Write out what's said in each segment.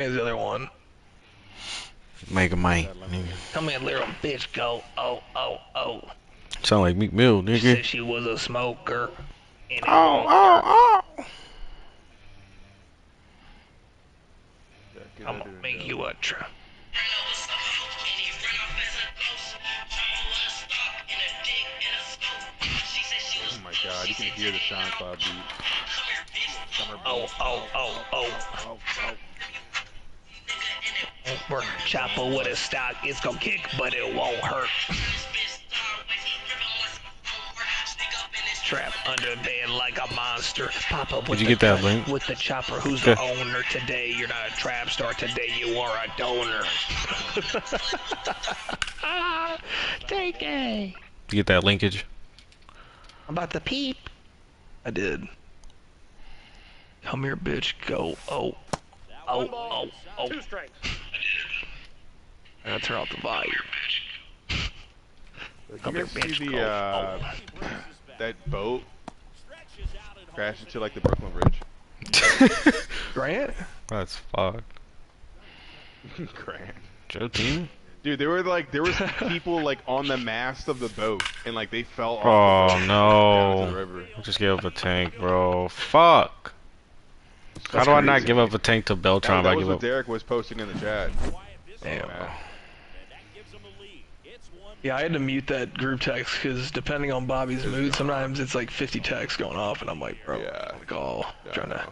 Here's the other one. Mega Mike. Tell me a little bitch go, oh, oh, oh. Sound like Meek Mill, She nigga. said she was a smoker, and it Oh, won't oh, work. oh. I'm gonna make you a trap. Oh my god, you can hear the SoundCloud beat. Oh, oh, oh, oh. Work chopper with a stock, it's gonna kick, but it won't hurt. Trap under bed like a monster. Pop up with Did you get that the link? with the chopper. Who's Okay. the owner today? You're not a trap star today. You are a donor. Take it. You get that linkage? I'm about to peep. I did. Come here, bitch. Go. Oh. Oh. Oh. Oh. I gotta turn off the volume. Come here, You guys bitch. see Go. the, that boat crash into like the Brooklyn Bridge? Grant? That's fucked. Grand. Joe Team? Dude, there was people like on the mast of the boat, and like they fell off Oh the boat down into the no. river. I just gave up a tank, bro. Fuck. How That's do I not crazy. give up a tank to Beltron if That I was give what up? Derek was posting in the chat. Damn. Yeah. Yeah, I had to mute that group text because depending on Bobby's mood, sometimes it's like 50 texts going off, and I'm like, bro, Yeah. like, oh, Yeah, trying I to. know.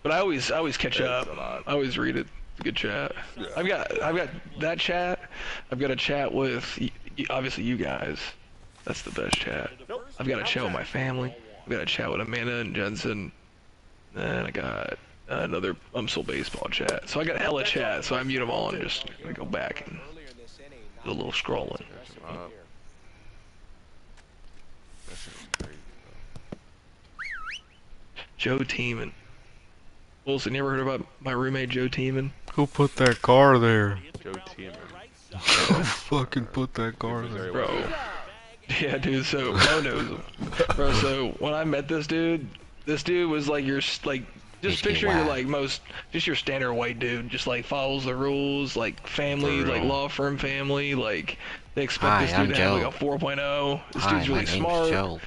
But I always catch It's up. a lot. I always read it. It's a good chat. Yeah. I've got that chat. I've got a chat with obviously you guys. That's the best chat. I've got a chat with my family. I've got a chat with Amanda and Jensen. And I got another UMSL baseball chat. So I got hella chat. So I mute them all and just gonna go back and do a little scrolling. That shit was crazy, Joe Teeman. Wilson, you ever heard about my roommate Joe Teeman? Who put that car there? though. Joe Tiemann. Who fucking put that car there? Bro. Yeah, dude, so Mo knows him. Bro, so when I met this dude was like your, like, just picture your, like, just your standard white dude, just, like, follows the rules, like, family, like, law firm family, like, they expect this dude to have, like, a 4.0. This dude's really smart. Joe.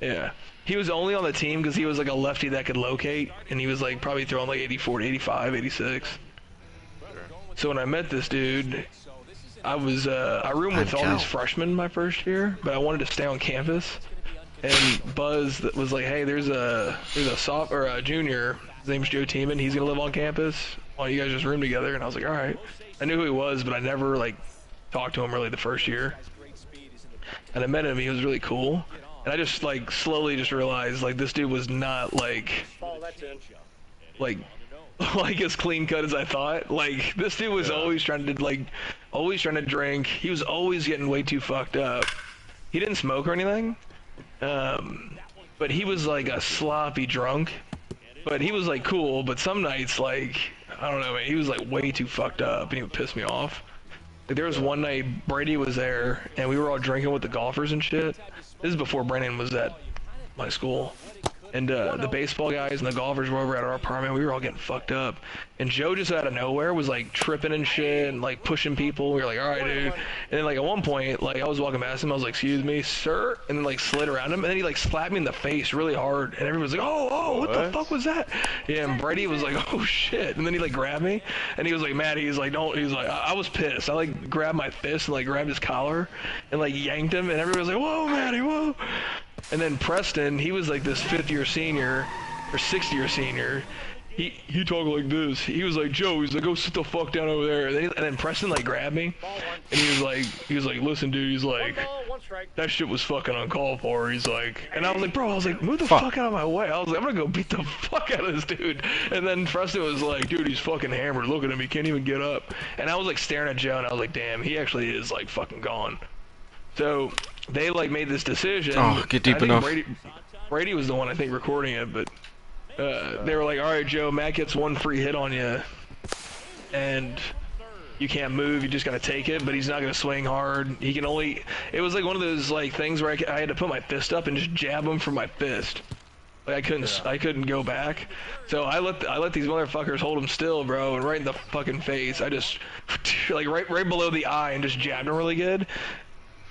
Yeah. He was only on the team because he was, like, a lefty that could locate, and he was, like, probably throwing, like, 84, 85, 86. So when I met this dude, I roomed with all these freshmen my first year, but I wanted to stay on campus. And Buzz was like, "Hey, there's a junior. His name's Joe Teeman. He's gonna live on campus. Why don't you guys just room together?" And I was like, "All right." I knew who he was, but I never like talked to him really the first year. And I met him. He was really cool. And I just like slowly just realized like this dude was not like like as clean cut as I thought. Like this dude was always trying to drink. He was always getting way too fucked up. He didn't smoke or anything, but he was like a sloppy drunk. But he was like cool. But some nights like I don't know, man, he was like way too fucked up, and he would piss me off. Like there was one night Brady was there, and we were all drinking with the golfers and shit. This is before Brandon was at my school. And the baseball guys and the golfers were over at our apartment. We were all getting fucked up. And Joe just out of nowhere was like tripping and shit and like pushing people. We were like, all right, dude. And then like at one point, like I was walking past him. I was like, excuse me, sir. And then like slid around him. And then he like slapped me in the face really hard. And everyone was like, oh, what the fuck was that? Yeah, and Brady was like, oh shit. And then he like grabbed me. And he was like, Matt, he's like, don't. He's like, I was pissed. I like grabbed my fist and like grabbed his collar and like yanked him. And everyone was like, whoa, Matty, whoa. And then Preston, he was like this 5th-year senior, or 6th-year senior. He talked like this. He was like, Joe, he's like, go sit the fuck down over there. And then Preston like grabbed me, and he was like, listen, dude, he's like, that shit was fucking uncalled for. He's like, and I was like, bro, move the fuck out of my way. I was like, I'm gonna go beat the fuck out of this dude. And then Preston was like, dude, he's fucking hammered. Look at him, he can't even get up. And I was like staring at Joe, and I was like, damn, he actually is like fucking gone. So they like made this decision. Oh, get deep enough. Brady was the one I think recording it, but they were like, all right, Joe, Matt gets one free hit on you, and you can't move. You just gotta take it, but he's not gonna swing hard. He can only. It was like one of those like things where I had to put my fist up and just jab him from my fist. Like I couldn't go back. So I let these motherfuckers hold him still, bro, and right in the fucking face. I just like right below the eye and just jabbed him really good.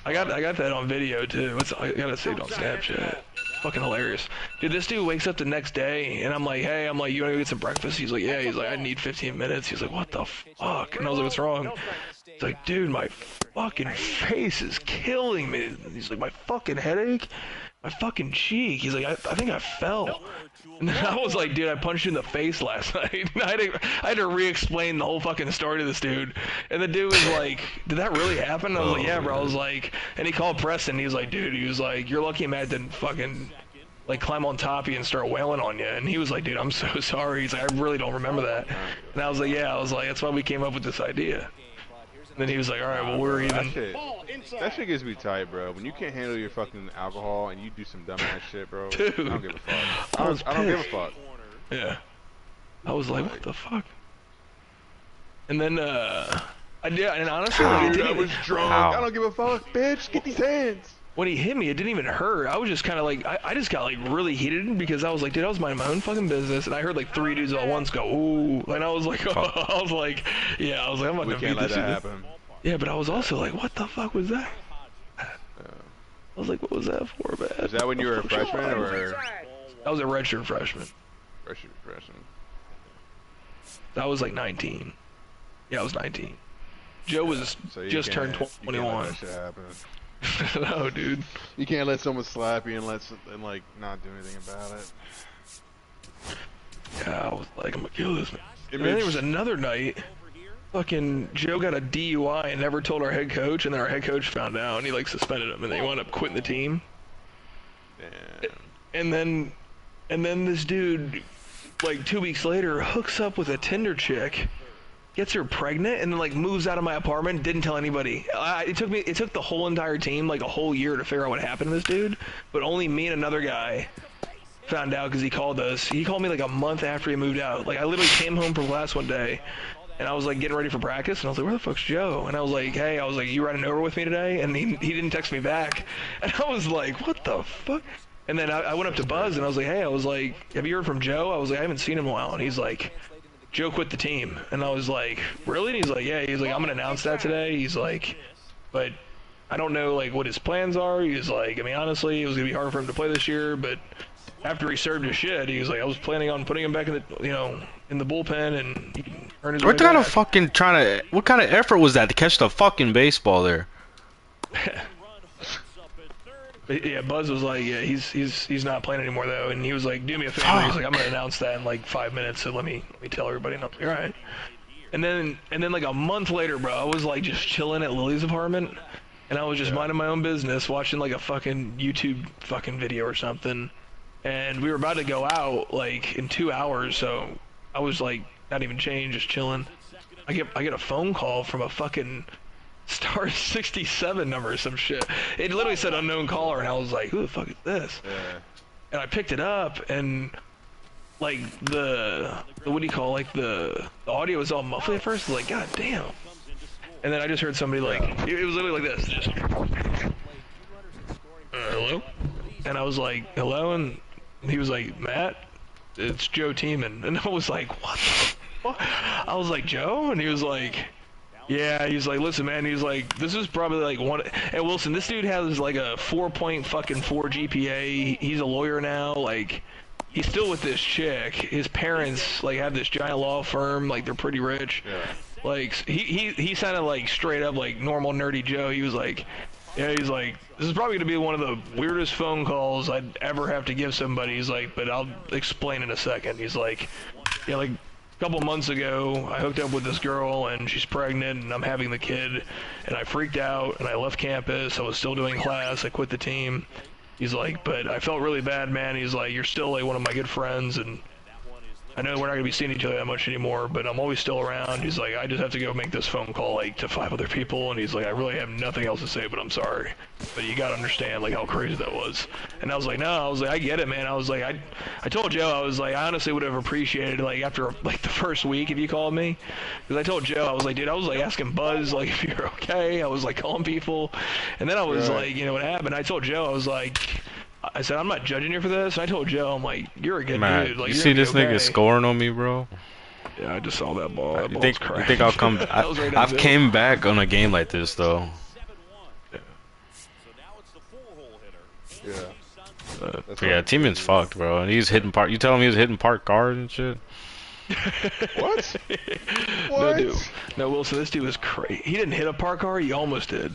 I got that on video too. I got it saved on Snapchat. Fucking hilarious. Dude, this dude wakes up the next day and I'm like, hey, you wanna go get some breakfast? He's like, yeah. He's like, I need 15 minutes. He's like, what the fuck? And I was like, what's wrong? He's like, dude, my fucking face is killing me. He's like, my fucking headache, my fucking cheek. He's like, I think I fell. And I was like, dude, I punched you in the face last night. I had to re-explain the whole fucking story to this dude. And the dude was like, did that really happen? And I was like, yeah, bro. I was like, and he called Preston. He was like, dude, he was like, you're lucky Matt didn't fucking like climb on top of you and start wailing on you. And he was like, dude, I'm so sorry. He's like, I really don't remember that. And I was like, yeah. I was like, that's why we came up with this idea. And then he was like, all right, well, we're even. That shit gets me tight, bro. When you can't handle your fucking alcohol and you do some dumbass shit, bro. Dude, I don't give a fuck. I don't give a fuck. Yeah. I was like, what the fuck? And then, and honestly, like, dude, I was drunk. I don't give a fuck, bitch. Get these hands. When he hit me, it didn't even hurt. I was just kind of like, I just got like really heated because I was like, dude, I was minding my own fucking business, and I heard like 3 dudes all at once go, ooh, and I was like, I was like, yeah, I was like, I'm not gonna beat this shit. Happen. Yeah, but I was also like, what the fuck was that? I was like, what was that for, man? Is that when you were a freshman, or? I was a redshirt freshman. Freshman. I was like 19. Yeah, I was 19. Joe was just turned 21. No, dude. You can't let someone slap you and like not do anything about it. Yeah, I was like, I'm gonna kill this man. And then there was another night. Fucking Joe got a DUI and never told our head coach, and then our head coach found out and he like suspended him, and they wound up quitting the team. Damn. And then this dude, like 2 weeks later, hooks up with a Tinder chick, gets her pregnant, and then like moves out of my apartment. Didn't tell anybody. It took the whole entire team like a whole year to figure out what happened to this dude, but only me and another guy found out because he called us. He called me like a month after he moved out. Like I literally came home from class one day, and I was like getting ready for practice, and I was like, where the fuck's Joe? And I was like, hey, you riding over with me today? And he didn't text me back, and I was like, what the fuck? And then I went up to Buzz and I was like, hey, I was like, have you heard from Joe? I was like, I haven't seen him in a while. And he's like, Joe quit the team. And I was like, really? And he's like, yeah. He's like, I'm gonna announce that today. He's like, but I don't know like what his plans are. He's like, I mean, honestly, it was gonna be hard for him to play this year, but after he served his shit, he was like, I was planning on putting him back in the, in the bullpen, and he can earn his way What kind of back. fucking what kind of effort was that to catch the fucking baseball there? But yeah, Buzz was like, yeah, he's not playing anymore though, and he was like, do me a favor. He's like, I'm gonna announce that in like 5 minutes, so let me tell everybody. And I'm like, all right. And then like a month later, bro, I was like just chilling at Lily's apartment, and I was just minding my own business, watching like a fucking YouTube fucking video or something, and we were about to go out like in 2 hours, so I was like not even changed, just chilling. I get a phone call from a fucking star 67 number or some shit. It literally said unknown caller, and I was like, who the fuck is this? Yeah. And I picked it up, and like the what do you call, like the audio was all muffled at first. I was like, god damn. And then I just heard somebody like, it was literally like this, just hello? And I was like, hello? And he was like, Matt, it's Joe Tiemann. And I was like, what the fuck? I was like, Joe? And he was like, yeah, he's like, listen, man, he's like, this is probably like one, and Wilson, this dude has like a 4.4 GPA, he's a lawyer now, like, he's still with this chick, his parents, like, have this giant law firm, like, they're pretty rich, like, he sounded like straight up, like, normal nerdy Joe. He was like, yeah, he's like, this is probably gonna be one of the weirdest phone calls I'd ever have to give somebody. He's like, but I'll explain in a second. He's like, yeah, like, a couple months ago, I hooked up with this girl, and she's pregnant, and I'm having the kid, and I freaked out, and I left campus. I was still doing class. I quit the team. He's like, but I felt really bad, man. He's like, you're still like one of my good friends, and I know we're not gonna be seeing each other that much anymore, but I'm always still around. He's like, I just have to go make this phone call like to 5 other people, and he's like, I really have nothing else to say, but I'm sorry. But you gotta understand like how crazy that was. And I was like, no, I was like, I get it, man. I was like, I told Joe, I was like, I honestly would have appreciated like after like the first week if you called me, because I told Joe, I was like, dude, I was like asking Buzz like if you're okay. I was like calling people, and then I was like, you know what happened? I told Joe, I was like, I said, I'm not judging you for this. And I told Joe, I'm like, you're a good Man, dude. Like, you you're see gonna be this nigga okay. scoring on me, bro? Yeah, I just saw that ball. That You ball's think cracked. I'll come? That was right I've downfield. came back on a game like this though. Yeah. But yeah, Tieman's fucked, bro. And he's hitting park. You telling me he was hitting park cars and shit? What? No, dude. No, Wilson, this dude was crazy. He didn't hit a park car. He almost did.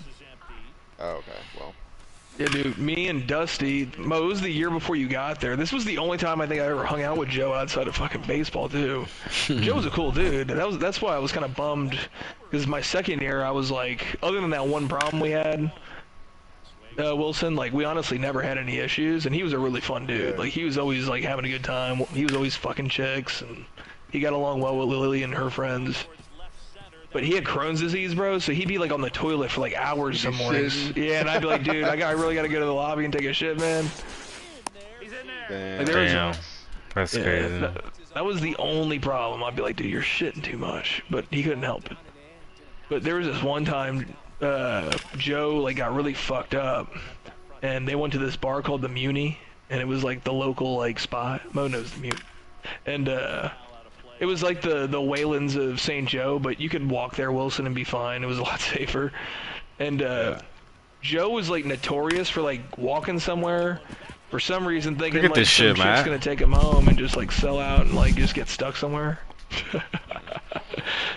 Oh, okay. Well. Yeah, dude. Me and Dusty. Mo, it was the year before you got there. This was the only time I think I ever hung out with Joe outside of fucking baseball, too. Joe was a cool dude. That's why I was kind of bummed. Because my second year, I was like, other than that one problem we had, Wilson, like, we honestly never had any issues, and he was a really fun dude. Like, he was always, like, having a good time. He was always fucking chicks, and he got along well with Lily and her friends. But he had Crohn's disease, bro, so he'd be, like, on the toilet for, like, hours some mornings. Yeah, and I'd be like, dude, I really gotta go to the lobby and take a shit, man. Damn. Damn. That's crazy. That was the only problem. I'd be like, dude, you're shitting too much. But he couldn't help it. But there was this one time, Joe, like, got really fucked up, and they went to this bar called the Muni, and it was, like, the local, like, spot. Mo knows the Muni. And, it was like the Waylands of St. Joe, but you could walk there, Wilson, and be fine. It was a lot safer. And, Joe was, like, notorious for, like, walking somewhere, for some reason thinking, Look at like, this some shit, chick's man. gonna take him home and just, like, sell out and, like, just get stuck somewhere.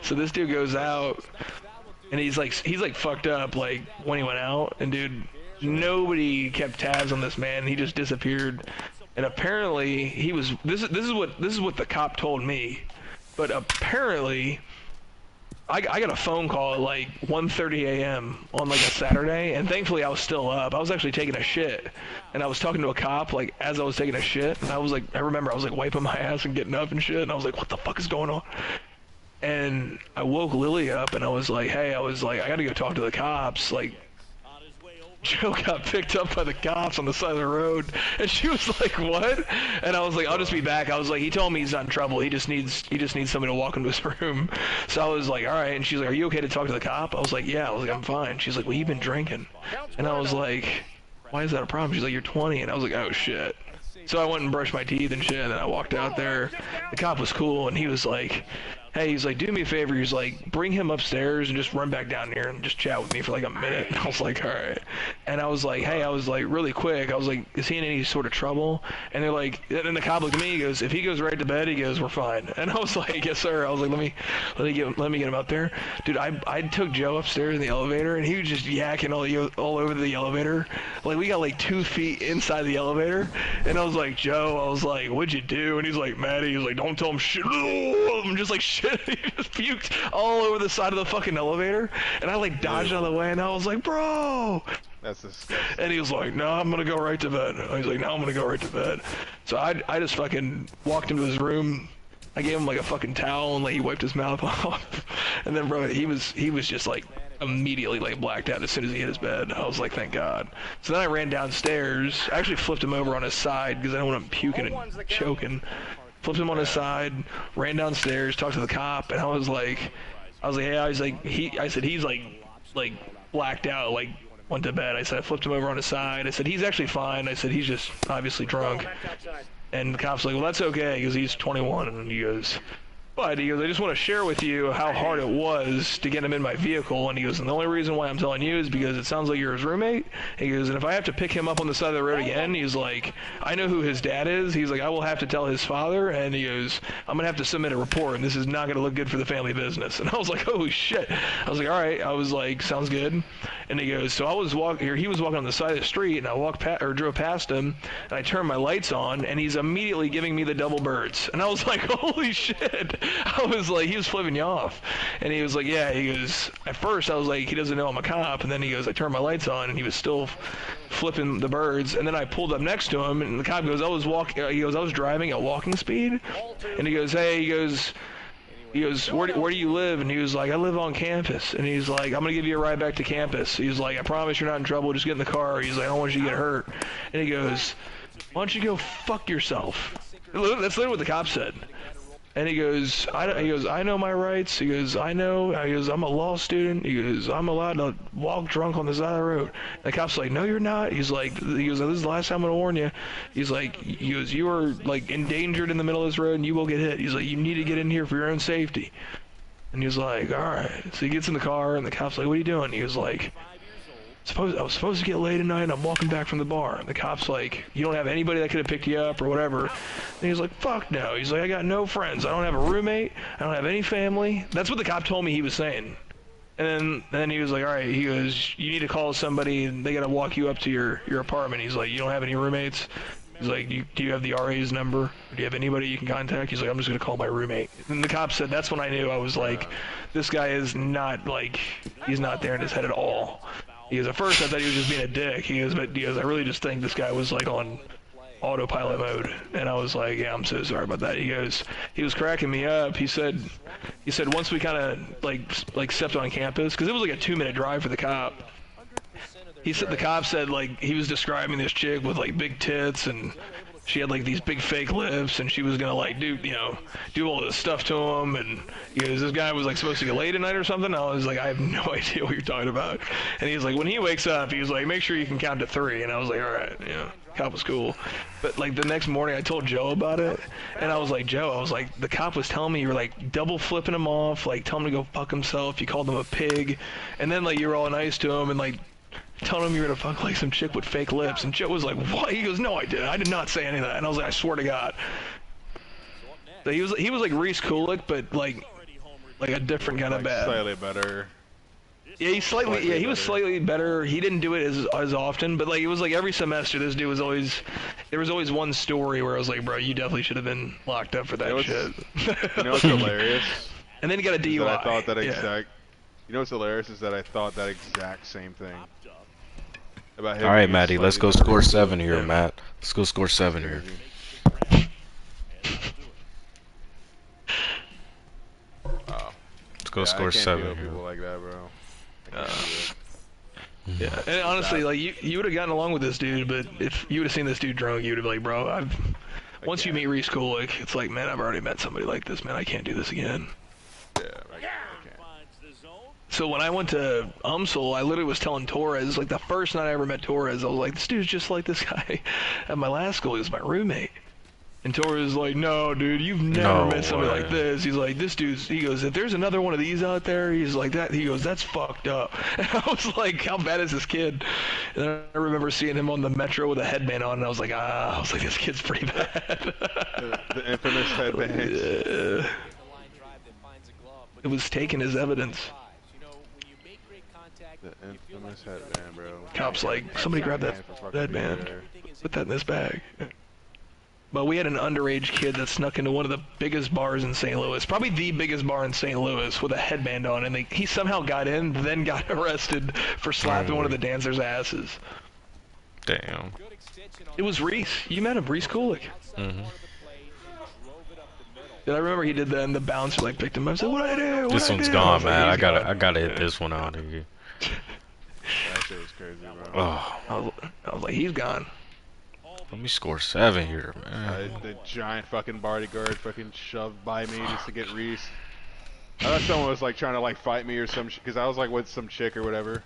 So this dude goes out, and he's like fucked up, like, when he went out, and dude, nobody kept tabs on this man. He just disappeared, and apparently he was. This is what the cop told me, but apparently, I got a phone call at like 1:30 a.m. on like a Saturday, and thankfully I was still up. I was actually taking a shit, and I was talking to a cop like as I was taking a shit, and I remember I was like wiping my ass and getting up and shit, and I was like, what the fuck is going on? And I woke Lily up, and I was like, hey, I gotta go talk to the cops. Like, Joe got picked up by the cops on the side of the road, and she was like, what? And I was like, I'll just be back. I was like, he told me he's not in trouble. He just needs somebody to walk into his room. So I was like, all right. And she's like, are you okay to talk to the cop? I was like, yeah. I was like, I'm fine. She's like, well, you've been drinking. And I was like, why is that a problem? She's like, you're 20. And I was like, oh, shit. So I went and brushed my teeth and shit, and then I walked out there. The cop was cool, and he was like, hey, he's like, do me a favor. He's like, bring him upstairs and just run back down here and just chat with me for like a minute. And I was like, all right. And I was like, hey, I was like, really quick. I was like, is he in any sort of trouble? And they're like, and the cop looked at me. He goes, if he goes right to bed, he goes, we're fine. And I was like, yes, sir. I was like, let me get him up there. Dude, I took Joe upstairs in the elevator, and he was just yakking all over the elevator. Like, we got like 2 feet inside the elevator. And I was like, Joe, I was like, what'd you do? And he's like, Maddie, he was like, don't tell him shit. I'm just like, shit. He just puked all over the side of the fucking elevator, and I like dodged out of the way, and I was like, bro. That's disgusting. And he was like, no, I'm gonna go right to bed. He's like, no, I'm gonna go right to bed. So I just fucking walked into his room. I gave him like a fucking towel, and like he wiped his mouth off. And then, bro, he was just like immediately like blacked out as soon as he hit his bed. I was like, thank God. So then I ran downstairs. I actually flipped him over on his side because I don't want him puking and choking. Flipped him on his side, ran downstairs, talked to the cop, and I was like, hey, I said he's like blacked out, like went to bed. I said I flipped him over on his side. I said he's actually fine. I said he's just obviously drunk. And the cop's like, well, that's okay, because he's 21. And he goes, I just want to share with you how hard it was to get him in my vehicle. And he goes, and the only reason why I'm telling you is because it sounds like you're his roommate. He goes, and if I have to pick him up on the side of the road again, he's like, I know who his dad is. He's like, I will have to tell his father. And he goes, I'm going to have to submit a report, and this is not going to look good for the family business. And I was like, holy shit. I was like, all right. I was like, sounds good. And he goes, so he was walking on the side of the street, and I drove past him, and I turned my lights on, and he's immediately giving me the double birds. And I was like, holy shit. I was like, he was flipping you off. And he was like, yeah. He goes, at first I was like, he doesn't know I'm a cop. And then he goes, I turned my lights on, and he was still flipping the birds. And then I pulled up next to him, and the cop goes, I was driving at walking speed. And he goes, hey, he goes, where do you live? And he was like, I live on campus. And he's like, I'm going to give you a ride back to campus. He's like, I promise you're not in trouble. Just get in the car. He's like, I don't want you to get hurt. And he goes, why don't you go fuck yourself? That's literally what the cop said. And he goes, I know my rights. He goes, I know. He goes, I'm a law student. He goes, I'm allowed to walk drunk on the side of the road. And the cop's like, no, you're not. He goes, this is the last time I'm gonna warn you. He's like, you are like endangered in the middle of this road and you will get hit. He's like, you need to get in here for your own safety. And he's like, all right. So he gets in the car and the cop's like, what are you doing? He was like, I was supposed to get laid tonight and I'm walking back from the bar. And the cop's like, you don't have anybody that could have picked you up or whatever. And he's like, fuck no. He's like, I got no friends. I don't have a roommate. I don't have any family. That's what the cop told me he was saying. And then he was like, all right, he goes, you need to call somebody and they got to walk you up to your apartment. He's like, you don't have any roommates? He's like, do you have the RA's number? Or do you have anybody you can contact? He's like, I'm just going to call my roommate. And the cop said, that's when I knew. I was like, this guy is not, like, he's not there in his head at all. He goes, at first I thought he was just being a dick. He goes, I really just think this guy was like on autopilot mode. And I was like, yeah, I'm so sorry about that. He goes, he was cracking me up. He said once we kind of like stepped on campus, because it was like a 2-minute drive for the cop. He said the cop said like he was describing this chick with like big tits and she had like these big fake lips and she was gonna like do all this stuff to him, and he goes, this guy was like supposed to get laid tonight or something. I was like, I have no idea what you're talking about. And he's like, when he wakes up, he was like, make sure you can count to 3. And I was like, all right, cop was cool. But like the next morning I told Joe about it, and I was like, Joe, I was like, the cop was telling me you were like double flipping him off, like telling him to go fuck himself. You called him a pig, and then like you were all nice to him and like telling him you were gonna fuck like some chick with fake lips. And Joe was like, what? He goes, no, I didn't. I did not say any of that. And I was like, I swear to God. So he was like Reese Kulik, but like a different kind of bad. Slightly better. Yeah, he was slightly better. He didn't do it as often, but like it was like every semester this dude was always, there was always one story where I was like, bro, you definitely should have been locked up for that shit. You know what's hilarious? And then he got a DUI. I thought that exact. You know what's hilarious is that I thought that exact same thing. About him. All right, Matty, let's go score 7 here, Matt. Let's go score 7 here. Let's go score 7 here. People like that, bro. Yeah, and honestly, like you would have gotten along with this dude, but if you would have seen this dude drunk, you would have been like, bro, once you meet Reese Kulik, it's like, man, I've already met somebody like this, man. I can't do this again. Yeah, I can't. So when I went to UMSL, I literally was telling Torres, like the first night I ever met Torres, I was like, this dude's just like this guy at my last school. He was my roommate. And Torres is like, no, dude, you've never met somebody like this. He's like, this dude's, he goes, if there's another one of these out there, he's like that. He goes, that's fucked up. And I was like, how bad is this kid? And then I remember seeing him on the metro with a headband on, and I was like, this kid's pretty bad. The infamous headband. It was taken as evidence. The infamous headband, bro. Cop's like, somebody grab that headband. Put that in this bag. But we had an underage kid that snuck into one of the biggest bars in St. Louis, probably the biggest bar in St. Louis, with a headband on, and he somehow got in, then got arrested for slapping one of the dancers' asses. Damn. It was Reese. You met him, Reese Kulik. Mm-hmm. I remember he did that, and the bouncer like picked him up. I said, "What I do? This one's gone, man. I gotta hit this one out of here. That shit was crazy, bro. Oh. I was like, he's gone. Let me score 7 here, man. The giant fucking bodyguard fucking shoved by me just to get Reese. I thought someone was like trying to like fight me or some shit, because I was like with some chick or whatever.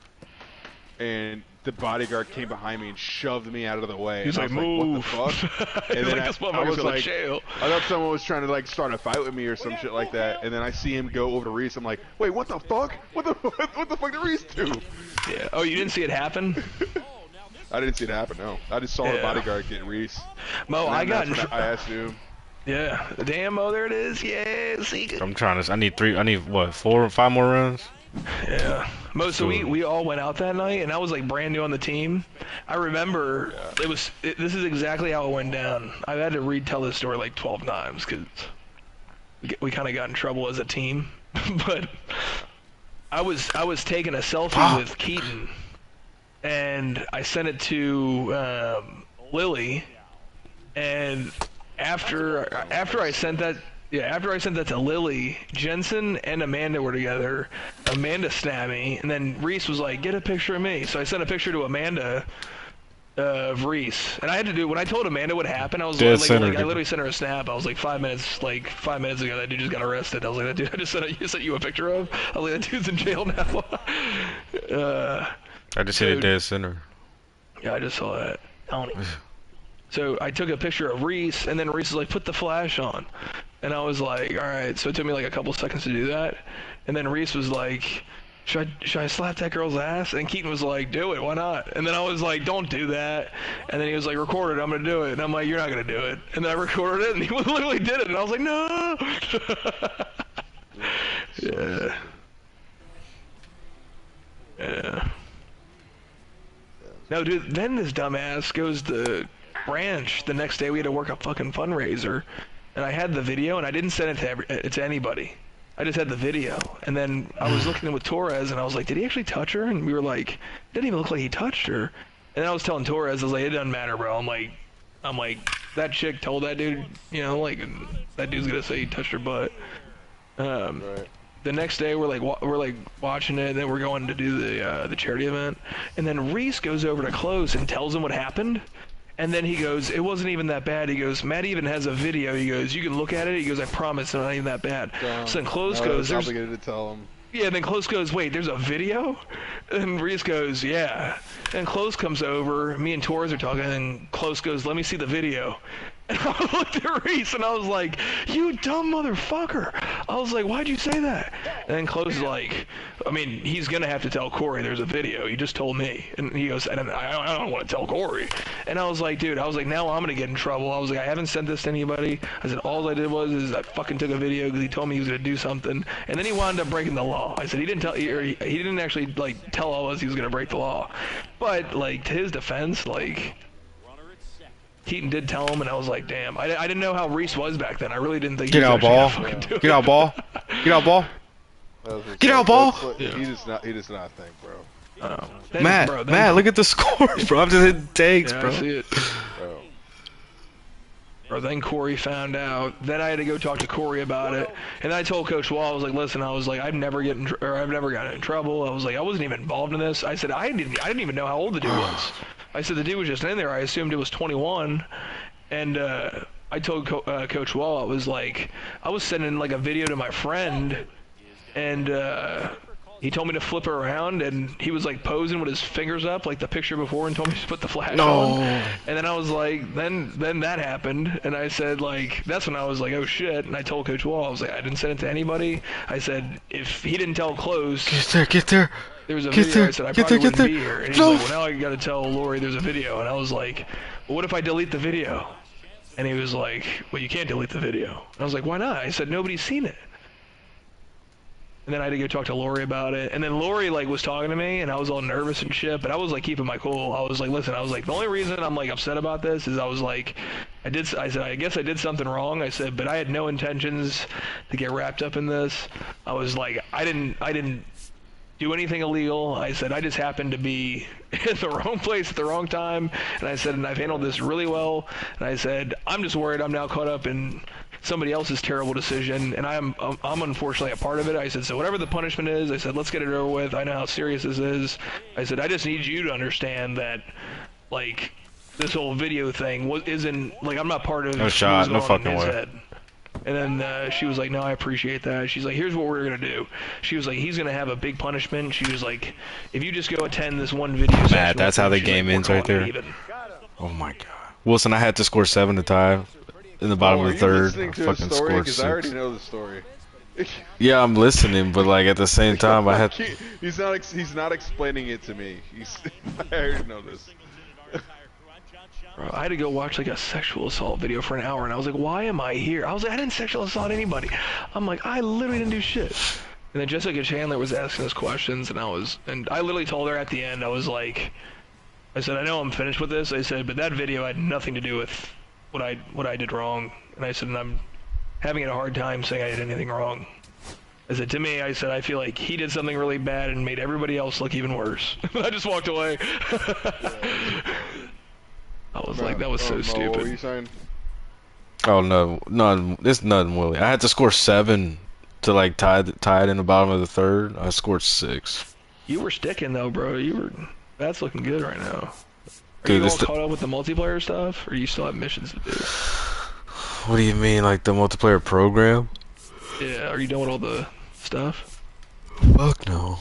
And the bodyguard came behind me and shoved me out of the way. He's like, move. What the fuck? And then like, I was like, jail. I thought someone was trying to like start a fight with me or some shit like that. And then I see him go over to Reese. I'm like, wait, what the fuck? What the fuck did Reese do? Yeah. Oh, you didn't see it happen? I didn't see it happen. No, I just saw the bodyguard get Reese. Mo, I asked him. Yeah. Damn, Mo, there it is. Yeah. See. I'm trying to. I need what? 4 or 5 more runs. Yeah. Mo, so we all went out that night, and I was like brand new on the team. I remember this is exactly how it went down. I've had to retell this story like 12 times because we kind of got in trouble as a team. But I was taking a selfie with Keaton, and I sent it to Lily, and after I sent that. Yeah, after I sent that to Lily, Jensen and Amanda were together. Amanda snapped me, and then Reese was like, get a picture of me. So I sent a picture to Amanda, Of Reese, and I had to do when I told Amanda what happened. I was Dead like, center, I dude. literally sent her a snap. I was like 5 minutes ago, that dude just got arrested. I was like, that dude, I just sent you a picture of. I was like, that dude's in jail now. I just hit a dead center. Yeah, I just saw that. So I took a picture of Reese, and then Reese was like, put the flash on, and I was like, all right. So it took me like a couple seconds to do that, and then Reese was like, should I slap that girl's ass? And Keaton was like, do it, why not? And then I was like, don't do that. And then he was like, record it, I'm gonna do it. And I'm like, you're not gonna do it. And then I recorded it, and he literally did it. And I was like, no. Yeah. Yeah. No, dude. Then this dumbass goes to Branch the next day. We had to work a fucking fundraiser, and I had the video, and I didn't send it to anybody. I just had the video, and then I was looking with Torres, and I was like, did he actually touch her? And we were like, it didn't even look like he touched her. And then I was telling Torres, I was like, it doesn't matter, bro. I'm like, that chick told that dude, you know, like, that dude's gonna say he touched her butt. Right. The next day, we're like watching it, and then we're going to do the charity event, and then Reese goes over to Close and tells him what happened. And then he goes, it wasn't even that bad. He goes, Matt even has a video. He goes, you can look at it. He goes, I promise, it's not even that bad. So then Close goes, there's... obligated to tell him. Yeah, then Close goes, wait, there's a video? And Reese goes, yeah. And Close comes over, me and Torres are talking, and Close goes, let me see the video. And I looked at Reese, and I was like, you dumb motherfucker. I was like, why'd you say that? And then Close is like, I mean, he's going to have to tell Corey there's a video. He just told me. And he goes, I don't want to tell Corey. And I was like, dude, I was like, now I'm going to get in trouble. I was like, I haven't sent this to anybody. I said, all I did was I fucking took a video because he told me he was going to do something. And then he wound up breaking the law. I said, he didn't actually, like, tell all us he was going to break the law. But, like, to his defense, like... Keaton did tell him, and I was like, damn. I didn't know how Reese was back then. I really didn't think Get out, ball. Get out, ball. Get out, ball. Get out, ball. Yeah. He does not think, bro. Matt, look at the scores, bro. I'm just hitting tags, yeah, bro. I see it. Bro, then Corey found out. Then I had to go talk to Corey about it. And I told Coach Wall, I was like, listen, I was like, I've never gotten in trouble. I was like, I wasn't even involved in this. I said, I didn't even know how old the dude was. I said, the dude was just in there. I assumed it was 21. And I told Coach Wall, I was like, I was sending like a video to my friend, and he told me to flip her around, and he was like posing with his fingers up like the picture before, and told me to put the flash on. And then I was like, then that happened, and I said, like, that's when I was like, oh shit. And I told Coach Wall, I was like, I didn't send it to anybody. I said, if he didn't tell Close, get there. There was a video. I said, I probably wouldn't be here. And he's like, well, now I gotta tell Lori there's a video. And I was like, well, what if I delete the video? And he was like, well, you can't delete the video. And I was like, why not? I said, nobody's seen it. And then I had to go talk to Lori about it. And then Lori, like, was talking to me, and I was all nervous and shit, but I was, like, keeping my cool. I was like, listen, I was like, the only reason I'm, like, upset about this is I was like, I said, I guess I did something wrong. I said, but I had no intentions to get wrapped up in this. I was like, I didn't do anything illegal. I said, I just happened to be in the wrong place at the wrong time. And I said, and I've handled this really well. And I said, I'm just worried I'm now caught up in somebody else's terrible decision, and I'm unfortunately a part of it. I said, so whatever the punishment is, I said, let's get it over with. I know how serious this is. I said, I just need you to understand that, like, this whole video thing isn't, like, I'm not part of no shot, no fucking way. Head. And then she was like, no, I appreciate that. She's like, here's what we're going to do. She was like, he's going to have a big punishment. She was like, if you just go attend this one video session. Matt, that's how the game ends right there. Oh my god. Wilson, I had to score 7 to tie in the bottom of the third. I fucking scored 6. I already know the story. Yeah, I'm listening, but like at the same time, I had. He's not explaining it to me. I already know this. Bro, I had to go watch like a sexual assault video for an hour, and I was like, why am I here? I was like, I didn't sexual assault anybody. I'm like, I literally didn't do shit. And then Jessica Chandler was asking us questions, and I literally told her at the end, I was like, I said, I know I'm finished with this. I said, but that video had nothing to do with what I did wrong. And I said, and I'm having a hard time saying I did anything wrong. I said, to me, I said, I feel like he did something really bad and made everybody else look even worse. I just walked away. I was like, that was so stupid. What were you saying? Oh no, it's nothing, Willie. I had to score 7 to like tie it in the bottom of the third. I scored 6. You were sticking though, bro. That's looking good right now. Are you all caught up with the multiplayer stuff, or you still have missions to do? What do you mean, like the multiplayer program? Yeah, are you done with all the stuff? Fuck no.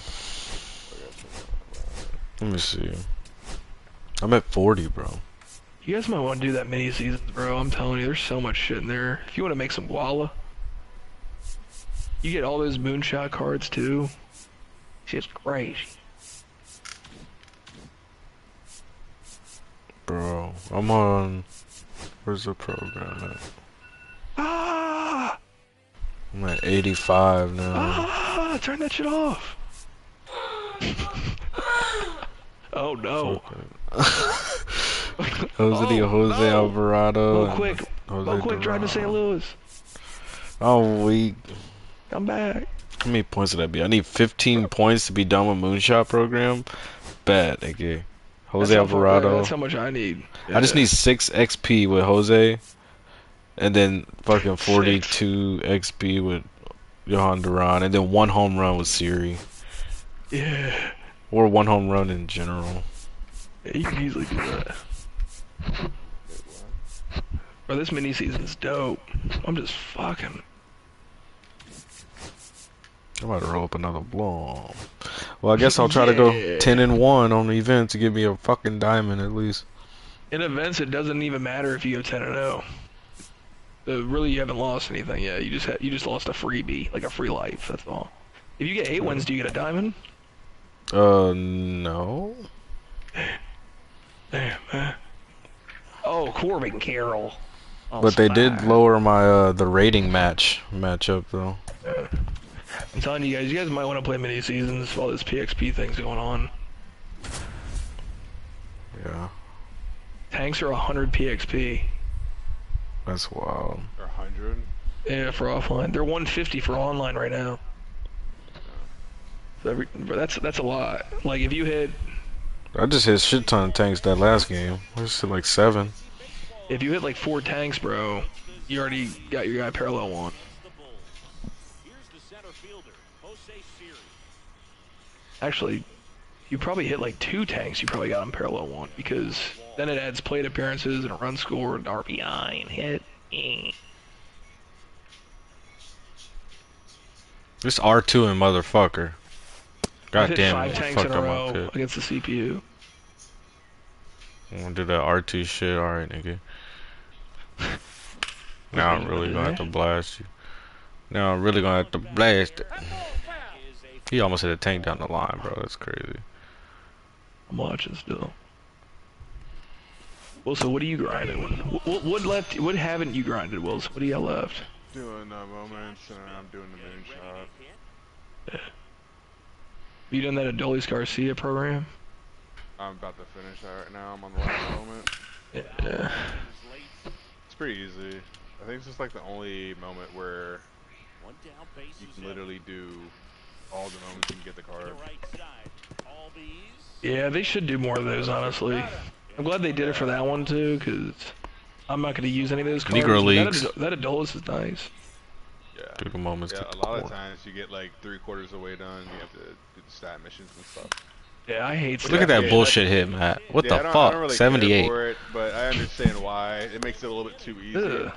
Let me see. I'm at 40, bro. You guys might want to do that mini seasons, bro. I'm telling you, there's so much shit in there. If you want to make some guala, you get all those moonshot cards too. Shit's crazy. Bro, I'm on. Where's the program at? Ah! I'm at 85 now. Ah! Turn that shit off. Oh no. Jose Alvarado. Mo quick, drive to St. Louis. Oh, weak. Come back. How many points did that be? I need 15 points to be done with Moonshot program. Bad, nigga. Jose Alvarado. That's how much I need. Yeah. I just need 6 XP with Jose, and then fucking 42 XP with Johan Duran, and then 1 home run with Siri. Yeah. Or 1 home run in general. Yeah, you can easily do that. Bro, this mini season's dope. I'm just fucking. I might roll up another blow. Well, I guess I'll try to go 10-1 on the event to give me a fucking diamond at least. In events, it doesn't even matter if you go 10-0. Really, you haven't lost anything yet. You just lost a freebie, like a free life. That's all. If you get 8 wins, do you get a diamond? No. Damn, man. Oh, Corbin Carroll. But they did lower my the rating matchup though. Yeah. I'm telling you guys might want to play mini seasons while this PXP thing's going on. Yeah. Tanks are 100 PXP. That's wild. Or 100? Yeah, for offline. They're 150 for online right now. So that's a lot. Like if you hit. I just hit shit ton of tanks that last game. I just hit like 7. If you hit like 4 tanks, bro, you already got your guy parallel 1. Actually, you probably hit like 2 tanks, you probably got him parallel 1, because then it adds plate appearances and a run score and RBI and hit. This R2 and motherfucker. God hit damn 5 it. tanks in Fucked a up my row pit. against the CPU. I'm gonna do that R2 shit. Alright, nigga. Now I'm really gonna have to blast you. Now I'm really gonna have to blast it. He almost hit a tank down the line, bro. That's crazy. I'm watching still. Well, so what are you grinding? What haven't you grinded, Wills? What do you got left? Doing moments, and I'm doing the moonshot. Yeah. You done that Adolis Garcia program? I'm about to finish that right now. I'm on the last moment. Yeah. It's pretty easy. I think it's just like the only moment where you can literally do all the moments and get the card. Yeah, they should do more of those, honestly. I'm glad they did it for that one too, because I'm not going to use any of those cards. Negro Leagues. That Adolis is nice. Yeah. Do the moments. Yeah, a lot of times you get like 3/4 of the way done. You have to do the stat missions and stuff. Yeah, I hate. Look at that bullshit hit, Matt. What the I fuck? don't really 78. care for it, but I understand why. It makes it a little bit too easy. Yeah.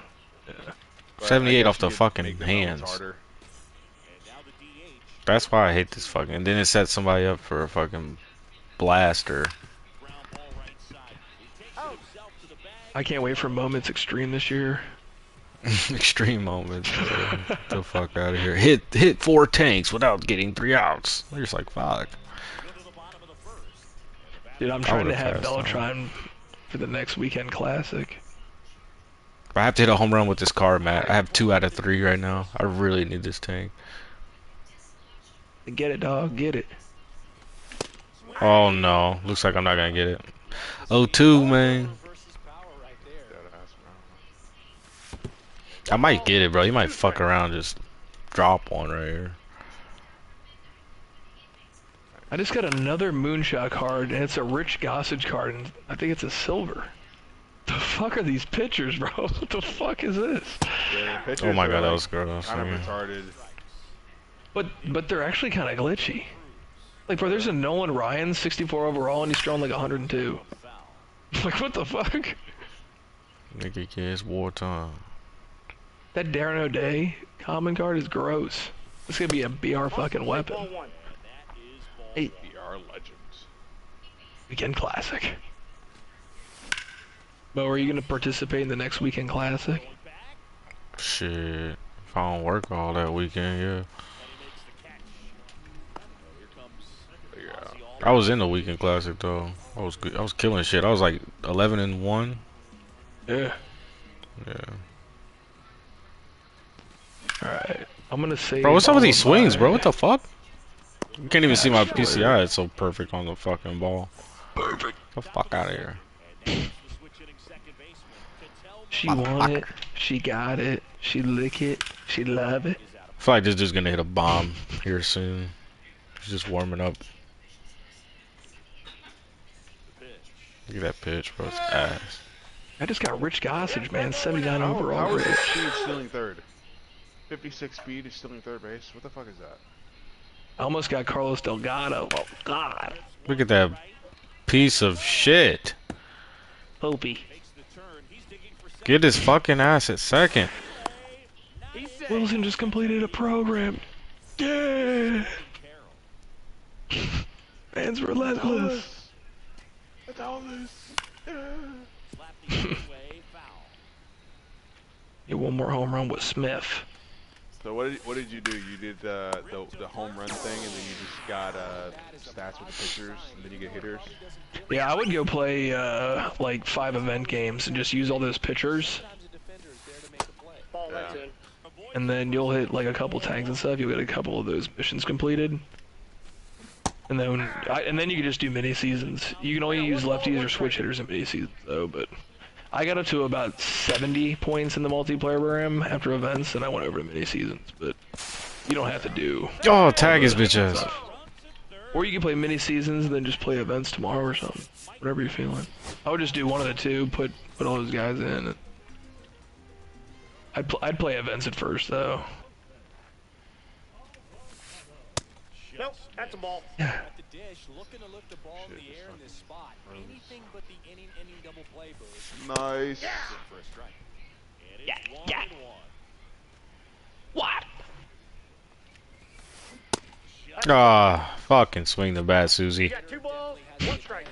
78 off the fucking hands. That's why I hate this fucking. And then it sets somebody up for a fucking blaster. I can't wait for Moments Extreme this year. Extreme moments. Get the fuck out of here. Hit 4 tanks without getting 3 outs. You're just like, fuck. Dude, I'm trying to have Bellatron for the next weekend classic. If I have to hit a home run with this card, Matt, I have 2 out of 3 right now. I really need this tank. Get it, dog. Get it. Oh no. Looks like I'm not gonna get it. 0-2, man. I might get it, bro. You might fuck around, just drop one right here. I just got another Moonshot card, and it's a Rich Gossage card, and I think it's a silver. The fuck are these pictures, bro? What the fuck is this? Yeah, oh my god, that was gross. Kind of retarded. But they're actually kind of glitchy. Like, bro, there's a Nolan Ryan 64 overall, and he's throwing like 102. Like, what the fuck? Nigga, yeah, it's wartime. That Darren O'Day common card is gross. It's gonna be a BR fucking weapon. Hey, BR Legends. weekend classic. Mo, are you gonna participate in the next weekend classic? Shit. If I don't work all that weekend, yeah. Yeah. I was in the weekend classic though. I was good. I was killing shit. I was like 11-1. Yeah. Yeah. Alright. I'm gonna save. Bro, what's up with all these of swings, my- bro? What the fuck? You can't even see my Gosh, PCI. It's so perfect on the fucking ball. Perfect. Get the fuck out of here. She want it. She got it. She lick it. She love it. I feel like this dude's gonna hit a bomb here soon. He's just warming up. Look at that pitch, bro. It's ass. I just got Rich Gossage, man. 79 How overall. is Rich. Sheed stealing third? 56 speed is stealing third base. What the fuck is that? I almost got Carlos Delgado. Oh, God. Look at that piece of shit. Popey. Get his fucking ass at second. Wilson just completed a program. Yeah. Man's relentless. Get one more home run with Smith. So what did you do? You did the home run thing, and then you just got stats with the pitchers, and then you get hitters. Yeah, I would go play like 5 event games and just use all those pitchers. Yeah. And then you'll hit like a couple tags and stuff. You'll get a couple of those missions completed. And then you can just do mini seasons. You can only use lefties or switch hitters in mini seasons though, but I got up to about 70 points in the multiplayer program after events, and I went over to mini seasons, but you don't have to do. Oh, tag his bitch ass. stuff. Or you can play mini seasons and then just play events tomorrow or something. Whatever you're feeling. I would just do one of the two, put all those guys in. I'd play events at first though. Nope, that's a ball. At the dish, looking to lift the ball in the air in this spot. Anything but the inning double play boost. Nice. For a strike. And it's Yeah. 1-1. What? Ah, fucking swing the bat, Susie. You got 2 balls, 1 strike.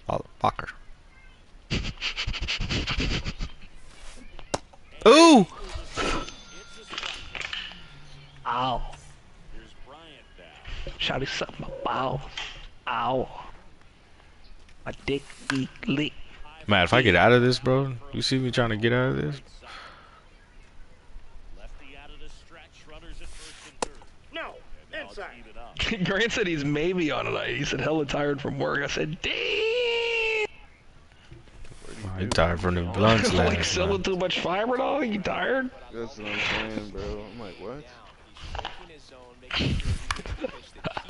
Motherfucker. Ooh! Ow. Here's Bryant down. Shawty suck my balls. Ow. My dick be lit. Man, if I get out of this, bro, you see me trying to get out of this? Lefty out of the stretch. Runners at first and third. No, And now it's inside. even up. Grant said he's maybe on tonight. He said hella tired from work. I said, damn. I'm tired from the blunts Like last selling night. too much fiber, dog? You tired? That's what I'm saying, bro. I'm like, what? In his zone, making sure he gets the pitch that he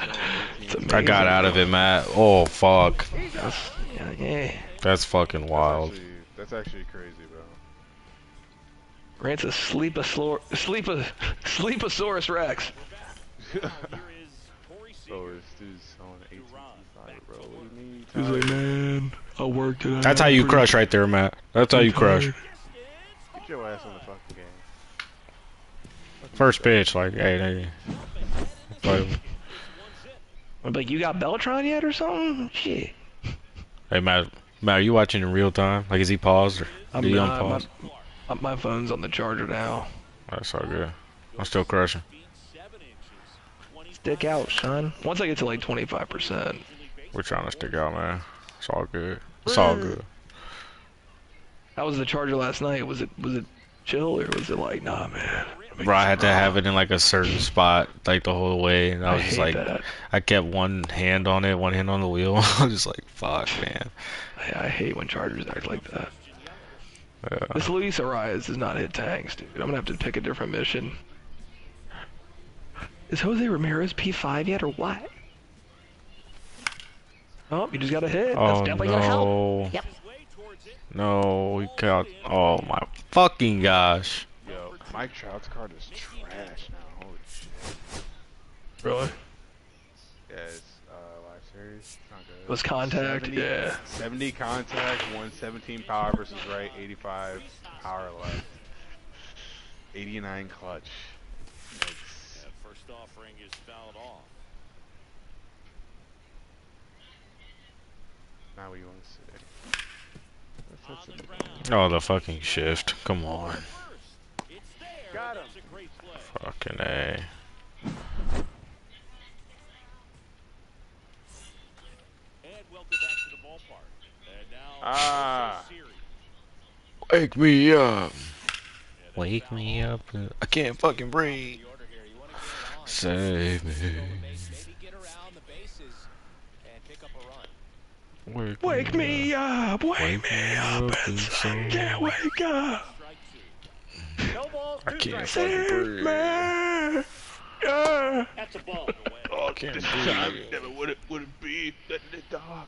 wants. It's amazing. I got out of it, Matt. Oh, fuck. Yeah. That's fucking wild. That's actually crazy, bro. Grant's a sleeposaurus Rex. Here is Corey Seager. So this dude's on 1855, bro. What do you mean? He's like, man, I worked today. That's how you crush right there, Matt. That's how you crush. Get your ass on the fucking game. First pitch, like, hey. Like, I'm like, you got Beltron yet or something? Shit. hey, Matt, are you watching in real time? Like, is he paused or I'm do you not. unpause? My phone's on the charger now. That's all good. I'm still crushing. Stick out, son. Once I get to like 25%. We're trying to stick out, man. It's all good. It's all good. How was the charger last night? Was it chill or was it like, nah, man? Bro, I had to have it in like a certain spot like the whole way, and I was just hate like, that. I kept one hand on it, one hand on the wheel. I was just like, fuck, man. I hate when chargers act like that. Yeah. This Luis Arias does not hit tanks, dude. I'm gonna have to pick a different mission. Is Jose Ramirez P5 yet or what? Oh, you just got a hit. That's Oh definitely gonna help. no. Yep. No, we got. Oh my fucking gosh. Yo, Mike Trout's card is trash now. Holy shit. Really? Yeah, it's live series. Not good. Was contact? 70, Yeah. 70 contact, 117 power versus right, 85 power left, 89 clutch. Yikes. First offering is fouled off. Now what do you want to say? Oh, the fucking shift. Come on. It's there. Got him. That's a great play. Fucking A. And welcome back to the ballpark. And now Ah. series. Wake me up. Wake me up. I can't fucking breathe. The order here. You want to get it on. Save me. Maybe get around the bases and pick up a run. Wake me up! Wake me up! I can't wake up! Strike two. No balls, I two can't strikes. fucking Save breathe. me! Yeah. That's a ball. Oh, I can't breathe. Never would it be that the dog.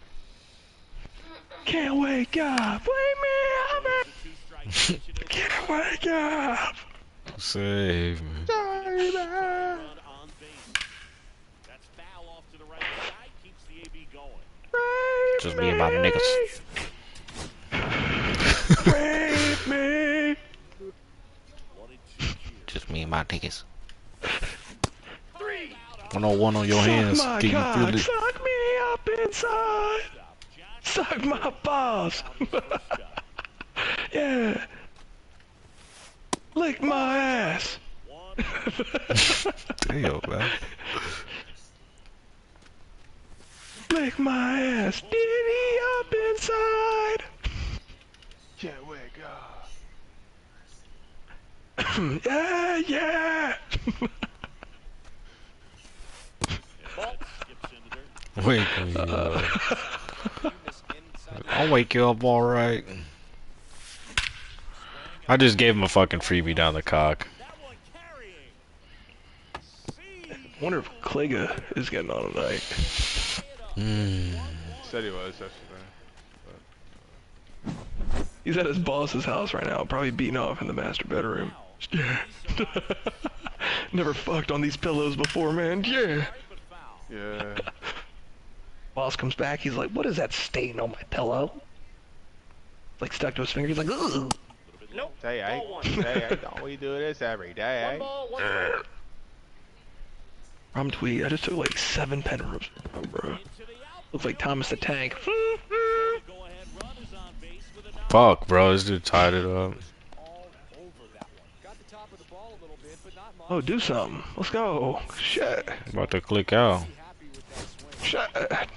Can't wake up! Wake me up! Two strikes. Can't wake up! Save me. Run on base. That's foul off to the right side. Keeps the AB going. Just me and my niggas. Rape me! 1-2 Just me and my niggas. Three. 101 on your hands. Suck my Can you cock, feel it? suck me up inside! Suck my balls! Yeah! Lick my ass! Damn, man. Lick my ass! Diddy up inside! Can't wake up. Yeah, yeah! Ball. skips into dirt. Wake me up. I'll wake you up alright. I just gave him a fucking freebie down the cock. That one carrying. I wonder if Kliga is getting on tonight. Said he was yesterday. He's at his boss's house right now, probably beating off in the master bedroom. Yeah. Never fucked on these pillows before, man. Yeah. Yeah. Boss comes back, he's like, what is that stain on my pillow? Like stuck to his finger, he's like, ugh. Nope. Say, Ball one. don't we do this every day? One ball, one strike. I'm tweet, I just took like 7 pen rips, bro. Looks like Thomas the Tank. Go ahead run is on base with a knock. Fuck, bro. This dude tied it up. All over that one. Got the top of the ball a little bit, but not much. Oh, do something. Let's go. Shit. About to click out. Happy with that swing. Shit. Zach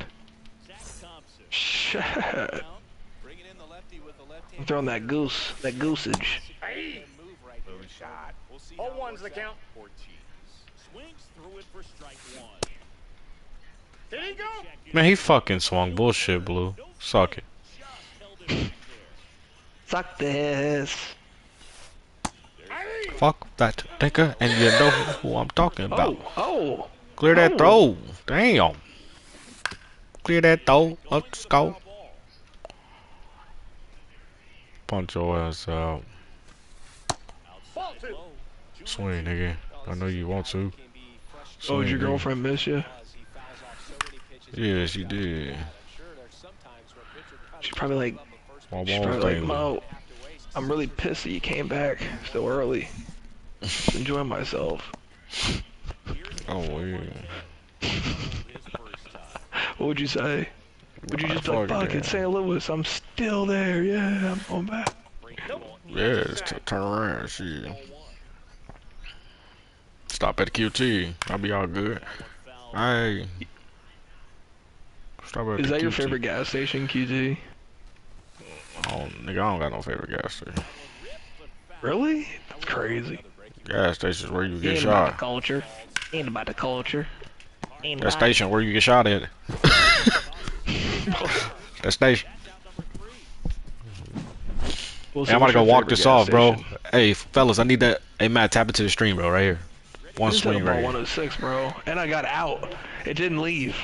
Thompson. Shit. Bringing in the lefty with the left hand. I'm throwing that goose, that goosage. Hey. Move right here. Shot. We'll see Oh, how it one's works the out count. for Ortiz. Swings through it for strike one. Here you go. Man, he fucking swung. Bullshit, Blue. Suck it. Just held it back there. Suck this. Hey. Fuck that nigga, and you know who I'm talking about. Oh. Clear that Oh. throw. Damn. Clear that throw. Let's go. Punch your ass out. Ball two. Swing, nigga. I know you want to. Oh, did your Swing, nigga. girlfriend miss you? Yeah, she did. She's probably like, My she's mom's probably like, thing. Mo, I'm really pissed that you came back so early. Just enjoying myself. Oh, yeah. What would you say? Would you Nah, just be like, fuck fuck it. it, St. Louis, I'm still there, yeah, I'm going back. Nope. Yeah, just turn around, shit. Stop at QT. I'll be all good. Hey. Stop at Is the that your QT. favorite gas station, QT? Oh, nigga, I don't got no favorite gas station. Really? That's crazy. Gas station's where you get Ain't about the shot. culture. Ain't about the culture. Ain't That about station where you get shot at. That station. Well, Hey, so I'm about to what's go your walk favorite this gas off, bro. station? Hey, fellas, I need that. Hey, Matt, tap into the stream, bro, right here. One Just hit swing a ball right here. 106, bro. And I got out. It didn't leave.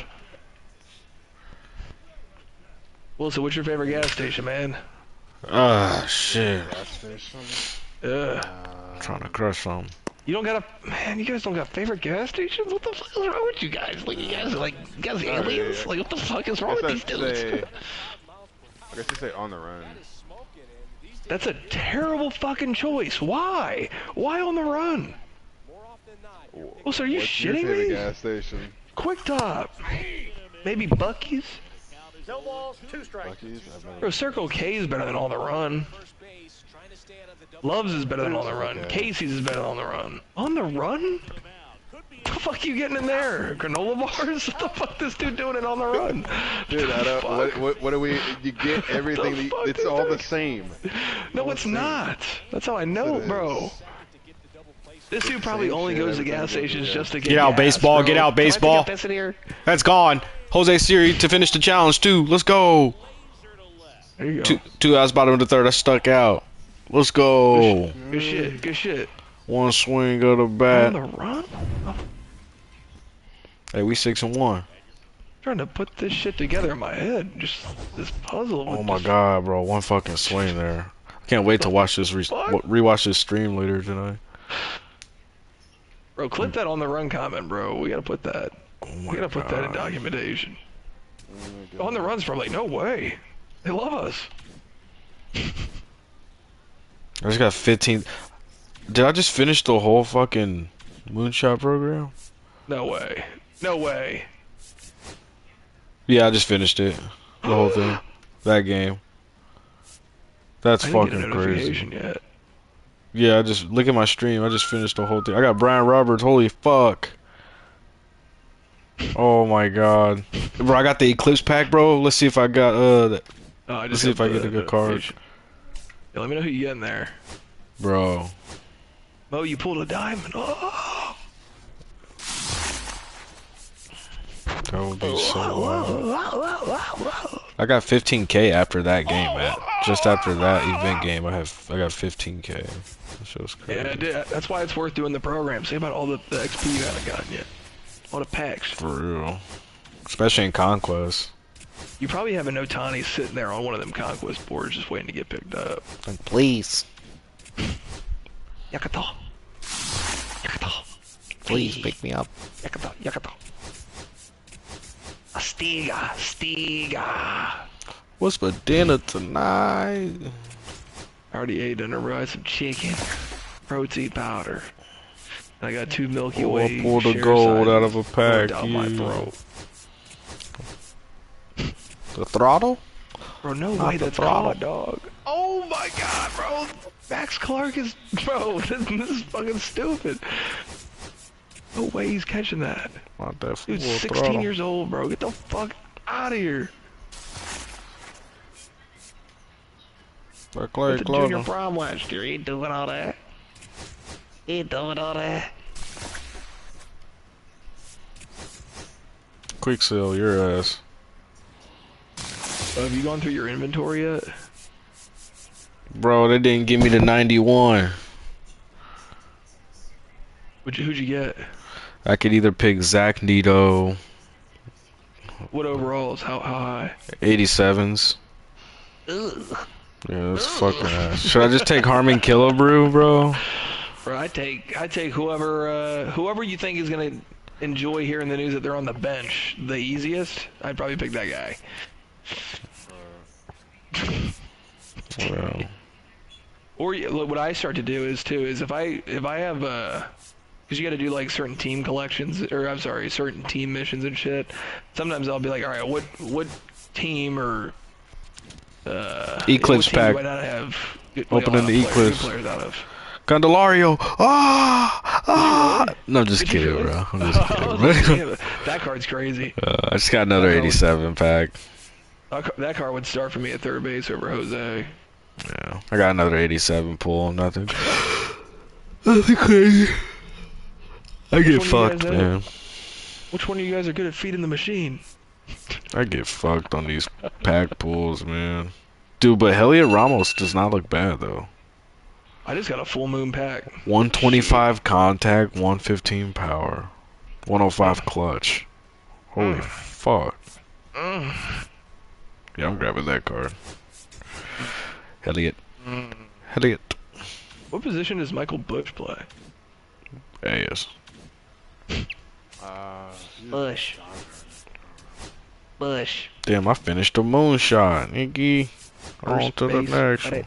Well, so what's your favorite gas station, man? Ah, shit. Gas station. Yeah. Trying to crush something. You don't got a man. You guys don't got favorite gas stations. What the fuck is wrong with you guys? Like you guys are like you guys aliens. yeah. Like what the fuck is wrong with these dudes? I guess you say on the run. That's a terrible fucking choice. Why? Why on the run? Oh, so are you What's your shitting favorite me? gas station? Quick Top. Maybe Bucky's? No balls, 2 strikes. Buc-ee's? I've never- Bro, Circle K is better than On the Run. Love's is better than On the Run. Okay. Casey's is better than On the Run. On the Run? What the fuck you getting in there? Granola bars? What the fuck this dude doing it On the Run? Dude, I don't. What do we? You get everything. The fuck It's is all that? the same. No, it's not. That's how I know, It is. bro. This dude probably same only shit goes to every time gas you go to stations gas. just to get Get out, gas, baseball, bro. get out, Can I baseball. pick up this in here? That's gone. Jose Siri to finish the challenge too. Let's go. There you go. Two outs, bottom of the third. I stuck out. Let's go. Good shit. Good shit. One swing of the On bat. the run? I'm Hey, we 6-1. trying to put this shit together in my head. Just this puzzle. Oh with my just- god, bro! One fucking swing there. I can't wait to watch this fuck? rewatch this stream later tonight. Bro, clip that on the run comment, bro. We gotta put that. Oh my We gotta put that in God. documentation. On the run's probably no way. They love us. I just got 15. Did I just finish the whole fucking moonshot program? No way. No way. Yeah, I just finished it. The whole thing. That game. That's I didn't get a fucking crazy. notification yet. Yeah, I just look at my stream. I just finished the whole thing. I got Brian Roberts. Holy fuck. Oh my god. Bro, I got the Eclipse pack, bro. Let's see if I got Oh, I let's just see if got I get the a good card. notification. Yeah, let me know who you get in there. Bro. Mo, you pulled a diamond. Oh. That would be so wild. I got 15K after that game, man. Just after that event game, I got 15K. That show's crazy. Yeah, dude, that's why it's worth doing the program. See about all the XP you haven't gotten yet. All the packs. For real. Especially in Conquest. You probably have an Otani sitting there on one of them conquest boards just waiting to get picked up. Like, please. Yakato. Yakato. Please pick me up. Yakato. Yakato. Stiga. Stiga. What's for dinner tonight? I already ate dinner, bro. I had some chicken, protein powder. And I got 2 Milky Oh, Way. I pulled a share gold sizes out of a pack. down my Yeah. throat. The throttle? Bro, no Not way the that's throttle. caught, dog. Oh my god, bro. Max Clark is... Bro, this is fucking stupid. No way he's catching that. Not that full Dude's 16 throttle. years old, bro. Get the fuck out of here. Like Went to junior Claudio. prom last year. He ain't doing all that. He ain't doing all that. Quick sell your ass. Have you gone through your inventory yet? Bro, they didn't give me the 91. Who'd you get? I could either pick Zach Nito, What overalls? How high? 87s. Ugh. Yeah, that's fucking ass. Should I just take Harmon Killebrew, bro? Bro, I take whoever you think is gonna enjoy hearing the news that they're on the bench the easiest. I'd probably pick that guy. Well, Or look, what I start to do is if I have because you got to do like certain team collections, or I'm sorry, certain team missions and shit. Sometimes I'll be like, all right, what team or Eclipse what team pack. do I not have? Opening the good Eclipse. players out of. Candelario. Ah! No, I'm just Did you kidding, really? bro. I'm just I was like, kidding, bro. damn, that card's crazy. I just got another 87 pack. That card would start for me at third base over Jose. Yeah, I got another 87 pull. Nothing. Nothing crazy. I get Which one do you fucked, guys man. Which one of you guys are good at feeding the machine? I get fucked on these pack pulls, man. Dude, but Heliot Ramos does not look bad though. I just got a full moon pack. 125 contact, 115 power, 105 clutch. Holy fuck. Yeah, I'm grabbing that card. Heliot. Heliot. What position does Michael Bush play? Ass. Bush. Bush. Damn, I finished the moonshot, nigga. On First to the base, next got one. it.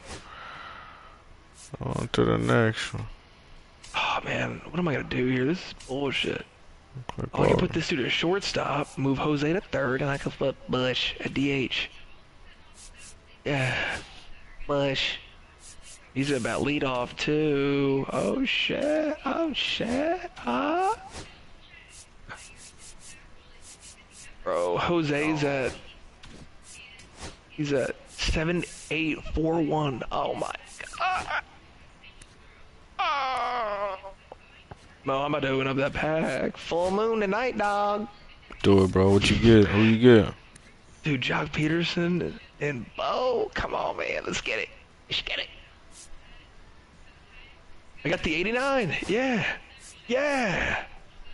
On to the next one. Oh man, what am I gonna do here? This is bullshit. Click Oh, I can off. put this dude at shortstop, move Jose to third, and I can flip Bush at DH. Yeah, Bush. He's about leadoff too. Oh shit! Oh shit! Ah. Bro, Jose's at. He's at 7-8-4-1. Oh my god. Oh. No, I'm about to open up that pack. Full moon tonight, dog. Do it, bro. What you get? Who you get? Dude, Jock Peterson and Bo. Come on, man. Let's get it. Let's get it. I got the 89. Yeah. Yeah.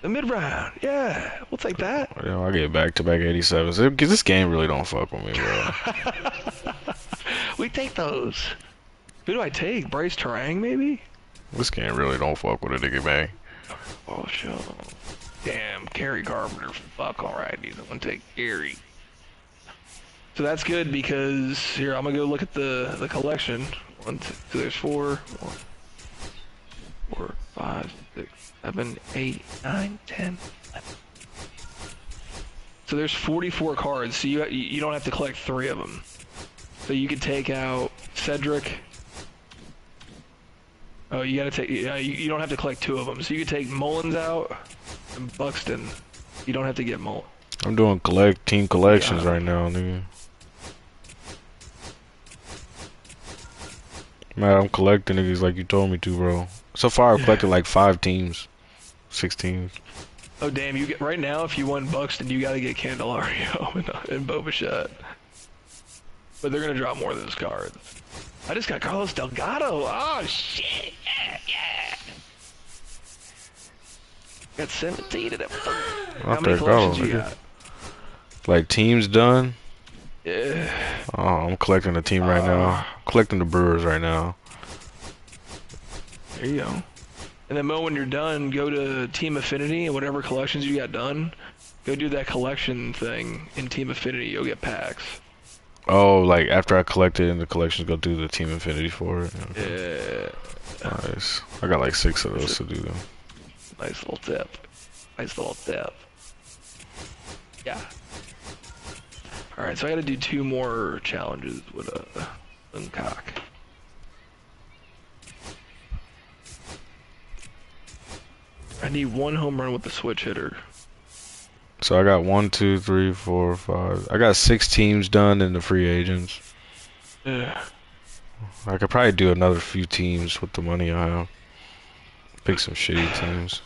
The mid-round. Yeah. We'll take that. You know, I get back-to-back 87s. Cause this game really don't fuck with me, bro. We take those. Who do I take? Bryce Terang, maybe? This game really don't fuck with a nigga, man. Oh, sure. Damn, Gary Carpenter. Fuck alrighty. I'm gonna take Gary. So that's good because here I'm gonna go look at the collection. 1, 2, there's 4, 5, 6, 7, 8, 9, 10, 11. So there's 44 cards. So you don't have to collect 3 of them. So you could take out Cedric. Oh, you gotta take. You don't have to collect 2 of them. So you could take Mullins out and Buxton. You don't have to get Mullins. I'm doing team collections right now, nigga. Man, I'm collecting niggas like you told me to, bro. So far, I've collected like 5 teams, 6 teams. Oh damn! You get right now. If you want Buxton, you gotta get Candelario and Boba. But they're gonna drop more of those cards. I just got Carlos Delgado. Oh shit! Yeah. Got 17 of them. How many collections you got? Like teams done? Yeah. Oh, I'm collecting a team right now. I'm collecting the Brewers right now. There you go. And then Mo, when you're done, go to Team Affinity and whatever collections you got done, go do that collection thing in Team Affinity. You'll get packs. Oh, like after I collect it and the collections, go do the Team Infinity for it. Yeah. Nice. I got like 6 of those to do them. Nice little tip. Nice little tip. Yeah. Alright, so I gotta do 2 more challenges with a cock. I need 1 home run with the switch hitter. So I got 1, 2, 3, 4, 5. I got 6 teams done in the free agents. Yeah. I could probably do another few teams with the money I have. Pick some shitty teams.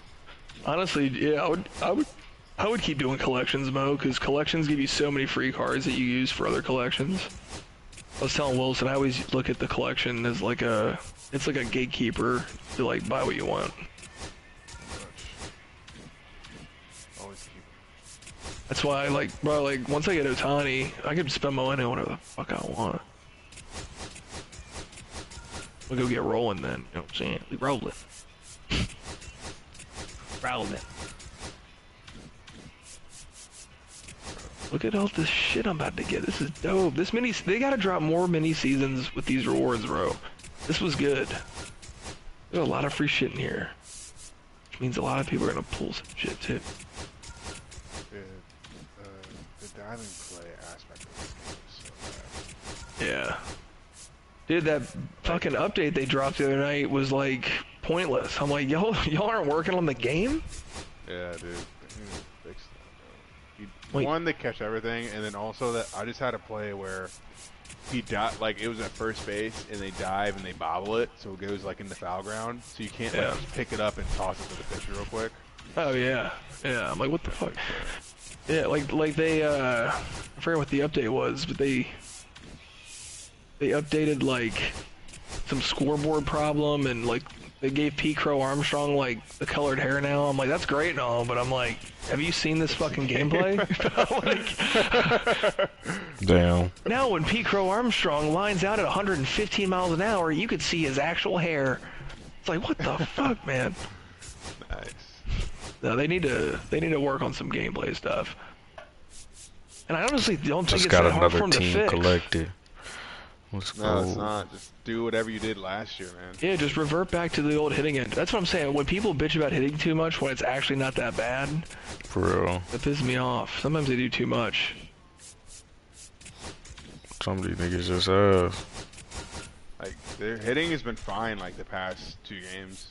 Honestly, yeah, I would keep doing collections, Mo, because collections give you so many free cards that you use for other collections. I was telling Wilson, I always look at the collection as like it's like a gatekeeper to like buy what you want. That's why, like, bro, like, once I get Ohtani, I can spend my money on whatever the fuck I want. We'll go get rolling then, you know what I'm saying? We rolling. Rolling. Look at all this shit I'm about to get. This is dope. They gotta drop more mini seasons with these rewards, bro. This was good. There's a lot of free shit in here. Which means a lot of people are gonna pull some shit too. The diamond play aspect of this game is so bad. Yeah. Dude, that fucking update they dropped the other night was like pointless. I'm like, y'all aren't working on the game? Yeah, dude. They need to fix that, bro. Wait. One, they catch everything, and then also that I just had a play where he died, like it was at first base, and they dive and they bobble it, so it goes like in the foul ground, so you can't like just pick it up and toss it to the pitcher real quick. Oh yeah. Yeah, I'm like, what the fuck? Yeah, like they I forget what the update was, but they updated like some scoreboard problem, and like they gave P. Crow Armstrong like the colored hair now. I'm like, that's great and all, but I'm like, have you seen this fucking gameplay? Like, Damn. now when P. Crow Armstrong lines out at 115 miles an hour, you could see his actual hair. It's like, what the fuck, man? Nice. No, they need to work on some gameplay stuff. And I honestly don't think Just it's got that hard for another them to team fix. collected. Let's No, go. it's not. Just do whatever you did last year, man. Yeah, just revert back to the old hitting end. That's what I'm saying. When people bitch about hitting too much when it's actually not that bad, For real. that pisses me off. Sometimes they do too much. Some of these niggas just ass. Like, their hitting has been fine, like, the past 2 games.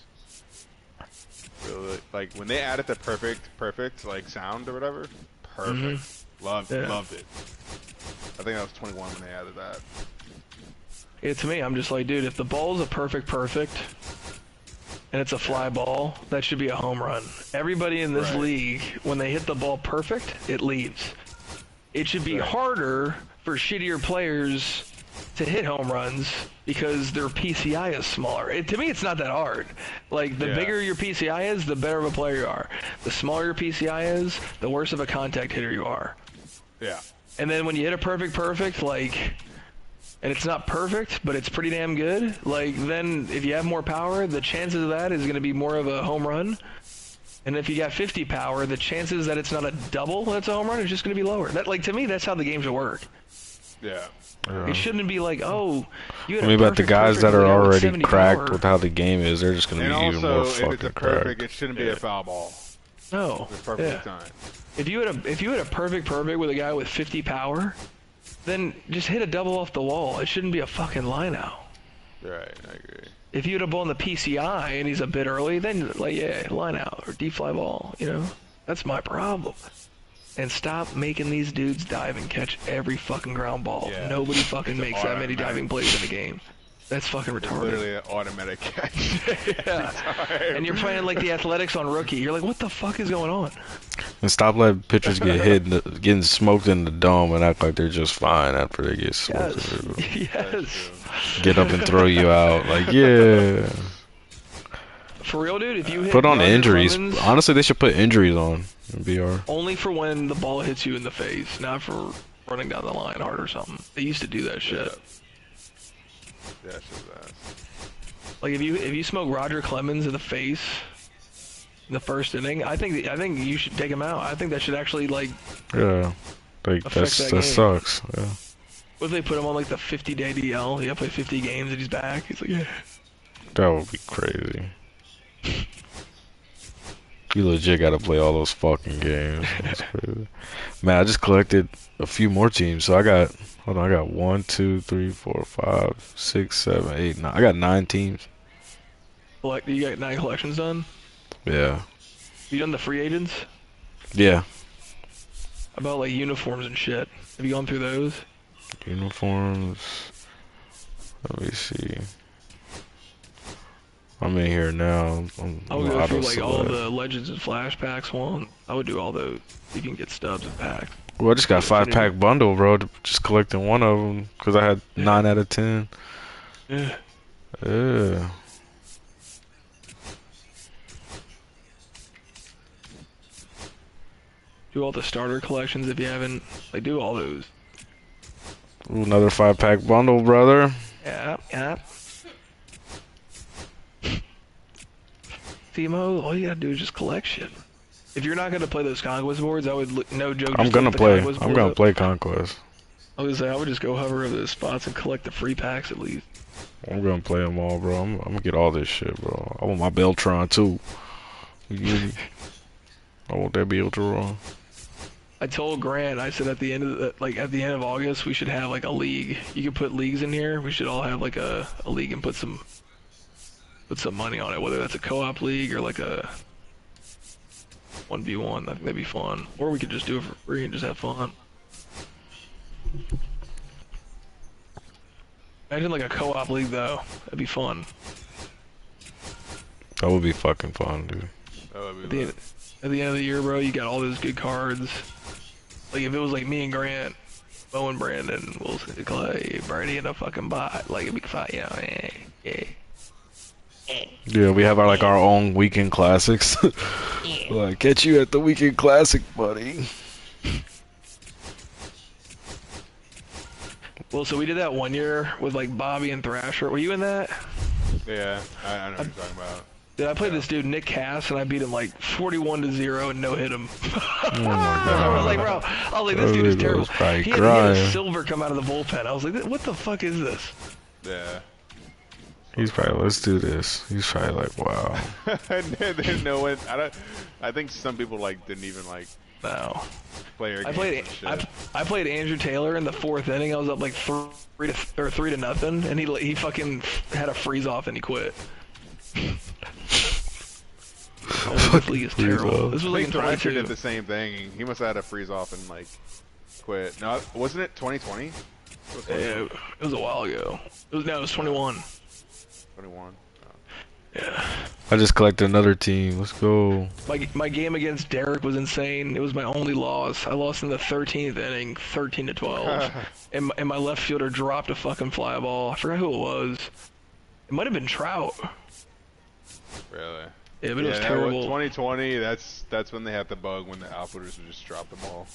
So, like, when they added the perfect, like, sound or whatever, perfect. Loved it. I think that was 21 when they added that. Yeah, to me, I'm just like, dude, if the ball's a perfect, and it's a fly ball, that should be a home run. Everybody in this league, when they hit the ball perfect, it leaves. It should be harder for shittier players to hit home runs because their PCI is smaller. To me, it's not that hard. Like, the bigger your PCI is, the better of a player you are. The smaller your PCI is, the worse of a contact hitter you are. Yeah. And then when you hit a perfect, like, and it's not perfect, but it's pretty damn good, like, then if you have more power, the chances of that is going to be more of a home run. And if you got 50 power, the chances that it's not a double that's a home run is just going to be lower. That, like, to me, that's how the game should work. Yeah. It shouldn't be like, oh, you had I mean, but the guys that are already cracked with power. how the game is, they're just gonna And be even also, more if it's fucking a perfect, cracked. it shouldn't be a foul ball. No. It's perfect time. If you had a perfect with a guy with 50 power, then just hit a double off the wall. It shouldn't be a fucking line out. Right, I agree. If you hit a ball in the PCI and he's a bit early, then, like, yeah, line out or deep fly ball, you know? That's my problem. And stop making these dudes dive and catch every fucking ground ball. Yeah. Nobody fucking makes that many automatic. diving plays in the game. That's fucking It's retarded. literally an automatic catch. Yeah. And you're playing like the athletics on rookie. You're like, what the fuck is going on? And stop letting pitchers get hit, getting smoked in the dome, and act like they're just fine after they get smoked. Yes. Get up and throw you out. Like, yeah. For real, dude, if you hit Put on Roger injuries. Clemens, Honestly, they should put injuries on in BR. only for when the ball hits you in the face, not for running down the line hard or something. They used to do that shit. Yeah, it's just that. Like if you smoke Roger Clemens in the face in the first inning, I think you should take him out. I think that should actually, like, Yeah. Like, affect that game. sucks. Yeah. What if they put him on like the 50-day DL? He got to play 50 games and he's back. He's like, yeah. That would be crazy. You legit gotta play all those fucking games. That's crazy. Man, I just collected a few more teams. So I got 1, 2, 3, 4, 5, 6, 7, 8, 9. I got 9 teams. Like, you got 9 collections done? Yeah. You done the free agents? Yeah. About like uniforms and shit. Have you gone through those? Uniforms. Let me see. I'm in here now. I would go through like all the Legends and Flashbacks one. I would do all those. You can get stubs and packs. Well, I just got 5-pack bundle, bro. Just collecting one of them because I had 9 out of 10. Yeah. Yeah. Do all the starter collections if you haven't. Like, do all those. Ooh, another 5-pack bundle, brother. Yeah, yeah. Timo, all you gotta do is just collect shit. If you're not gonna play those Conquest boards, I would, no joke. I'm just gonna look the play. Conquest I'm board gonna up. play Conquest. I was gonna say, I would just go hover over those spots and collect the free packs at least. I'm gonna play them all, bro. I'm gonna get all this shit, bro. I want my Beltron too. You get me? I want that Beltron. I told Grant, I said at the end of at the end of August, we should have like a league. You could put leagues in here. We should all have like a league and put some money on it, whether that's a co-op league or like a 1v1. I think that'd be fun. Or we could just do it for free and just have fun. Imagine like a co-op league though. That'd be fun. That would be fucking fun, dude. That would At be the, lit. at the end of the year, bro, you got all those good cards. Like if it was like me and Grant, Bo and Brandon, Wilson, Clay, Brady, and a fucking bot, like it'd be fun, you know, yeah. Yeah, we have our own weekend classics. Like, catch you at the weekend classic, buddy. Well, so we did that one year with like Bobby and Thrasher. Were you in that? Yeah, I know what you're talking about. Dude, I played this dude Nick Cass and I beat him like 41-0 and no hit him. Oh my I was like, bro, this dude is terrible. He had a silver come out of the bullpen. I was like, what the fuck is this? Yeah. He's probably, let's do this. He's probably like, wow. There's no one. I think some people like didn't even like No. play our I games played. I played Andrew Taylor in the 4th inning. I was up like 3-0, and he fucking had a freeze off and he quit. This league is terrible. This was like in Thrasher 22. did the same thing. He must have had a freeze off and like quit. No, wasn't it 2020? Yeah, it was a while ago. It was 21. 21. Yeah. I just collected another team. Let's go. My game against Derek was insane. It was my only loss. I lost in the 13th inning, 13-12, and my left fielder dropped a fucking fly ball. I forgot who it was. It might have been Trout. Really? Yeah, but it was terrible. 2020. That's when they had the bug when the outfielders would just drop the ball.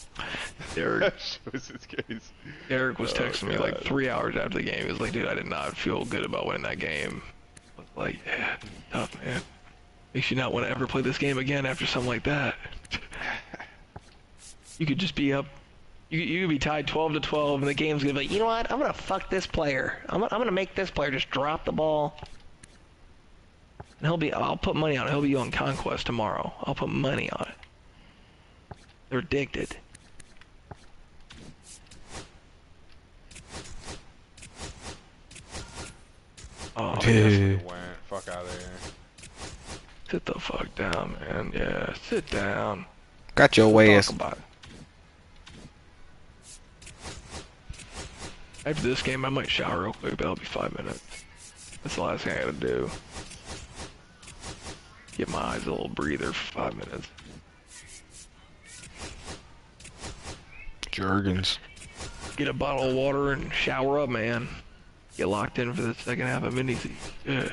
Derek, That shows his case. Derek was texting me like 3 hours after the game. He was like, "Dude, I did not feel good about winning that game." I was like, "Yeah, tough, man. Makes you not want to ever play this game again after something like that." You could just be up. You could be tied 12-12, and the game's gonna be like, you know what? I'm gonna fuck this player. I'm gonna make this player just drop the ball. And I'll put money on it. He'll be on Conquest tomorrow. I'll put money on it. They're addicted. Oh, Went. Fuck out of here. sit the fuck down, man. Yeah, sit down. Got your We'll ass. talk about it. After this game, I might shower real quick, but that'll be 5 minutes. That's the last thing I gotta do. Give my eyes a little breather for 5 minutes. Jergens. Get a bottle of water and shower up, man. Get locked in for the second half of mini season. Yeah.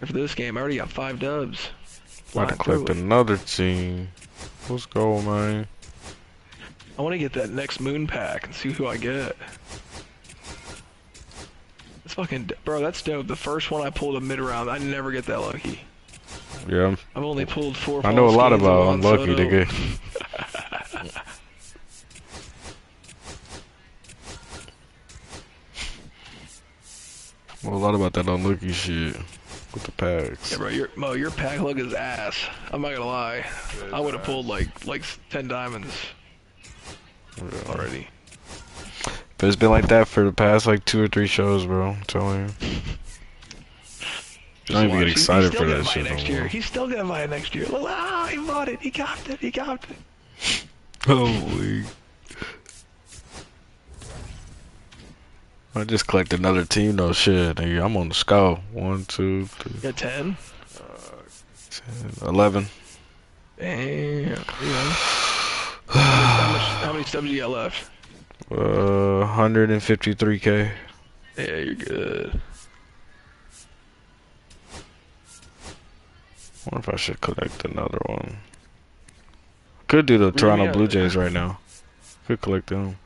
After this game, I already got 5 dubs. About to Flying collect through it. another team. Let's go, man. I want to get that next moon pack and see who I get. It's fucking, bro, that's dope. The first one I pulled a mid round, I never get that lucky. Yeah, I've only pulled 4. I know a false lot gains and about one unlucky, Soto. nigga. Well, a lot about that unlucky shit with the packs. Yeah, bro, your pack luck is ass. I'm not gonna lie. I would have pulled like 10 diamonds Yeah. already. But it's been like that for the past like 2 or 3 shows, bro. I'm telling you. I don't even get excited for that shit next no year. more. He's still gonna buy it next year. Look, he bought it. He copped it. He copped it. Holy. I just collected another team, no shit, nigga. I'm on the scout. 1, 2, 3, You got 10? 10, 11. Damn. Yeah. How many stubs you got left? 153K. Yeah, you're good. I wonder if I should collect another one. Could do the Toronto Blue Jays right now. Could collect them.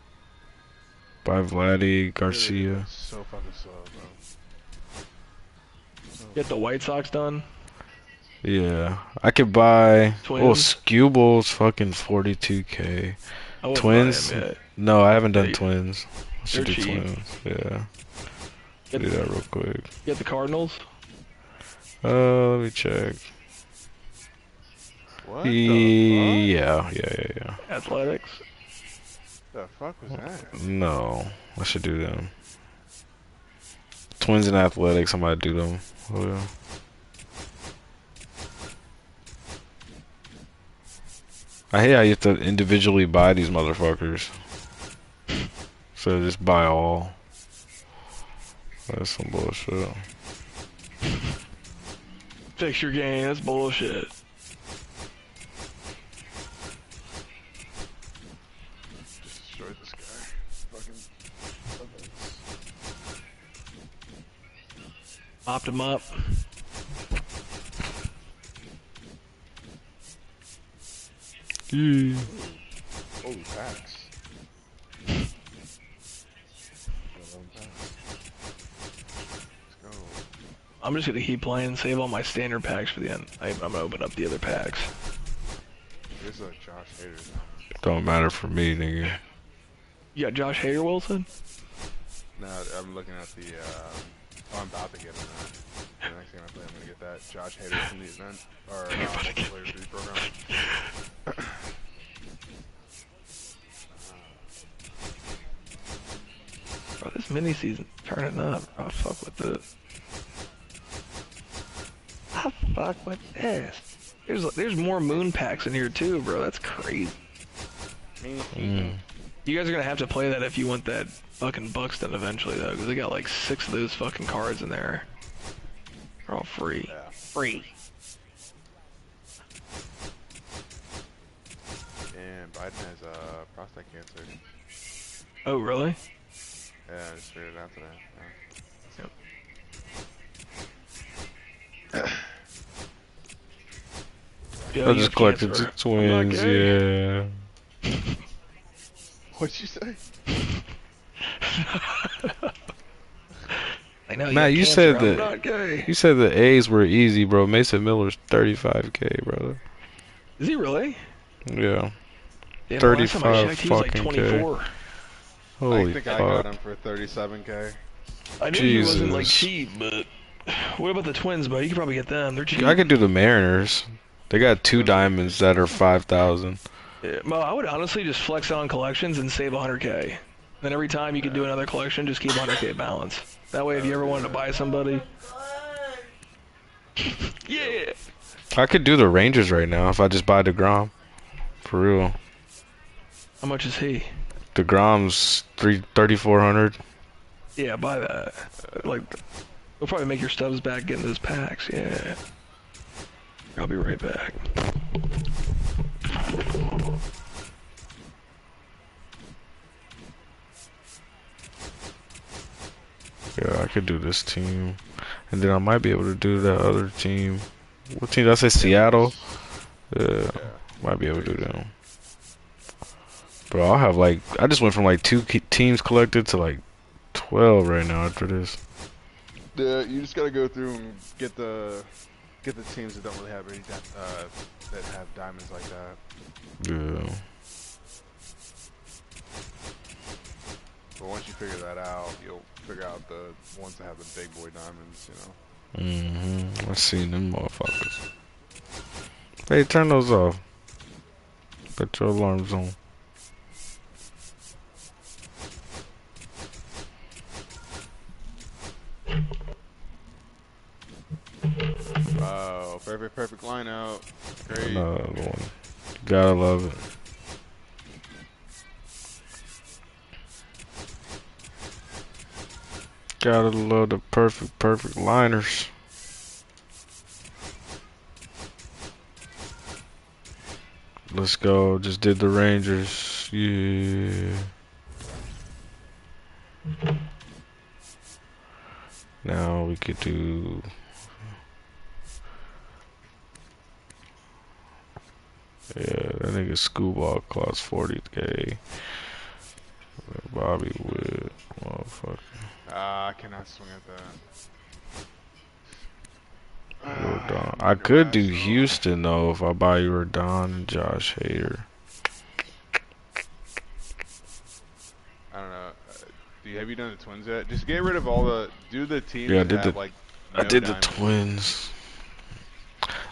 By Vladdy Garcia. So fucking slow, bro. Get the White Sox done? Yeah. I could buy... Twins? Oh, Skubel's fucking 42K. I wouldn't Twins? buy him yet. No, I haven't done Yeah, Twins. I should do they're cheap. Twins. Yeah. Get, Do that real quick. get the Cardinals? Oh. Let me check. What the Yeah. Athletics? fuck? The fuck was that? No, I should do them. Twins and Athletics, I might do them. Oh, yeah. I hate how you have to individually buy these motherfuckers. So just buy all. That's some bullshit. Fix your game, that's bullshit. Just destroyed this guy. Fucking. Mopped him up. Yeah. Holy packs. Let's go. I'm just gonna keep playing and save all my standard packs for the end. I'm gonna open up the other packs. There's a Josh Hader. Don't matter for me, nigga. You got Josh Hader, Wilson? No, I'm looking at the, oh, I'm about to get him. The next game I play, I'm gonna get that Josh Hader from the event, or multiplayer 3 program. Bro, this mini season turning up. I fuck with this. I fuck with this. There's more moon packs in here too, bro. That's crazy. Mm. You guys are gonna have to play that if you want that fucking Buxton eventually, though, because they got like 6 of those fucking cards in there. They're all free. Yeah. Free. And Biden has prostate cancer. Oh, really? Yeah, I just figured it out today. Yep. I Yo, you just have collected cancer. the twins, yeah. What'd you say? I know. Matt, you you have said cancer. I'm that- not gay. You said the A's were easy, bro. Mason Miller's 35K, brother. Is he really? Yeah. Yeah, the last time I 35 checked, he was like fucking K. 24. Holy I think fuck. I got him for 37K. I knew he wasn't like Jesus. cheap, but what about the twins, bro? You could probably get them. They're cheap. I could do the Mariners. They got 2 diamonds that are 5,000. Yeah, well, I would honestly just flex on collections and save 100K. Then every time you could do another collection, just keep 100K balance. That way, if you ever wanted to buy somebody, yeah. I could do the Rangers right now if I just buy DeGrom. For real. How much is he? DeGrom's 3,400. Yeah, buy that. Like, we'll probably make your stubs back getting those packs. Yeah. I'll be right back. Yeah, I could do this team. And then I might be able to do that other team. What team did I say? Seattle? Yeah, might be able to do them. Bro, I'll have like, I just went from like 2 teams collected to like 12 right now after this. Yeah, you just gotta go through and get the teams that don't really have any that have diamonds like that. Yeah. But once you figure that out, you'll figure out the ones that have the big boy diamonds, you know. I seen them motherfuckers. Hey, turn those off. Put your alarms on. Oh, perfect line out. Great. Another one. Gotta love it. Gotta love the perfect liners. Let's go. Just did the Rangers. Yeah. Now we could do. Yeah, that nigga Schoolball costs 40K. Bobby Wood, motherfucker. I cannot swing at that. Rodon. I could do Houston though if I buy you Rodon and Josh Hader. I don't know. Have you done the Twins yet? Just get rid of all the. Do the teams Yeah, I that did have the- like. I no did the diamonds. Twins.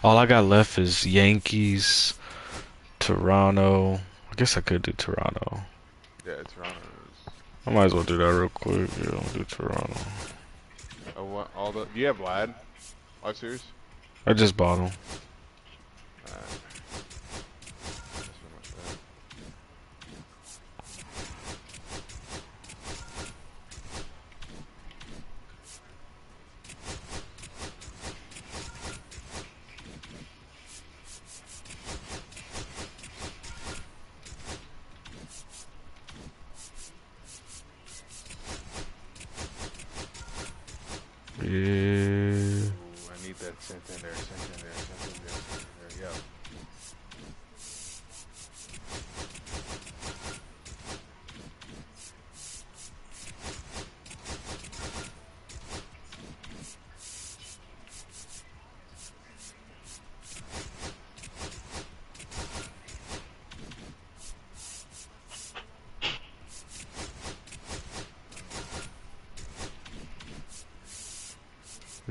All I got left is Yankees, Toronto. I guess I could do Toronto. Yeah, Toronto. I might as well do that real quick. Yeah, I'll do Toronto. Oh, what? All the. Do you have Vlad? Live series? I just bought him. Yeah. Ooh, I need that Santander. Yeah.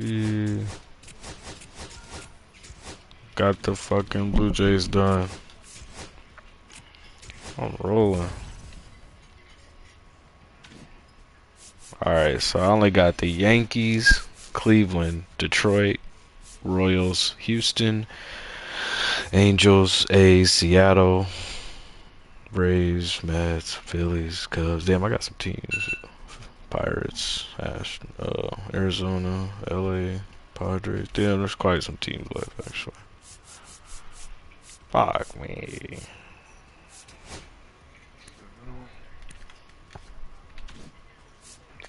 Yeah. Got the fucking Blue Jays done. I'm rolling. Alright, so I only got the Yankees, Cleveland, Detroit, Royals, Houston, Angels, A's, Seattle, Braves, Mets, Phillies, Cubs. Damn, I got some teams. Pirates, Arizona, LA, Padres. Damn, there's quite some teams left, actually. Fuck me.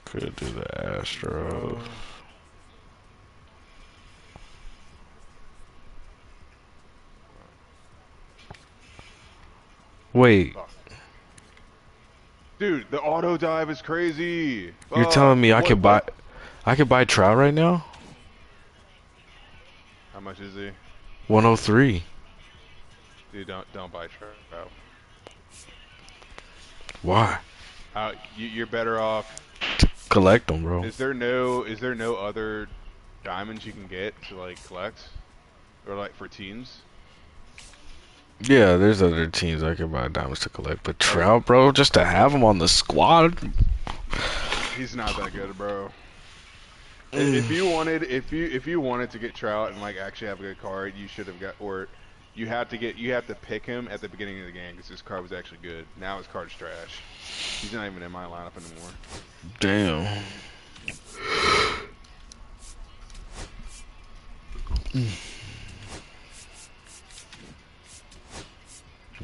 Could do the Astros. Wait, Dude, the auto dive is crazy. you're telling me I What- could what? buy Trout right now? How much is he? 103. Dude, don't buy Trout. Why? You're better off. Collect them, bro. Is there no other diamonds you can get to like collect, or like for teams? Yeah, there's other teams I could buy diamonds to collect, but Trout, bro, just to have him on the squad. He's not that good, bro. If you wanted to get Trout and like actually have a good card, you should have got, or you have to pick him at the beginning of the game because his card was actually good. Now his card's trash. He's not even in my lineup anymore. Damn.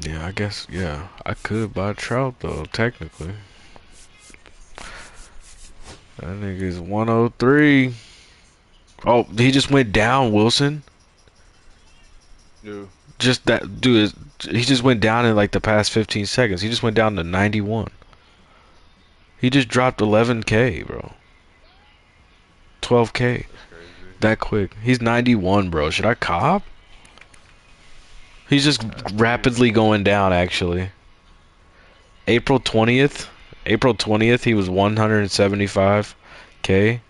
Yeah, I guess, yeah. I could buy Trout, though, technically. That nigga's 103. Oh, he just went down, Wilson. No. Just that, dude, he just went down in like the past 15 seconds. He just went down to 91. He just dropped 11K, bro. 12K. That's crazy. That quick. He's 91, bro. Should I cop? He's just rapidly going down, actually. April 20th, he was 175K.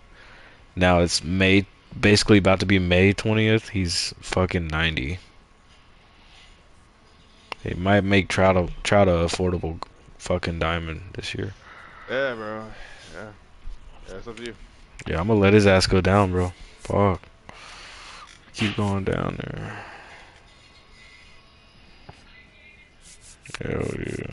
Now it's May, basically about to be May 20th. He's fucking 90. It might make Trout a affordable fucking diamond this year. Yeah, bro. Yeah. Yeah, it's up to you. Yeah, I'm gonna let his ass go down, bro. Fuck. Keep going down there. Hell yeah.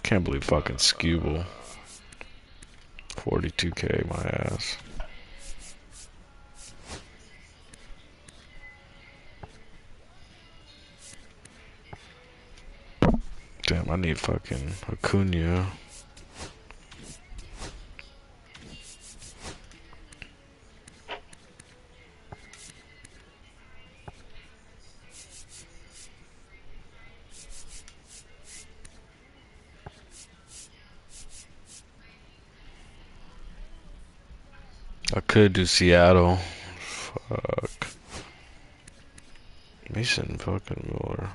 Can't believe fucking Skubal. 42K, my ass. Damn, I need fucking Acuna. I could do Seattle. Fuck. Mason fucking Miller.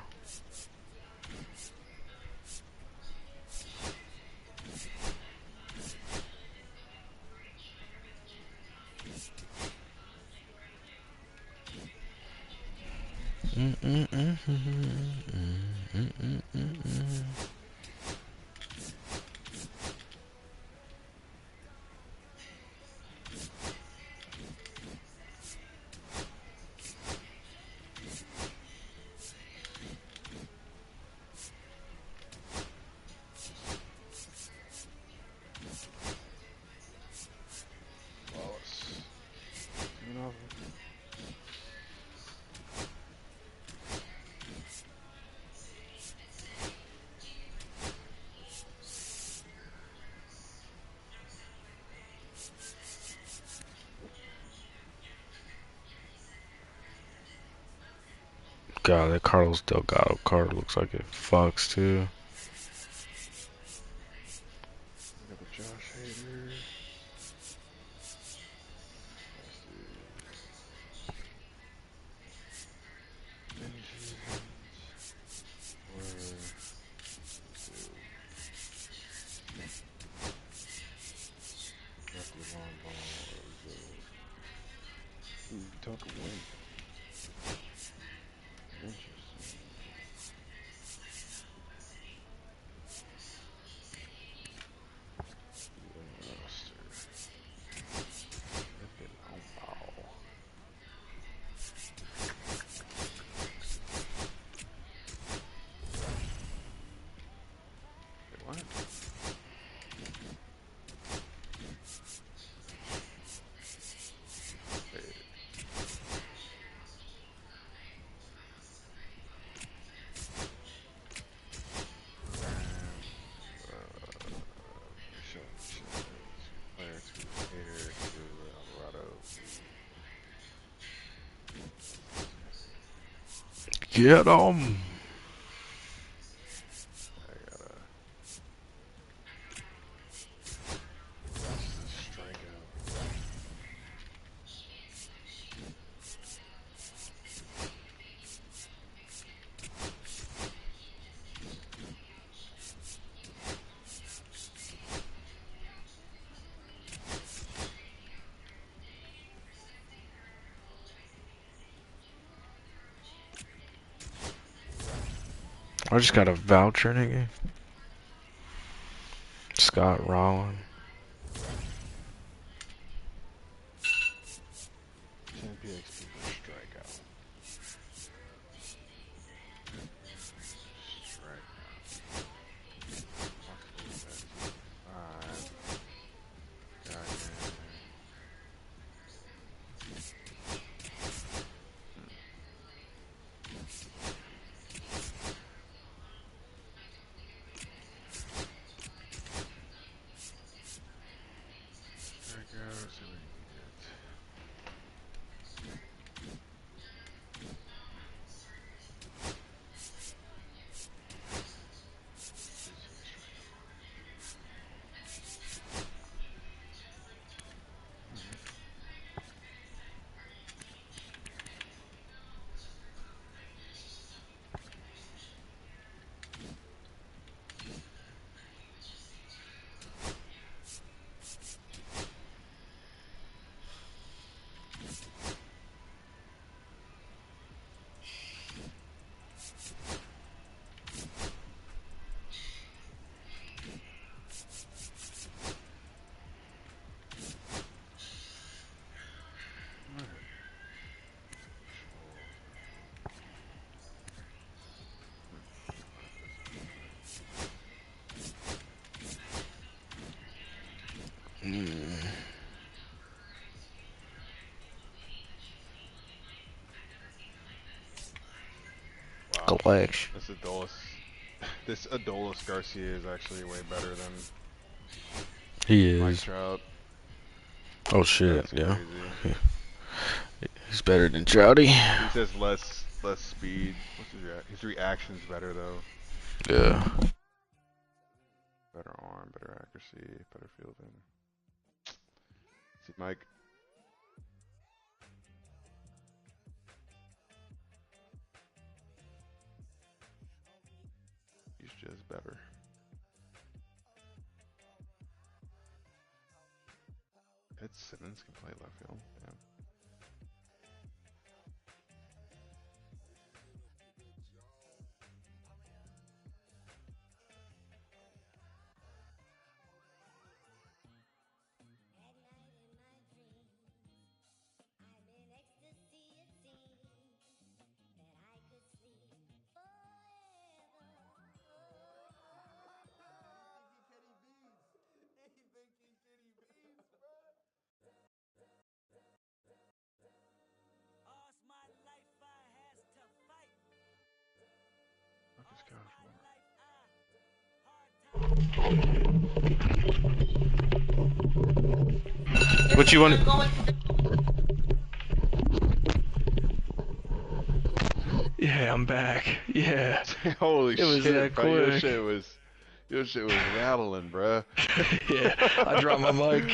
God, that Carlos Delgado card looks like it fucks too. Got the Josh Hader. took win. Interesting. What? Get 'em. I just got a voucher, nigga. Scott Rowan. 10 PXP for strikeout. Alright. Wow. Collection. This Adolis Garcia is actually way better than He Mike is. Trout. Oh shit, That's yeah. crazy. He's better than Trouty. He says less speed. What's his reaction's better though. Yeah. Better arm, better accuracy, better fielding. See, Mike. He's just better. Ed Simmons can play left field. Damn. What you want? Yeah, I'm back. Yeah. Holy It was shit, that bro. Your quick. shit was rattling, bruh. Yeah, I dropped my mic.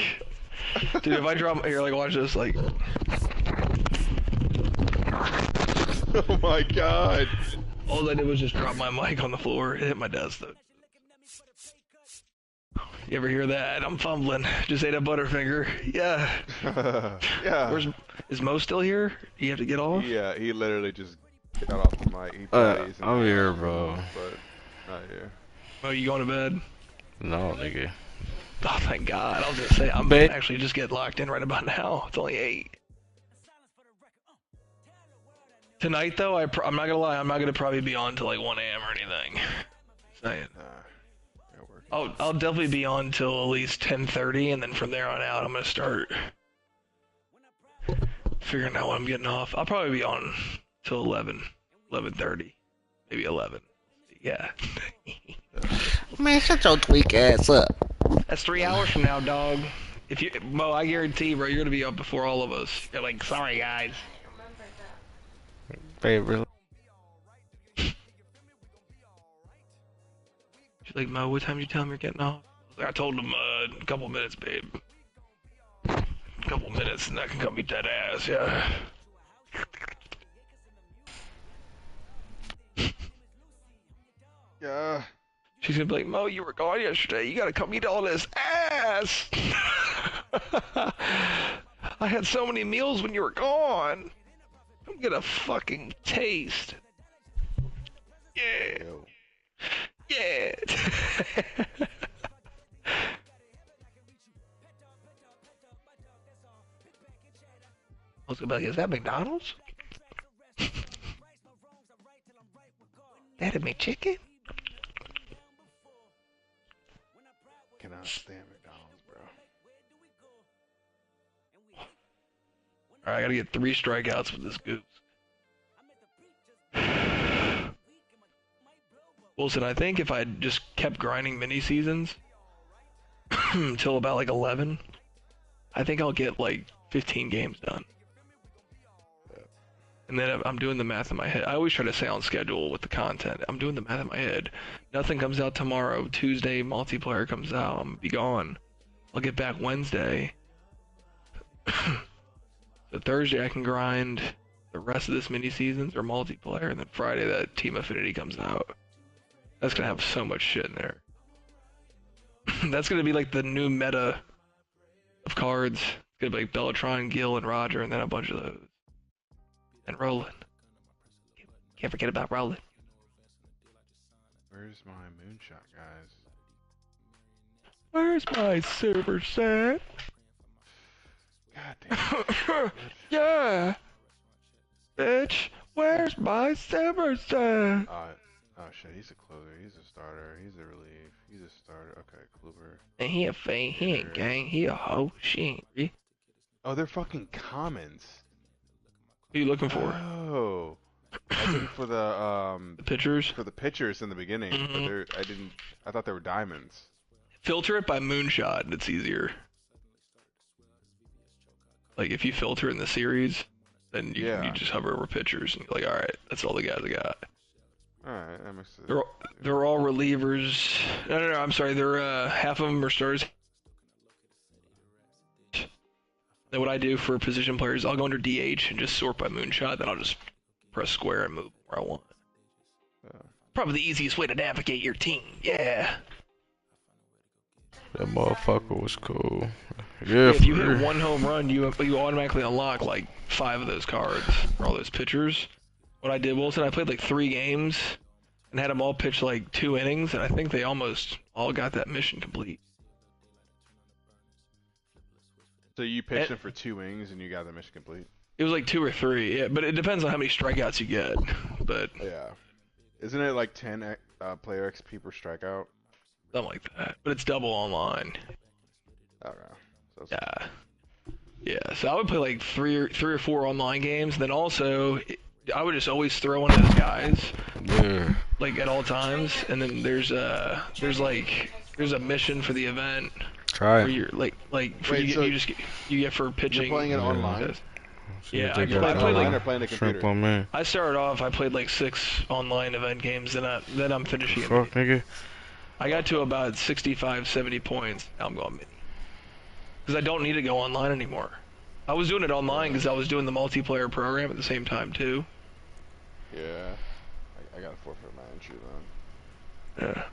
Dude, if I drop here, like, watch this, like. Oh my god. All I did was just drop my mic on the floor. It hit my desk, though. You ever hear that? I'm fumbling. Just ate a Butterfinger. Yeah. Yeah. Is Mo still here? Do you have to get off? Yeah, he literally just got off the mic. He probably isn't I'm here, on, bro. But not here. Mo, you going to bed? No, nigga. Oh, thank God. I was gonna say I'm actually just get locked in right about now. It's only 8. Tonight though, I'm not gonna lie. I'm not gonna probably be on till like 1 a.m. or anything. Saying. I'll definitely be on till at least 10:30, and then from there on out, I'm gonna start figuring out when I'm getting off. I'll probably be on till 11:30, maybe 11. Yeah. Man, shut your tweak ass up. That's 3 hours from now, dog. If you, Mo, I guarantee, bro, you're gonna be up before all of us. You're like, sorry, guys. Babe, really? She's like, Mo, what time did you tell him you're getting off? I told him, a couple minutes, babe. A couple minutes, and that can cut me dead ass, yeah. Yeah. She's gonna be like, Mo, you were gone yesterday. You gotta cut me all this ass. I had so many meals when you were gone. I'm gonna fucking taste. Yeah. Yo. Yeah. I was gonna be like, is that McDonald's? That'd make chicken? Cannot stand McDonald's, bro. Alright, I gotta get 3 strikeouts with this goose. Wilson, I think if I just kept grinding mini seasons until about like 11, I think I'll get like 15 games done. And then I'm doing the math in my head. I always try to stay on schedule with the content. I'm doing the math in my head. Nothing comes out tomorrow. Tuesday, multiplayer comes out. I'm gonna be gone. I'll get back Wednesday. So Thursday I can grind the rest of this mini seasons or multiplayer, and then Friday that Team Affinity comes out. That's gonna have so much shit in there. That's gonna be like the new meta of cards. It's gonna be like Bellatron, Gil, and Roger, and then a bunch of those. And Roland. Can't forget about Roland. Where's my moonshot, guys? Where's my silver set? God damn. Yeah. Bitch, where's my silver set? Oh shit, he's a closer, he's a starter, he's a relief, he's a starter. Okay, Kluber. And he a fake, he ain't gang, he a hoe, she ain't re. Oh, they're fucking commons. Who you looking for? Oh. I was looking for the Pitchers? for the pitchers in the beginning, but I thought they were diamonds. Filter it by moonshot, and it's easier. Like if you filter in the series, then you just hover over pitchers and you're like, alright, that's all the guys I got. Alright, that makes sense. They're all relievers. No, I'm sorry. They're half of them are starters. Then what I do for position players, I'll go under DH and just sort by moonshot. Then I'll just press square and move where I want. Probably the easiest way to navigate your team. Yeah. That motherfucker was cool. Yeah, if you hit 1 home run, you automatically unlock like 5 of those cards for all those pitchers. What I did, Wilson, I played like 3 games and had them all pitch like 2 innings, and I think they almost all got that mission complete. So you pitched them for 2 innings and you got the mission complete? It was like 2 or 3, yeah, but it depends on how many strikeouts you get. But yeah, isn't it like 10 player XP per strikeout? Something like that, but it's double online. Okay. So Yeah. So I would play like 3 or 4 online games. And then also, I would just always throw one of those guys, like at all times. And then there's a mission for the event. Try where it. you're like Wait, you get for pitching. You're playing it online? Yeah, I played online or playing the computer. I started off. I played like 6 online event games, and then I'm finishing it. Fuck, nigga. I got to about 65, 70 points. Now I'm going mini. Because I don't need to go online anymore. I was doing it online because I was doing the multiplayer program at the same time too. Yeah. I gotta forfeit my entry then. Yeah.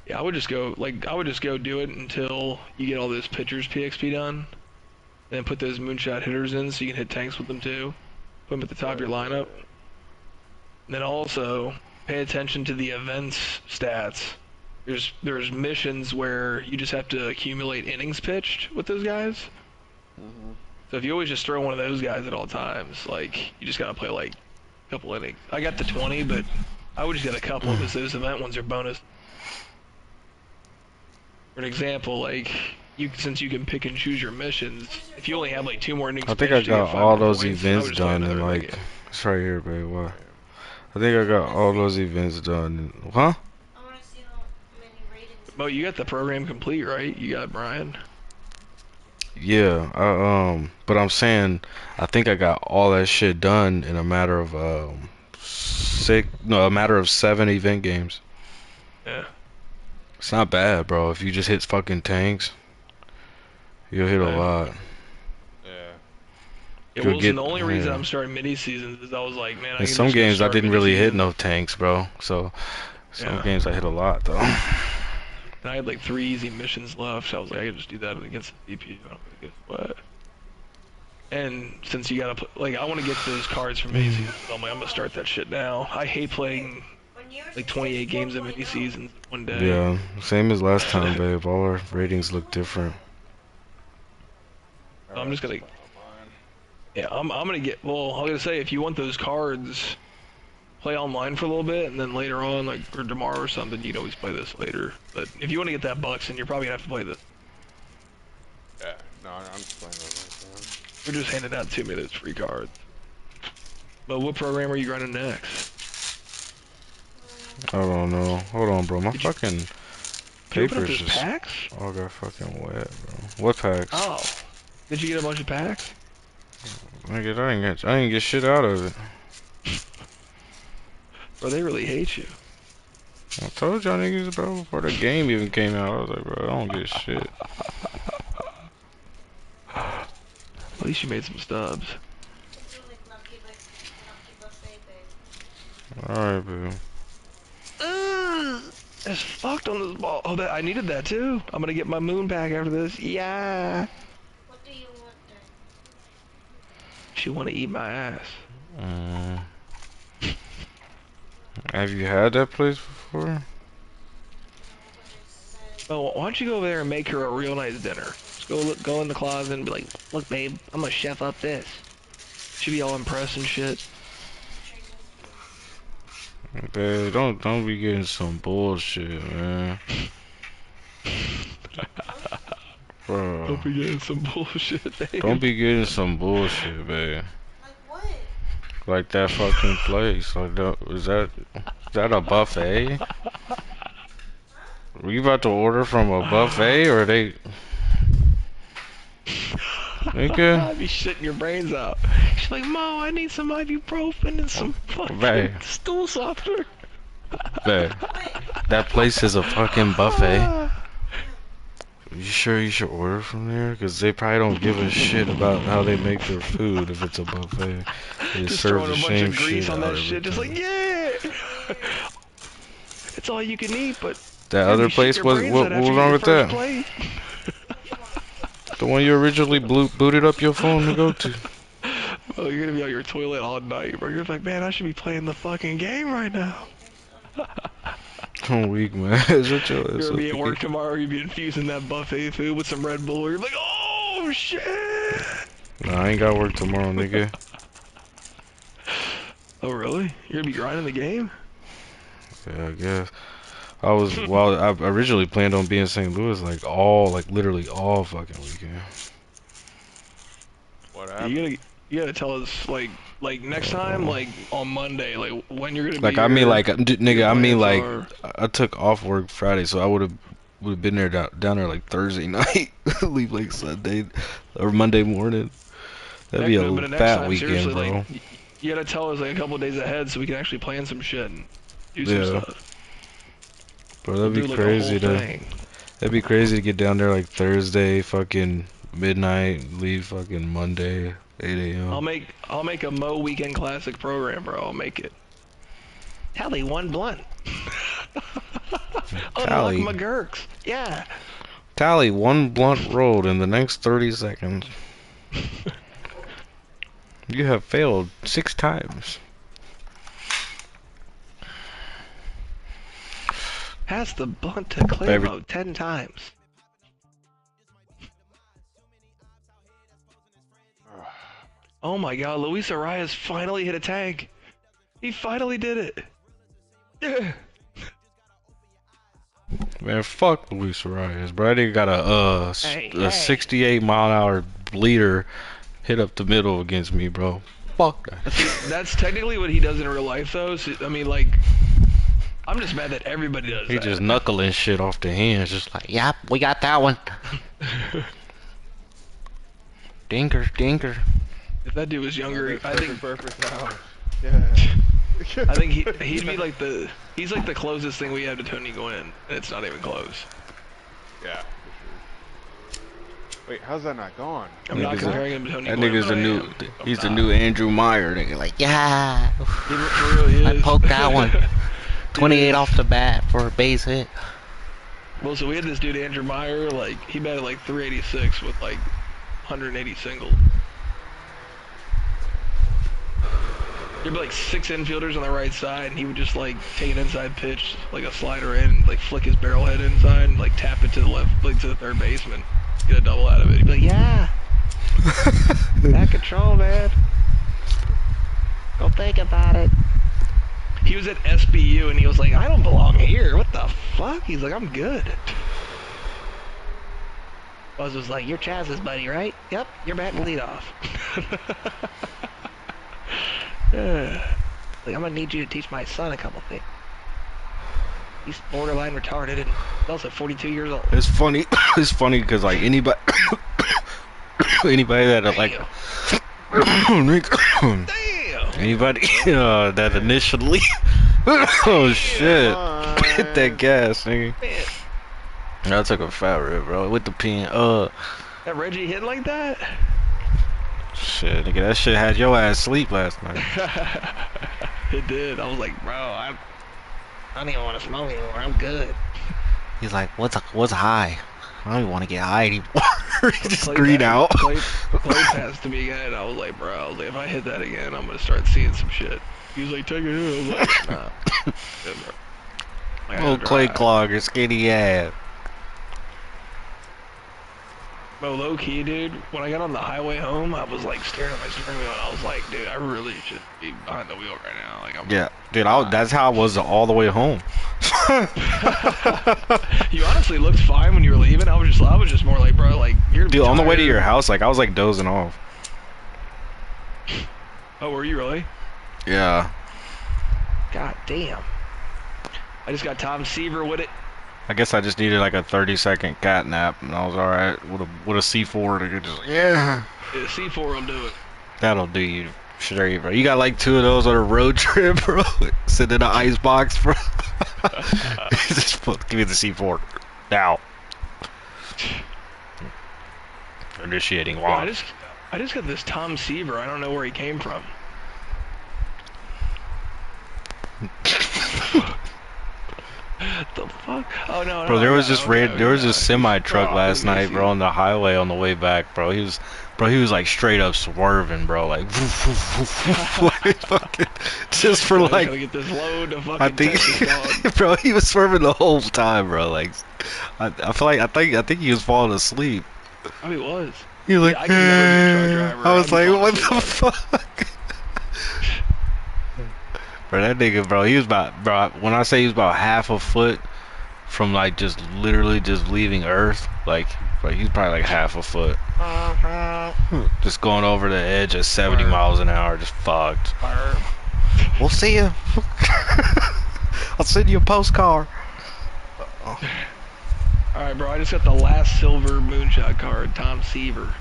Yeah, I would just go do it until you get all those pitchers PXP done, and then put those moonshot hitters in so you can hit tanks with them too. Put them at the top of your lineup. And then also pay attention to the events stats. There's missions where you just have to accumulate innings pitched with those guys. So if you always just throw one of those guys at all times, like you just gotta play like a couple innings. I got the 20, but I would just get a couple because those event ones are bonus. For an example, like since you can pick and choose your missions, if you only have like 2 more innings, I think I pitched, you get got 5 all more those points. I would events just play done in another like. game. It's right here, babe. What? I think I got all those events done. Huh? I want to see how many ratings. Mo, you got the program complete, right? You got Brian. Yeah. But I'm saying, I think I got all that shit done in a matter of a matter of 7 event games. Yeah. It's not bad, bro. If you just hit fucking tanks, you'll hit a lot. Yeah. It You'll was get- the only reason yeah. I'm starting mini seasons is I was like, man, I In can some just go games, I start didn't really hit mini-season. no tanks, bro. So some Yeah. games I hit a lot though. And I had like 3 easy missions left, so I was like, I could just do that against the DP. I don't really give a what. And since you gotta like, I want to get those cards for mini seasons. So I'm like, I'm gonna start that shit now. I hate playing like 28 games of mini seasons in one day. Yeah, same as last time, babe. All our ratings look different. I'm just gonna. Yeah, I'm gonna get. Well, I'm gonna say if you want those cards, play online for a little bit, and then later on, like or tomorrow or something, you can always play this later. But if you want to get that bucks, then you're probably gonna have to play this. Yeah. No, I'm just playing with We're just handing out 2 minutes free cards. But what program are you running next? I don't know. Hold on, bro. My fucking Did you open up papers those just packs? all got fucking wet, bro. What packs? Oh, did you get a bunch of packs? Nigga, I didn't get shit out of it. Bro, they really hate you. I told y'all niggas, bro, before the game even came out. I was like, bro, I don't get shit. At least you made some stubs. It's really lucky buffet, babe. Alright, boo. It's fucked on this ball. Oh, I needed that too. I'm gonna get my moon pack after this. Yeah. What do you want then? She wanna eat my ass. Have you had that place before? Oh, why don't you go over there and make her a real nice dinner? Just go in the closet and be like, look, babe, I'm gonna chef up this. She'd be all impressed and shit. Babe, don't be getting some bullshit, man. Bro, Don't be getting some bullshit, babe. don't be getting some bullshit, babe. Like what? Like that fucking place. Like that, is that a buffet? Were you about to order from a buffet or they? Nigga, I'd be shitting your brains out. She's like, Mo, I need some ibuprofen and some fucking Babe. stool softener. babe, that place is a fucking buffet. You sure you should order from there? Cause they probably don't give a shit about how they make their food if it's a buffet. They Just serve throwing the a bunch same of grease shit on out that shit. Just like, everything. yeah. It's all you can eat, but That you're other gonna shit place your was brains what out after was you wrong eat with your that? first plate. The one you originally booted up your phone to go to. Oh, you're gonna be on your toilet all night, bro. You're like, man, I should be playing the fucking game right now. I'm weak, man. Shut your ass You're up, gonna be at work nigga. tomorrow, you'll be infusing that buffet food with some Red Bull. You're like, oh shit. Nah, I ain't got work tomorrow, nigga. Oh really? You're gonna be grinding the game? Yeah, I guess. Well, I originally planned on being in St. Louis like literally all fucking weekend. What happened? You gotta tell us like next time, like on Monday, like when you're gonna be Like, I mean, here, like, nigga, I mean, like, plans I took off work Friday, so I would have been there down there like Thursday night, leave like Sunday or Monday morning. That'd be but a the next fat time, weekend, seriously, bro. like, you gotta tell us like a couple days ahead so we can actually plan some shit and do some Yeah. stuff. Bro, that'd Do, be like, a crazy whole to. thing. That'd be crazy to get down there like Thursday, fucking midnight, leave fucking Monday, 8 a.m. I'll make a Mo Weekend Classic program, bro. I'll make it. Hell, they won blunt. Unlock Tally. McGurks. Yeah. Tally 1 blunt rolled in the next 30 seconds. You have failed 6 times. Pass the blunt to Claymo 10 times. Oh my god, Luis Arias finally hit a tank. He finally did it. Yeah. Man, fuck Luis Arias, bro. That nigga got a Hey. 68 mile an hour bleeder hit up the middle against me, bro. Fuck that. See, that's technically what he does in real life, though. So, I mean, like, I'm just mad that everybody does He that. just knuckling shit off the hands, just like, Yep, we got that one. dinker, dinker. If that dude was younger, I think Perfect now. Yeah. I think he'd be like he's like the closest thing we have to Tony Gwynn, and it's not even close. Yeah, for sure. Wait, how's that not gone? I'm not comparing him to Tony That Gwynn. nigga's but the I new, am. he's the new Andrew Meyer, nigga. Like, Yeah. He for real he I is. poked that one. 28 off the bat for a base hit. Well, so we had this dude Andrew Meyer, like he batted like 386 with like 180 singles. There'd be like 6 infielders on the right side, and he would just like take an inside pitch, like a slider in, like flick his barrel head inside, and like tap it to the left, like to the third baseman, get a double out of it. He'd be like, "Yeah, back control, man." Go think about it. He was at SBU, and he was like, "I don't belong here. What the fuck?" He's like, "I'm good." Buzz was like, "You're Chaz's buddy, right?" "Yep, you're batting leadoff." Like, I'm gonna need you to teach my son a couple things. He's borderline retarded and he's also 42 years old. it's funny. It's funny because like anybody, anybody that like, Damn! anybody that initially, oh shit, hit that gas, nigga. Man, I took a fat rip, bro, with the pin. that Reggie hit like that? Shit, nigga, that shit had your ass sleep last night. It did. I was like, bro, I don't even want to smoke anymore. I'm good. He's like, what's high? I don't even want to get high anymore. He just green out. Clay passed to me again. I was like, bro, I was like, if I hit that again, I'm gonna start seeing some shit. He was like, take it in. I was like, nah. Good, bro. I gotta Oh, Clay drive. clogger, skinny ass. Bro, low key, dude, when I got on the highway home, I was like staring at my steering wheel, and I was like, dude, I really should be behind the wheel right now. Like, I'm Yeah, dude, that's how I was all the way home. You honestly looked fine when you were leaving. I was just more like, bro, like you're. Dude, on the way to tired. your house, like I was like dozing off. Oh, were you really? Yeah. God damn. I just got Tom Seaver with it. I guess I just needed like a 30-second cat nap, and I was all right with a C4 to just yeah. Yeah, C4 will do it. That'll do you straight, bro. You got like 2 of those on a road trip, bro. Sit in an ice box, bro. Just give me the C4 now. Initiating Well, launch. I just got this Tom Seaver. I don't know where he came from. The fuck? Oh no, Bro, no, there was no, this okay, there was this semi truck Bro, last let me night, see. bro, on the highway on the way back, bro. He was like straight up swerving, bro, like, like fucking, just for I just like, gotta get this load to fucking I think, Texas, dog. bro, he was swerving the whole time, bro. Like, I feel like I think he was falling asleep. Oh, he was. He was like, I could never be a truck driver. I was I'd be like, what falling the asleep fuck? Bro, that nigga, bro, he was about, bro, when I say he was about half a foot from like just literally just leaving Earth, like, bro, he's probably like half a foot. Just going over the edge at 70 miles an hour, just fucked. We'll see you. I'll send you a postcard. Alright, bro, I just got the last silver moonshot card, Tom Seaver.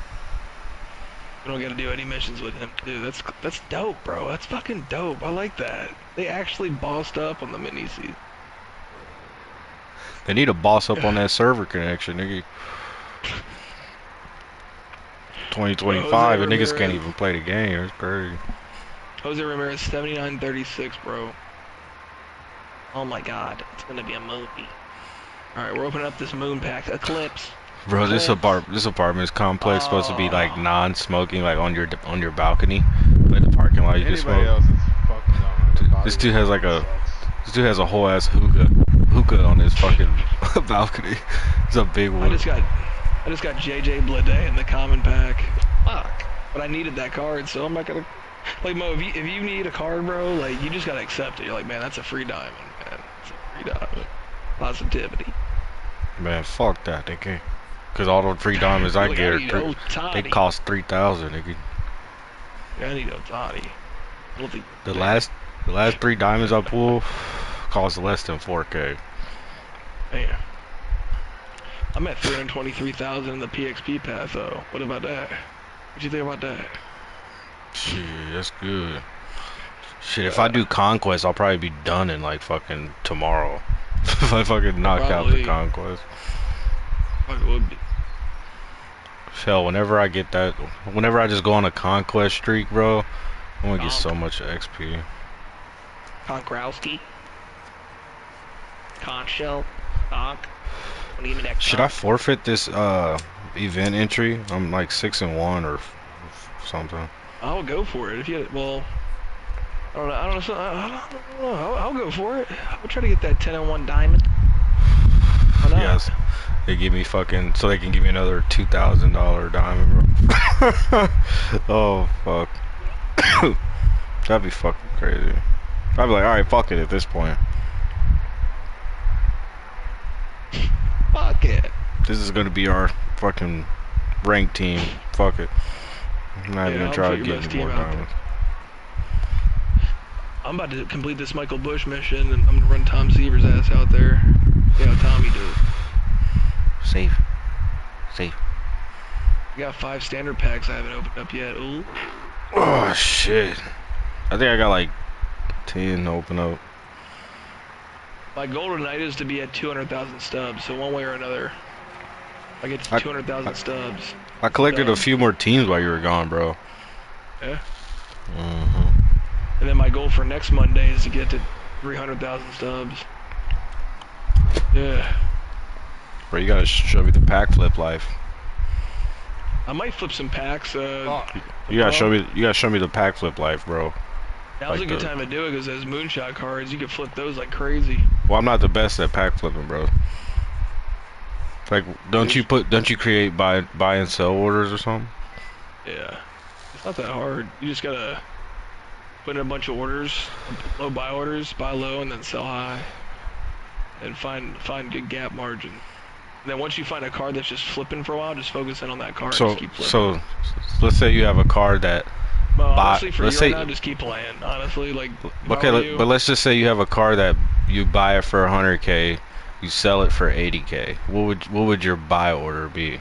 We don't gotta do any missions with him, dude. That's dope, bro. That's fucking dope. I like that. They actually bossed up on the mini season. They need to boss up on that server connection, nigga. 2025, and niggas can't even play the game. That's crazy. Jose Ramirez, 79-36, bro. Oh my god, it's gonna be a movie. All right, we're opening up this moon pack Eclipse. Bro, this Eclipse. apartment's complex supposed to be like Oh. non-smoking, like on your balcony, like the parking lot you can Anybody smoke. else is fucking dumb. This dude has like Sucks. this dude has a whole ass hookah on his fucking balcony. It's a big I one. just got JJ Blade in the common pack. Fuck. But I needed that card, so I'm not gonna. Like Mo, if you need a card, bro, like you just gotta accept it. You're like, man, that's a free diamond, man. It's a free diamond. Positivity. Man, fuck that, nigga. Cause all the free diamonds I Look, get need are they Otani. cost 3,000, nigga. Yeah, I need Otani. I don't think The last 3 diamonds I pull cost less than 4K. Man. I'm at 323,000 in the PXP path though. What about that? What you think about that? Shit, that's good. Shit, if I do Conquest, I'll probably be done in like fucking tomorrow. If I fucking knock out the Probably. Conquest. Fuck, it would be. Hell, whenever I just go on a Conquest streak, bro, I'm gonna get so much XP. Konkrowski. Conchel. Conk. Should I forfeit this event entry? I'm like 6-1 or something. I'll go for it if you. Well, I don't know. I don't know. I'll go for it. I'll try to get that 10-1 diamond. Why not? Yes. They give me fucking so they can give me another $2,000 diamond, bro. Oh fuck. That'd be fucking crazy. I'd be like, alright, fuck it at this point. Fuck it. This is gonna be our fucking ranked team. Fuck it. I'm not even gonna I'll try put to your get best any more team out there. diamonds. I'm about to complete this Michael Bush mission, and I'm gonna run Tom Seaver's ass out there. See how Tommy does. Safe. Safe. I got 5 standard packs I haven't opened up yet. Ooh. Oh shit. I think I got like 10 to open up. My goal tonight is to be at 200,000 stubs, so one way or another. I get to 200,000 stubs. I collected a few more teams while you were gone, bro. Yeah. Mm-hmm. And then my goal for next Monday is to get to 300,000 stubs. Yeah. Bro, you gotta show me the pack flip life. I might flip some packs. You gotta show me the pack flip life, bro. Now's like a good the- time to do it because those moonshot cards, you can flip those like crazy. Well, I'm not the best at pack flipping, bro. Like, don't you create buy and sell orders or something? Yeah. It's not that hard. You just gotta put in a bunch of orders, low buy orders, buy low and then sell high. And find good gap margin. And then once you find a card that's just flipping for a while, just focus in on that card and So just keep flipping. let's say you have a card that. Well, honestly, for you let's right say- now, just keep playing. Honestly, like. if I Okay, were you- but let's just say you have a card that you buy it for 100K, you sell it for 80K. What would your buy order be?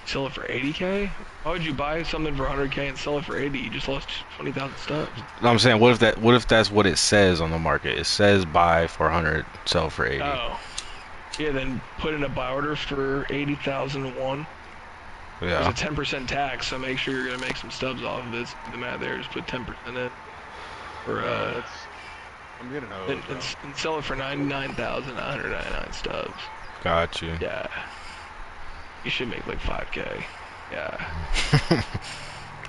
Sell it for 80K? Why would you buy something for 100K and sell it for 80? You just lost 20,000 stubs. I'm saying, what if that's what it says on the market? It says buy for 100, sell for 80. Oh. Yeah, then put in a buy order for 80,001. There's Yeah. a 10% tax, so make sure you're gonna make some stubs off of it. The math there, just put 10% in. For I'm getting and, and sell it for 99,999 stubs. Got you. Yeah. You should make like 5K. Yeah.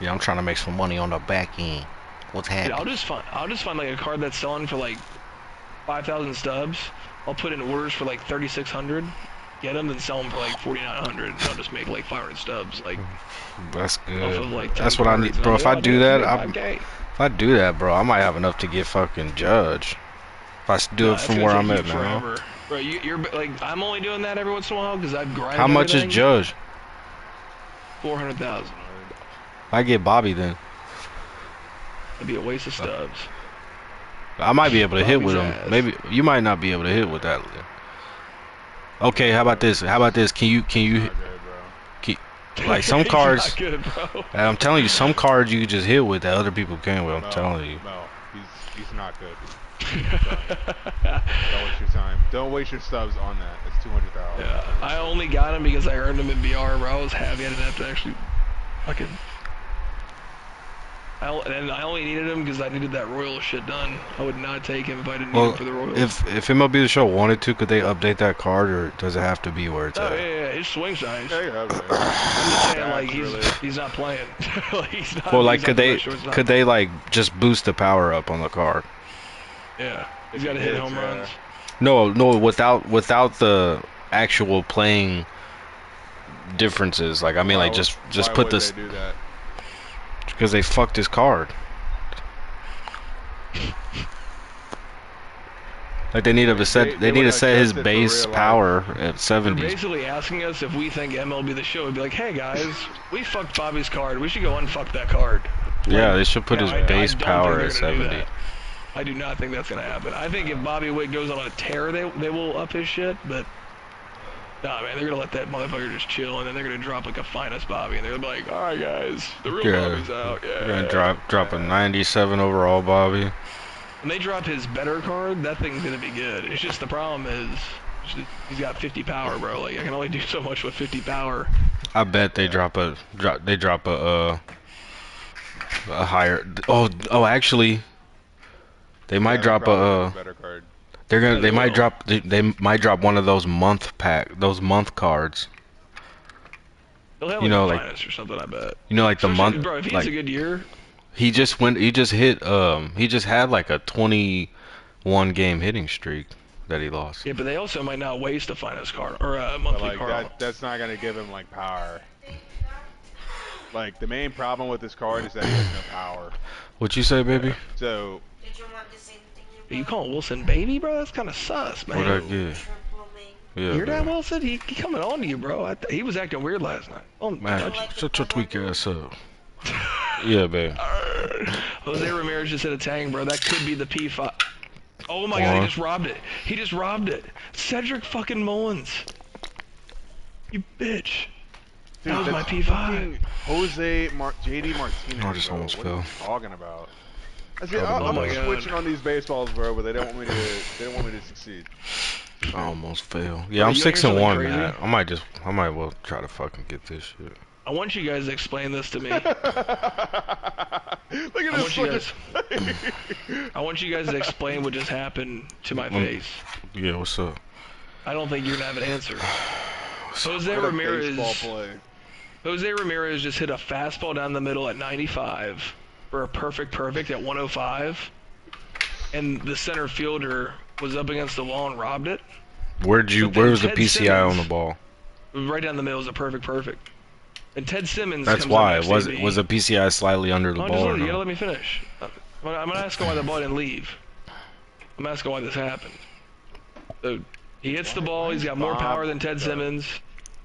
Yeah, I'm trying to make some money on the back end. What's Dude, happening? I'll just find like a card that's selling for like 5,000 stubs. I'll put in orders for like 3,600. Get them and sell them for like 4,900. And I'll just make like 500 stubs. Like That's off good. of like 10 That's what I cards. need, And bro. I'll If be I like, do "Oh, that, dude, 5K." if I do that, bro, I might have enough to get fucking judge. If I do Nah, it it's from gonna where take I'm you at now. forever. Bro, you're like, I'm only doing that every once in a while because I've grinded. How much is everything. judge? 400,000. I get Bobby then. It'd be a waste of stubs. I might be able to hit with Bobby's him. ass. Maybe you might not be able to hit with that. Okay, how about this? Can you not good, bro. like some He's cards? not good, bro. I'm telling you, some cards you can just hit with that other people can't with. I'm telling you. No, he's not good. Don't waste your time. Don't waste your stubs on that. It's 200,000. Yeah, I only got him because I earned him in BR, bro. I was happy I didn't have to actually fucking. And I only needed him because I needed that Royal shit done. I would not take him if I didn't need Well, him for the Royals. if MLB The Show wanted to, could they update that card, or does it have to be where it's Oh at? yeah, his swing size. Yeah, you have it. I'm just saying, like Really. he's not playing. Like, he's not. Well, like, he's could not the they best shortstop. could they like just boost the power up on the card? Yeah, he's got to hit home runs. No, without the actual playing differences. Like, I mean, like just why put would this they do that? because they fucked his card. Like, they need to set they need to would set his adjust it for base real life. power at They're 70. basically asking us if we think MLB The Show would be like, hey guys, we fucked Bobby's card. We should go unfuck that card. Yeah, they should put No, his I base don't think power they're at gonna do 70. that. I do not think that's gonna happen. I think if Bobby Witt goes on a tear, they will up his shit. But nah, man, they're gonna let that motherfucker just chill, and then they're gonna drop like a finest Bobby, and they're gonna be like, all right guys, the real Bobby's out. Yeah. They're gonna drop a 97 overall Bobby. When they drop his better card, that thing's gonna be good. It's just the problem is he's got 50 power, bro. Like, I can only do so much with 50 power. I bet they drop a higher. Oh, actually, they might drop a. better card. They might drop one of those month cards. They'll have You like know, a like- finest or something, I bet. You know, like the Especially- month. bro, if he's Like, a good year, he just had like a 21 game hitting streak that he lost. yeah, but they also might not waste a finest card or a But monthly like card. that's not gonna give him like power. Like the main problem with this card is that he has no power. What you say, baby? So Did you want the same thing you Are you got? calling Wilson baby, bro? That's kind of sus, man. What I get? For blooming. Yeah, You hear that, man. Wilson? He coming on to you, bro. He was acting weird last night. Oh, Man, like shut your the tweak Pokemon? ass up. Yeah, man. Jose Ramirez just hit a tang, bro. That could be the P5. Oh my god, he just robbed it. He just robbed it. Cedric fucking Mullins. You bitch. That was my that's P5. fucking JD Martinez. I just bro. almost What are you fell. talking about? I see, Oh I'm my God. switching on these baseballs, bro, but they don't want me to. They don't want me to succeed. I almost failed. Bro, Yeah, I'm you 6 wanna and hear 1, something man. crazy? I might well try to fucking get this shit. I want you guys to explain this to me. Look at I this want you guys. fucking. I want you guys to explain what just happened to my face. Yeah, what's up? I don't think you're gonna have an answer. Jose What a Ramirez. baseball play. Jose Ramirez just hit a fastball down the middle at 95 for a perfect at 105, and the center fielder was up against the wall and robbed it. Where was the Ted PCI on Simmons- the ball? Right down the middle was a perfect. And Ted Simmons. That's comes why. up next to Was the PCI slightly under the Oh, ball or you gotta no? let me finish. I'm gonna ask him why the ball didn't leave. I'm asking why this happened. So he hits the ball. He's got more power than Ted Simmons.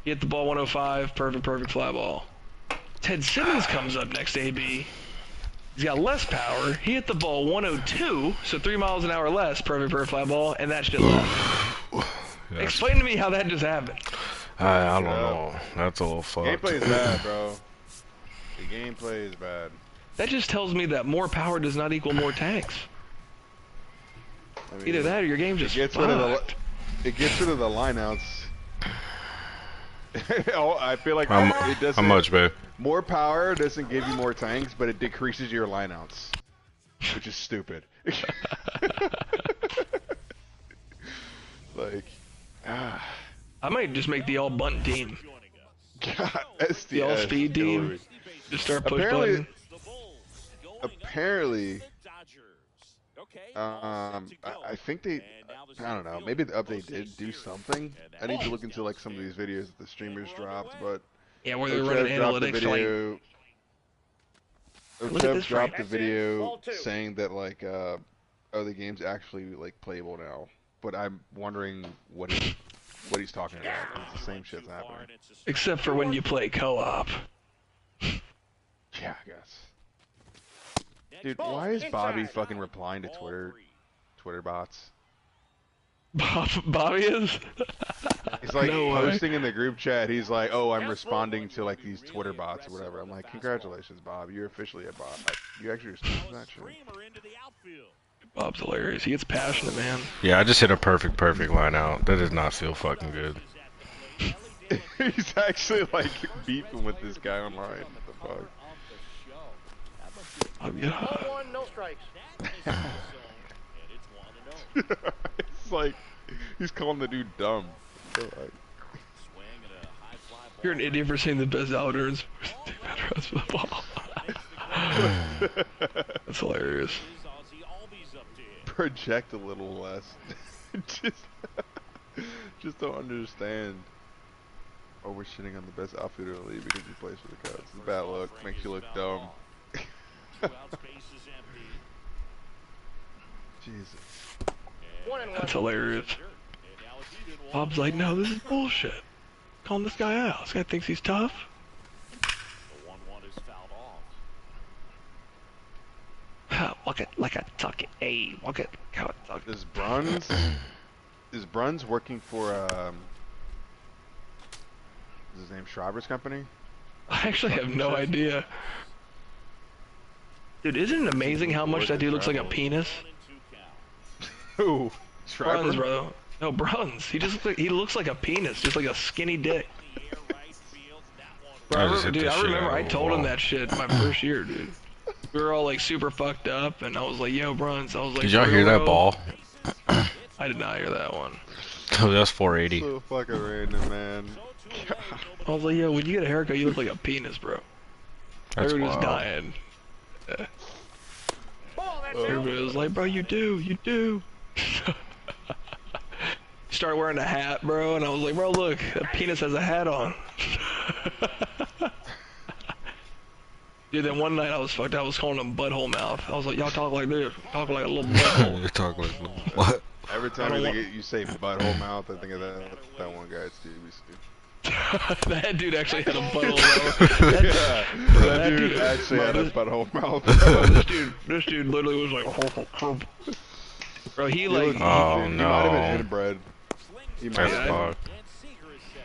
He hit the ball 105. Perfect fly ball. Ted Simmons comes up next to AB. He's got less power. He hit the ball 102, so 3 miles an hour less. Perfect fly ball, and that shit left. Explain to me how that just happened. I don't know. That's a little fucked. Gameplay is bad, bro. The gameplay is bad. That just tells me that more power does not equal more tanks. I mean, Either that or your game just gets rid of the fucked. it gets rid of the lineouts. Oh, I feel like How it doesn't. much, babe? More power doesn't give you more tanks, but it decreases your lineouts, which is stupid. Like, I might just make the all bunt team. God, The all SDS, speed team. Hillary. Just start push Apparently- button. Apparently, I think they, I don't know, maybe the update did do something. I need to look into like some of these videos that the streamers dropped, but Yeah, where they're Ochev running dropped the analytics to like. video. Look at Ochev this dropped the frame. video Ball two. saying that like, oh, the game's actually like playable now. But I'm wondering what he's talking about. It's the same shit's happening. Except for when you play co-op. Yeah, I guess. Dude, why is Bobby fucking replying to Twitter bots? Bobby is? He's like No way. posting in the group chat. He's like, "Oh, I'm responding to like these Twitter bots or whatever." I'm like, "Congratulations, Bob. You're officially a bot. Like, you actually respond to that shit." Bob's hilarious. He gets passionate, man. Yeah, I just hit a perfect line out. That does not feel fucking good. He's actually like beefing with this guy online. What the fuck? get high. 1, no strikes. It's like he's calling the dude dumb. So, like, You're an idiot for saying the best outers. For the ball. That's hilarious. project a little less. just, just don't understand. Oh, we're shitting on the best outfielder in the league because he plays for the Cubs. It's a bad look. Makes you look dumb. Jesus. 1 and 1. That's hilarious. Bob's like, no, this is bullshit. Calling this guy out. This guy thinks he's tough. Walk it like I tuck it. Hey, walk it like how I tuck it. Is Bruns working for is his name Schreiber's company? I actually have no idea. Dude, isn't it amazing how much that dude looks like a penis? Who? Schreiber? Bruns, bro. No, Bruns. He looks like a penis, just like a skinny dick. Bro, dude, I remember I told him that shit my first year, dude. We were all like super fucked up, and I was like, "Yo, Bruns." I was like, Did y'all hear that ball? I did not hear that one. Oh, that's 480. So fucking random, man. I was like, "Yo, when you get a haircut, you look like a penis, bro." That's Everybody was wild. dying. Yeah. Ball, that's Everybody was like, "Bro, you do." Start wearing a hat, bro, and I was like, "Bro, look, that penis has a hat on." Dude, then one night I was fucked. I was calling him butthole mouth. I was like, "Y'all talk like this, talk like a little butthole." You're talking like what? Every time you say butthole mouth, I think of that one guy at Stevie's. That dude actually had a butthole mouth. That dude actually had a butthole mouth. This dude literally was like, bro, he like, Oh, He no. might have been inbred. He might That's have been. fucked.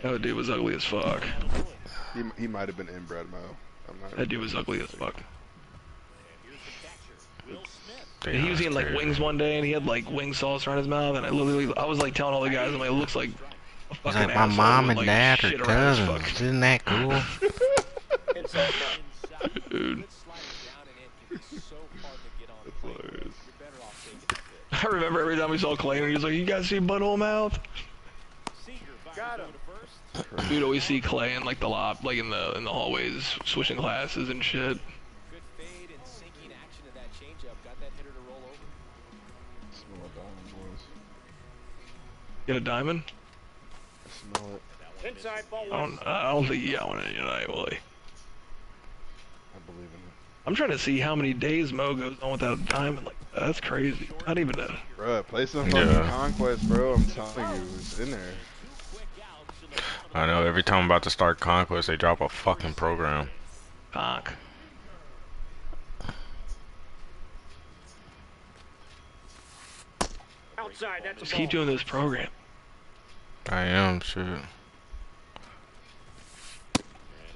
that dude was ugly as fuck. He might have been inbred, Mo. I'm not. That dude was ugly as fuck. Damn, And he was that's eating like crazy. wings one day, and he had like wing sauce around his mouth, and I was like telling all the guys, I'm like, it looks like a He's fucking like, my asshole mom with, and like, dad are shit around his cousins. Isn't that cool? inside ball. Dude. That's hilarious. I remember every time we saw Clay, and he was like, "You guys see butthole mouth?" Got him. We'd always see Clay in like the like in the hallways, switching classes and shit. Good fade and sinking action of that changeup got that hitter to roll over. Smell a diamond, boys. Get a diamond? I smell it. Inside ball I 1. don't think you got one in tonight, Willie. I believe in it. I'm trying to see how many days Mo goes on without a diamond like that. That's crazy. Not even a. Bruh, play some fucking Yeah. Conquest, bro. I'm telling you, it's in there. I know, every time I'm about to start Conquest, they drop a fucking program. Fuck. Outside, that's a Just ball. keep doing this program. I am, shit.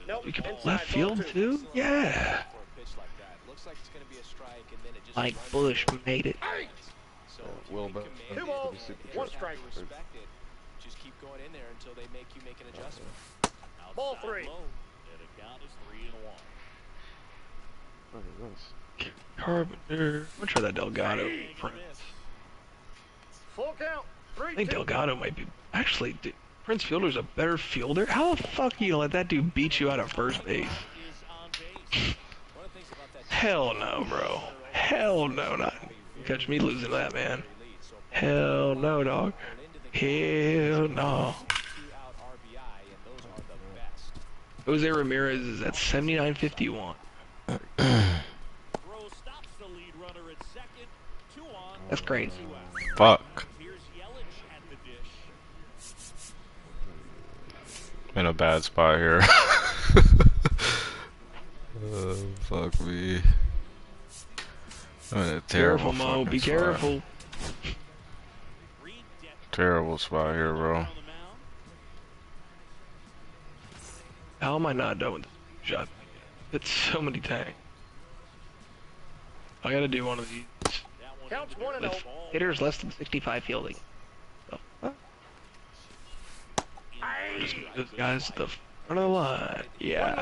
Nope. You can Inside, left ball field 2. too? Yeah. For a pitch like that. Looks like it's going to be a strike, and then it just Mike runs Bush out. made it. So if Will you can Bell- command Two it, balls, you super one have to strike. respect it. Just keep going in there until they make you make an adjustment. Ball 3. Look at this. Carpenter. I'm sure that Delgado. Prince. Full count. 3, I think 2. Delgado might be. Actually, dude, Prince Fielder's a better fielder. How the fuck are you gonna let that dude beat you out of first base? One of the things about that Hell no, bro. Hell no, not. Catch me losing that, man. Hell no, dog. Hell no. 2-out RBI, and those are the best. Jose Ramirez is at 79.51. Throw stops the lead runner at second. 2 on. That's crazy. Fuck. Here's Yelich at the dish. In a bad spot here. Fuck me. I'm in a terrible Careful, Mo. fucking Be spot. careful. Terrible spot here, bro. How am I not done with this shot? It's so many tanks. I gotta do one of these Counts 1 and with 0. hitters less than 65 fielding. So, just move those guys to the front of the line. Yeah. 1-1.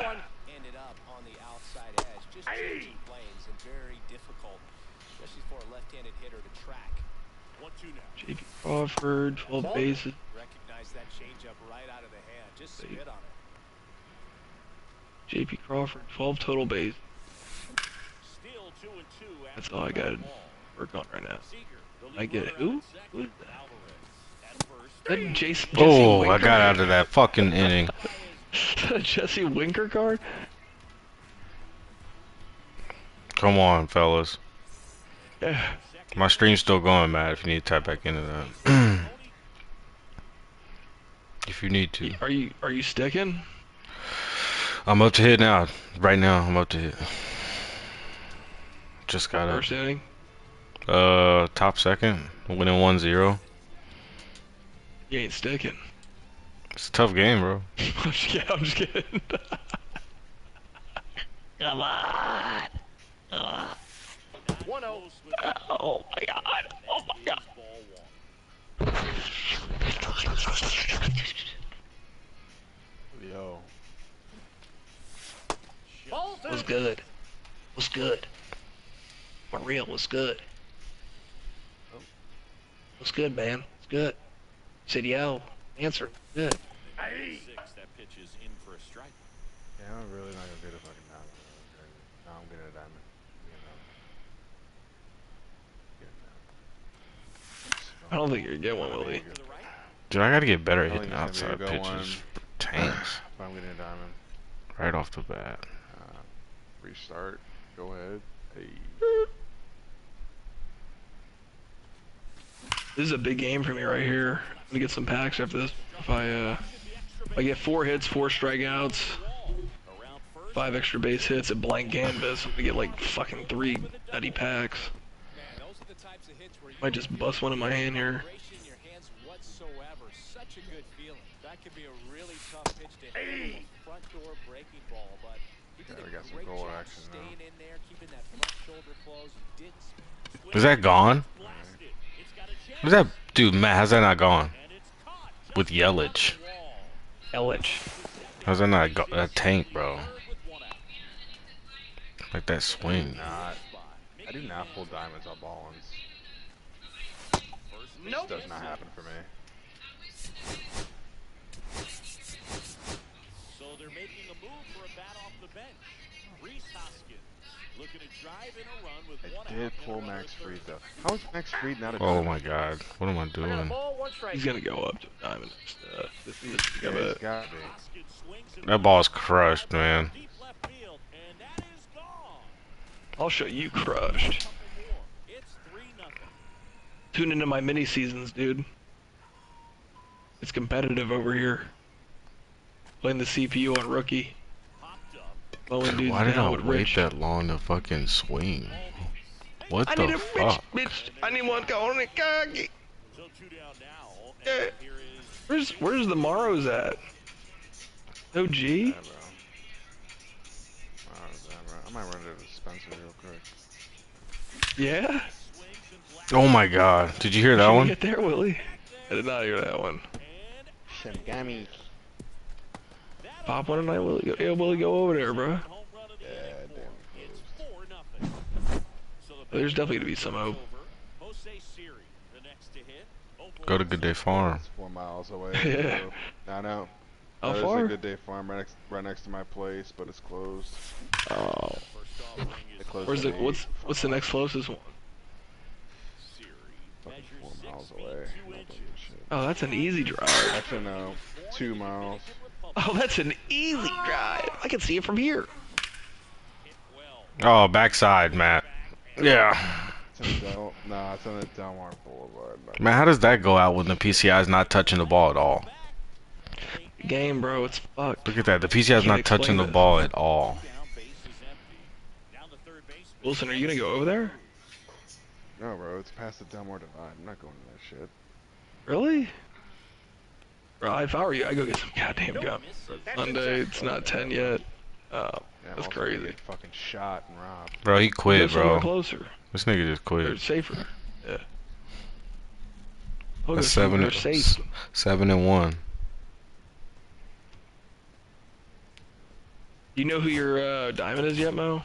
Ended up on the outside edge, just changing planes, and very difficult, especially for a left-handed hitter to track. 1-2 now. JP Crawford, 12 bases. Recognize that changeup right out of the hand. Just spit on it. JP Crawford, 12 total bases. Still 2-2 That's all I gotta work on right now. I get it. Who? Who is that? That Jesse Oh, Winker? I got out of that fucking inning. Jesse Winker card? Come on, fellas. Yeah. My stream's still going, Matt, if you need to tap back into that. If you need to. Are you sticking? I'm up to hit now. Right now, I'm up to hit. Just got up. First inning? Top second. Winning 1-0. You ain't sticking. It's a tough game, bro. I'm just kidding. Come on. 1-0. Oh my god. Oh my god. Yo. Ball 2. What's good? What's good? For real, what's good? What's good, man? What's good? You said yo. Answer. Good. Hey. That pitch is in for a strike. Yeah, I'm really not gonna get a fucking diamond. No, I'm getting a diamond. I don't think you're gonna get one, Willie. Dude, I gotta get better at I think hitting it's gonna outside be a good pitches. one. Tanks. But I'm getting a diamond. Right off the bat. Restart. Go ahead. Hey. This is a big game for me right here. I'm gonna get some packs after this. If I get 4 hits, 4 strikeouts, 5 extra base hits, a blank canvas, I'm gonna get like fucking 3 nutty packs. Might just bust one in my hand here. Such a good feeling. That could be a really tough pitch to hit. Front door breaking ball, but he did we a got some great goal job action now. staying in there, keeping that front shoulder closed. He didn't Is that gone? What's that? Dude, Matt, how's that not gone? With Yelich. Yelich. How's that not a tank, bro? Like that swing. I do not pull diamonds on ball-ins. Nope. This does not happen for me. So they're making a move for a bat off the bench. Reese Hoskins looking to drive in a run with one I did out. pull Max Fried though. How is Max Fried not a Oh diamond? my god. What am I I got a doing? ball, 1 strike. He's gonna go up to a diamond. This Yeah, is it's gotta be. Hoskins swings and That ball's crushed, man. deep left field, and that is gone. I'll show you crushed. Couple more. It's 3-0. Tune into my mini seasons, dude. It's competitive over here. Playing the CPU on rookie. Popped up. Blowing dudes Why did I down with wait Rich. that long to fucking swing? What I the need a fuck? bitch. I need one going in cocky. So 2 down now. Yeah. And here is Where's the Morrows at? OG? Yeah, bro. I might run to the dispenser real quick. Yeah? Oh my god. Did you hear that Should we one? get there, Willie? I did not hear that one. Shamigami. Pop one tonight, Willie. Yeah, Willie, go over there, bro. home run of the Yeah, inning. damn. It's 4-0. So the There's definitely gonna be some hope. Jose Siri, the next to hit. Go to Good Day Farm. It's 4 miles away. Yeah. So, I know. How There's far? a Good Day Farm right next to my place, but it's closed. Oh. It closed Where's at the 8. what's the next closest one? Fucking 4 miles away. I'm not doing shit. Oh, that's an easy drive. Actually, no. 2 miles. Oh, that's an easy drive. I can see it from here. Oh, backside, Matt. Yeah. It's in it's on the Delmar Boulevard. Man, how does that go out when the PCI is not touching the ball at all? Game, bro. It's fucked. Look at that. The PCI is Can't not touching explain the this. ball at all. Wilson, are you gonna go over there? No, bro. It's past the Delmar Divide. I'm not going to that shit. Really? Bro, if I were you, I'd go get some goddamn gum. Sunday, it's not 10 yet. Oh, Yeah, I'm that's also gonna crazy. Get fucking shot and robbed. Bro, he Go quit, somewhere bro. closer. This nigga just Or quit. safer. Yeah. I'll go That's somewhere safe. 7-1. You know who your diamond is yet, Mo?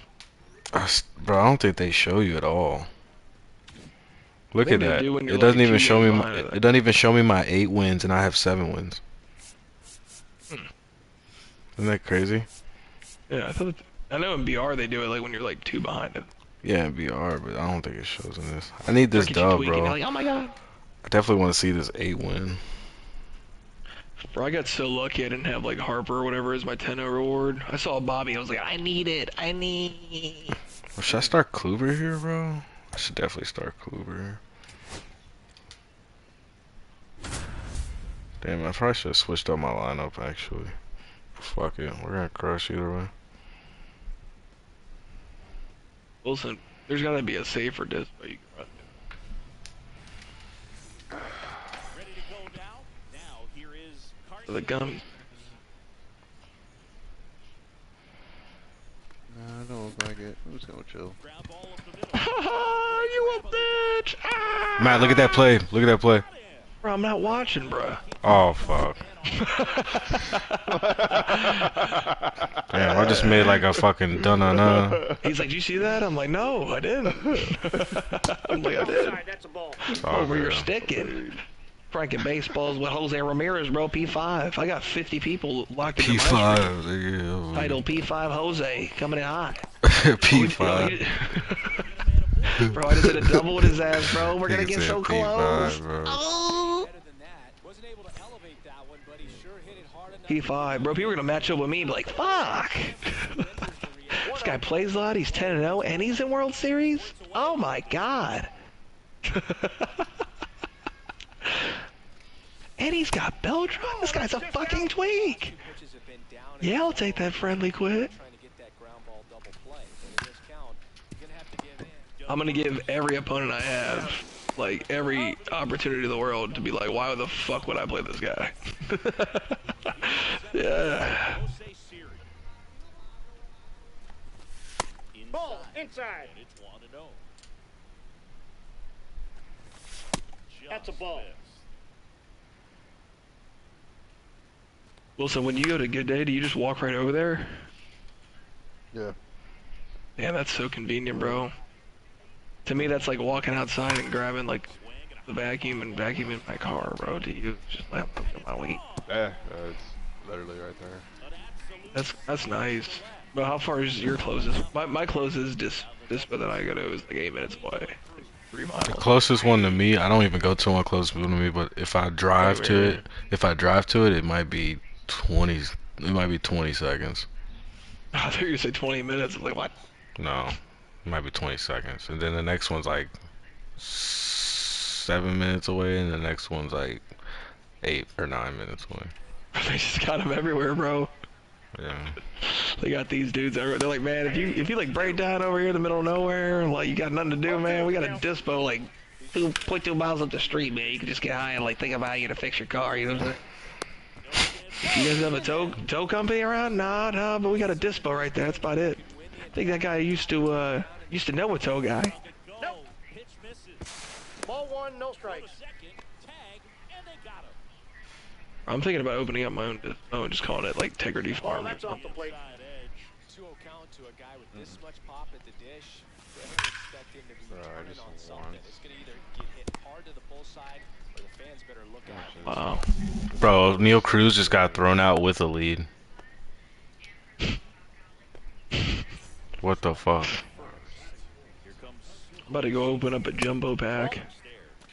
Bro, I don't think they show you at all. Look think at they that. do when you're, It doesn't like, even 2 show me games my. behind it. It doesn't even show me my 8 wins, and I have 7 wins. Isn't that crazy? Yeah, I know in BR they do it like when you're like 2 behind it. Yeah, in BR, but I don't think it shows in this. I need this Look at you dub, tweaking. bro. You're like, oh my god. I definitely want to see this 8 win. Bro, I got so lucky I didn't have like Harper or whatever as my 10-0 reward. I saw Bobby. I was like, I need it. I need. Well, should I start Kluber here, bro? I should definitely start Kluber here. Damn, I probably should have switched up my lineup, actually. Fuck it. We're gonna crush either way. Wilson, there's gotta be a safer disc but you can run Ready to go now. Now here is for the gum. No, I don't look like it. I'm just gonna chill. grab ball up the middle. You a bitch! Ah! Matt, look at that play. Look at that play. Bro, I'm not watching, bro. Oh, fuck. Damn, I just made like a fucking dun-dun-dun. He's like, did you see that? I'm like, no, I didn't. I'm like, I did. Outside, that's a ball. Oh, where you're sticking. Franking baseballs with Jose Ramirez, bro. P5. I got 50 people locked into my stream. P5, nigga. Title P5 Jose coming in hot. P5. Bro, I just hit a double with his ass, bro. We're gonna Nigga get said so P5, close. bro. Oh. Better than that. Wasn't able to elevate that one, but he sure hit it hard enough. P5, bro. People are gonna match up with me and be like, fuck. This guy plays a lot. He's 10-0, and he's in World Series. Oh my god. And he's got Beltran. This guy's a fucking tweak. Yeah, I'll take that friendly quit. Trying to get that ground ball double play, but it does count. You're gonna have to give in. I'm gonna give every opponent I have, like, every opportunity in the world to be like, why the fuck would I play this guy? Yeah. Jose Siri. Ball inside. It's 1-0. That's a ball. Wilson, when you go to Good Day, do you just walk right over there? Yeah. Yeah, that's so convenient, bro. To me, that's like walking outside and grabbing, like, the vacuum and vacuuming my car, bro. To you, just let me get my weight. Yeah, it's literally right there. That's nice. But how far is your closest? My closest dispo that I go to is like 8 minutes away. Like 3 miles. The closest one to me, I don't even go to one closest one to me, but if I drive to it, it might be 20. It might be 20 seconds. I thought you were gonna say 20 minutes. I'm like, what? No, it might be 20 seconds, and then the next one's like 7 minutes away, and the next one's like 8 or 9 minutes away. They just got them everywhere, bro. Yeah. They got these dudes everywhere. They're like, man, if you like break down over here in the middle of nowhere, like you got nothing to do, man, we got a dispo like 2.2 miles up the street, man. You can just get high and like think about how you to fix your car. You know what I'm saying? You guys have a tow company around? Nah, but we got a dispo right there. That's about it. I think that guy used to know a tow guy. Nope. Ball one, no strikes. I'm thinking about opening up my own dispo and just calling it like Integrity Oh, Farm. that's off the plate. 2-0 count to a guy with this much pop at the dish. They don't expect him to be I turning just on something. want- It's going to either get hit hard to the pull side, or the fans better look out. Wow. Bro, Neil Cruz just got thrown out with a lead. What the fuck? I'm about to go open up a jumbo pack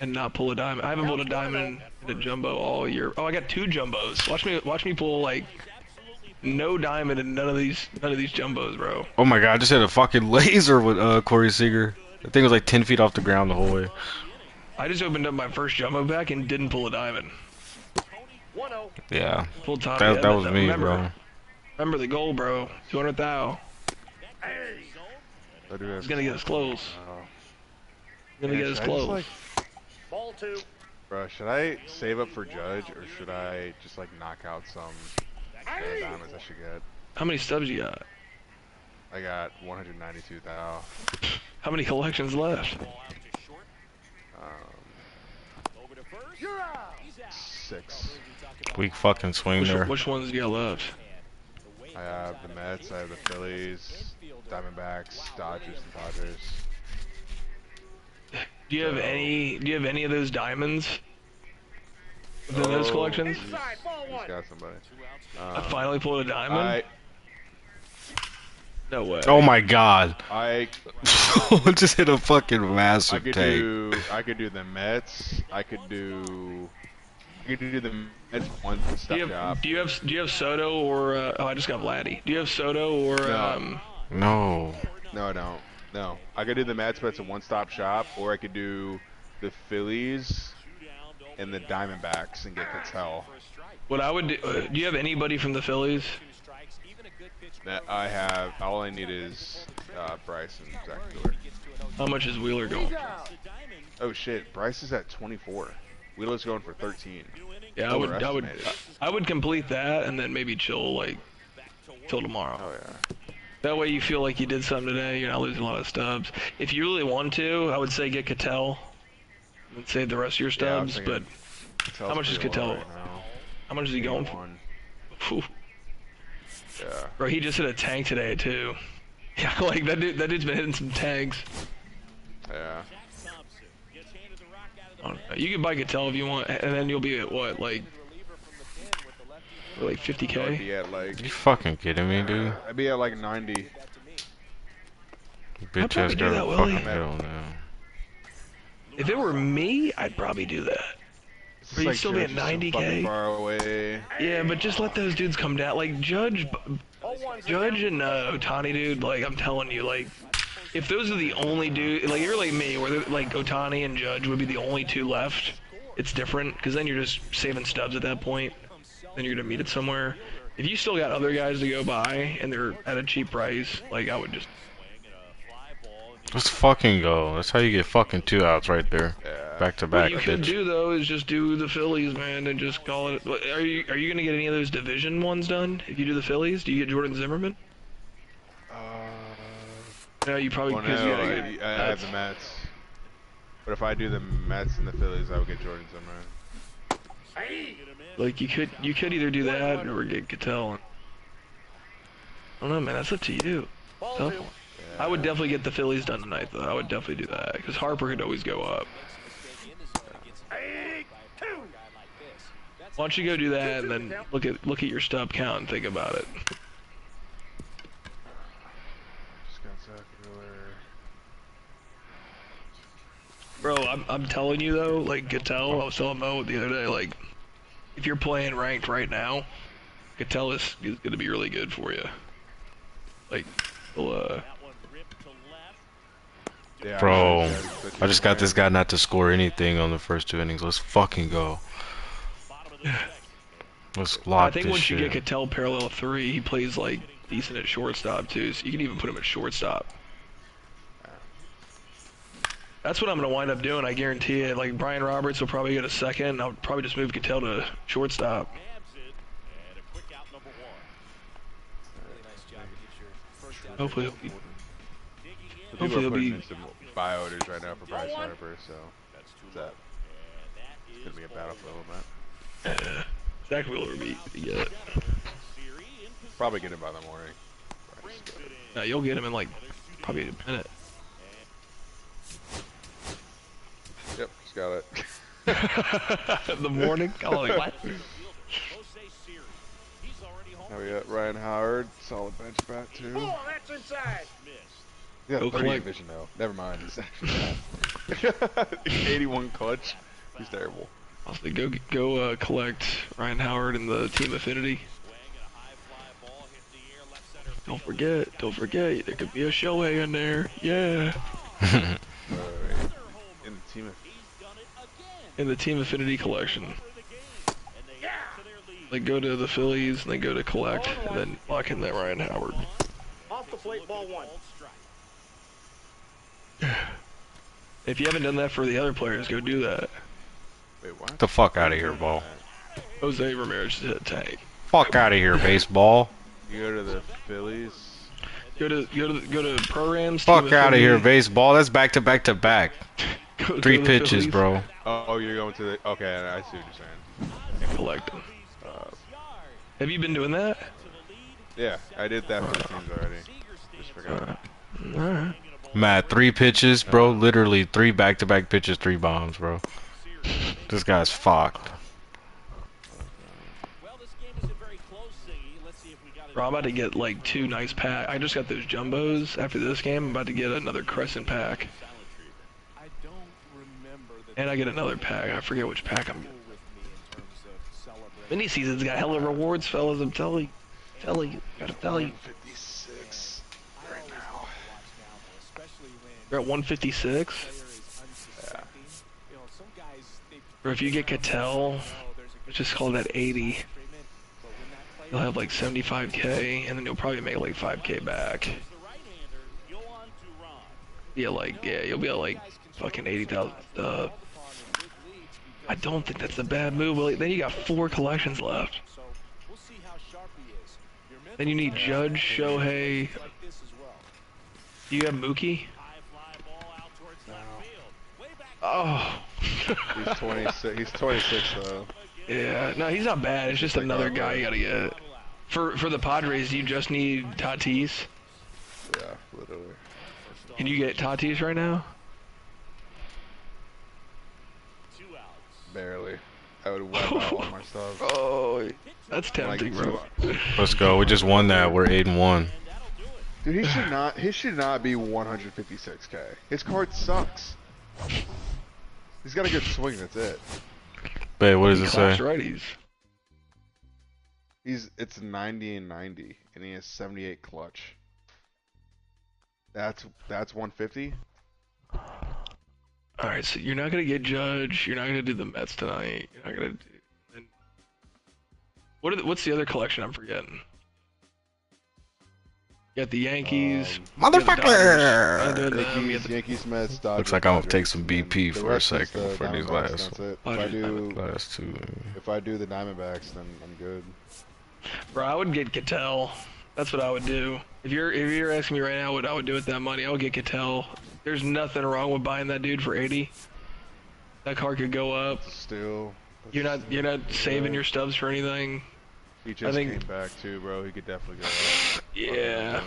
and not pull a diamond. I haven't pulled a diamond in a jumbo all year. Oh, I got 2 jumbos. Watch me pull like no diamond in none of these jumbos, bro. Oh my god, I just hit a fucking laser with Corey Seager. The thing was like 10 feet off the ground the whole way. I just opened up my first jumbo pack and didn't pull a diamond. 1-0. Yeah. Pulled top. That was me, bro. Remember the goal, bro. 200,000. I do have He's gonna get us close. Oh. Gonna Man, get us should I just, close. like, Ball two. bro, should I save up for Judge, or should I just like knock out some diamonds I should get? How many stubs you got? I got 192,000. How many collections left? You're out. 6. Weak fucking swing there. Which ones you got left? I have the Mets, I have the Phillies, Diamondbacks, Dodgers, and Padres. Do you have So- any? Do you have any of those diamonds within those collections? He's got somebody. I finally pulled a diamond. I No way. Oh my god. I Just hit a fucking I massive could tank. do the Mets. I could do the Mets one stop job. Do you have Soto or oh, I just got Vladdy. Do you have Soto or No. No. No, I don't. No, I could do the Mets, but it's a one-stop shop, or I could do the Phillies and the Diamondbacks and get Patel. what I would do? Do you have anybody from the Phillies? That I have. All I need is Bryce and Zach Wheeler. How much is Wheeler going? Oh shit, Bryce is at 24. Wheeler's going for 13. Yeah, Overestimated. I would complete that and then maybe chill like till tomorrow. Oh yeah. That way you feel like you did something today. You're not losing a lot of stubs. If you really want to, I would say get Cattell and save the rest of your Yeah, I was stubs. But thinking Patel's how much is pretty low Cattell? right now. how much is he going for? 81. Phew. Yeah. Bro, he just hit a tank today too. Yeah, like that dude's been hitting some tanks. Yeah. I don't know. You can buy Cattell if you want, and then you'll be at what, like 50K? I'd be at like. You fucking kidding me, dude? I'd be at like 90. Bitch probably ass do got that, a Willie. fucking hell now. If it were me, I'd probably do that. It's But you'd like still be at Judge is so 90K. fucking far away. Yeah, but just let those dudes come down. Like Judge and Otani, dude. Like I'm telling you, like if those are the only dude, like you're like me, where like Otani and Judge would be the only two left. It's different because then you're just saving stubs at that point. Then you're gonna meet it somewhere. If you still got other guys to go by and they're at a cheap price, like I would just. Let's fucking go. That's how you get fucking 2 outs right there. Yeah. Back to What back, you could bitch. do though is just do the Phillies, man, and just call it. Are you gonna get any of those division ones done if you do the Phillies? Do you get Jordan Zimmerman? No, you probably Well, because no, you gotta get. I have the Mets. But if I do the Mets and the Phillies, I would get Jordan Zimmerman. Like you could either do that or get Cattell. I don't know, man. That's up to you. Tough one. I would definitely get the Phillies done tonight, though. I would definitely do that because Harper could always go up. Why don't you go do that and then look at your stub count and think about it. Just got Zach Wheeler. Bro, I'm telling you though, like Cattell, I was telling Mo the other day, like if you're playing ranked right now, Cattell is gonna be really good for you. Like, he'll, Yeah, Bro, I just got this guy not to score anything on the first 2 innings. Let's fucking go. Let's I lock think this once shit. you get Cattell parallel 3, he plays like decent at shortstop too, so you can even put him at shortstop. That's what I'm gonna wind up doing, I guarantee it. Like Brian Roberts will probably get a second. I'll probably just move Cattell to shortstop. Hopefully he'll be. People Hopefully are he'll putting be. in some buy orders right now for Bryce Harper, so it's gonna be a battle for a little bit. Zach Wheeler will be good. Probably get him by the morning. No, you'll get him in like probably a minute. Yep, just got it. In the morning? I'm like, what? Now we got Ryan Howard, solid bench bat too. Oh, that's inside. Yeah, Go 30 collect. division though. Never mind. He's actually bad. 81 clutch. He's terrible. I'll say go collect Ryan Howard in the team affinity. Don't forget, there could be a Shohei in there. Yeah. In the team of In the team affinity collection. Like go to the Phillies and then go to collect and then lock in that Ryan Howard. Off the plate, ball one. If you haven't done that for the other players, go do that. wait, what? Get the fuck out of here, ball. Jose Ramirez just hit a tank. Fuck out of here, baseball. You go to the Phillies. Go to programs. Fuck out of here, baseball. That's back to back to back. 3 pitches, bro. Oh, you're going to the. Okay, I see what you're saying. Collect them. Have you been doing that? Yeah, I did that for the teams already. Just forgot. Alright. Matt, 3 pitches, bro. Literally 3 back-to-back pitches, 3 bombs, bro. This guy's fucked. Bro, I'm about to get like 2 nice packs. I just got those jumbos after this game. I'm about to get another crescent pack. And I get another pack. I forget which pack I'm getting. Mini season's got hella rewards, fellas. I'm telling you. Gotta tell you. 156 right now. You're at 156? Yeah. Or if you get Cattell, let's just call that 80. You'll have like 75k, and then you'll probably make like 5k back. Yeah, you'll be at like fucking 80,000 stuff. I don't think that's a bad move. Well, then you got 4 collections left. Then you need Judge, Shohei. Do you have Mookie? Oh. He's 26. He's 26 though. Yeah, no, he's not bad. It's just another guy you gotta get. For the Padres, you just need Tatis. Yeah, literally. Can you get Tatis right now? Barely. I would wipe out all my stuff. Oh, that's tempting, bro. Let's go. We just won that. We're 8-1. Dude, he should not. He should not be 156k. His card sucks. He's got a good swing. That's it. Babe, what does it say? Class righties. It's 90 and 90, and he has 78 clutch. That's 150. All right, so you're not gonna get Judge. You're not gonna do the Mets tonight. You're not gonna do. And what's the other collection I'm forgetting? You got the Yankees. Motherfucker! Yankees, Mets, Dodgers. Looks like I'm gonna Dodgers, take some and then BP the for a rest is second the for these Diamondbacks, last That's it. Padres. last 2. If I do the Diamondbacks, then I'm good. Bro, I would get Cattell. That's what I would do. If you're asking me right now what I would do with that money, I would get Cattell. There's nothing wrong with buying that dude for 80. That card could go up. Still, You're not saving your stubs for anything. He just think- came back too, bro. He could definitely go up. Yeah,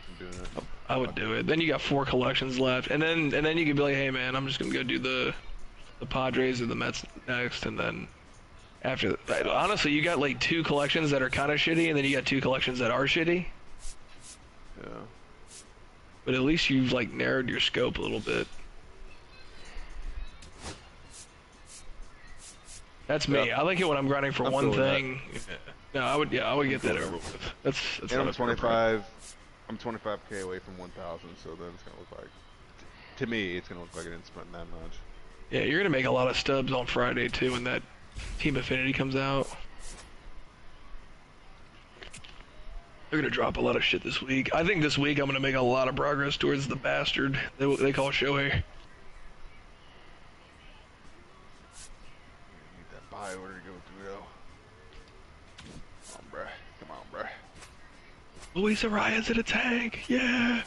I'm doing it. I would do it. Then you got 4 collections left, and then you could be like, hey man, I'm just gonna go do the Padres or the Mets next, and then after that, honestly, you got like 2 collections that are kind of shitty, and then you got 2 collections that are shitty. Yeah. But at least you've like narrowed your scope a little bit. That's me. Yeah. I like it when I'm grinding for I'm one feeling thing. No, I would get that over with. That's And not I'm a fair problem. 25. I'm 25k away from 1,000, so then it's gonna look like. To me, it's gonna look like I didn't spend that much. Yeah, you're gonna make a lot of stubs on Friday too when that Team Affinity comes out. They're gonna drop a lot of shit this week. I think this week I'm gonna make a lot of progress towards the bastard they call Shohei. Need that buy order to go through though. Come on, bruh. Come on, bruh. Luis Arias in a tank, yeah.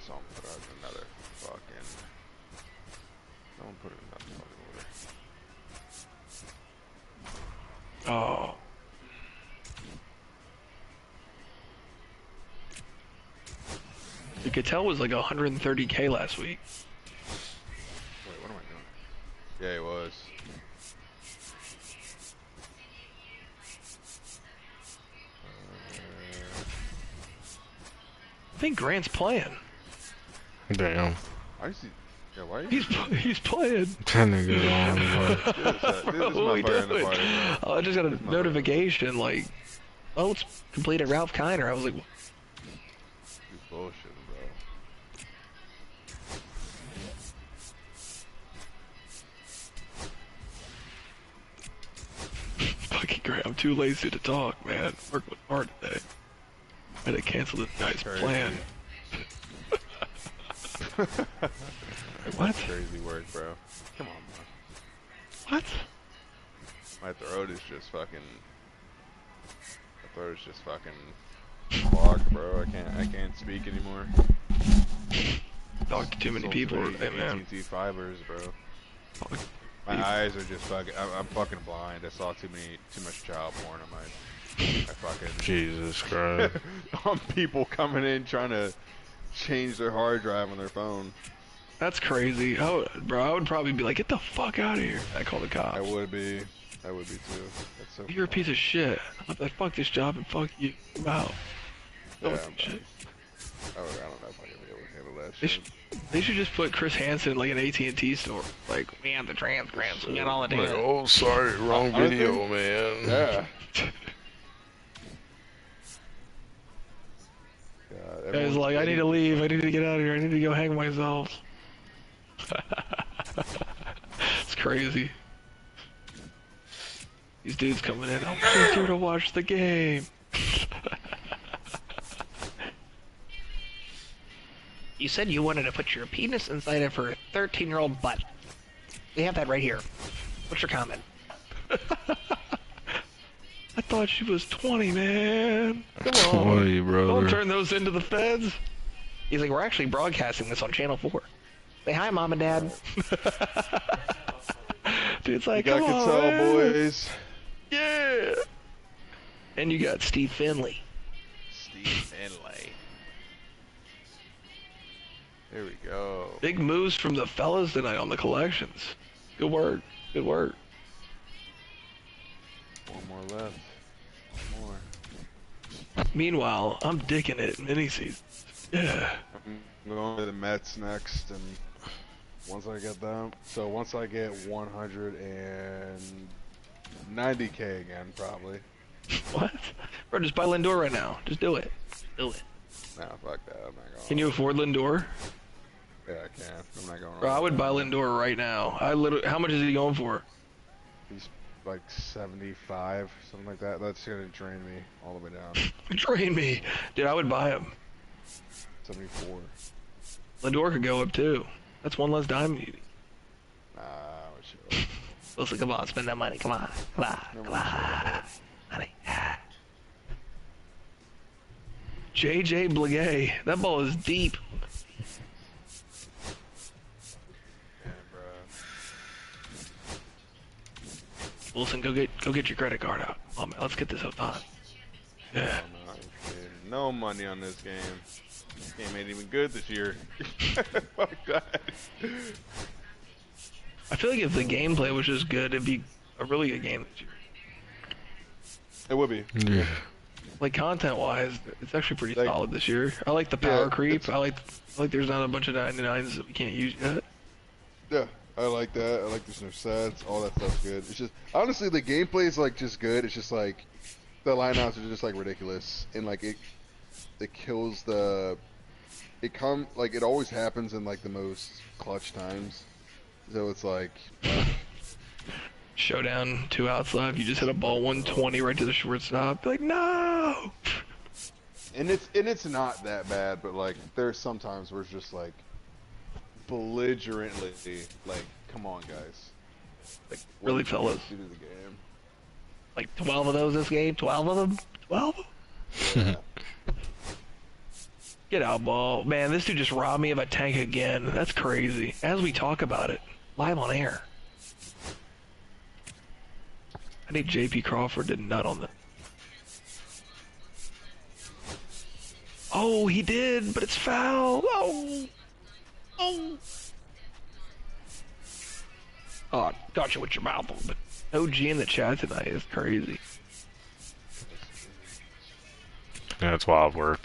Someone put out another fucking. Someone put in another fucking order. Oh. The Cattell was like 130k last week. Wait, what am I doing? Yeah, it was. I think Grant's playing. Damn. I see. Yeah, why? Are you He's playing. That nigga on. Bro, what are we doing? Oh, I just got a notification like, oh, it's completed Ralph Kiner. I was like, You bullshit, bro. fucking Grant, I'm too lazy to talk, man. Working hard today. I had to cancel this guy's Crazy. plan. What? Crazy work, bro. Come on, bro. What? My throat is just fucking. My throat is just fucking clogged, bro. I can't speak anymore. Talk to too many people. Hey, man. AT&T fibers, bro. Fuck. My eyes are just fucking. I'm fucking blind. I saw too much child porn on my I fucking Jesus Christ. on people coming in trying to change their hard drive on their phone. That's crazy. Bro, I would probably be like, get the fuck out of here. I call the cops. I would be too. That's so. You're a piece of shit. I'm like, fuck this job and fuck you. I'm out. Yeah, Fuck shit. I don't know if I can be able to handle that They, shit. they should just put Chris Hansen in like an AT&T store. Like, we have the transcripts. We got all the Like, data. oh, sorry, wrong Honestly, video, man. Yeah. Guy's like, I need to leave. I need to get out of here. I need to go hang myself. It's crazy. These dudes coming in. I'm just here to watch the game. You said you wanted to put your penis inside of her 13-year-old butt. We have that right here. What's your comment? I thought she was 20, man. Come on. 20, brother. Don't turn those into the feds. He's like, we're actually broadcasting this on Channel 4. Say hi, Mom and Dad. Dude's like, You got come on, Cassell, man. boys. Yeah. And you got Steve Finley. Steve Finlay. There we go. Big moves from the fellas tonight on the collections. Good work. Good work. One more left. One more. Meanwhile, I'm dicking it mini season. Yeah. I'm going to the Mets next, and once I get them, so once I get 190K again, probably. What? Bro, just buy Lindor right now. Just do it. Do it. Nah, fuck that. I'm not going. Can you afford Lindor? Yeah, I can. I'm not going. Bro, I would buy Lindor right now. How much is he going for? He's like 75, something like that. That's gonna drain me all the way down. Drain me. Dude, I would buy him. 74. Lindor could go up too. That's one less dime. Nah, what you? Listen, come on, spend that money. Come on. Come on. Come on. Honey. JJ Blagay. That ball is deep. Yeah, bro. Wilson, go get your credit card out. Oh man, let's get this up on. Yeah. No money on this game. This game ain't even good this year. Fuck that. I feel like if the gameplay was just good, it'd be a really good game this year. It would be. Yeah. Like content-wise, it's actually pretty Like- solid this year. I like the power Yeah, creep. it's- I like there's not a bunch of 99s that we can't use yet. Yeah, I like that. I like there's no sets. All that stuff's good. It's just honestly the gameplay is like just good. It's just like the lineouts are just like ridiculous, and like it kills the. It always happens in like the most clutch times. So it's like Showdown, 2 outs left. You just hit a ball 120 right to the shortstop. Be like, no. and it's not that bad, but like there's some times where it's just like belligerently like, come on guys. Like Really, what fellas? do to the game? Like 12 of those this game. 12 of them. 12. Yeah. Get out, ball. Man, this dude just robbed me of a tank again. That's crazy. As we talk about it, live on air. I think J.P. Crawford did nut on that. Oh, he did, but it's foul. Oh. Oh. Oh, got you with your mouth open. OG in the chat tonight is crazy. Yeah, it's wild work.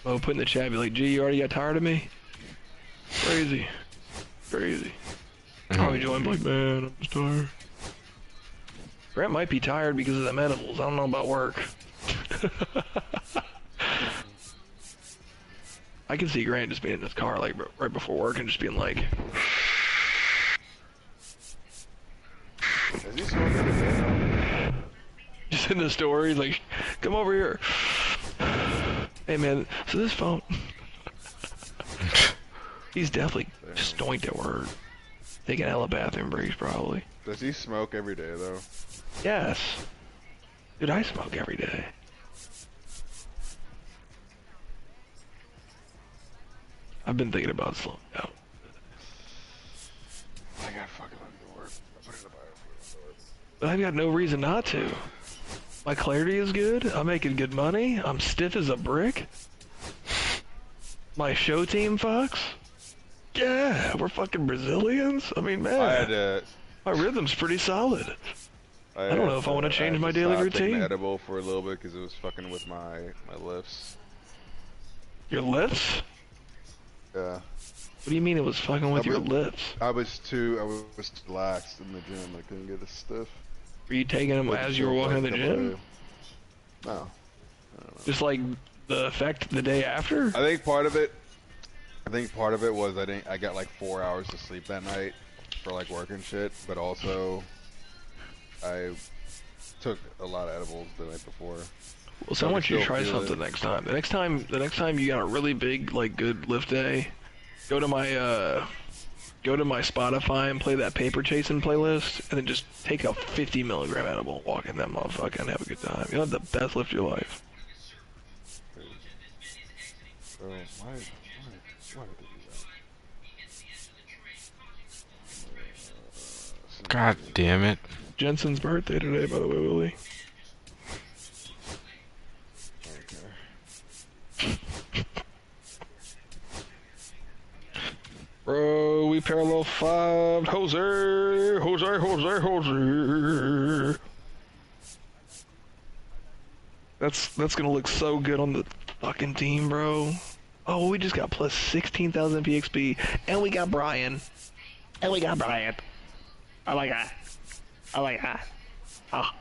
Mo put in the chat, be like, G, you already got tired of me? Crazy. Crazy. Probably joined like, man, I'm just tired. Grant might be tired because of the medibles. I don't know about work. I can see Grant just being in his car like right before work and just being like, Is he smoking in the bed? just in the store, he's like, come over here. Hey man, so this phone. He's definitely stoinked at work. Taking hella bathroom breaks probably. Does he smoke every day though? Yes. Dude, I smoke every day. I've been thinking about slowing down. I got fucking left to work. I put it I've got no reason not to. My clarity is good. I'm making good money. I'm stiff as a brick. My show team fucks. Yeah, we're fucking Brazilians. I mean, man, I had to. my rhythm's pretty solid. I don't know if I want to change my daily stop taking routine. edible for a little bit because it was fucking with my lifts. Your lips? Yeah. What do you mean it was fucking with your lips? I was too laxed in the gym. I couldn't get as stiff. Were you taking them as you were walking to the gym? No. I don't know. Just like the effect the day after? I think part of it was I got like 4 hours of sleep that night for like work and shit, but also I took a lot of edibles the night before. Well, so I want you to try something next time. The next time you got a really big, like, good lift day, go to my Spotify and play that paper chasing playlist, and then just take a 50 milligram edible, walk in that motherfucker, and have a good time. You'll have the best lift of your life. Bro, why did they do that? God damn it. Jensen's birthday today, by the way, Willie. Bro, we parallel 5. Jose. That's gonna look so good on the fucking team, bro. Oh, we just got plus 16,000 PXP, and we got Brian. I like that. Oh.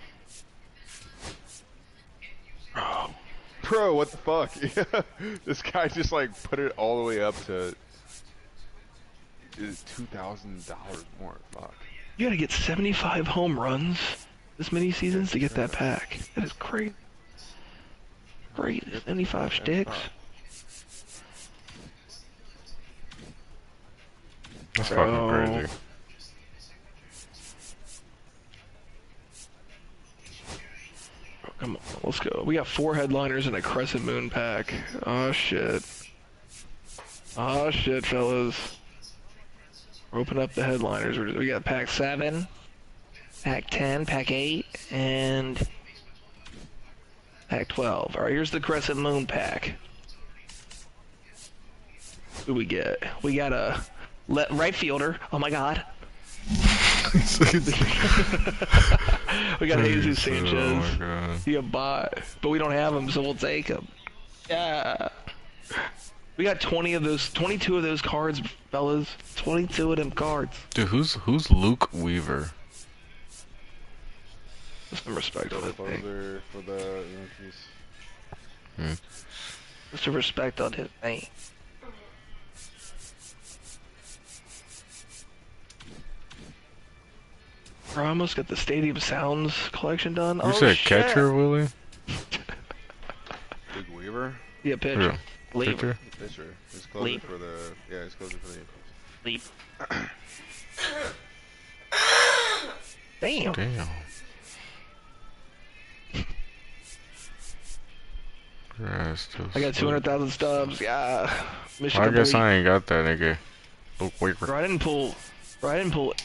Bro, what the fuck? This guy just like put it all the way up to $2,000 more. Fuck. You gotta get 75 home runs this many seasons to get that pack. That is crazy. Great, 75 sticks. That's fucking crazy. Come on, let's go. We got 4 headliners and a crescent moon pack. Oh shit. Oh shit, fellas. Open up the headliners. We got pack 7, pack 10, pack 8, and pack 12. Alright, here's the crescent moon pack. Who we get? We got a right fielder. Oh my god. We got Jesus Sanchez. Oh my god. He a bot, but we don't have him, so we'll take him. Yeah. We got 22 of those cards, fellas. 22 of them cards. Dude, who's Luke Weaver? Just some respect on that thing. For the Yankees. Just some respect on his name. Bro, I almost got the Stadium Sounds collection done. You said shit. catcher, Willie? Luke Weaver? Yeah, pitcher. Yeah. Leaver. Pitcher? Pitcher. He's closer Leap. for the he's closer for the Yankees. Leap. Damn. Damn. I got 200,000 stubs. Yeah. Mission I guess complete. I ain't got that, nigga. Luke Weaver. Bro, I didn't pull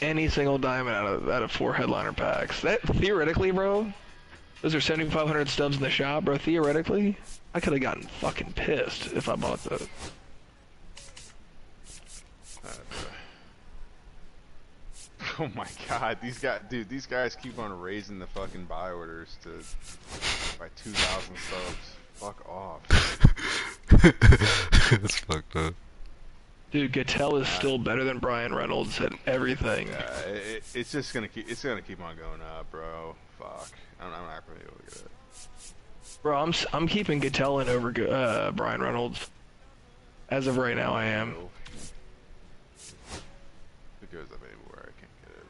any single diamond out of 4 headliner packs. That theoretically, bro, those are 7,500 stubs in the shop, bro. Theoretically, I could have gotten fucking pissed if I bought those. Oh my god, these guys keep on raising the fucking buy orders to by 2,000 subs. Fuck off. That's fucked up. Dude, Gattel is still better than Brian Reynolds at everything. Yeah, it's just gonna keep on going up, bro. Fuck, I'm not gonna be able to get it. Bro, I'm keeping Gattel in over Brian Reynolds. As of right now, I am. It goes up anywhere, I can't get it.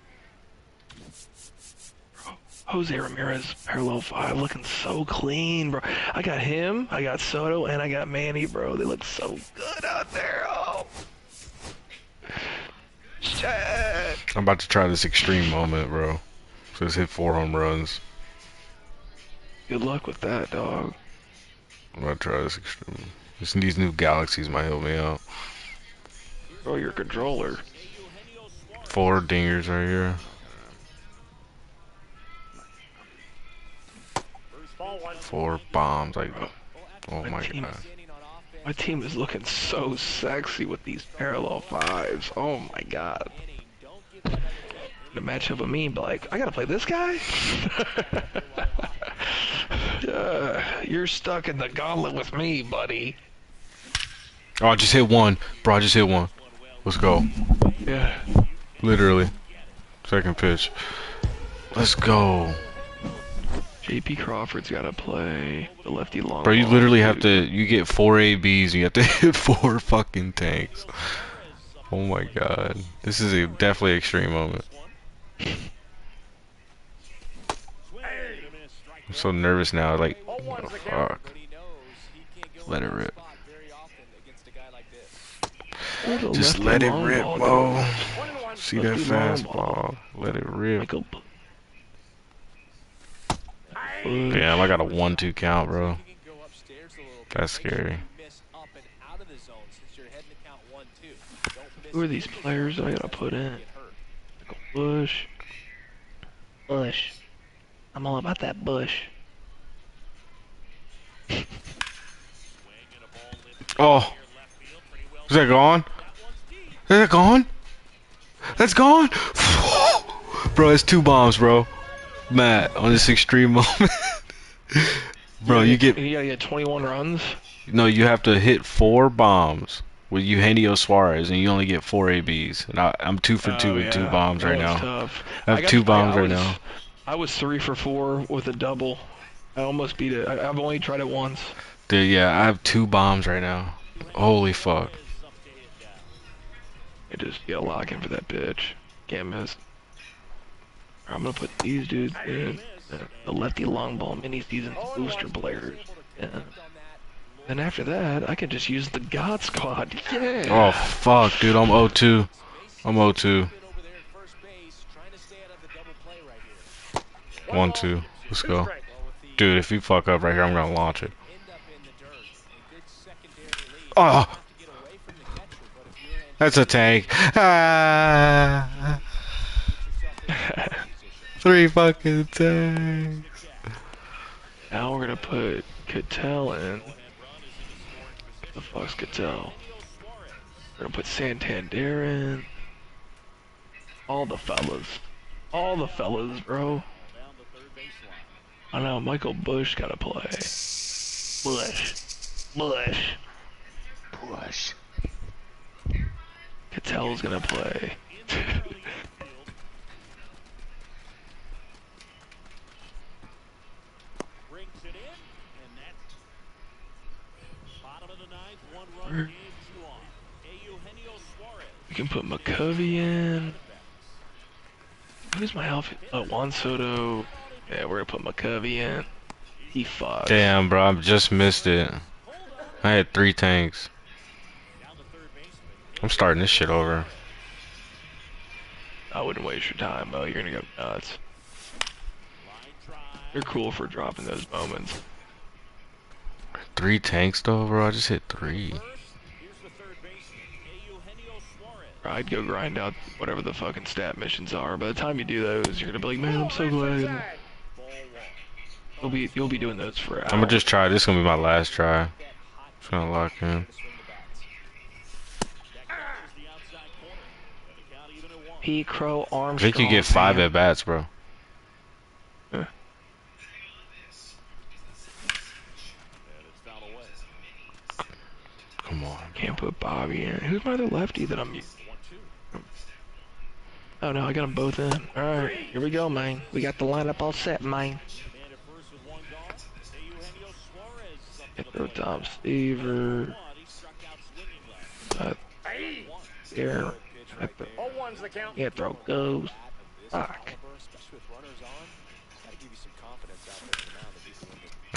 Bro, Jose Ramirez, parallel 5, looking so clean, bro. I got him, I got Soto, and I got Manny, bro. They look so good out there. Oh. Shit. I'm about to try this extreme moment, bro. Just hit 4 home runs. Good luck with that, dog. I'm about to try this extreme. These new galaxies might help me out. Bro, your controller. 4 dingers right here. Ball 1. 4 bombs. Like, oh my team- god. My team is looking so sexy with these parallel fives. Oh my god. To match up with me and be like, I gotta play this guy? You're stuck in the gauntlet with me, buddy. Oh, I just hit one. Bro, I just hit one. Let's go. Yeah. Literally. Second pitch. Let's go. JP Crawford's gotta play the lefty long Bro, you ball, literally have dude. to, you get 4 ABs, you have to hit 4 fucking tanks. Oh my god. This is a definitely extreme moment. I'm so nervous now, like, Ball oh, 1's the count. fuck. Let it rip. Where's the Just lefty let it long rip, ball Mo. go? 1-1. See that Lefty long fastball. Let it rip. Michael Damn, I got a 1-2 count, bro. That's scary. Who are these players that I gotta put in? Michael Bush. Bush. I'm all about that Bush. Oh. Is that gone? Is that gone? That's gone? Bro, it's 2 bombs, bro. Matt, on this extreme moment. Bro, you gotta get 21 runs. No, you have to hit 4 bombs with Eugenio Suarez, and you only get 4 ABs. And I'm 2 for 2 with 2 bombs That right was now. Tough. I have 2 bombs right now. I was 3 for 4 with a double. I almost beat it. I've only tried it once. Dude, yeah, I have 2 bombs right now. Holy fuck. I just get a lock in for that bitch. Can't miss. I'm gonna put these dudes in the lefty long ball mini season booster players. Yeah. Then after that, I can just use the God Squad. Yeah. Oh fuck, dude, I'm 0-2. I'm 0-2. 1-2. Let's go. Dude, if you fuck up right here, I'm gonna launch it. Oh! That's a tank. Ah! 3 fucking tanks. Now we're gonna put Cattell in. The fuck's Cattell? We're gonna put Santander in. All the fellas. All the fellas, bro. I know, Michael Bush gotta play. Bush. Bush. Push. Cattell's gonna play. We can put McCovey in. Who's my outfit? Oh, Juan Soto. Yeah, we're gonna put McCovey in. He fucks. Damn, bro, I just missed it. I had 3 tanks. I'm starting this shit over. I wouldn't waste your time, Mo. You're gonna go nuts. You're cool for dropping those moments. 3 tanks though, bro. I just hit 3. I'd go grind out whatever the fucking stat missions are. By the time you do those, you're gonna be like, man, I'm so glad. You'll be doing those for hours. I'm gonna just try. This is gonna be my last try. Just gonna lock in. P. Crow Armstrong. I think you get 5 man. at bats, bro. Yeah. Come on. Can't put Bobby in. Who's my other lefty that I'm using? Oh no, I got them both in. Alright, here we go, man. We got the lineup all set, man. Can't throw Tom Seaver. There. Ball 1's the count. Can't throw Ghost. Fuck.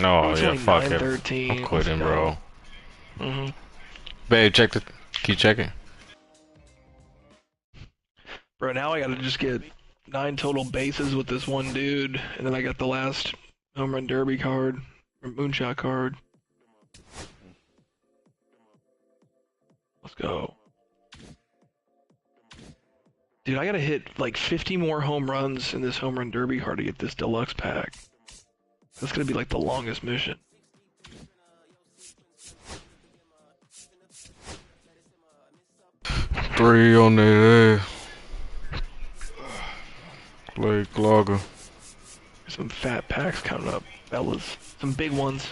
Oh It's yeah, only fuck it. 9-13. I'm quitting, Let's bro. go. Mm-hmm. Babe, check the. Keep checking. Bro, now I gotta just get 9 total bases with this one dude, and then I got the last home run derby card, or moonshot card. Let's go. Dude, I gotta hit like 50 more home runs in this home run derby card to get this deluxe pack. That's gonna be like the longest mission. Three on their ass. Play Clogger. Some fat packs coming up, fellas. Some big ones.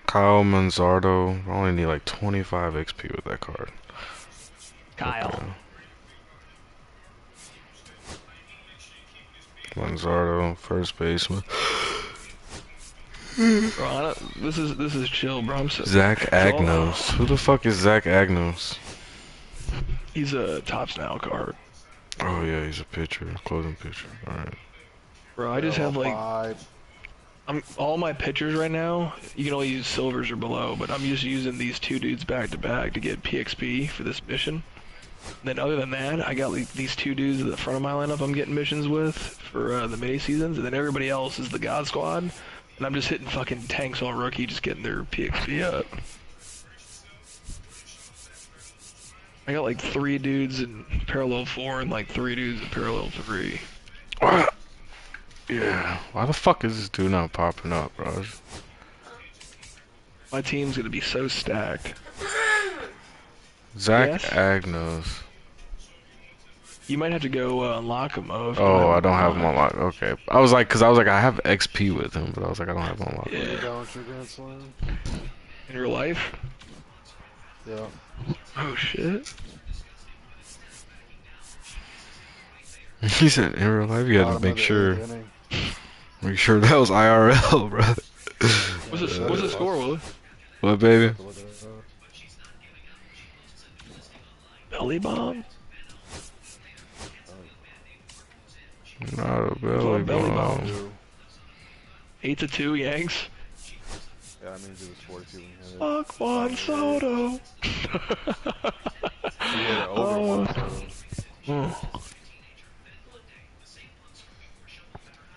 Kyle Manzardo. I only need like 25 XP with that card. Kyle. Okay. Manzardo, first baseman. Bro, this is chill, bro. I'm so Zach Agnos. Who the fuck is Zach Agnos? He's a Tops Now card. Oh yeah, he's a pitcher, closing pitcher. Alright. Bro, I just have like all my pitchers right now. You can only use silvers or below, but I'm just using these two dudes back to back to get PXP for this mission. And then other than that, I got like these two dudes at the front of my lineup I'm getting missions with for the mini seasons, and then everybody else is the God Squad. And I'm just hitting fucking tanks on rookie, just getting their PXP up. I got like 3 dudes in parallel 4 and like 3 dudes in parallel 3. What? Yeah. Why the fuck is this dude not popping up, bro? My team's gonna be so stacked. Zach Yes? Agnos. You might have to go unlock him. Oh, I don't have him unlocked. Okay. I was like, I have XP with him, but I was like, I don't have him unlocked. Yeah. You down with your Grand Slam? In real life? Yeah. Oh shit. He said in real life, you had to Bottom of make the sure. 8th inning. Make sure that was IRL, bro. What's the score, Willie? What, baby? Look at it up. Belly bomb? Not a Belly belly bomb. bomb. 8-2 Yanks. Yeah, that means it was 42 when you had it. Fuck Juan Soto. He had it over one, so.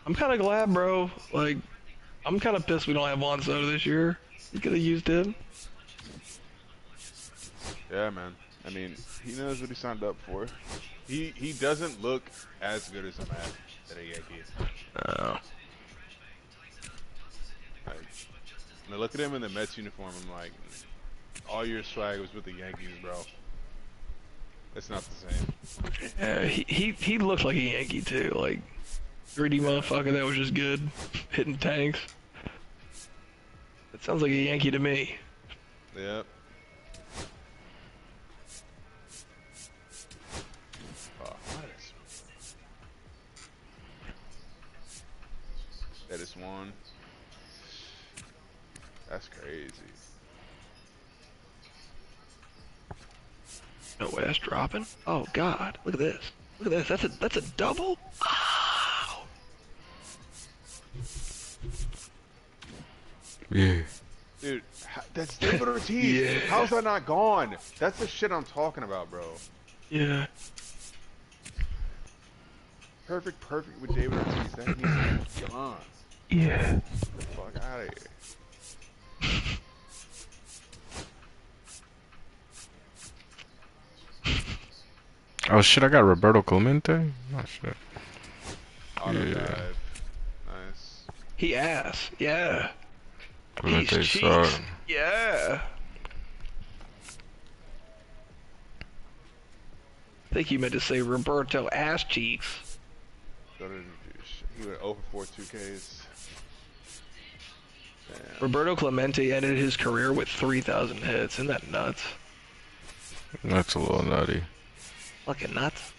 I'm kind of glad, bro. Like, I'm kind of pissed we don't have Juan Soto this year. You could have used him. Yeah, man. I mean, he knows what he signed up for. He doesn't look as good as a man at a Yankee. Like, when I look at him in the Mets uniform, I'm like, all your swag was with the Yankees, bro. It's not the same. Yeah, he looked like a Yankee too. Like, 3D motherfucker that was just good, hitting tanks. That sounds like a Yankee to me. Yep. Oh, that is one. That's crazy. No way, that's dropping. Oh God, look at this. Look at this. That's a double. Wow. Yeah. Dude, that's David Ortiz. Yeah. How's that not gone? That's the shit I'm talking about, bro. Yeah. Perfect with David Ortiz. That needs to be gone. Yeah. Get the fuck out of here. Oh shit, I got Roberto Clemente? Oh shit. Auto Yeah. dive. Nice. He ass. Yeah. Clemente He's cheeks. suck. Yeah. I think you meant to say Roberto ass cheeks. He went 0 for 4 2Ks. Damn. Roberto Clemente ended his career with 3,000 hits. Isn't that nuts? That's a little nutty. Fucking nuts.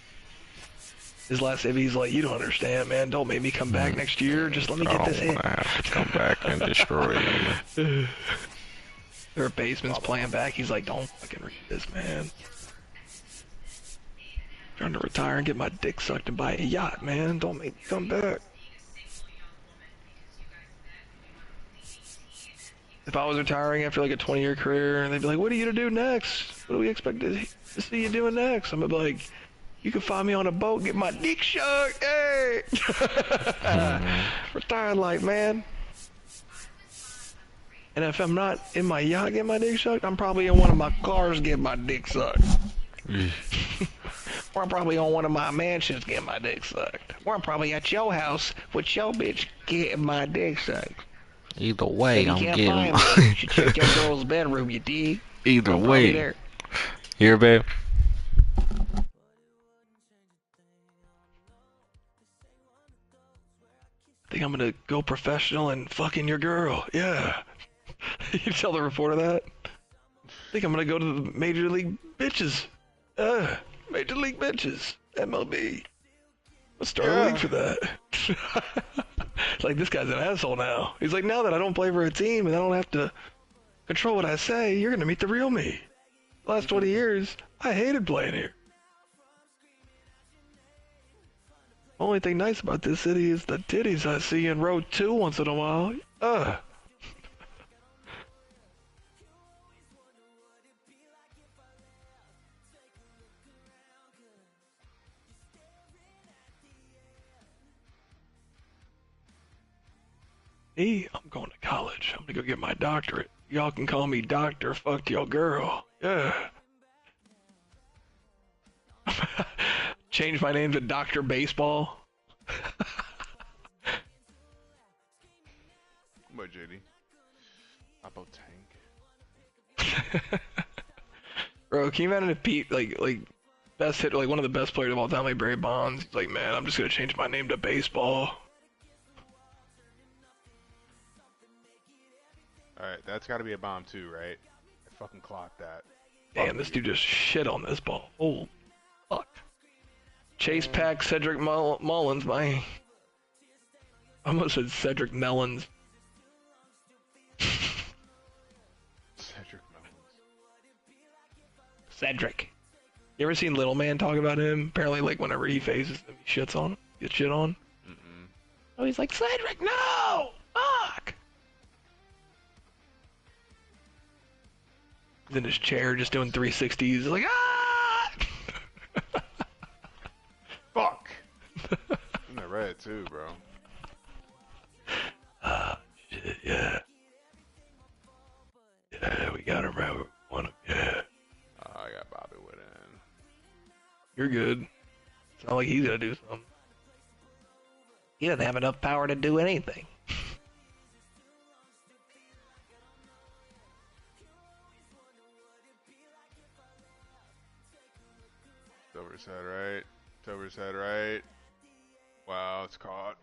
His last save, he's like, you don't understand, man. Don't make me come back next year. Just let me I get don't this hit. want to have to come back and destroy you. Their basement's playing back. He's like, don't fucking read this, man. Trying to retire and get my dick sucked and buy a yacht, man. Don't make me come back. If I was retiring after like a 20-year career, they'd be like, what are you gonna do next? What do we expect to see you doing next? I'm gonna be like, you can find me on a boat, get my dick sucked, hey! Retired life, man. And if I'm not in my yacht getting my dick sucked, I'm probably in one of my cars getting my dick sucked. Or I'm probably on one of my mansions getting my dick sucked. Or I'm probably at your house with your bitch getting my dick sucked. Either way, If you I'm can't getting. find me, you should check your girl's bedroom, you dig? Either I'm probably way. there. Here, babe. I think I'm gonna go professional and fucking your girl. Yeah. You tell the reporter that? I think I'm gonna go to the Major League Bitches. Major League Bitches. MLB. Let's start a league for that. It's like, this guy's an asshole now. He's like, now that I don't play for a team and I don't have to control what I say, you're gonna meet the real me. The last 20 years, I hated playing here. Only thing nice about this city is the titties I see in row 2 once in a while. Me, I'm going to college. I'm gonna go get my doctorate. Y'all can call me Doctor Fucked Your Girl. Yeah. Change my name to Dr. Baseball. What, JD? About tank. Bro, can you imagine if Pete, like best hit, like one of the best players of all time, like Barry Bonds, he's like, man, I'm just gonna change my name to Baseball. Alright, that's gotta be a bomb too, right? I fucking clocked that. Damn, this dude just shit on this ball. Oh, fuck. Chase Pack, Cedric Mullins, I almost said Cedric Mellons. Cedric Mullins. Cedric. You ever seen Little Man talk about him? Apparently, like, whenever he faces him, he shits on him. Gets shit on. Mm-mm. Oh, he's like, Cedric, no! Fuck! He's in his chair just doing 360s. Like, ah! Fuck! I'm not right too, bro. Shit, yeah. Yeah, we got him right where we want him, yeah. I got Bobby Wood in. You're good. It's not like he's gonna do something. He doesn't have enough power to do anything. It's over his head, right? It's over his head, right? Wow, it's caught.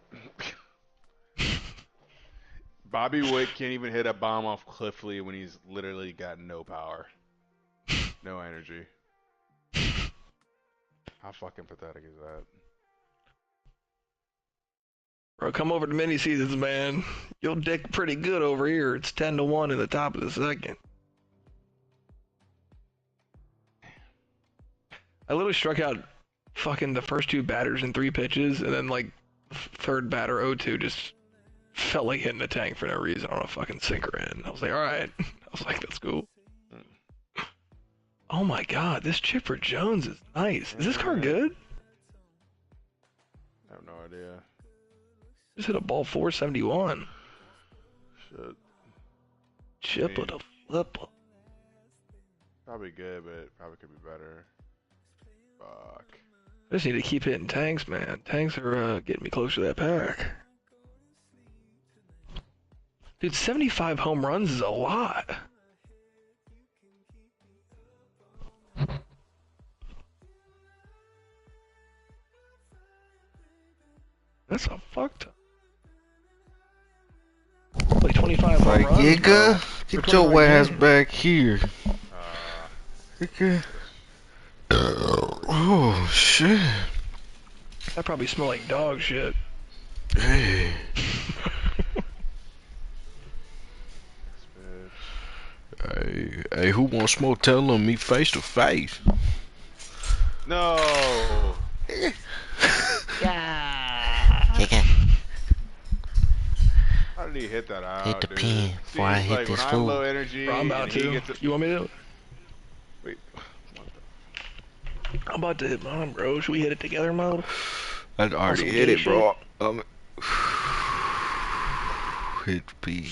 Bobby Witt can't even hit a bomb off Cliffley when he's literally got no power. No energy. How fucking pathetic is that? Bro, come over to mini seasons, man. You'll dick pretty good over here. It's 10-1 in the top of the second. I literally struck out fucking the first 2 batters in 3 pitches, and then, like, third batter 0-2 just felt like hitting the tank for no reason on a fucking sinker in. I was like, alright. I was like, that's cool. Oh my god, this Chipper Jones is nice. Is this car good? I have no idea. Just hit a ball 471. Shit. Chipper the flipper. Probably good, but probably could be better. Fuck. I just need to keep hitting tanks, man. Tanks are getting me closer to that pack. Dude, 75 home runs is a lot. That's a fuck ton. Like 25 home Like, runs, Yiga, bro. get For your 25 ass games. back here. Yiga. Oh, shit. That probably smell like dog shit. Hey. Hey, who wants smoke? Tell them me face to face. No! Yiga. How did he hit that out, Hit the dude? pin before I hit like, this when I'm fool. low energy, Bro, I'm about and he to. gets it. You want me to? Wait. I'm about to hit mine, bro. Should we hit it together, mode? I some already hit gay it, bro. Hit P.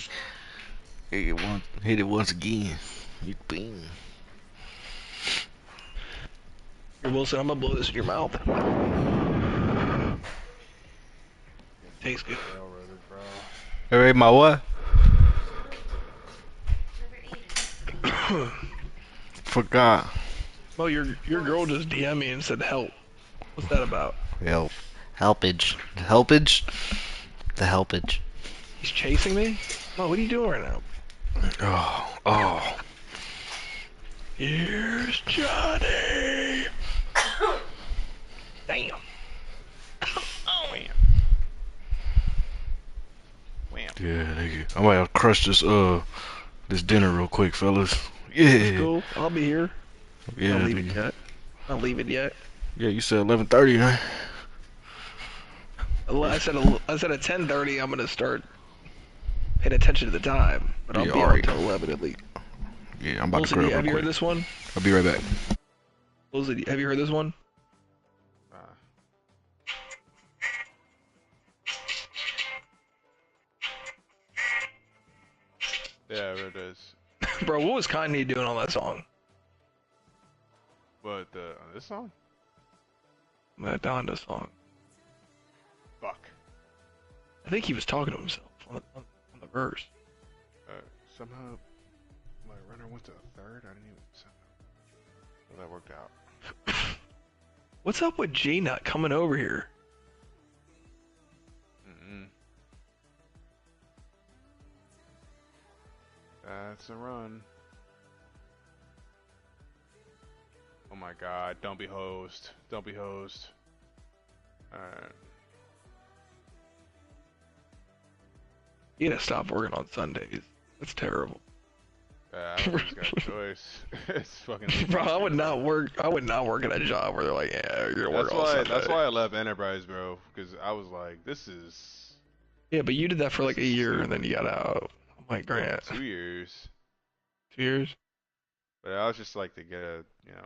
Hit it once again. Hit P. Here, Wilson, I'm gonna blow this in your mouth. Tastes good. Railroaded, bro. Hey, my what? Never ate it. Forgot. Well, your girl just DM me and said help. What's that about? Help. Helpage. Helpage? The helpage. He's chasing me? Mo, what are you doing right now? Oh. Here's Johnny. Damn. Oh man. Wham. Yeah, nigga. I might have crushed this dinner real quick, fellas. Yeah. Cool. I'll be here. Yeah. Not leaving nigga. yet. Not leaving yet. Yeah, you said 11:30, right? I said at 10:30 I'm gonna start paying attention to the time, but I'll Yeah, be on alright. until 11 at least. Yeah, I'm about Wilson, to grab have real you heard quick. this one? I'll be right back. Wilson, have you heard this one? Yeah, it is. Bro, what was Kanye doing on that song? But on this song? That Donda song. Fuck. I think he was talking to himself on the verse. Somehow my runner went to a third. I didn't even. Well, that worked out. What's up with G-Nut coming over here? That's a run. Oh my god, don't be hosed. Don't be hosed. Alright. You gotta stop working on Sundays. That's terrible. I don't think he's got a choice. It's fucking. Bro, I would not work at a job where they're like, yeah, you're gonna work all Sunday. That's why I left Enterprise, bro. Because I was like, this is. Yeah, but you did that for like a year and then you got out. I'm like, Grant. 2 years. 2 years? But I was just like to get a, you know.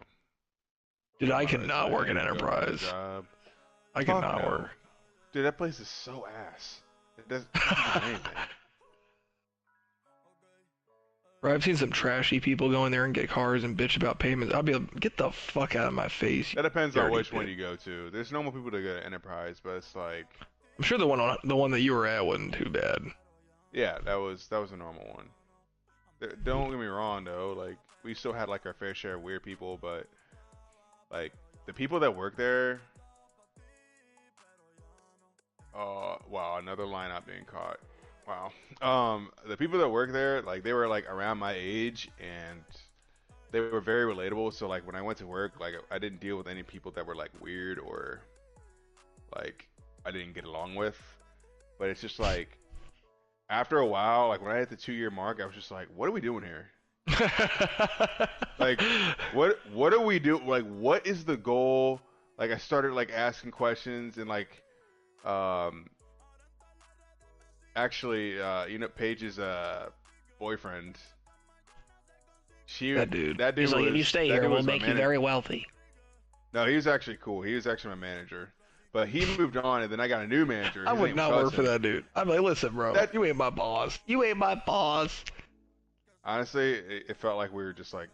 Dude, I could not work at Enterprise. Job. I could Fuck not no. work. Dude, that place is so ass. It doesn't do anything. Bro, I've seen some trashy people go in there and get cars and bitch about payments. I'll be like, get the fuck out of my face. That depends on dirty which one bitch. you go to. There's normal people that go to Enterprise, but it's like, I'm sure the one that you were at wasn't too bad. yeah, that was a normal one. Don't get me wrong though, like we still had like our fair share of weird people, but like the people that work there, wow, another lineup being caught. Wow. The people that work there, like they were like around my age and they were very relatable. So like when I went to work, like I didn't deal with any people that were like weird or like I didn't get along with. But it's just like after a while, like when I hit the 2-year mark, I was just like, what are we doing here? Like what do we do? Like what is the goal? Like I started like asking questions and like actually you know Paige's boyfriend, That dude. He's like, if you stay here, we'll make you very wealthy. No, he was actually cool. He was actually my manager. But he moved on, and then I got a new manager. I His would name's not work Hudson. for that dude. I'm like, listen, bro, you ain't my boss. You ain't my boss. Honestly, it felt like we were just like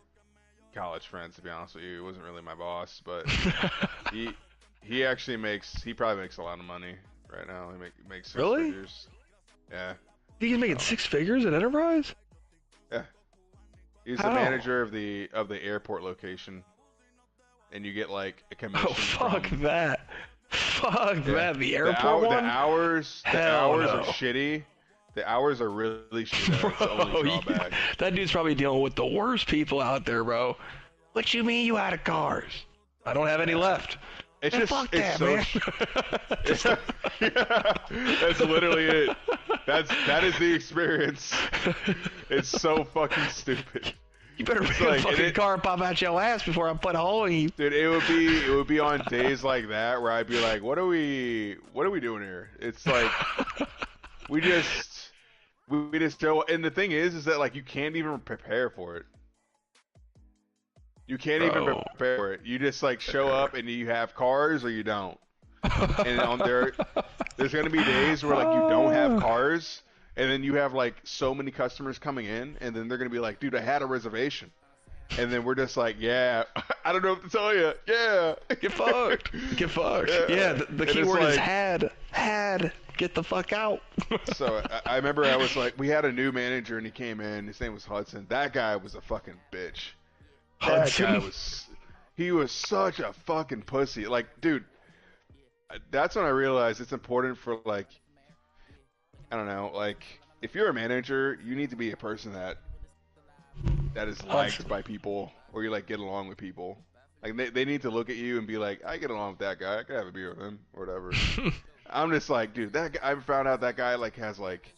college friends, to be honest with you. He wasn't really my boss, but he probably makes a lot of money right now. He makes 6 Really? figures. Yeah. He's making 6 figures at Enterprise? Yeah. He's How? the manager of the airport location. And you get like a commission. Oh, fuck from, that. Fuck that. The airport the one? hours Hell no. are shitty. The hours are really shitty. That's the only Bro, drawback. that dude's probably dealing with the worst people out there, bro. What you mean you out of cars? I don't have any left. It's Man, just fuck it's that, so man. yeah, that's literally it. That is the experience. It's so fucking stupid. You better It's bring like- a fucking and it- car pop out your ass before I put a hole in you. Dude, it would be on days like that where I'd be like, what are we doing here? It's like we just show, and the thing is that like you can't even prepare for it. You can't even Bro. prepare for it. You just like show up and you have cars or you don't. And on there's gonna be days where like you don't have cars, and then you have like so many customers coming in, and then they're gonna be like, dude, I had a reservation, And then we're just like, yeah, I don't know what to tell you. Yeah. Get fucked. Get fucked. Yeah, the key word is had. Had. Get the fuck out. So I remember I was like, we had a new manager and he came in. His name was Hudson. That guy was a fucking bitch. Hudson? He was such a fucking pussy. Like, dude, that's when I realized it's important for, like, I don't know, like, if you're a manager, you need to be a person that is liked by people, or you, like, get along with people. Like, they need to look at you and be like, I get along with that guy. I could have a beer with him, or whatever. I'm just like, dude, that guy, I found out that guy, like, has, like,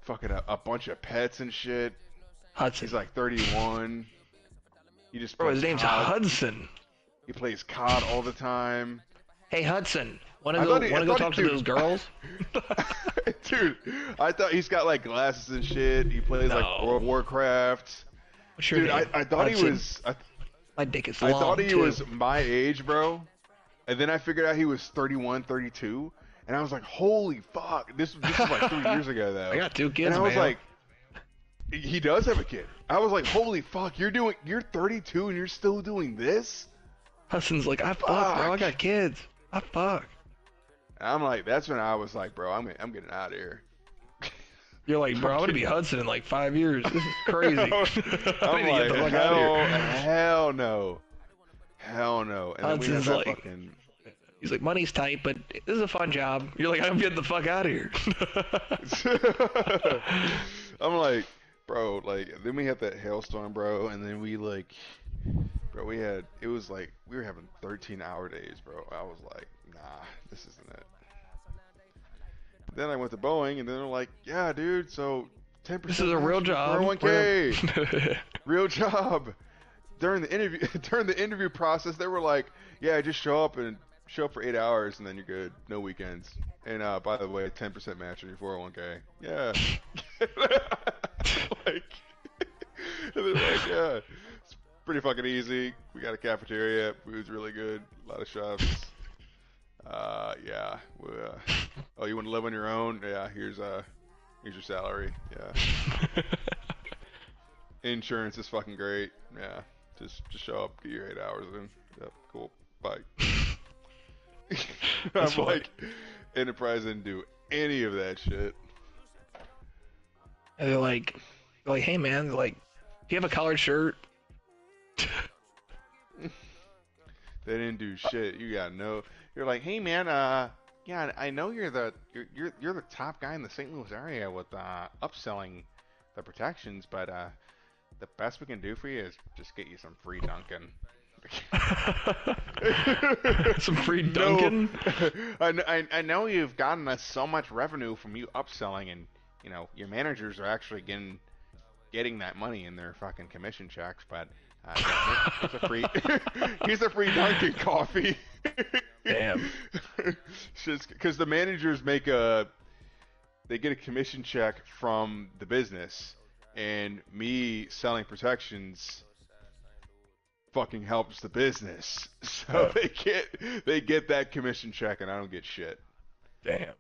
fucking a bunch of pets and shit. Hudson. He's, like, 31. He just Bro, his name's COD. Hudson. He plays COD all the time. Hey, Hudson. Wanna go talk to those girls? Dude, I thought he's got, like, glasses and shit. He plays, like, World of Warcraft. Dude, I thought Hudson. he was... My dick is long, I thought he too. was my age, bro. And then I figured out he was 31, 32. And I was like, holy fuck. This was like 3 years ago, though. I got 2 kids, and I was man. like, he does have a kid. I was like, holy fuck, you're 32 and you're still doing this? Hudson's like, I fuck, bro. I got kids. I fuck. And I'm like, that's when I was like, bro, I'm getting out of here. You're like, bro, I'm gonna be Hudson in like 5 years. This is crazy. I'm like, hell no. Hell no. And Hudson's then we had that like, fucking... He's like, money's tight, but this is a fun job. You're like, I'm getting the fuck out of here. I'm like, bro, like, then we had that hailstorm, bro, and then we, like, bro, it was like, we were having 13-hour days, bro. I was like, nah, this isn't it. Then I went to Boeing, and then they're like, yeah, dude, so 10% This is a real job. 401k. Real job. During the interview process, they were like, yeah, just show up for 8 hours, and then you're good. No weekends. And by the way, 10% match on your 401k. Yeah. Like, and they're like, yeah, it's pretty fucking easy. We got a cafeteria. Food's really good. A lot of chefs. Yeah. Oh, you want to live on your own? Yeah. Here's your salary. Yeah. Insurance is fucking great. Yeah. Just show up, get your 8 hours in. Yep. Cool. Bye. I'm like, Enterprise didn't do any of that shit. And they're like, hey man, they're like, do you have a collared shirt? They didn't do shit. You got no. You're like, hey man, yeah, I know you're the top guy in the St. Louis area with upselling the protections, but the best we can do for you is just get you some free Dunkin'. Some free Dunkin'? No, I know you've gotten us so much revenue from you upselling, and you know your managers are actually getting that money in their fucking commission checks, but here's a free here's a free Dunkin' coffee. Damn. Just because the managers they get a commission check from the business, and me selling protections fucking helps the business, so they get that commission check, and I don't get shit. Damn.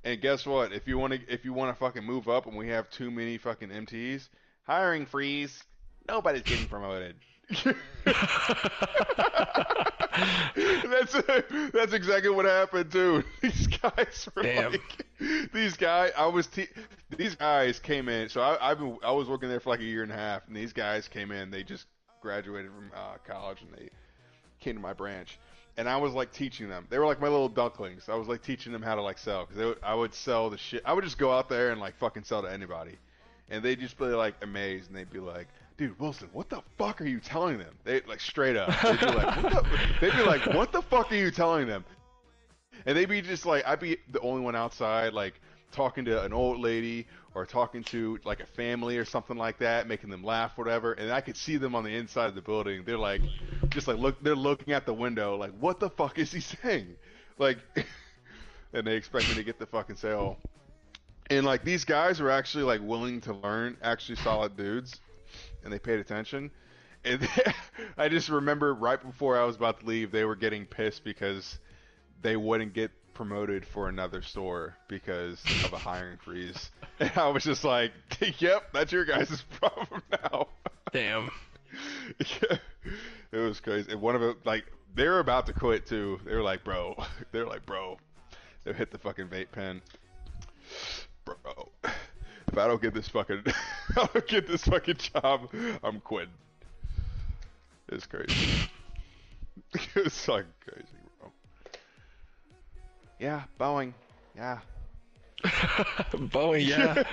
And guess what? If you want to fucking move up, and we have too many fucking MTs, hiring freeze. Nobody's getting promoted. That's exactly what happened too. These guys were like, these guys came in. So I was working there for like a year and a half, and these guys came in. They just graduated from college, and they came to my branch, and I was like teaching them. They were like my little ducklings. I was like teaching them how to like sell, because I would sell the shit. I would just go out there and like fucking sell to anybody, and they'd just be like amazed, and they'd be like, dude, Wilson, what the fuck are you telling them? They like straight up. They'd be like, what the fuck are you telling them? And they'd be just like, I'd be the only one outside, like talking to an old lady or talking to like a family or something like that, making them laugh, whatever. And I could see them on the inside of the building. They're like, just like they're looking at the window, like, what the fuck is he saying? Like, and they expect me to get the fucking sale. And like these guys were actually like willing to learn, actually solid dudes. And they paid attention, and I just remember right before I was about to leave, they were getting pissed because they wouldn't get promoted for another store because of a hiring freeze. And I was just like, yep, that's your guys' problem now. Damn. Yeah, it was crazy. And one of it, like, they were about to quit too. They were like, bro. They hit the fucking vape pen. Bro, if I don't get this fucking, I don't get this fucking job, I'm quitting. It's crazy. It's like crazy, bro. Yeah, Boeing. Yeah. Boeing, yeah.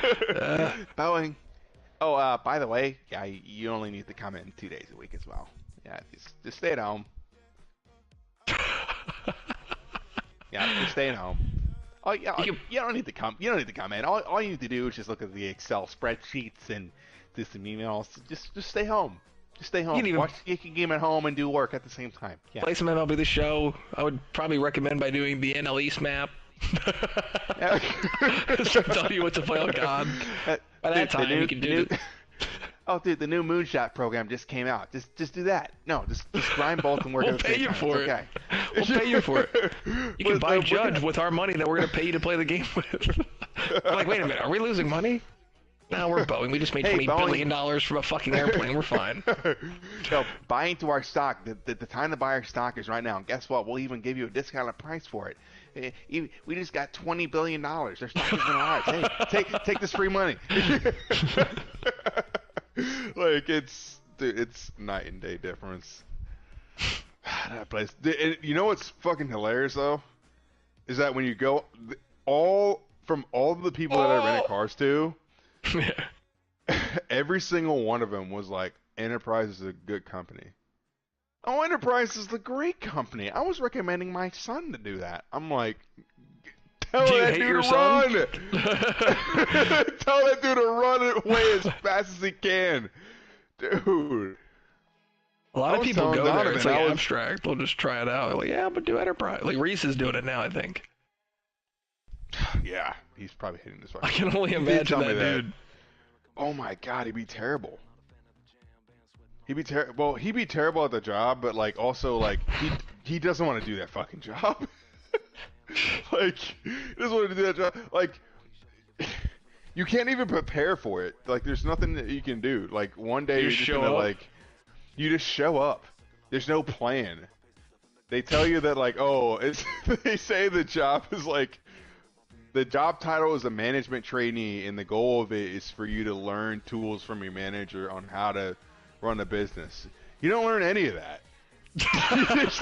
Boeing. Oh, by the way, yeah, you only need to come in 2 days a week as well. Yeah, just stay at home. Yeah, just stay at home. Oh yeah, you don't need to come. You don't need to come in. All you need to do is just look at the Excel spreadsheets and do some emails. Just stay home. Just stay home. Watch the Yankee game at home and do work at the same time. Yeah. Play some MLB The Show. I would probably recommend by doing the NL East map. Start telling you what to play on God. By that time, you can do it. Oh, dude, the new Moonshot program just came out. Just do that. No, just grind both and work at the same time. We'll pay you for it. Okay. We'll pay you for it. You can buy Judge with our money that we're going to pay you to play the game with. We're like, wait a minute, are we losing money? No, we're Boeing. We just made $20 billion from a fucking airplane. We're fine. No, buy into our stock. The time to buy our stock is right now. And guess what? We'll even give you a discounted price for it. We just got $20 billion. Their stock is going to rise. Hey, take this free money. Like, it's night and day difference. That place. You know what's fucking hilarious though? Is that when you go all the people that I rented cars to, every single one of them was like, Enterprise is a good company. Oh, Enterprise is the great company. I was recommending my son to do that. I'm like, tell that dude to run. Tell that dude to run away as fast as he can. Dude. A lot of people go there. It's like abstract. They'll just try it out. They're like, yeah, I'm going to do Enterprise. Like, Reese is doing it now, I think. Yeah, he's probably hitting this. I can only imagine that dude. Oh my god, he'd be terrible. He'd be terrible. Well, he'd be terrible at the job, but like also like he doesn't want to do that fucking job. Like he doesn't want to do that job. Like you can't even prepare for it. Like there's nothing that you can do. Like one day you're just gonna like you just show up. There's no plan. They tell you that like they say the job is like. The job title is a management trainee, and the goal of it is for you to learn tools from your manager on how to run a business. You don't learn any of that. It's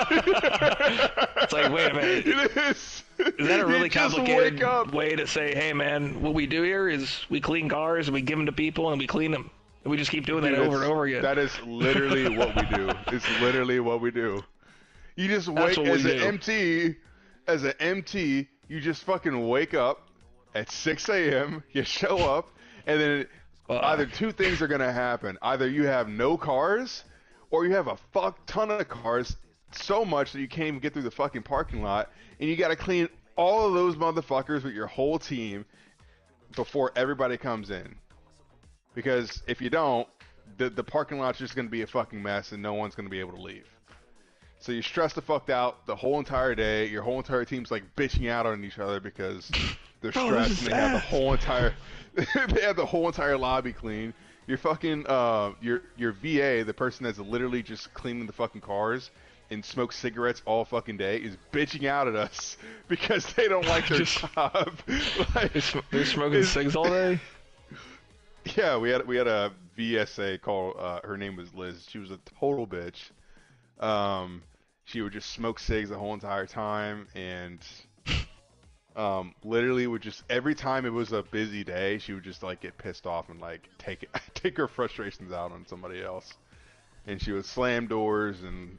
like, wait a minute. Is that a really complicated way to say, hey, man, what we do here is we clean cars, and we give them to people, and we clean them. And we just keep doing that over and over again. That is literally what we do. It's literally what we do. You just wait as an MT, you just fucking wake up at 6 a.m., you show up, and then either two things are going to happen. Either you have no cars, or you have a fuck ton of cars, so much that you can't even get through the fucking parking lot, and you got to clean all of those motherfuckers with your whole team before everybody comes in. Because if you don't, the parking lot's just going to be a fucking mess, and no one's going to be able to leave. So you're stressed the fuck out the whole entire day. Your whole entire team's like bitching out on each other because they're stressed and they have the whole entire lobby clean. Your fucking your VA, the person that's literally just cleaning the fucking cars and smokes cigarettes all fucking day, is bitching out at us because they don't like their job. Like, they're smoking cigs all day. Yeah, we had a VSA called. Her name was Liz. She was a total bitch. She would just smoke cigs the whole entire time, and literally would just every time it was a busy day, she would just like get pissed off and like take her frustrations out on somebody else, and she would slam doors and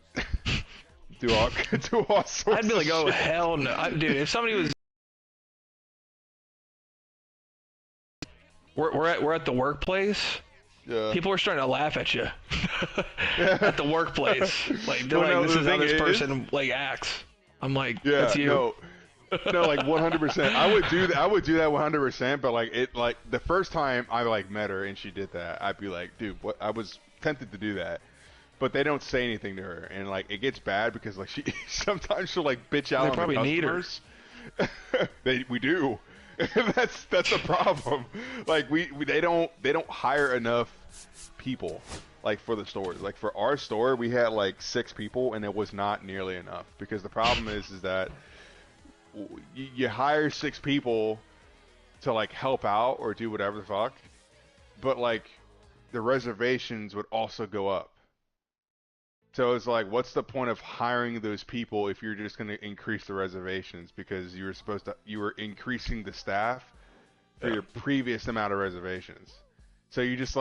do all sorts. I'd be like, oh hell no, dude! If somebody was, we're at the workplace. Yeah. People are starting to laugh at you at the workplace. Like they're like, this is how this person like acts. I'm like, that's you. No, like 100%. I would do that. I would do that 100%. But like it, like the first time I like met her and she did that, I'd be like, dude, what? I was tempted to do that, but they don't say anything to her, and like it gets bad because like she sometimes she'll like bitch out on the customers. We do. that's the problem. Like they don't hire enough people. like for the stores. Like for our store, we had like 6 people, and it was not nearly enough because the problem is that you hire 6 people to like help out or do whatever the fuck, but like the reservations would also go up. So it's like, what's the point of hiring those people if you're just going to increase the reservations because you were increasing the staff for your previous amount of reservations. So you just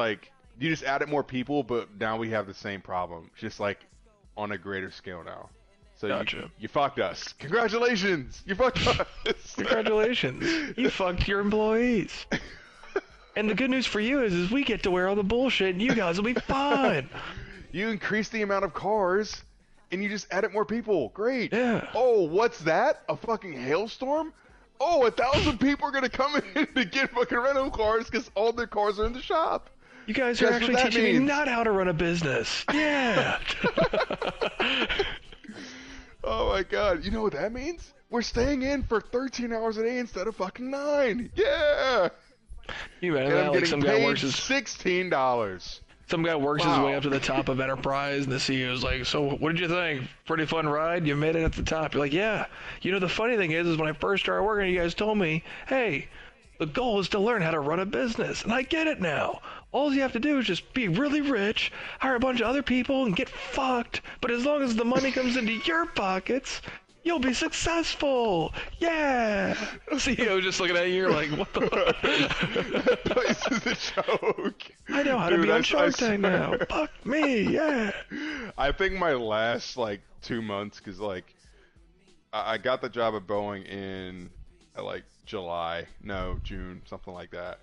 added more people, but now we have the same problem, just like on a greater scale now. So Gotcha. you fucked us. Congratulations, you fucked us. Congratulations, you fucked your employees. And the good news for you is we get to wear all the bullshit, and you guys will be fine. You increased the amount of cars, and you just added more people. Great. Yeah. Oh, what's that? A fucking hailstorm? Oh, 1,000 people are gonna come in to get fucking rental cars because all their cars are in the shop. You guys are actually teaching me not how to run a business. Yeah. Oh my god. You know what that means? We're staying in for 13 hours a day instead of fucking 9. Yeah. You imagine And that? I'm Like getting some guy paid works $16. Some guy works his way up to the top of Enterprise, and the CEO's like, so what did you think? Pretty fun ride? You made it at the top. You're like, yeah. You know, the funny thing is when I first started working, you guys told me, hey, the goal is to learn how to run a business. And I get it now. All you have to do is just be really rich, hire a bunch of other people, and get fucked. But as long as the money comes into your pockets, you'll be successful. Yeah. CEO just looking at you, you're like, what the fuck? That place is a joke. I know how to be on Shark Tank now. Fuck me, yeah. I think my last like 2 months, because like I got the job at Boeing in like June, something like that.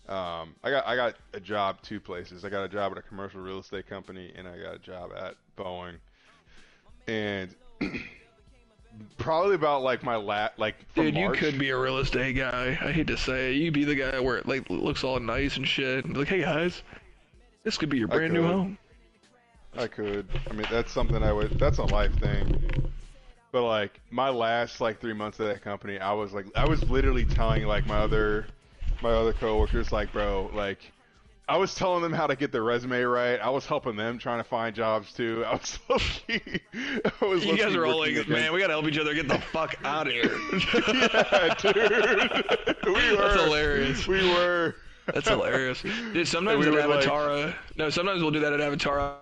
I got a job 2 places. I got a job at a commercial real estate company, and I got a job at Boeing. And probably about like my Dude, you March. could be a real estate guy. I hate to say it. You'd be the guy where it like looks all nice and shit. And be like, hey guys, this could be your brand new home. I could. I mean, that's something that's a life thing. But like my last like 3 months at that company, I was literally telling like my other coworkers, like, bro, like I was telling them how to get their resume right. I was helping them trying to find jobs too. I was low-key. You guys are all like, man, we gotta help each other get the fuck out of here. Yeah, dude. We were. That's hilarious. We were. That's hilarious. Dude, sometimes at Avatara, sometimes we'll do that at Avatara.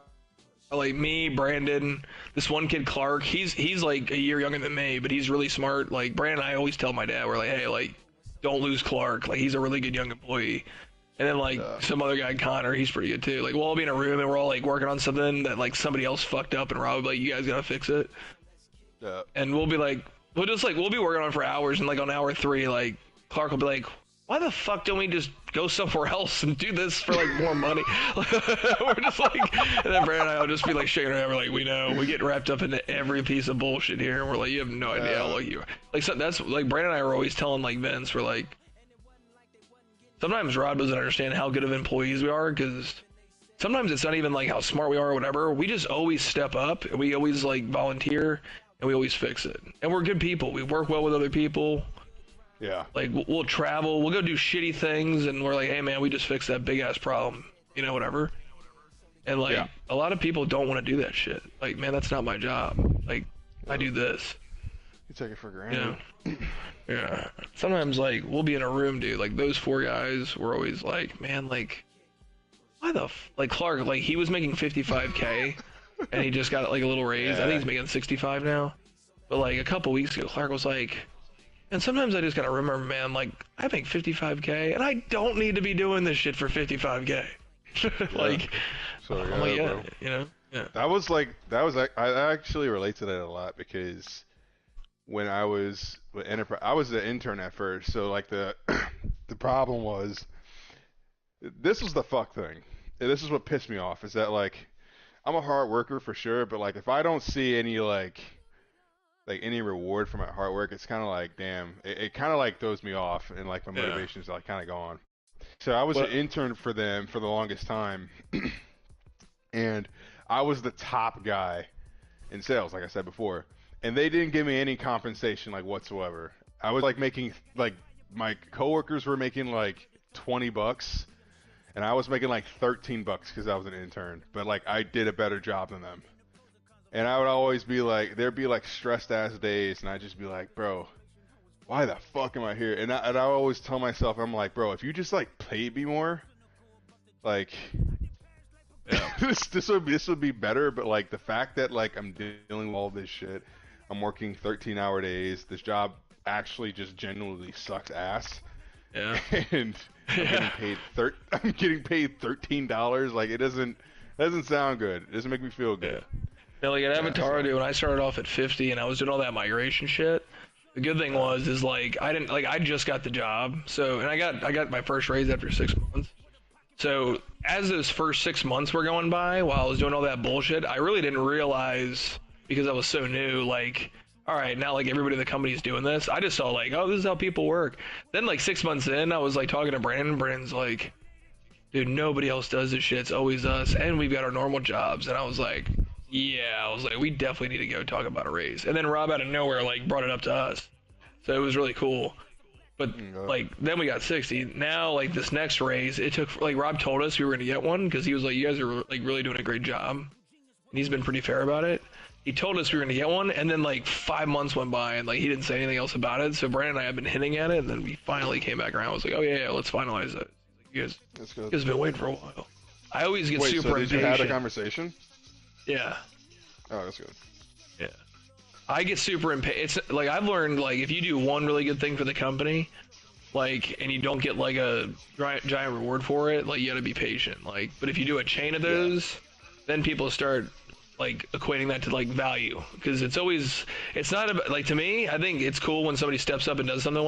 Like me, Brandon, this one kid Clark, he's like a year younger than me, but he's really smart. Like Brandon, I always tell my dad, we're like, hey, like, don't lose Clark. Like he's a really good young employee. And then like some other guy, Connor, he's pretty good too. Like we'll all be in a room and we're all like working on something that like somebody else fucked up, and Rob will be like, you guys gotta fix it. Yeah. And we'll be like, we'll be working on it for hours, and like on hour 3, like Clark will be like, why the fuck don't we just go somewhere else and do this for like more money? We're just like, and then Brandon and I will just be like shaking our head. We're like, we know, we get wrapped up into every piece of bullshit here, and we're like, you have no idea how lucky you are. Like, so that's like Brandon and I are always telling like Vince, we're like, sometimes Rod doesn't understand how good of employees we are, because sometimes it's not even like how smart we are or whatever. We just always step up, and we always like volunteer, and we always fix it. And we're good people. We work well with other people. Yeah. Like, we'll travel, we'll go do shitty things, and we're like, hey man, we just fixed that big ass problem, you know, whatever. And like, a lot of people don't want to do that shit. Like, man, that's not my job. Like, I do this. You take it for granted. Yeah. Sometimes like we'll be in a room, dude. Like those 4 guys were always like, man, like, why the like Clark, like he was making 55K, and he just got like a little raise. I think he's making 65 now. But like a couple weeks ago, Clark was like, and sometimes I just gotta remember, man, like I make 55K, and I don't need to be doing this shit for 55K. Like, so, I'm like, yeah, you know, yeah. I actually relate to that a lot, because when I was with Enterprise, I was the intern at first. So like the problem was, this was the fuck thing. And this is what pissed me off, is that like I'm a hard worker for sure, but like if I don't see any like any reward for my hard work, it's kind of like, damn, it kind of like throws me off, and like my motivation's like kind of gone. So I was an intern for them for the longest time, and I was the top guy in sales, like I said before, and they didn't give me any compensation like whatsoever. I was like making, like my coworkers were making like $20, and I was making like $13 because I was an intern, but like I did a better job than them. And I would always be like, there'd be like stressed ass days, and I'd just be like, bro, why the fuck am I here? And I always tell myself, I'm like, bro, if you just like paid me more, like, yeah. this would be better. But like the fact that like I'm dealing with all this shit, I'm working 13-hour days. This job actually just genuinely sucks ass. Yeah. And I'm getting paid $13. Like it doesn't sound good. It doesn't make me feel good. Yeah. Now, like at Avatar, dude, when I started off at 50 and I was doing all that migration shit, the good thing is like I just got the job, so and I got my first raise after 6 months. So as those first 6 months were going by, while I was doing all that bullshit, I really didn't realize, because I was so new, like, all right, now like everybody in the company's doing this. I just saw like, oh, this is how people work. Then like 6 months in, I was like talking to Brandon. Brandon's like, dude, nobody else does this shit. It's always us, and we've got our normal jobs. And I was like, yeah, I was like, we definitely need to go talk about a raise. And then Rob out of nowhere like brought it up to us, so it was really cool. But like then we got 60. Now like this next raise, it took like Rob told us we were gonna get one because he was like, you guys are like really doing a great job, and he's been pretty fair about it. He told us we were gonna get one, and then like 5 months went by and like he didn't say anything else about it. So Brandon and I have been hinting at it, and then we finally came back around. I was like, oh yeah, let's finalize it. You guys have been waiting for a while. I always get super impatient. Did you have a conversation? Yeah. Oh, that's good. Yeah. I get super impatient. It's like I've learned, like, if you do one really good thing for the company, like, and you don't get like a giant reward for it, like, you gotta be patient. Like, but if you do a chain of those, then people start like equating that to like value, because it's not about, like, to me, I think it's cool when somebody steps up and does something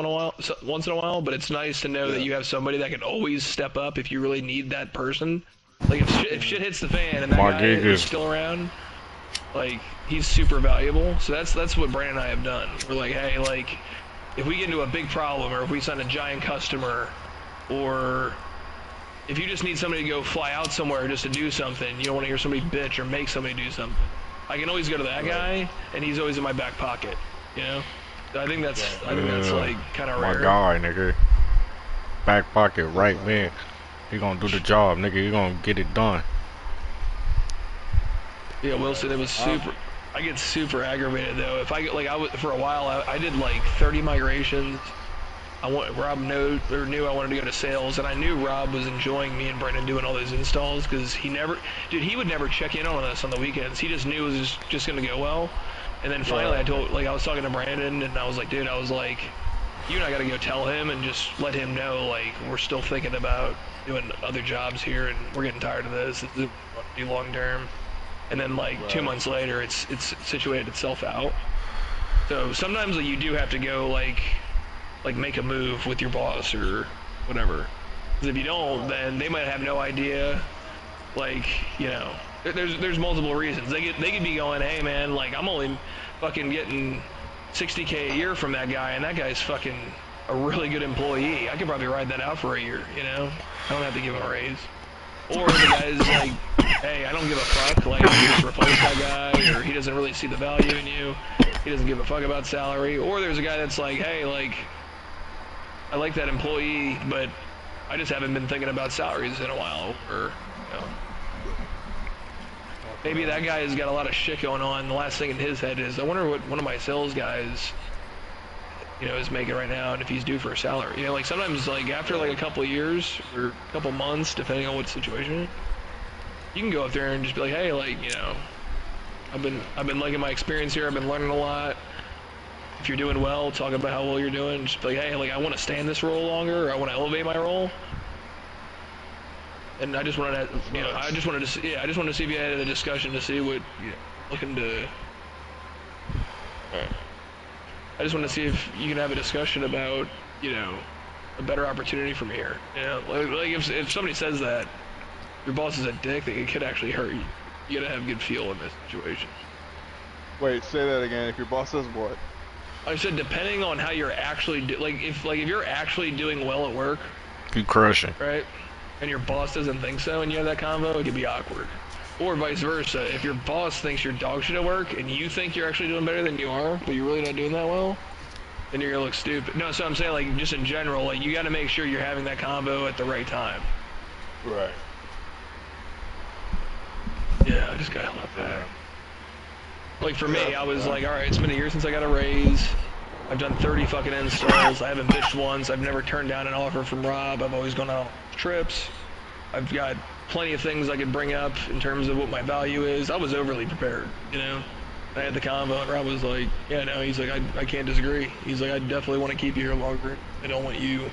once in a while, but it's nice to know that you have somebody that can always step up if you really need that person. Like if shit hits the fan and that guy is still around, like, he's super valuable. So that's what Brandon and I have done. We're like, hey, like, if we get into a big problem, or if we sign a giant customer, or if you just need somebody to go fly out somewhere just to do something, you don't want to hear somebody bitch or make somebody do something, I can always go to that guy, and he's always in my back pocket, you know? I think that's like kind of rare. My guy, nigga. Back pocket, right man. He gonna do the job, nigga. He gonna get it done. Yeah, Wilson, it was super. I get super aggravated though. If I get for a while, I did like 30 migrations. Rob knew I wanted to go to sales, and I knew Rob was enjoying me and Brendan doing all those installs, because he would never check in on us on the weekends. He just knew it was just gonna go well. And then finally, I was talking to Brandon, and I was like, dude, you and I gotta go tell him and just let him know, like, we're still thinking about doing other jobs here, and we're getting tired of this. It's be long term. And then like 2 months later, it's situated itself out. So sometimes like, you do have to go like make a move with your boss or whatever. Because if you don't, then they might have no idea. Like, you know, there's multiple reasons. They could be going, hey man, like, I'm only fucking getting $60K a year from that guy, and that guy's fucking a really good employee. I could probably ride that out for a year, you know? I don't have to give him a raise. Or the guy's like, hey, I don't give a fuck, like, you just replace that guy, or he doesn't really see the value in you, he doesn't give a fuck about salary. Or there's a guy that's like, hey, like, I like that employee, but I just haven't been thinking about salaries in a while, or, you know. Maybe that guy has got a lot of shit going on. The last thing in his head is, I wonder what one of my sales guys, you know, is making right now, and if he's due for a salary. You know, like, sometimes, like, after like a couple of years or a couple months, depending on what situation, you can go up there and just be like, hey, like, you know, I've been liking my experience here. I've been learning a lot. If you're doing well, talk about how well you're doing. Just be like, hey, like, I want to stay in this role longer, or I want to elevate my role. And I just wanted to, you know, I just wanted to see if you had a discussion to see what you're looking to. I just want to see if you can have a discussion about, you know, a better opportunity from here. You know, like if somebody says that your boss is a dick, that it could actually hurt you. You gotta have a good feel in this situation. Wait, say that again. If your boss says what? I said, depending on how you're actually if you're actually doing well at work, you crushing, right? And your boss doesn't think so, and you have that convo, it could be awkward. Or vice versa. If your boss thinks you're dog shit at work, and you think you're actually doing better than you are, but you're really not doing that well, then you're gonna look stupid. No, so I'm saying, like, just in general, like, you gotta make sure you're having that convo at the right time. Right. Yeah, I just got held back. Like for me, I was like, all right, it's been a year since I got a raise. I've done 30 fucking installs. I haven't bitched once. I've never turned down an offer from Rob. I've always gone on trips. I've got plenty of things I could bring up in terms of what my value is. I was overly prepared, you know. I had the convo, and Rob was like, yeah, no, he's like, I can't disagree. He's like, I definitely want to keep you here longer. I don't want you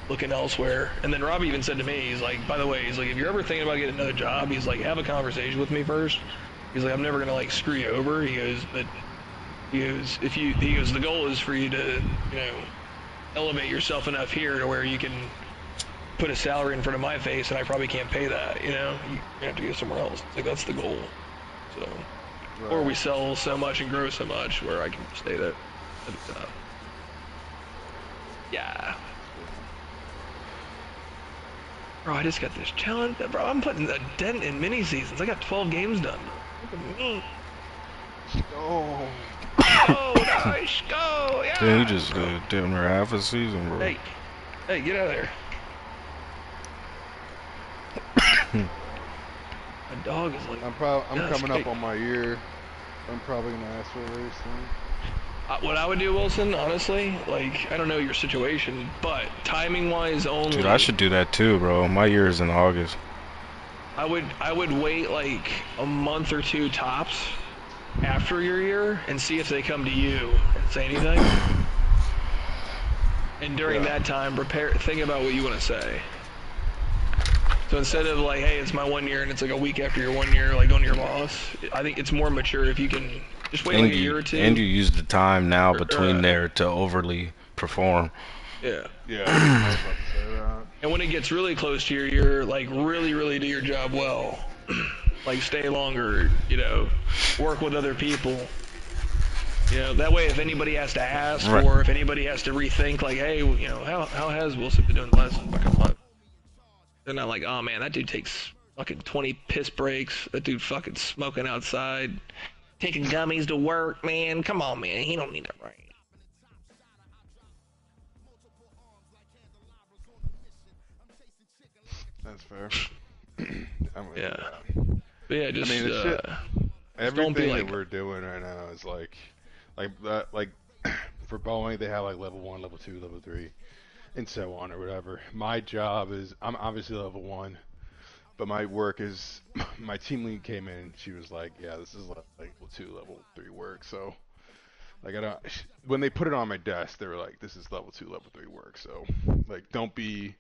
looking elsewhere. And then Rob even said to me, he's like, by the way, he's like, if you're ever thinking about getting another job, he's like, have a conversation with me first. He's like, I'm never gonna like screw you over. He goes, but he goes, the goal is for you to, you know, elevate yourself enough here to where you can put a salary in front of my face, and I probably can't pay that, you know? You have to go somewhere else. It's like, that's the goal. So, right. Or we sell so much and grow so much where I can stay at the top. Yeah. Bro, I just got this challenge. Bro, I'm putting a dent in mini seasons. I got 12 games done. Look at me. Oh. Oh, nice. Go. Yeah. Damn, you just damn near half a season, bro. Hey, get out of there. My dog is like. I'm coming up on my year. I'm probably gonna ask for a raise soon. What I would do, Wilson, honestly, like, I don't know your situation, but timing-wise only. Dude, I should do that too, bro. My year is in August. I would wait like a month or two tops after your year and see if they come to you and say anything. And during that time, think about what you want to say. So instead of like, hey, it's my 1 year and it's like a week after your 1 year, like going to your boss, I think it's more mature if you can just wait like a year or two. And you use the time now between there to overly perform. Yeah. Yeah. I was about to say that. And when it gets really close to your year, like really do your job well. Like stay longer, you know, work with other people. You know, that way if anybody has to ask or if anybody has to rethink, like, hey, you know, how has Wilson been doing the last fucking month? They're not like, oh man, that dude takes fucking 20 piss breaks. That dude fucking smoking outside, taking gummies to work, man. Come on, man. He don't need a break. That's fair. Yeah. But yeah, just, I mean, just everything don't be like, that we're doing right now is like that, like for Boeing, they have like level 1, level 2, level 3. And so on or whatever. My job is, I'm obviously level 1, but my work is, my team lead came in and she was like, yeah, this is like level 2, level 3 work. So, like, when they put it on my desk, they were like, this is level 2, level 3 work. So, like, don't be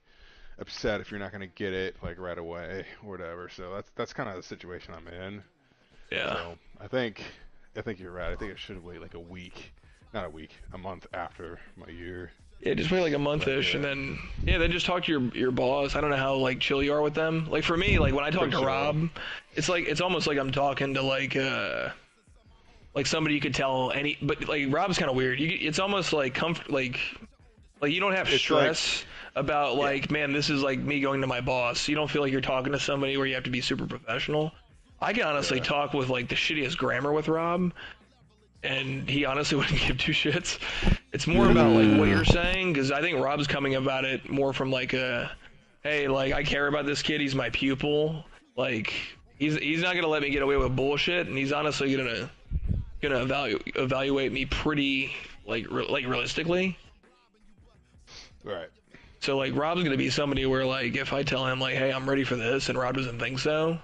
upset if you're not going to get it, like, right away or whatever. So, that's kind of the situation I'm in. Yeah. So, I think you're right. I think I should wait like a month after my year. Yeah, just wait like a month-ish, and then then just talk to your boss. I don't know how like chill you are with them. Like for me, like when I talk to Rob, it's almost like I'm talking to like somebody you could tell but like Rob's kind of weird. It's almost like like you don't have stress about like, man, this is like me going to my boss. You don't feel like you're talking to somebody where you have to be super professional. I can honestly talk with like the shittiest grammar with Rob, and he honestly wouldn't give two shits. It's more about like what you're saying, because I think Rob's coming about it more from like hey, like I care about this kid. He's my pupil. Like he's not gonna let me get away with bullshit, and he's honestly gonna evaluate me pretty like realistically. Right. So like Rob's gonna be somebody where like if I tell him like, hey, I'm ready for this, and Rob doesn't think so.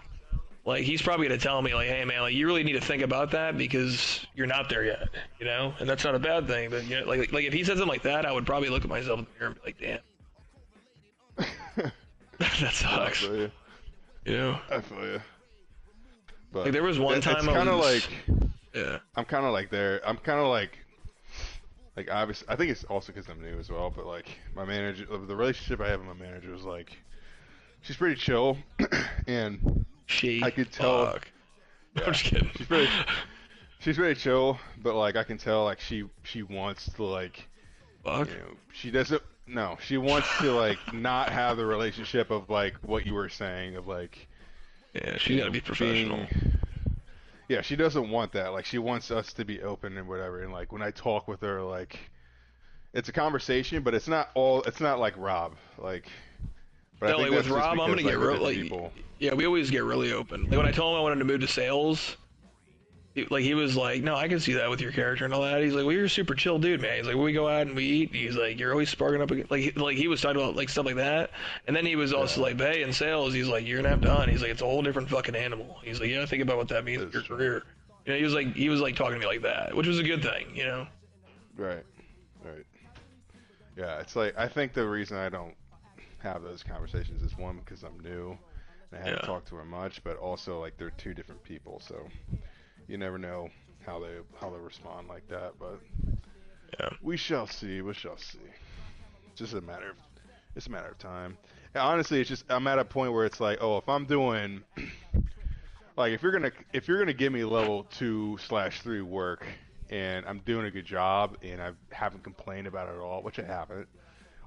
Like, he's probably going to tell me, like, hey, man, like, you really need to think about that because you're not there yet, you know? And that's not a bad thing, but, you know, like if he said something like that, I would probably look at myself in the mirror and be like, damn. That sucks. I feel you. You know? I feel you. But like, there was one time it's kind of like... Yeah. I'm kind of like there. I'm kind of like obviously, I think it's also because I'm new as well, but, like, my manager, the relationship I have with my manager is, like, she's pretty chill, and... I could tell. Yeah, I'm just kidding. She's very chill, but like I can tell like she wants to like. Fuck. You know, she doesn't. No, she wants to like not have the relationship of like what you were saying of like. Yeah, she gotta be professional. Yeah, she doesn't want that. Like she wants us to be open and whatever. And like when I talk with her, like it's a conversation, but it's not like Rob. But No, I think like that's with just Rob, I'm gonna because, get like, real. other Like, people. yeah, we always get really open. Like when I told him I wanted to move to sales, he was like, "No, I can see that with your character and all that." He's like, "Well, you're a super chill dude, man." He's like, "We go out and we eat." He's like, "You're always sparking up." Like he was talking about like stuff like that, and then he was also like, "Hey, in sales, he's like, you're gonna have to hunt." He's like, "It's a whole different fucking animal." He's like, "Yeah, think about what that means for your career." You know, he was like talking to me like that, which was a good thing, you know. Right. Right. Yeah, it's like I think the reason I don't have those conversations is one because I'm new and I haven't talked to her much, but also like they're two different people, so you never know how they respond like that. But we shall see. We shall see. It's a matter of time. And honestly, it's just I'm at a point where it's like, oh, if I'm doing like if you're gonna give me level 2/3 work and I'm doing a good job and I haven't complained about it at all, which I haven't.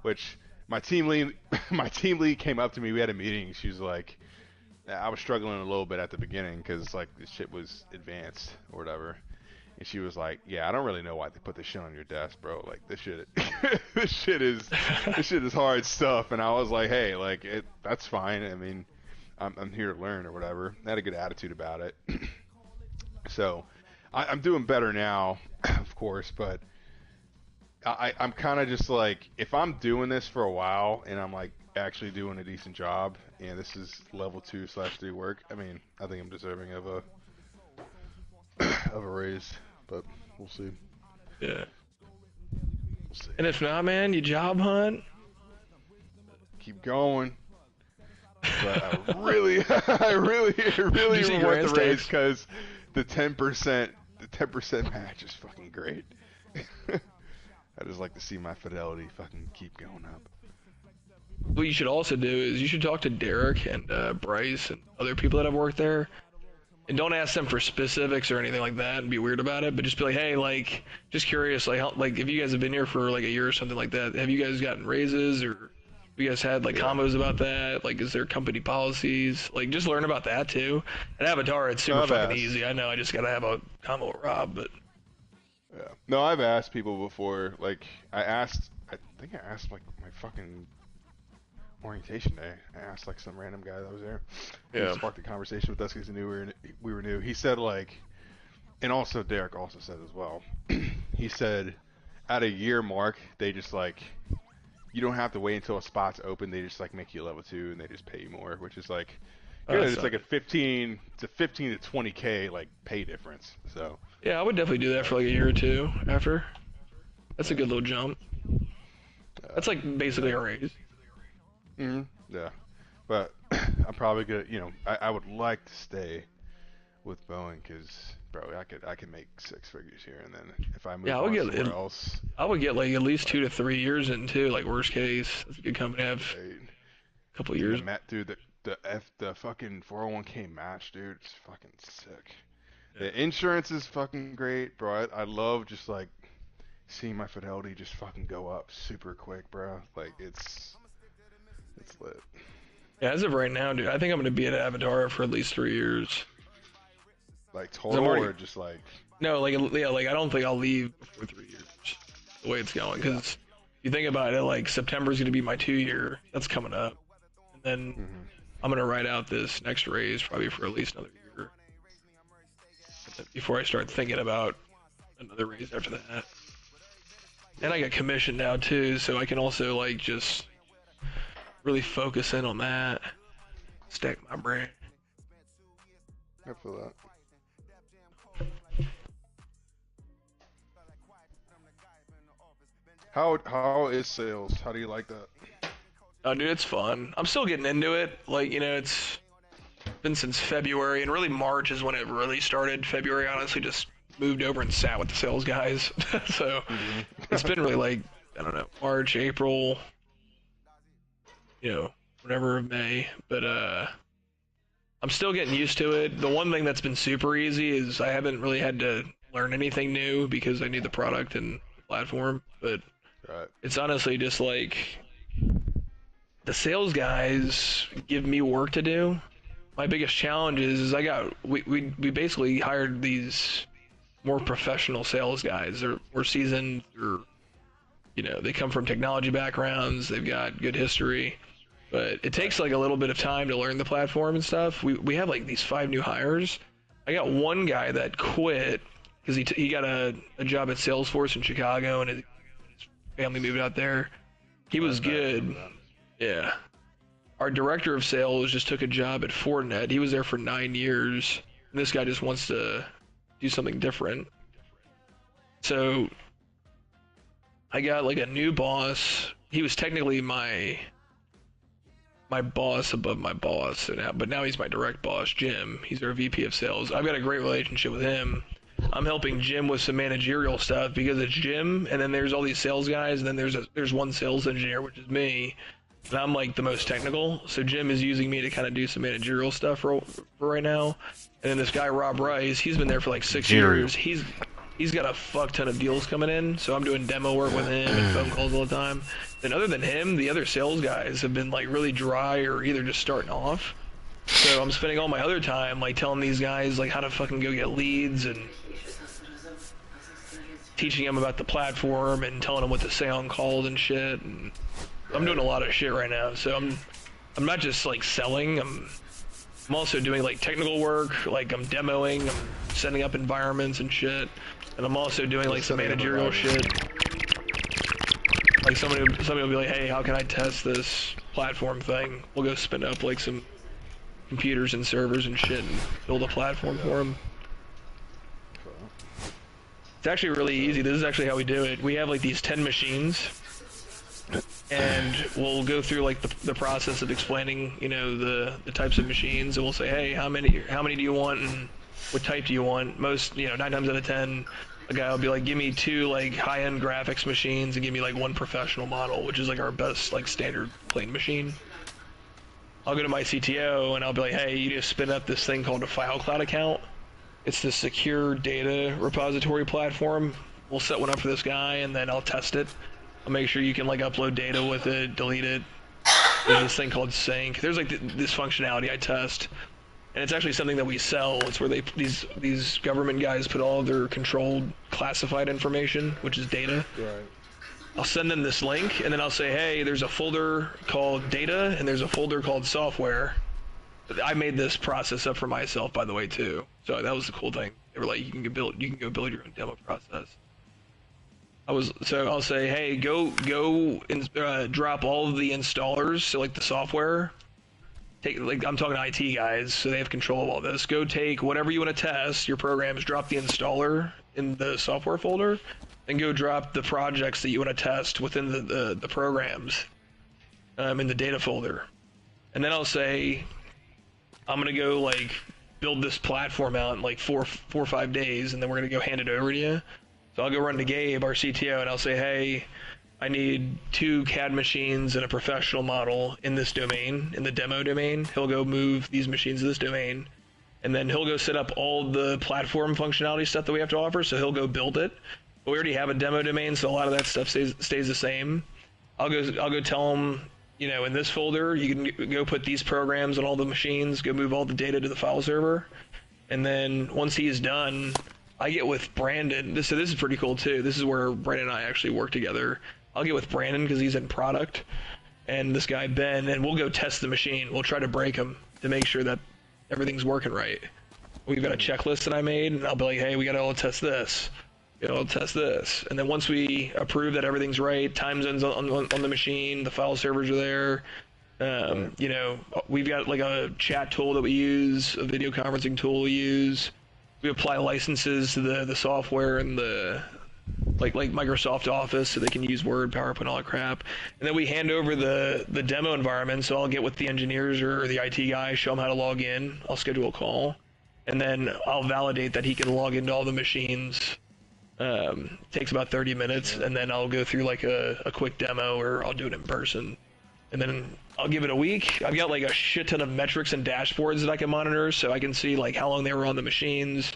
Which my team lead came up to me. We had a meeting. She was like, I was struggling a little bit at the beginning because like this shit was advanced or whatever. And she was like, "Yeah, I don't really know why they put this shit on your desk, bro. Like this shit, this shit is hard stuff." And I was like, "Hey, like that's fine. I mean, I'm here to learn or whatever." I had a good attitude about it. So I'm doing better now, of course, but I'm kind of just like, if I'm doing this for a while and I'm like actually doing a decent job, and this is level 2/3 work, I mean, I think I'm deserving of a raise, but we'll see. Yeah. We'll see. And if not, man, you job hunt. Keep going. But I really want the raise because the 10% match is fucking great. I just like to see my fidelity fucking keep going up. What you should also do is you should talk to Derek and Bryce and other people that have worked there. And don't ask them for specifics or anything like that and be weird about it, but just be like, hey, like, just curious, like, how, like, if you guys have been here for like a year or something like that, have you guys gotten raises or have you guys had like combos about that? Like, is there company policies? Like, just learn about that too. At Avatar, it's super fucking easy. I know I just gotta have a combo with Rob, but. Yeah. No, I've asked people before. Like, I think I asked like my fucking orientation day. I asked like some random guy that was there. He sparked a conversation with us because he knew we were new. He said like, and also Derek also said as well. He said, at a year mark, they just like, you don't have to wait until a spot's open. They just like make you level 2 and they just pay you more, which is like, it's like a 15 to 20k like pay difference. So yeah, I would definitely do that for like a year or two after. That's a good little jump. That's like basically a raise. Yeah, but I'm probably gonna, you know, I would like to stay with Boeing because, bro, I could make 6 figures here, and then if I move on somewhere else, I would get like at least 2 to 3 years in too. Like worst case, that's a good company to have. A couple years. Dude, the fucking 401k match, dude, it's fucking sick. Yeah. The insurance is fucking great, bro. I love just like seeing my fidelity just fucking go up super quick, bro. Like it's lit. Yeah, as of right now, dude, I think I'm gonna be at Avatar for at least 3 years. Like total, or just like? No, like like I don't think I'll leave before 3 years. The way it's going, because you think about it, like September's gonna be my 2-year. That's coming up, and then I'm gonna ride out this next raise probably for at least another year before I start thinking about another raise after that. And I got commission now too, so I can also like just really focus in on that, stack my brain. I feel that. How is sales? How do you like that? Oh, dude, it's fun. I'm still getting into it. Like, you know, it's been since February, and really March is when it really started. February, honestly, just moved over and sat with the sales guys. So it's been really like, I don't know, March, April, you know, whatever, May. But I'm still getting used to it. The one thing that's been super easy is I haven't really had to learn anything new because I knew the product and the platform. But it's honestly just like the sales guys give me work to do. My biggest challenge is we basically hired these more professional sales guys. They're more seasoned, or you know, they come from technology backgrounds, they've got good history. But it takes like a little bit of time to learn the platform and stuff. We have like these 5 new hires. I got one guy that quit because he got a job at Salesforce in Chicago, and his family moved out there. He was good. Yeah. Our director of sales just took a job at Fortinet. He was there for 9 years. And this guy just wants to do something different. So I got like a new boss. He was technically my boss above my boss, but now he's my direct boss, Jim. He's our VP of sales. I've got a great relationship with him. I'm helping Jim with some managerial stuff because it's Jim, and then there's all these sales guys, and then there's one sales engineer, which is me, and I'm like the most technical. So Jim is using me to kind of do some managerial stuff for right now. And then this guy Rob Rice, he's been there for like 6 years. He's got a fuck ton of deals coming in, so I'm doing demo work with him and phone calls all the time. And other than him, the other sales guys have been like really dry or either just starting off. So I'm spending all my other time like telling these guys like how to fucking go get leads and teaching them about the platform and telling them what to say on calls and shit. And I'm doing a lot of shit right now. So I'm not just like selling. I'm also doing like technical work. Like I'm demoing. I'm setting up environments and shit. And I'm also doing like some managerial shit. Like somebody will be like, hey, how can I test this platform thing? We'll go spin up like some computers and servers and shit and build a platform for them. It's actually really easy. This is actually how we do it. We have like these 10 machines, and we'll go through like the process of explaining, you know, the types of machines, and we'll say, hey, how many do you want, and what type do you want? Most, you know, 9 times out of 10, a guy will be like, give me 2 like high-end graphics machines and give me like 1 professional model, which is like our best like standard plain machine. I'll go to my CTO and I'll be like, hey, you just spin up this thing called a file cloud account. It's the secure data repository platform. We'll set one up for this guy, and then I'll test it. I'll make sure you can like upload data with it, delete it. There's this thing called sync. There's like this functionality I test, and it's actually something that we sell. It's where these government guys put all of their controlled classified information, which is data. Right. I'll send them this link, and then I'll say, hey, there's a folder called data, and there's a folder called software. I made this process up for myself, by the way, too. So that was the cool thing. They were like, you can go build your own demo process. So I'll say, hey, go and drop all of the installers, so like the software. I'm talking IT guys, so they have control of all this. Go take whatever you want to test, your programs, drop the installer in the software folder, and go drop the projects that you want to test within the programs in the data folder. And then I'll say, I'm gonna go like build this platform out in like 4 or 5 days, and then we're gonna go hand it over to you. So I'll go run to Gabe, our CTO, and I'll say, hey, I need 2 CAD machines and a professional model in this domain, in the demo domain. He'll go move these machines to this domain, and then he'll go set up all the platform functionality stuff that we have to offer. So he'll go build it. But we already have a demo domain, so a lot of that stuff stays the same. I'll go tell him, you know, in this folder, you can go put these programs on all the machines, go move all the data to the file server. And then once he's done, I get with Brandon. So this is pretty cool too. This is where Brandon and I actually work together. I'll get with Brandon because he's in product, and this guy Ben, and we'll go test the machine. We'll try to break him to make sure that everything's working right. We've got a checklist that I made, and I'll be like, hey, we got to all test this. You know, test this, and then once we approve that everything's right, time zones on the machine, the file servers are there. You know, we've got like a chat tool that we use, a video conferencing tool we use. We apply licenses to the software and the like Microsoft Office, so they can use Word, PowerPoint, all that crap. And then we hand over the demo environment. So I'll get with the engineers or the IT guy, show them how to log in. I'll schedule a call, and then I'll validate that he can log into all the machines. Takes about 30 minutes, and then I'll go through like a quick demo, or I'll do it in person, and then I'll give it a week. I've got like a shit ton of metrics and dashboards that I can monitor, so I can see like how long they were on the machines.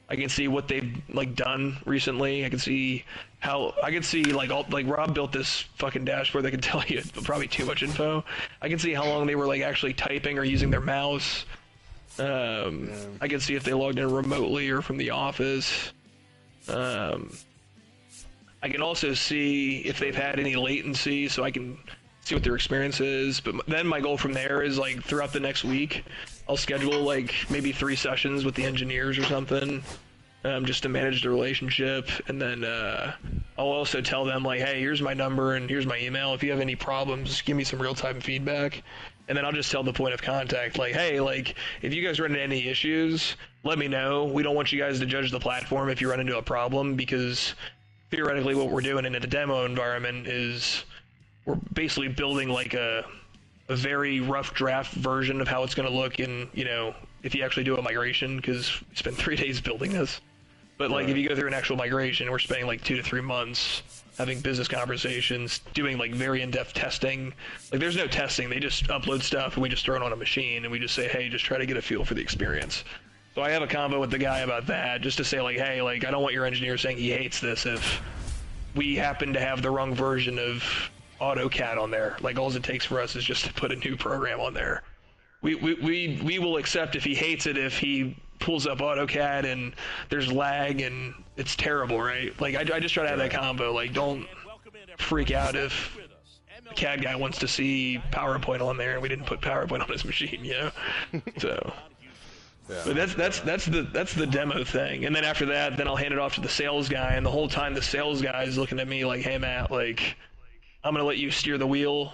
I can see what they've like done recently. I can see like Rob built this fucking dashboard that can tell you probably too much info. I can see how long they were like actually typing or using their mouse. I can see if they logged in remotely or from the office. I can also see if they've had any latency, so I can see what their experience is. But then my goal from there is like throughout the next week, I'll schedule like maybe 3 sessions with the engineers or something, just to manage the relationship. And then I'll also tell them like, hey, here's my number and here's my email. If you have any problems, just give me some real-time feedback. And then I'll just tell the point of contact, like, hey, like, if you guys run into any issues, let me know. We don't want you guys to judge the platform if you run into a problem, because theoretically what we're doing in the demo environment is we're basically building like a very rough draft version of how it's going to look in, you know, if you actually do a migration, because we spent 3 days building this. But like, if you go through an actual migration, we're spending like 2 to 3 months having business conversations, doing like very in-depth testing. Like, there's no testing, they just upload stuff and we just throw it on a machine and we just say, hey, just try to get a feel for the experience. So I have a convo with the guy about that, just to say like, hey, like, I don't want your engineer saying he hates this if we happen to have the wrong version of AutoCAD on there. Like, all it takes for us is just to put a new program on there. We will accept if he hates it if he pulls up AutoCAD and there's lag and it's terrible, right? Like, I just try to have that combo. Like, don't freak out if the CAD guy wants to see PowerPoint on there and we didn't put PowerPoint on his machine, you know? So, but that's the demo thing. And then after that, then I'll hand it off to the sales guy, and the whole time the sales guy is looking at me like, hey Matt, like, I'm gonna let you steer the wheel.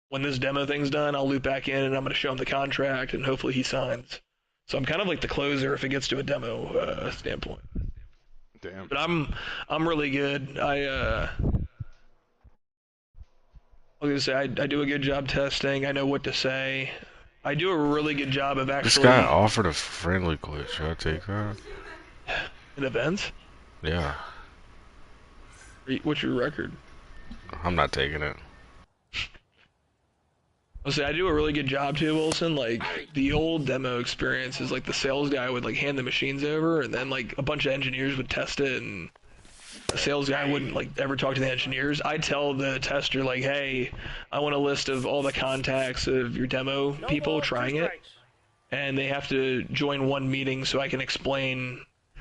When this demo thing's done, I'll loop back in and I'm gonna show him the contract and hopefully he signs. So I'm kind of like the closer if it gets to a demo standpoint. Damn. But I'm really good. I was gonna say I do a good job testing. I know what to say. I do a really good job of actually. This guy offered a friendly glitch. Should I take that? In events? Yeah. What's your record? I'm not taking it. I'll say I do a really good job too, Wilson. Like, the old demo experience is like the sales guy would like hand the machines over, and then like a bunch of engineers would test it, and the sales guy wouldn't like ever talk to the engineers. I tell the tester like, hey, I want a list of all the contacts of your demo people trying it, and they have to join one meeting so I can explain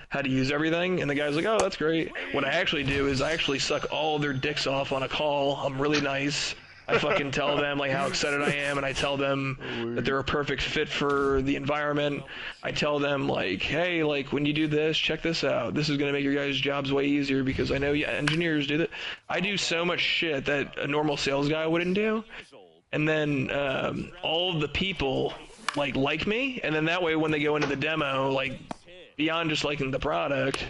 how to use everything. And the guy's like, oh, that's great. What I actually do is I actually suck all their dicks off on a call. I'm really nice. I fucking tell them like how excited I am, and I tell them that they're a perfect fit for the environment. I tell them like, hey, like, when you do this, check this out. This is gonna make your guys' jobs way easier because I know engineers do that. I do so much shit that a normal sales guy wouldn't do. And then all of the people like me, and then that way when they go into the demo, like, beyond just liking the product,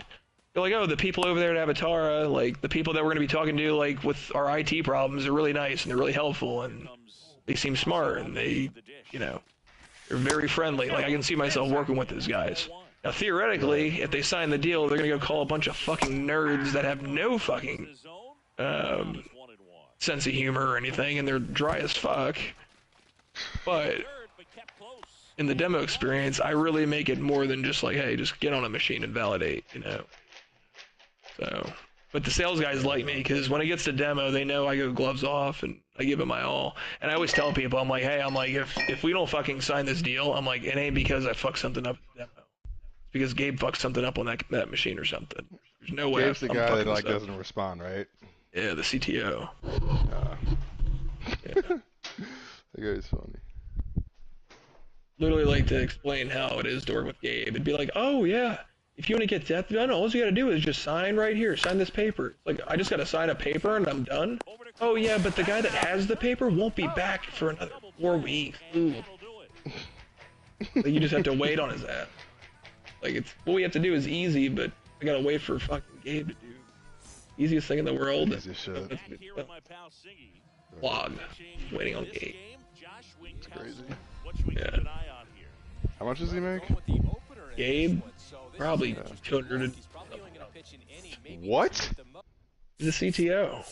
they're like, oh, the people over there at Avatara, like, the people that we're going to be talking to, like, with our IT problems are really nice, and they're really helpful, and they seem smart, and they, you know, they're very friendly. Like, I can see myself working with those guys. Now, theoretically, if they sign the deal, they're going to go call a bunch of fucking nerds that have no fucking sense of humor or anything, and they're dry as fuck. But in the demo experience, I really make it more than just like, hey, just get on a machine and validate, you know? So, but the sales guys like me, because when it gets to demo, they know I go gloves off and I give it my all. And I always tell people, I'm like, hey, I'm like, if we don't fucking sign this deal, I'm like, it ain't because I fucked something up in the demo. It's because Gabe fucked something up on that machine or something. There's no way. Gabe's the guy that like doesn't respond, right? Yeah, the CTO. Yeah. That guy's funny. Literally like to explain how it is to work with Gabe. It'd be like, oh yeah, if you want to get that done, all you gotta do is just sign right here, sign this paper. Like, I just gotta sign a paper and I'm done? Oh yeah, but the guy that has the paper won't be back for another 4 weeks. Ooh. Like, you just have to wait on his ass. Like, it's, what we have to do is easy, but I gotta wait for fucking Gabe to do. Easiest thing in the world. Easiest shit. Vlog. Waiting on Gabe. It's crazy. Yeah. How much does he make? Gabe? Probably 200. What? He's a CTO.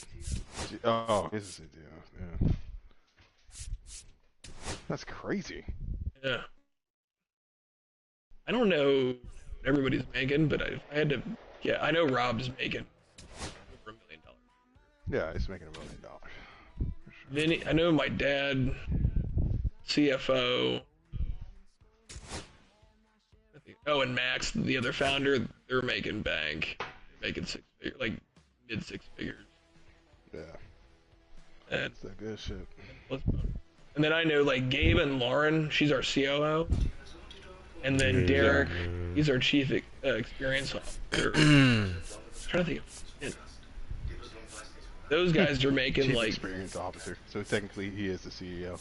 Oh, he's a CTO, yeah. That's crazy. Yeah. I don't know what everybody's making, but I had to, yeah, I know Rob's making over $1 million. Yeah, he's making $1 million. Vinny, I know my dad, CFO, oh, and Max, the other founder, they're making bank. They're making 6 figures, like mid 6 figures. Yeah. And, That's that good shit. and then I know like Gabe and Lauren, she's our COO. And then Derek, he's our chief experience officer. I'm trying to think of it. Those guys are making Chief like experience officer. So technically, he is the CEO.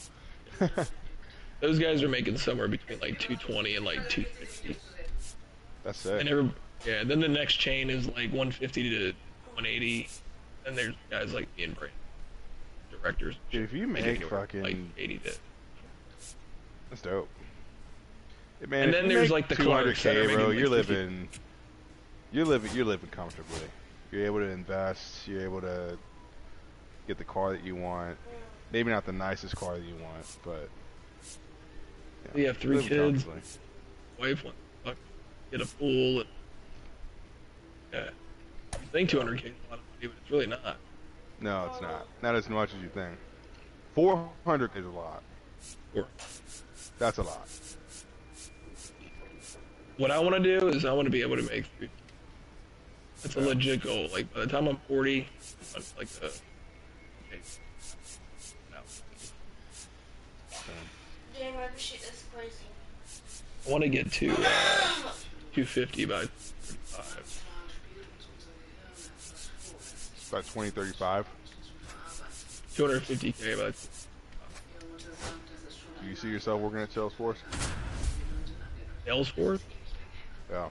those guys are making somewhere between like 220 and like 250. That's it. And yeah, then the next chain is like 150 to 180. And there's guys like me and Brandon, directors. Dude, if you make fucking like 80 to. That's dope. Yeah, man, And then there's like the Clarks that are 200K, bro. making, You're like, living comfortably. You're able to invest. You're able to get the car that you want. Maybe not the nicest car that you want, but We have 3 living kids. comfortably. Wife wants to get a pool. And, yeah. You think 200K is a lot of money, but it's really not. No, it's not. Not as much as you think. 400 is a lot. Or, That's a lot. what I want to do is I want to be able to make 3. That's a legit goal. Like by the time I'm 40, I'm like Dang, my shit is crazy. I want to get to 250 by 35. About 2035. 250K by. Do you see yourself working at Salesforce? Salesforce? Yeah.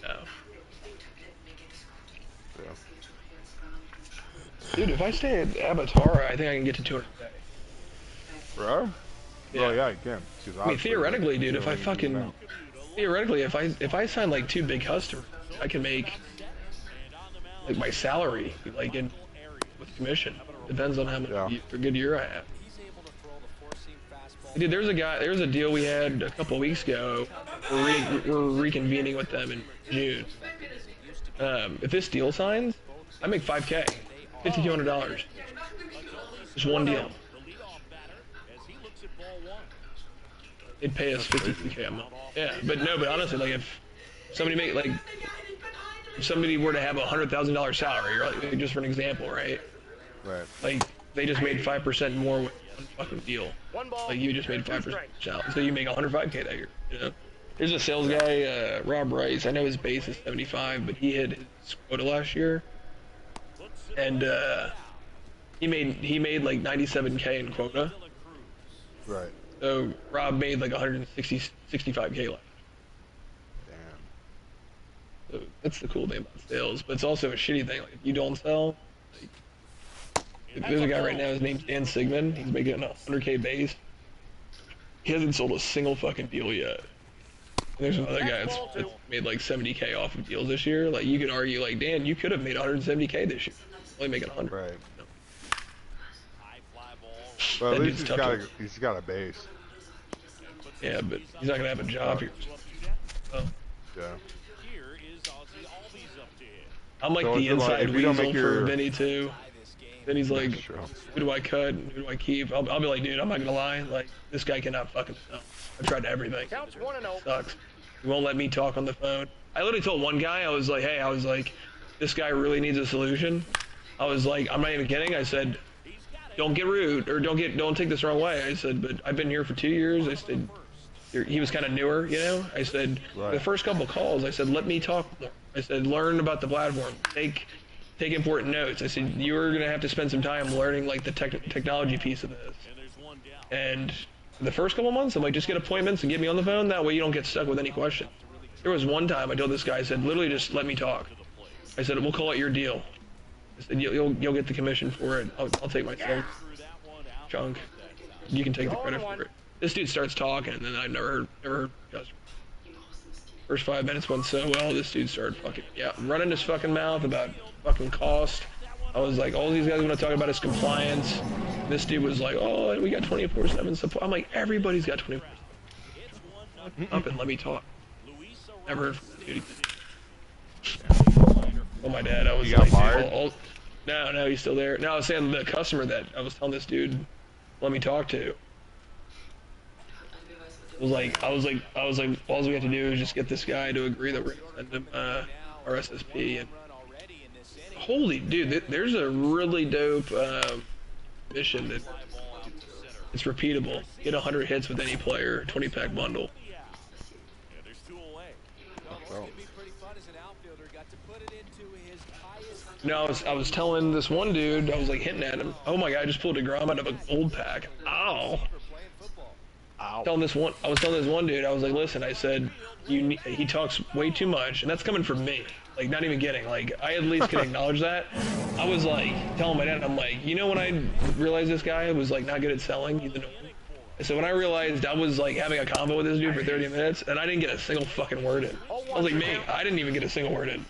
No. Yeah. Dude, if I stay at Abatara, I think I can get to 200K. Bro? Yeah. Oh yeah, you can. I mean, theoretically, dude, if I fucking if I sign like 2 big customers, I can make like my salary like in with commission. Depends on how much for good year I have. Dude, there's a deal we had a couple weeks ago. We're reconvening with them in June. If this deal signs, I make $5K, $5,200. Just one deal. They'd pay us $52K a month. Yeah, but honestly, like if somebody were to have a $100,000 salary, or like, just for an example, right? Right. Like they just made 5% more with one fucking deal. Like you just made 5% salary, so you make 105K that year. You know, there's a sales guy, Rob Rice. I know his base is 75, but he hit his quota last year, and he made like 97K in quota. Right. So Rob made like 65K last. Damn. So that's the cool thing about sales, but it's also a shitty thing. Like if you don't sell, like, there's a guy right now. His name's Dan Sigmund. He's making a 100K base. He hasn't sold a single fucking deal yet. And there's another guy that's made like 70K off of deals this year. Like you could argue, like Dan, you could have made 170K this year, only making 100. Right. No. Well, at That least dude's he's got a base. Yeah, but he's not gonna have a job here. Oh. Yeah. I'm like So the it's like, inside if you don't weasel make for your- Vinny too. Vinny's like, That's true. who do I cut and who do I keep? I'll be like, dude, I'm not gonna lie, like this guy cannot fucking sell. I've tried everything. Counts 1-0. Sucks. He won't let me talk on the phone. I literally told one guy, I was like, this guy really needs a solution. I was like, I'm not even kidding. I said, don't get rude or don't take this the wrong way. I said, but I've been here for 2 years. I said, he was kind of newer, you know. I said, the first couple calls, I said, let me talk more. I said, learn about the platform. Take important notes. I said, you're gonna have to spend some time learning like the technology piece of this. And the first couple months, I'm like, just get appointments and get me on the phone. That way you don't get stuck with any questions. There was one time I told this guy, I said, literally just let me talk. I said, we'll call it your deal. I said, you'll get the commission for it. I'll take my sales chunk. You can take the credit for it. This dude starts talking, and then I've never heard customer. First 5 minutes went so well, this dude started running his fucking mouth about fucking cost. I was like, all these guys want to talk about is compliance. This dude was like, oh, we got 24/7 support. I'm like, everybody's got 24/7. Up and let me talk. Never heard from the dude. Oh my dad, I was You got like, fired? No, he's still there. No, I was saying the customer that I was telling this dude, let me talk to. I was like, all we have to do is just get this guy to agree that we're gonna send him our SSP. And holy dude, there's a really dope mission. And it's repeatable. Get 100 hits with any player, 20-pack bundle. Oh. No, I was telling this one dude, I was like hinting at him. Oh my god, I just pulled a Grom out of a gold pack. Ow. I was telling this one dude, I was like, listen, I said, he talks way too much, and that's coming from me. Like, not even kidding. Like, I at least can acknowledge that. I was like, telling my dad, I'm like, you know when I realized this guy was like not good at selling, he's annoying. So when I realized I was like having a combo with this dude for 30 minutes, and I didn't get a single fucking word in. I was like, me, I didn't even get a single word in.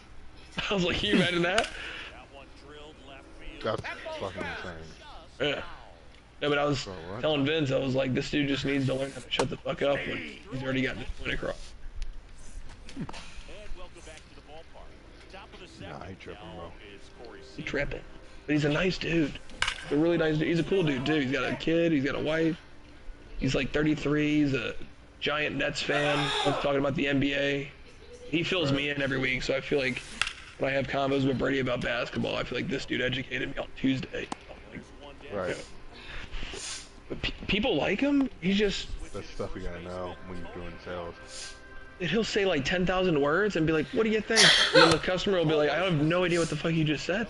I was like, can you imagine that? That's fucking insane. Yeah. No, but I was telling Vince, I was like, this dude just needs to learn how to shut the fuck up when he's already gotten his point across. Nah, he tripping, bro. He's tripping. But he's a nice dude. He's a really nice dude. He's a cool dude, too. He's got a kid, he's got a wife. He's like 33, he's a giant Nets fan. I was talking about the NBA. He fills me in every week, so I feel like when I have combos with Brady about basketball, I feel like this dude educated me on Tuesday. Right. But people like him. He's just... That's stuff you gotta know when you're doing sales. And he'll say like 10,000 words and be like, what do you think? And then the customer will be like, I have no idea what the fuck you just said.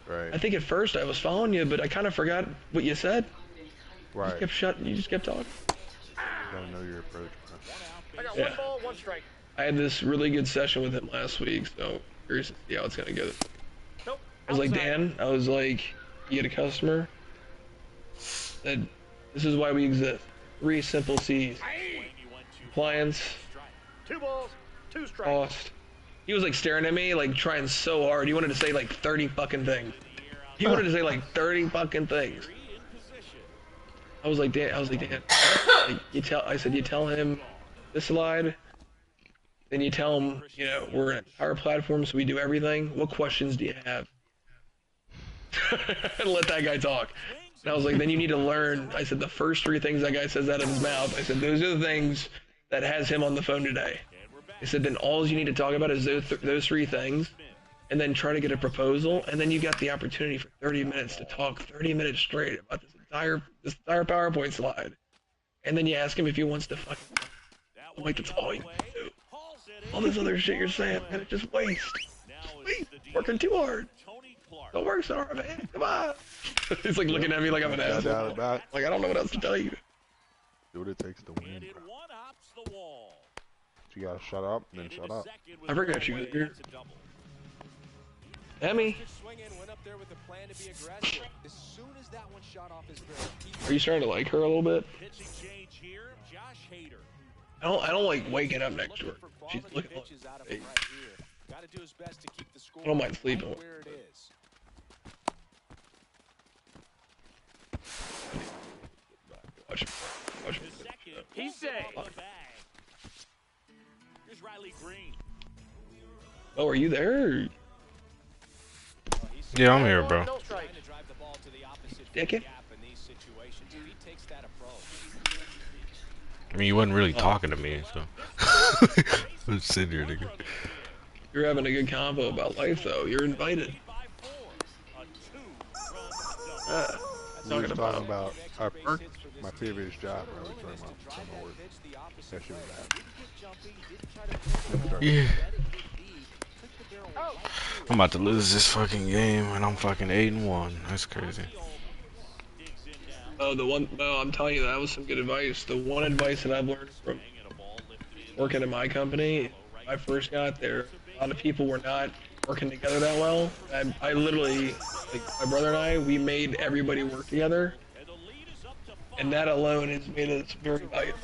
Right. I think at first I was following you, but I kind of forgot what you said. Right. You just kept talking. You gotta know your approach, bro. I got one ball, one strike. I had this really good session with him last week, so curious to see how it's gonna go. Nope. I was like, Dan, I was like, you get a customer, said, this is why we exist. 3 simple C's. Compliance, 2 balls, 2 strikes. cost. He was like staring at me, like trying so hard. He wanted to say like 30 fucking things. He wanted to say like 30 fucking things. I was like, Dan, like, I said, you tell him this slide, then you tell him, you know, we're an entire platform, so we do everything. What questions do you have? And let that guy talk. And I was like, then you need to learn. I said, the first 3 things that guy says out of his mouth, I said, those are the things that has him on the phone today. I said, then all you need to talk about is those 3 things, and then try to get a proposal, and then you got the opportunity for 30 minutes to talk 30 minutes straight about this entire PowerPoint slide. And then you ask him if he wants to fucking... I'm like, that's all you do. All this other shit you're saying, man, it's just waste. Working too hard. Don't work so hard, man. Come on. He's like looking at me like I'm an asshole. Like, I don't know what else to tell you. Do what it takes to win, bro. You gotta shut up, and then shut up. I forgot you was here. Emmy. Are you starting to like her a little bit? I don't like waking up next to her. She's looking like hey. I don't mind sleeping with her. Watch me. He's safe. Oh, are you there? Yeah, I'm here, bro. Dickhead? I mean, you wasn't really talking to me, so. I'm sitting here, nigga. You're having a good convo about life, though. You're invited. We were talking about our, my previous job, bro. We were talking about my work. That shit was bad. Yeah. I'm about to lose this fucking game, and I'm fucking 8-1. That's crazy. Oh, I'm telling you, that was some good advice. The one advice that I've learned from working at my company, when I first got there, a lot of people were not working together that well. I literally, like, my brother and I, we made everybody work together, and that alone has made us very valuable.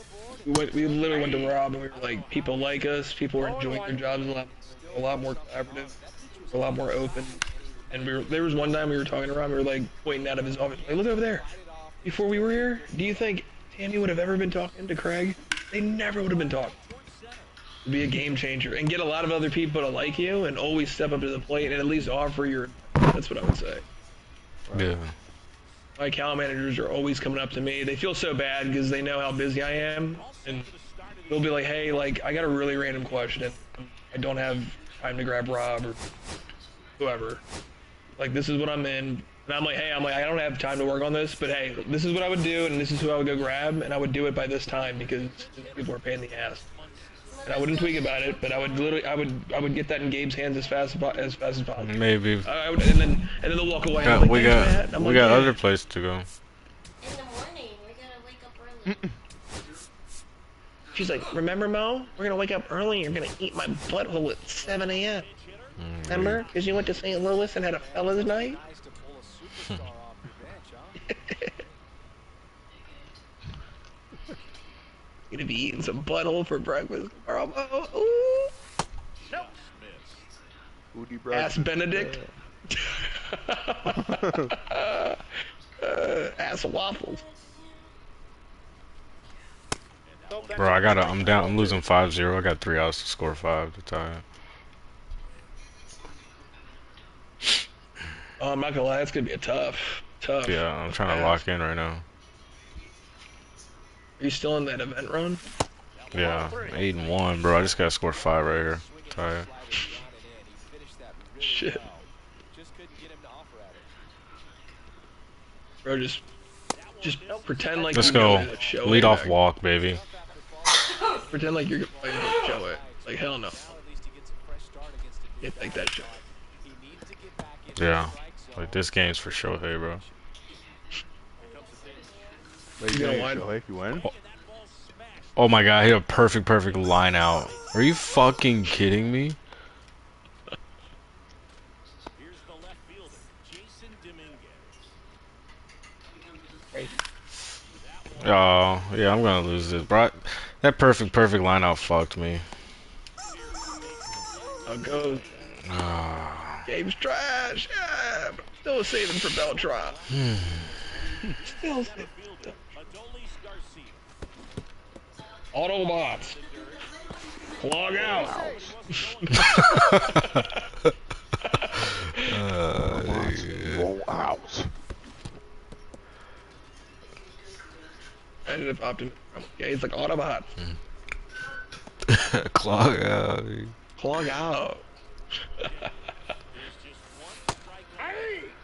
We literally went to Rob, and we were like, people like us, people were enjoying their jobs a lot more collaborative, a lot more open. And there was one time we were talking to Rob, we were like pointing out of his office, like, look over there. Before we were here, do you think Tammy would have ever been talking to Craig? They never would have been talking. It'd be a game changer and get a lot of other people to like you and always step up to the plate and at least offer your. That's what I would say. Yeah. My account managers are always coming up to me. They feel so bad because they know how busy I am, and they'll be like, "Hey, like I got a really random question. I don't have time to grab Rob or whoever." Like, this is what I'm in. And I'm like, hey, I don't have time to work on this, but hey, this is what I would do, and this is who I would go grab, and I would do it by this time because people are a pain in the ass. And I wouldn't tweak about it, but I would literally, I would get that in Gabe's hands as fast as possible. Maybe. I would, and then they'll walk away. And I'm like, we "Thanks, Matt." got Yeah. other places to go. In the morning, we gotta wake up early. She's like, remember, Mo? We're gonna wake up early. You're gonna eat my butthole at 7 a.m. Remember? Because you went to St. Louis and had a fella's night. Nice to pull a superstar off the bench, huh? You're gonna be eating some butthole for breakfast tomorrow, Mo. Ooh. Nope. Foodie Ass Benedict. Ass waffles. Nope, that's Bro, I'm losing 5-0. I got 3 outs to score 5 to tie it. Oh, I'm not gonna lie, it's gonna be a tough. Yeah, I'm trying to lock in right now. Are you still in that event run? Yeah, 8-1, bro. I just gotta score 5 right here. Tie it. Shit. Just couldn't get him to offer at it. Bro, just pretend like Let's you go. know it. Show Lead it. off walk, baby. Pretend like you're going to show it. Like, hell no. Can't take that shot. Yeah. Like, this game's for Shohei, bro. Wait, You you know know what? what? If you win? Oh my god, I hit a perfect line out. Are you fucking kidding me? Here's the left fielder, Jason Dominguez. Oh, yeah, I'm gonna lose it, bro. That perfect line out fucked me. I'll go. Ah. Game's trash. Yeah, but still saving for Beltron. Still saving. Adolis Garcia. Autobots. Log out. Roll out. I ended up opting. Yeah, he's like Autobots. Clog out. Clog out.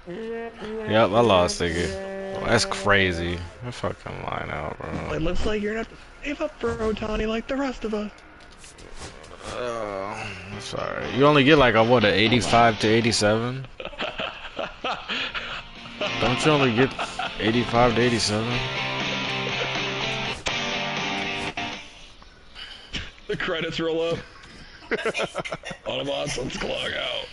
Yep, I lost again. Oh, that's crazy. That fucking line out, bro. It looks like you're gonna have to save up for Otani like the rest of us. I'm sorry. You only get like a what, an 85 to 87? Don't you only get 85 to 87? The credits roll up. Autobots, let's clog out.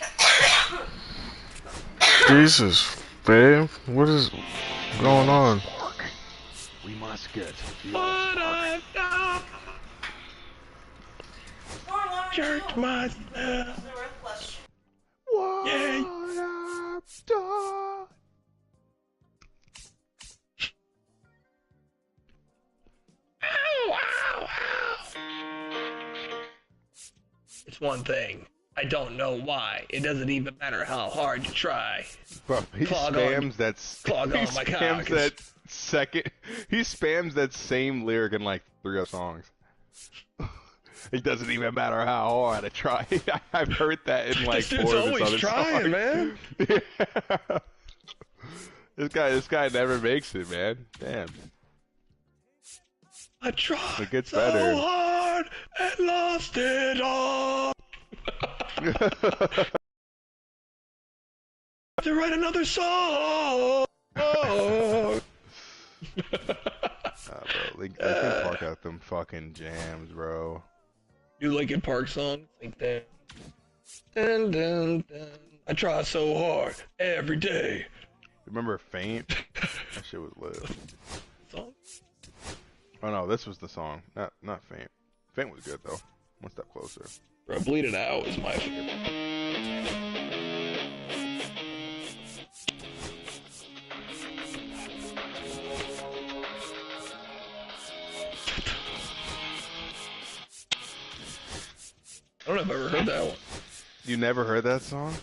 Jesus, babe, what is going on? We must get What I've done, jerked myself. Yay. Ow, ow, ow. It's one thing. I don't know why. It doesn't even matter how hard you try. Bro, he Clog spams on. that. Clog He on my spams cock. that second. He spams that same lyric in like 3 other songs. It doesn't even matter how hard I try. I've heard that in like This 4 dude's of his always other trying, songs. man. Yeah. This guy never makes it, man. Damn. I tried It gets so better. hard and lost it all. To write another song. Bro, Linkin Park out them fucking jams, bro. Do Linkin Park songs like that. Dun, dun, dun. I try so hard every day. Remember Faint? That shit was lit. Song? Oh no, this was the song. Not Faint. Faint was good though. One step closer. Bro, Bleed It Out is my favorite. I don't know if I've ever heard that one. You never heard that song?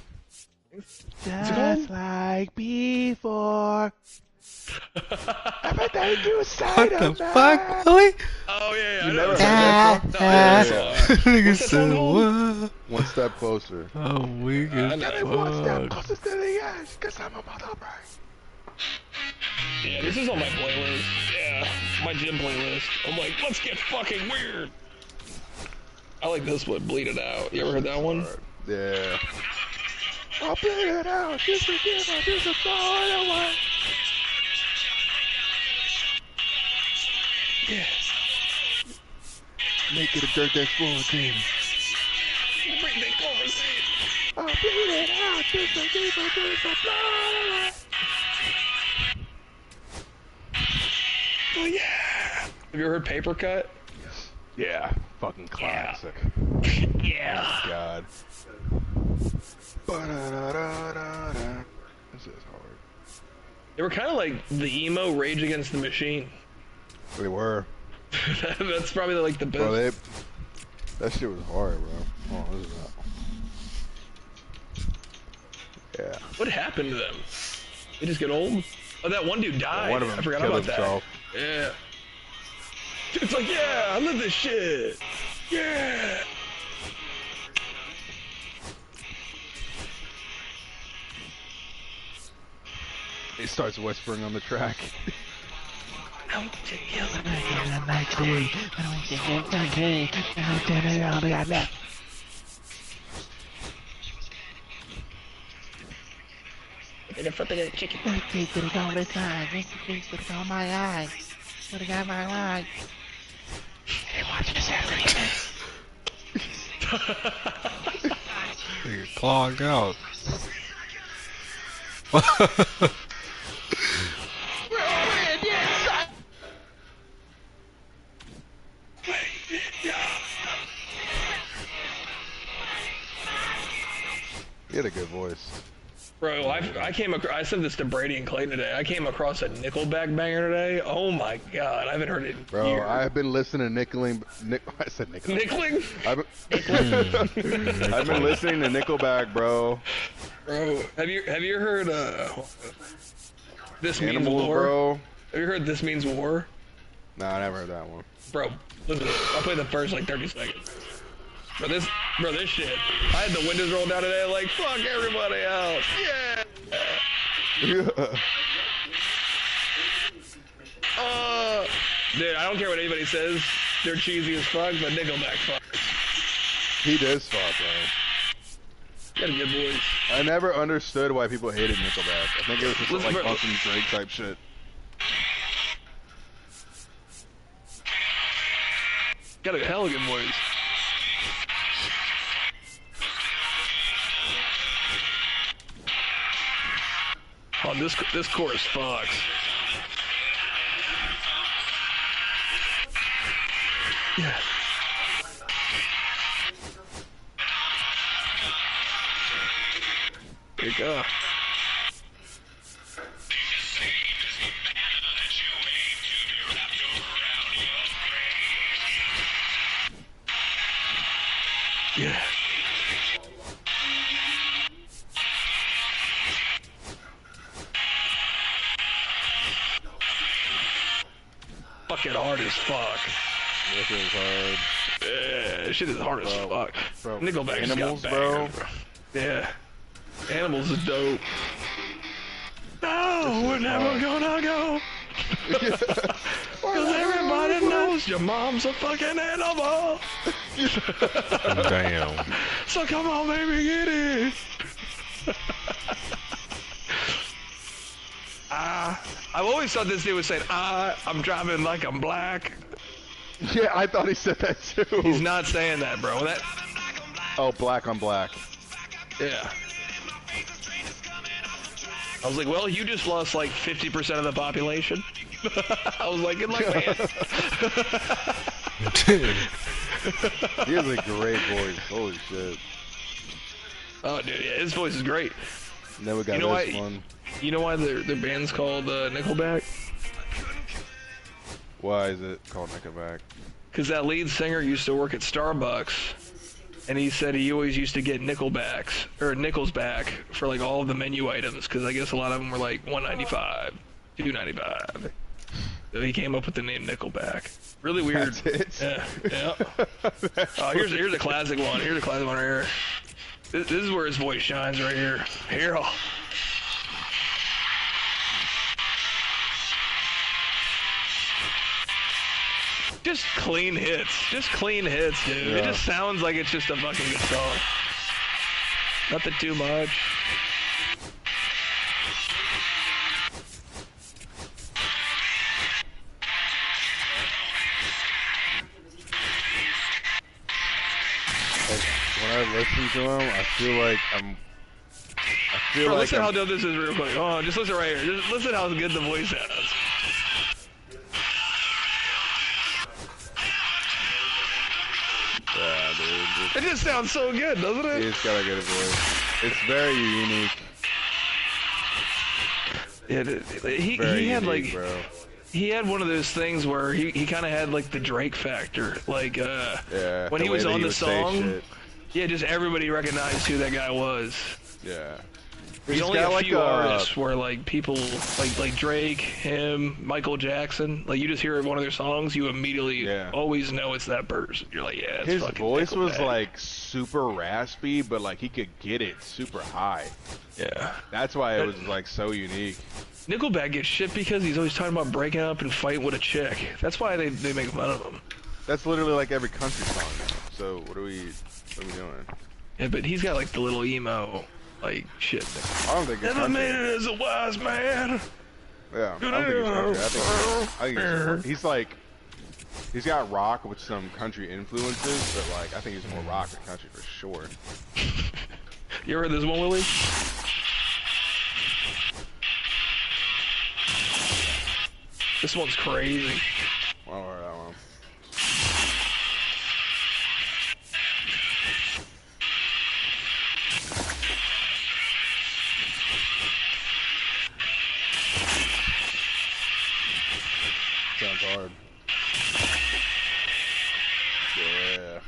Just like before. Everything you say What the fuck, Billy? Oh yeah, You I never know. heard that song? No, I saw it. Nigga What's that song said called? what? One step closer. Oh, weak I as know. One step fuck. closer to the bitch, cause I'm a mother brain. Yeah, this is on my playlist. Yeah, my gym playlist. I'm like, let's get fucking weird. I like this one, Bleed It Out. You ever heard that one? Yeah. I'll bleed it out, just forgive me, just to throw it away. Yeah. Make it a dirt that's full of cream. I'll bleed it out, just forgive me, just to throw it away. Oh yeah. Have you ever heard Paper Cut? Yeah, fucking classic. Yeah. Oh, God. Ba-da-da-da-da-da. This is hard. They were kind of like the emo Rage Against the Machine. They were. That's probably like the best. Bro, that shit was hard, bro. Oh, this is that. Yeah. What happened to them? They just get old? Oh, that one dude died. One of them I forgot killed about himself. that. Yeah. It's like, yeah, I live this shit. Yeah. He starts whispering on the track. In the front of the chicken. Nigga clogged out. He had a good voice. Bro, I came across, I said this to Brady and Clayton today. I came across a Nickelback banger today. Oh my god, I haven't heard it in Bro, years. I've been listening to I said Nickeling. Nickling? I've been listening to Nickelback, bro. Bro, have you heard This Means Animals, War? bro. Have you heard This Means War? Nah, I never heard that one. Bro, listen, I'll play the first like 30 seconds. Bro, this shit. I had the windows rolled down today like, fuck everybody else. Yeah. Dude, I don't care what anybody says. They're cheesy as fuck, but Nickelback fucks. He does fuck, bro. Got a good voice. I never understood why people hated Nickelback. I think it was just Listen, like bro. fucking Drake type shit. Got a hella good voice. Oh, this chorus fucks. Yeah. There you go. Yeah. Fucking hard as fuck. This is hard. Yeah, shit is hard as fuck. Bro, Nickelback's Animals, got bro. bangers, bro. Yeah. Animals is dope. No, we're never gonna go. Cause everybody knows your mom's a fucking animal. Damn. So come on, baby, get it. I've always thought this dude was saying, I'm driving like I'm black. Yeah, I thought he said that too. He's not saying that, bro. That, Oh, black on black. yeah. I was like, well, you just lost like 50% of the population. I was like, good luck, man. He has a great voice. Holy shit. Oh, dude, yeah, his voice is great. Then we got You know this why- one. You know why their band's called Nickelback? Why is it called Nickelback? Because that lead singer used to work at Starbucks, and he said he always used to get nickels back for like all of the menu items, because I guess a lot of them were like $1.95, $2.95. So he came up with the name Nickelback. Really weird. That's it? Yeah. Oh, here's a classic one. Here's a classic one right here. This is where his voice shines right here. Here. Just clean hits. Just clean hits, dude. Yeah. It just sounds like it's just a fucking good song. Nothing too much. Like, when I listen to him, I feel like Bro, listen how dope this is real quick. Oh, just listen right here. Just listen how good the voice sounds. Yeah, dude. It just sounds so good, doesn't it? He's got a good voice. It's very unique. He had unique, like bro. he had one of those things where he kind of had like the Drake factor, like Yeah, when the he way was that on he the would say song, shit. yeah, just everybody recognized who that guy was. Yeah. There's He's only got a like few a- artists where like people like Drake, him, Michael Jackson, like you just hear one of their songs, you immediately always know it's that person. You're like, yeah, it's His fucking voice was Nickelback. like super raspy, but like he could get it super high. Yeah. That's why it was like so unique. Nickelback gets shit because he's always talking about breaking up and fighting with a chick. That's why they make fun of him. That's literally like every country song now. So what are we doing? Yeah, but he's got like the little emo like shit. I don't think it's Never country. made it as a wise man. Yeah, I don't think it's country. I think he's like, he's got rock with some country influences, but like I think he's more rock than country for sure. You ever heard this one, Willie? This one's crazy. I don't know that one. Sounds hard. Yeah.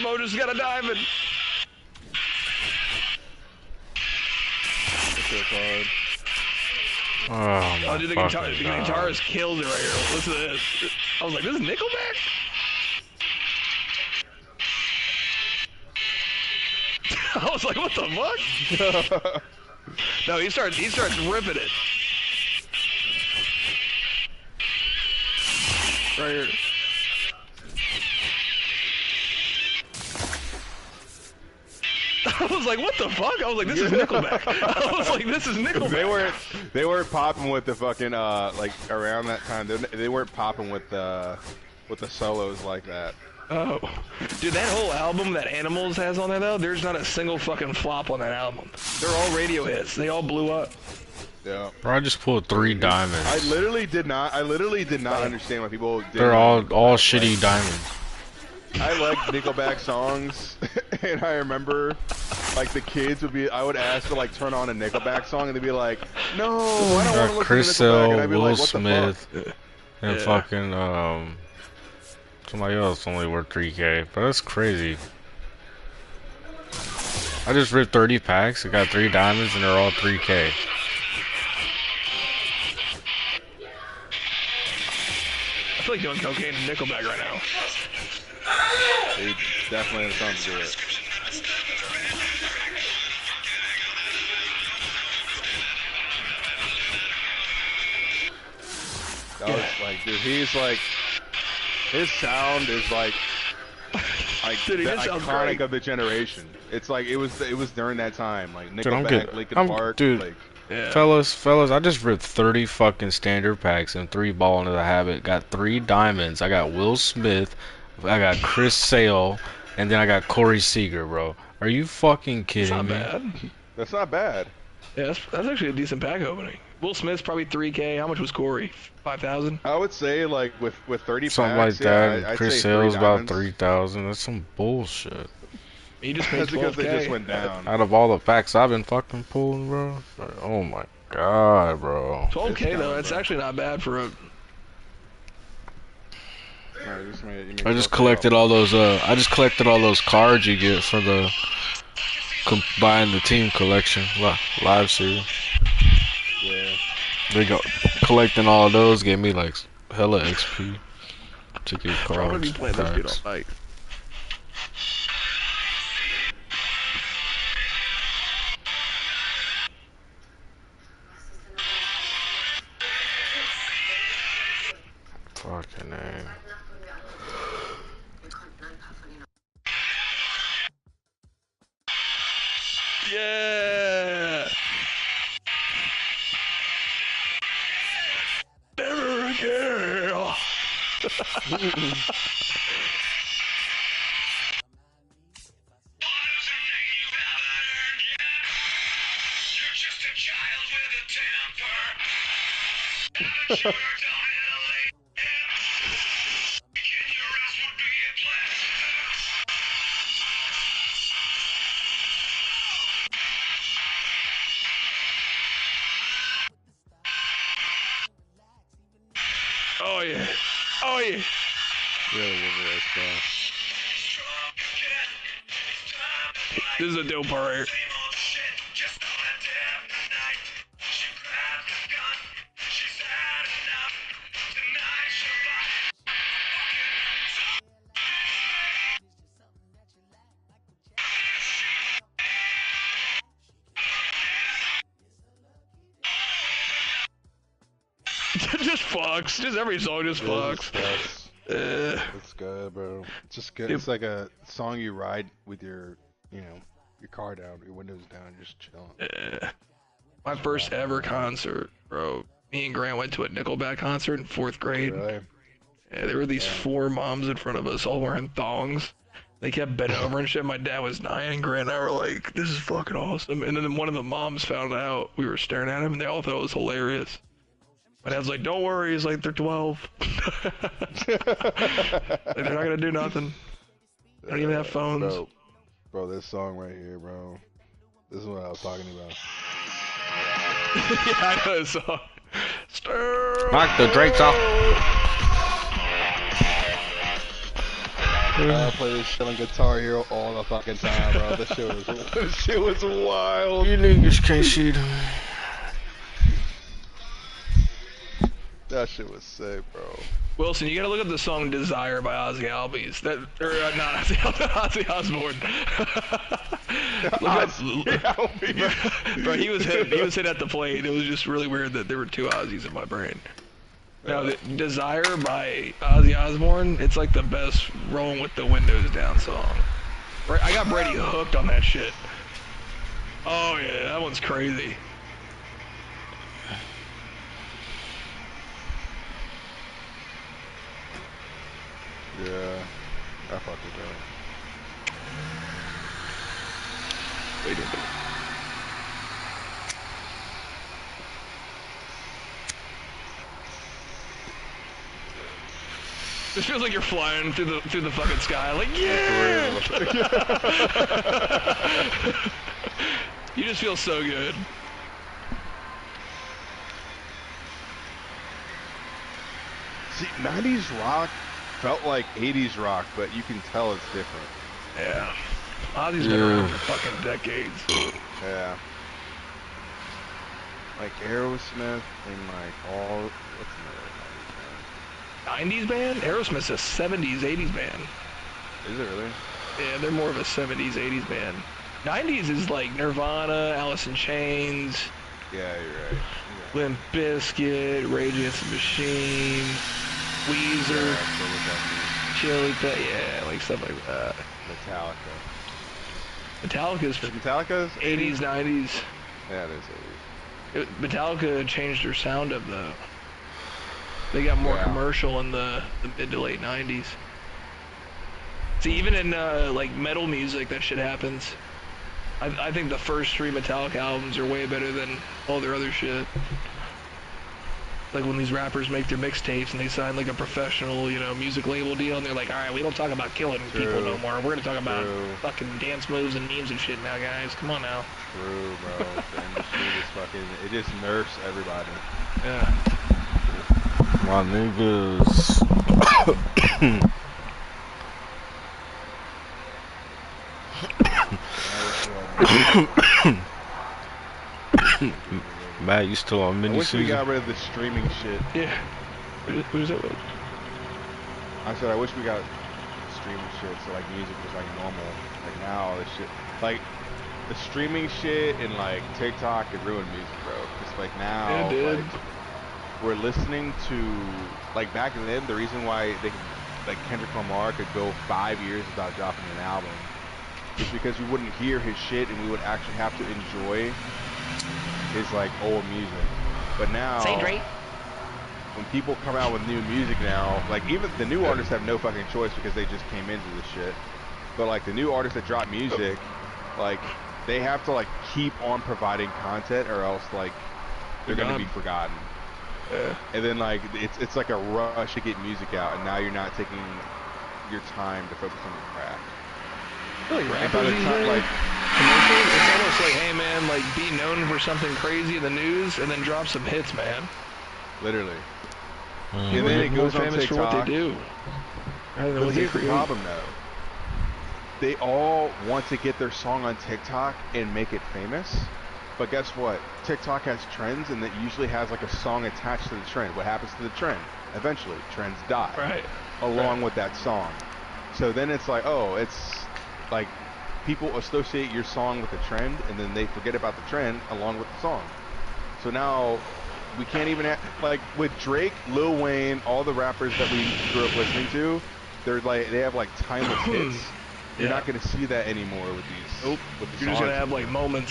Mo just got a diamond. This feels hard. Oh, Oh, dude, the guitarist kills it right here. Listen to this. I was like, this is Nickelback? I was like, what the fuck? No, he starts ripping it. Right here. I was like, what the fuck? I was like, this is Nickelback. I was like, this is Nickelback. They weren't popping with the fucking like around that time. They weren't popping with the solos like that. Oh, dude, that whole album that Animals has on there though, there's not a single fucking flop on that album. They're all radio hits. They all blew up. Yeah. Bro, I just pulled 3 diamonds. I literally did not understand why people didn't. They're all shitty diamonds. I like Nickelback songs, and I remember, like, the kids would be, I would ask to, like, turn on a Nickelback song, and they'd be like, no, I don't want to Chris listen to Nickelback, and Sale, I'd be Will like, what Smith, the fuck? and fucking, somebody else only worth 3K, but that's crazy. I just ripped 30 packs, I got 3 diamonds, and they're all 3K. I feel like doing cocaine and Nickelback right now. They definitely have something to do it. That was like, dude, he's like, his sound is like Dude, he the just sounds iconic great. of the generation. It's like it was during that time, like Dude, I'm Nickelback, good. Linkin Park, Dude, like Yeah. fellas, I just ripped 30 fucking standard packs and 3 ball into the habit. Got 3 diamonds. I got Will Smith, I got Chris Sale, and then I got Corey Seager, bro. Are you fucking It's kidding not me? bad. that's not bad. Yeah, that's actually a decent pack opening. Will Smith's probably 3K. How much was Corey? 5,000? I would say like with 30 Something packs, like that. yeah, I'd Chris say Sale's 3 about diamonds. 3,000. That's some bullshit. He just made That's because 12K. they just went down. Out of all the packs I've been fucking pulling, bro. Oh my god, bro. 12K though, that's bro. actually not bad for a. Alright, you made I just 12K collected off. all those. I just collected all those cards you get for the buying the team collection live series. Yeah. They go collecting all of those gave me like hella XP. Ticket I'm gonna cards. be playing this shit packs. all night. Yeah. Never again. Oh yeah. Oh yeah. Really good voice, bro. This is a dope part here. Just fucks. Just every song just fucks. It's good, bro. It's just good. It's like a song you ride with your, you know, your car down, your windows down, just chilling. My first ever concert, bro. Me and Grant went to a Nickelback concert in 4th grade. Really? Yeah, there were these 4 moms in front of us, all wearing thongs. They kept bending over and shit. My dad was 9, and Grant and I were like, "This is fucking awesome." And then one of the moms found out we were staring at him, and they all thought it was hilarious. My dad's like, "Don't worry." He's like, "They're 12. Like, they're not gonna do nothing. They don't even have phones." Bro, this song right here, bro. This is what I was talking about. Yeah, I know this song. Knock the drakes off. I play this shit on Guitar Hero all the fucking time, bro. This shit was wild. You niggas can't see them. That shit was sick, bro. Wilson, you gotta look up the song "Desire" by Ozzy Albies. Not Ozzy, Ozzy Osbourne. Bro, he was hit at the plate. It was just really weird that there were 2 Ozzies in my brain. Now, "Desire" by Ozzy Osbourne, it's like the best "Rolling with the Windows Down" song. I got Brady hooked on that shit. Oh yeah, that one's crazy. Yeah, I fuck with that. Wait a minute. This feels like you're flying through the fucking sky, like yeah. You just feel so good. See, 90s rock felt like 80s rock, but you can tell it's different. Yeah. Ozzy's been around for fucking decades. Yeah. Like Aerosmith and like all, what's another 90s band? Aerosmith's a 70s, 80s band. Is it really? Yeah, they're more of a 70s, 80s band. 90s is like Nirvana, Alice in Chains, Yeah, you're right. Limp Bizkit, Rage Against the Machine, Weezer, Chili Peppers, yeah, like stuff like that. Metallica's Metallica's 80s, 90s. Yeah, it is 80s. Metallica changed their sound up though. They got more commercial in the mid to late 90s. See, even in like metal music, that shit happens. I think the first 3 Metallica albums are way better than all their other shit. Like when these rappers make their mixtapes and they sign like a professional, you know, music label deal, and they're like, all right, we don't talk about killing people no more. We're gonna talk about fucking dance moves and memes and shit now, guys. Come on now. True, bro. The industry just fucking, it just nerfs everybody. Yeah. My niggas. Matt, you still on mini I wish season? we got rid of the streaming shit. Yeah. Who's that with? I said I wish we got streaming shit so like music was like normal. Like now this shit, like the streaming shit and like TikTok could ruin music, bro. Just like now, like we're listening to like back then. The reason why they like Kendrick Lamar could go 5 years without dropping an album is because we wouldn't hear his shit and we would actually have to enjoy his like old music. But now, Say Drake. when people come out with new music now, like even the new artists have no fucking choice because they just came into this shit. But like the new artists that drop music, like they have to like keep on providing content or else like they're gonna be forgotten. And then like it's like a rush to get music out, and now you're not taking your time to focus on your craft. Like And by rappers the these time, days, like commercials, it's almost like, hey man, like be known for something crazy in the news, and then drop some hits, man. literally, Mm. and then it More goes on famous for what TikTok. they do. Rather than But what they here's the create. problem though. They all want to get their song on TikTok and make it famous. But guess what? TikTok has trends, and that usually has like a song attached to the trend. What happens to the trend? Eventually, trends die Right. along with that song. So then it's like, oh, it's like people associate your song with the trend, and then they forget about the trend along with the song. So now we can't even like with Drake, Lil Wayne, all the rappers that we grew up listening to. They're like they have like timeless hits. You're Yeah. not gonna see that anymore with these. Nope. With the You're just gonna songs have like anymore.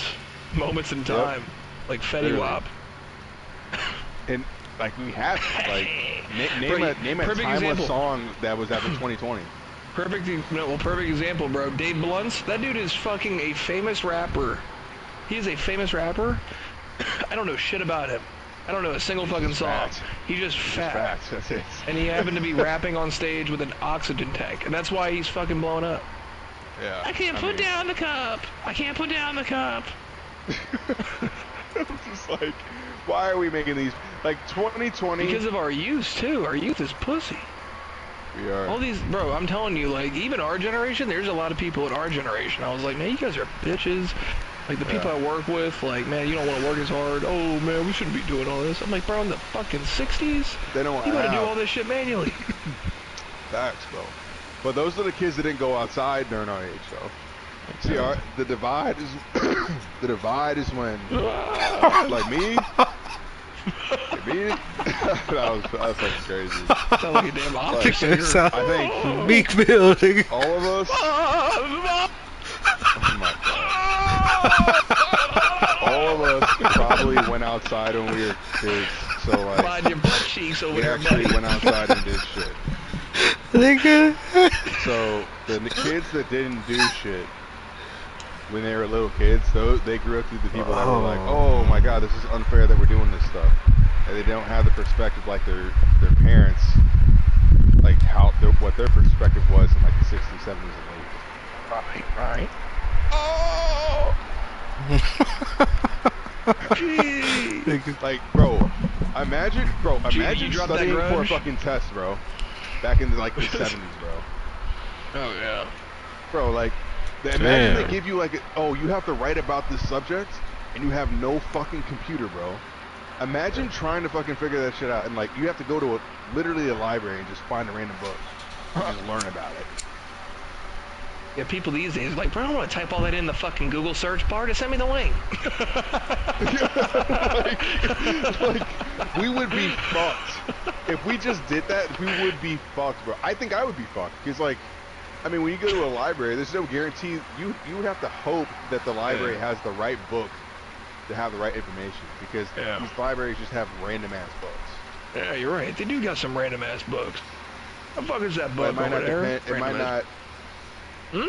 moments in time, like Fetty Literally. Wap. And like we have like Bro, name a perfect timeless example. song that was after 2020. Perfect example, bro. Dave Blunts, that dude is fucking a famous rapper. He is a famous rapper. I don't know shit about him. I don't know a single fucking song. fat. He's just fat. Facts, that's it. And he happened to be rapping on stage with an oxygen tank, and that's why he's fucking blowing up. Yeah. I can't put down the cup. I can't put down the cup. I'm just like, why are we making these like 2020? Because of our youth too. Our youth is pussy. We are. All these, bro, I'm telling you, like, even our generation, there's a lot of people in our generation. I was like, man, you guys are bitches. Like, the people I work with, like, man, you don't want to work as hard. Oh, man, we shouldn't be doing all this. I'm like, bro, in the fucking 60s, They don't you gotta do have all this shit manually. facts, bro. But those are the kids that didn't go outside during our age, though. See, the divide is the divide is when like me. that was fucking crazy. Sound like a damn optic singer. I think Meekville, nigga. all of us. Oh my god. All of us probably went outside when we were kids. So like, Slide your butt cheeks over we there, actually buddy. went outside and did shit. Nigga. So the kids that didn't do shit when they were little kids, they grew up through the people that were like, oh my god, this is unfair that we're doing this stuff. And they don't have the perspective like their parents, like what their perspective was in like the 60s, 70s, and 80s. Right. Oh! Gee. Like, bro, imagine you dropped that studying for a grunge? fucking test, bro. Back in like the 70s, bro. Oh, yeah. Bro, like, imagine they give you like, you have to write about this subject, and you have no fucking computer, bro. Imagine trying to fucking figure that shit out, and like, you have to go to literally a library and just find a random book and just learn about it. Yeah, people these days are like, bro, I don't want to type all that in the fucking Google search bar. Just send me the link. like, we would be fucked. If we just did that, we would be fucked, bro. I think I would be fucked. Because, like, I mean, when you go to a library, there's no guarantee. You would have to hope that the library has the right book to have the right information. Because these libraries just have random-ass books. Yeah, you're right. They do got some random-ass books. What the fuck is that book It might over not there? depend. It might not. Hmm?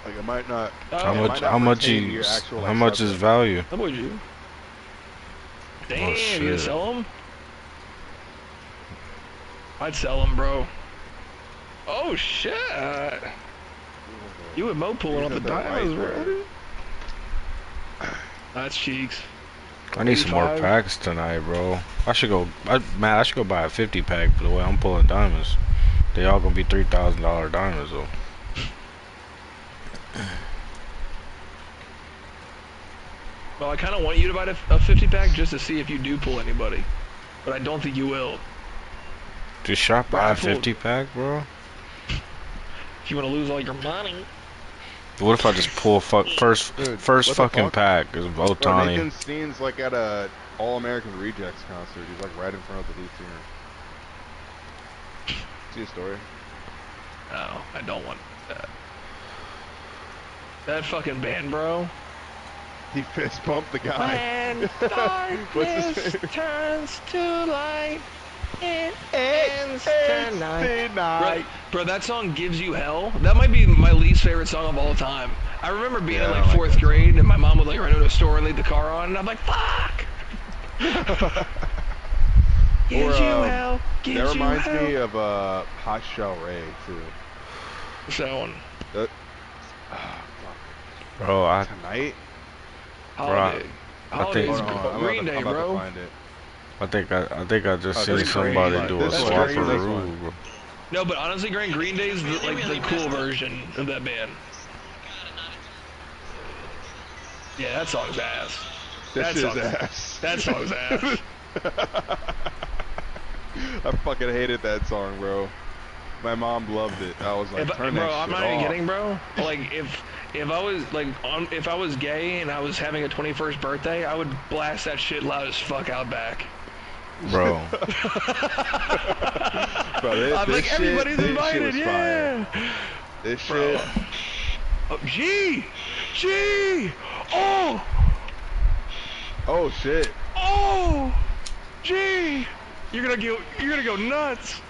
Like, it might not. How much is value? How much you? Damn, you shit. gonna sell them? I'd sell them, bro. Oh shit! You and Mo pulling up the dials, bro. That's cheeks. I need some more 85. packs tonight, bro. I should go buy a 50 pack for the way I'm pulling diamonds. They all gonna be $3,000 diamonds though. Well, I kind of want you to buy a 50 pack just to see if you do pull anybody, but I don't think you will. Just shop buy a 50 pack, bro. If you want to lose all your money. What if I just pull first fucking pack is Bro, Otani? Nathan Steen's like at a All American Rejects concert. He's like right in front of the lead singer. See a story? No, I don't want that. That fucking band, bro. He fist bumped the guy. When darkness turns to light, it ends tonight. Bro, that song gives you hell. That might be my least favorite song of all time. I remember being in like 4th grade, and my mom would like run into a store and leave the car on, and I'm like, fuck. Gives you hell. Gives that you reminds hell. me of Hot Shell Ray too. What's that one? Fuck. Bro, Tonight. Holiday. Holiday's Green Day, I'm about to bro. find it. I think I just seen that's somebody great. do a That's swap great. for the This rule, one. bro. No, but honestly, Green Day's the cool version of that band. Yeah, that song's ass. That shit's ass. That song's ass. I fucking hated that song, bro. My mom loved it. I was like, turn that shit I'm not off. even kidding, bro. Like if I was like if I was gay and I was having a 21st birthday, I would blast that shit loud as fuck out back. Bro. Bro, I'm like, everybody's invited, yeah. This shit. Oh, G, oh, oh shit, oh, G, you're gonna go nuts.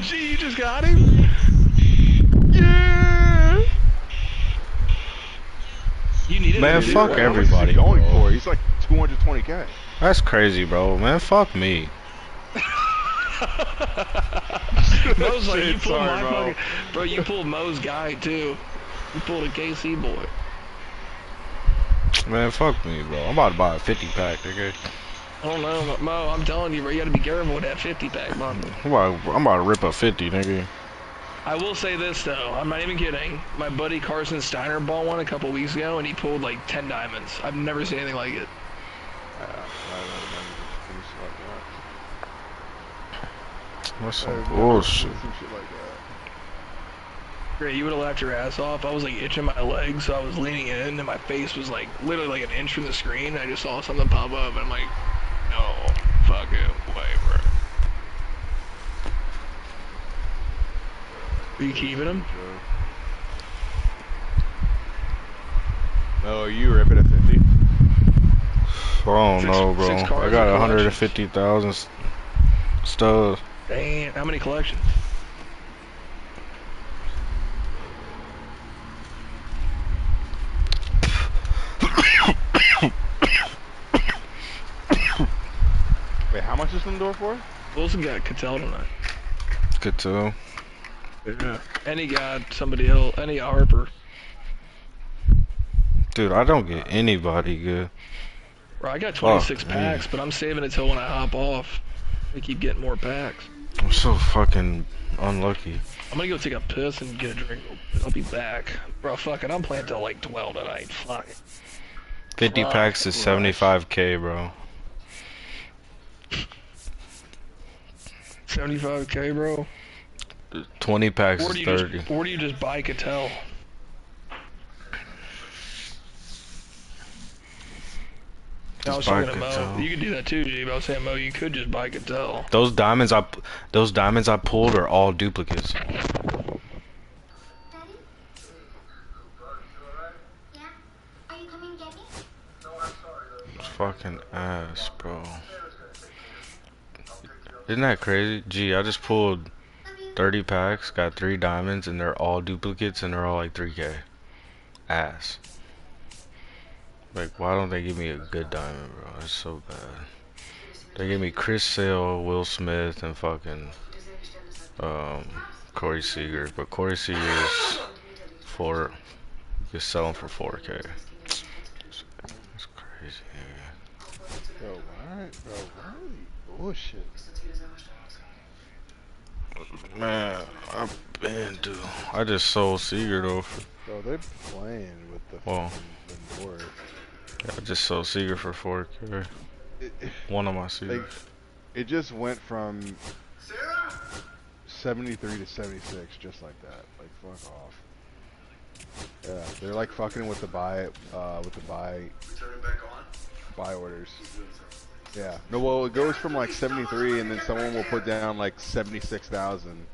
G, you just got him. Yeah. You needed Man, him, fuck dude. everybody, How much is he going bro. for? He's like 220K. That's crazy, bro. Man, fuck me. Mo's like, Shit, you pulled sorry, my Mo. fucking... Bro, you pulled Mo's guy, too. You pulled a KC boy. Man, fuck me, bro. I'm about to buy a 50 pack, nigga. I don't know, Mo, I'm telling you, bro, you gotta be careful with that 50-pack, man. I'm about to rip a 50, nigga. I will say this, though. I'm not even kidding. My buddy Carson Steiner bought one a couple weeks ago, and he pulled, like, 10 diamonds. I've never seen anything like it. That's some bullshit. Some shit like that. Great, you would have laughed your ass off. I was, like, itching my leg, so I was leaning in, and my face was, like, literally, like, an inch from the screen, and I just saw something pop up, and I'm like, no fucking way, bro. Are you keeping him? Oh, you ripping a 50? I don't know, bro. Six cards I got or 150,000 stuff. Damn, how many collections? Wait, how much is the door for? Wilson got Cattell tonight. Good too. Yeah. And he got somebody else, and he got Harper. Dude, I don't get anybody good. Bro, I got 26 Fuck, packs, but I'm saving it till when I hop off. I keep getting more packs. I'm so fucking unlucky. I'm gonna go take a piss and get a drink. I'll be back. Bro, fuck it, I'm playing till like 12 tonight. Fuck it. 50 Fuck. packs is 75K, bro. 75K, bro. 20 packs Or is do you 30. just, or do you just buy Cattell? I was Just buy talking to Mo. Cattell. You could do that too, G. But I was saying, Mo, you could just buy Cattell. Those diamonds I pulled are all duplicates. Daddy? Yeah? Are you coming to get me? Fucking ass, bro. Isn't that crazy? Gee, I just pulled 30 packs, got 3 diamonds, and they're all duplicates, and they're all like 3K. Ass. Like, why don't they give me a good diamond, bro? That's so bad. They gave me Chris Sale, Will Smith, and fucking Corey Seager, but Corey Seager's you can sell him for 4K. That's crazy. Bro, what? Bro, what? Bullshit. Man, I've been, dude. I just sold Seager though. Bro, they're playing with the Well, fucking board. I just sold Seager for 4K. One of my Seagers. Like, it just went from 73 to 76 just like that. Like, fuck off. Yeah, they're like fucking with the buy orders. Yeah. No, well, it goes from like 73, and then someone will put down like 76,000, and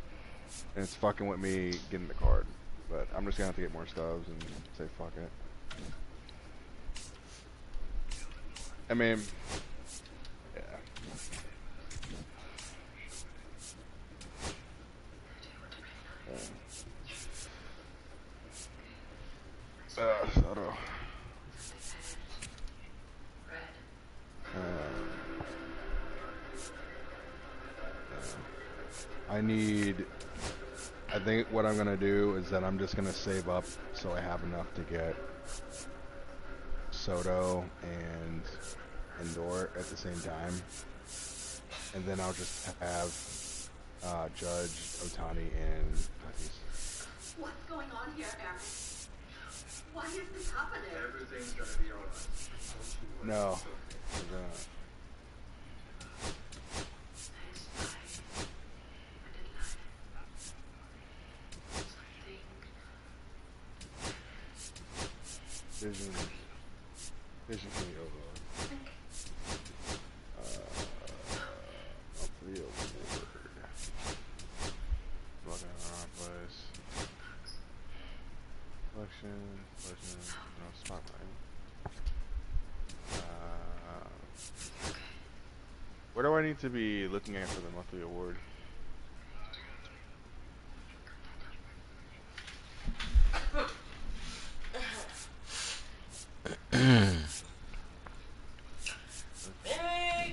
it's fucking with me getting the card. But I'm just gonna have to get more stubs and say fuck it. I mean, yeah. I don't know. I think what I'm gonna do is that I'm just gonna save up so I have enough to get Soto and Indoor at the same time, and then I'll just have Judge, Otani, and Tatis. What's going on here, Aaron? Why is this happening? Everything's gonna be alright. No. We're gonna... Vision can be overload. Monthly award. Looking in the wrong place. Selection, no spotlight. Where do I need to be looking at for the monthly award?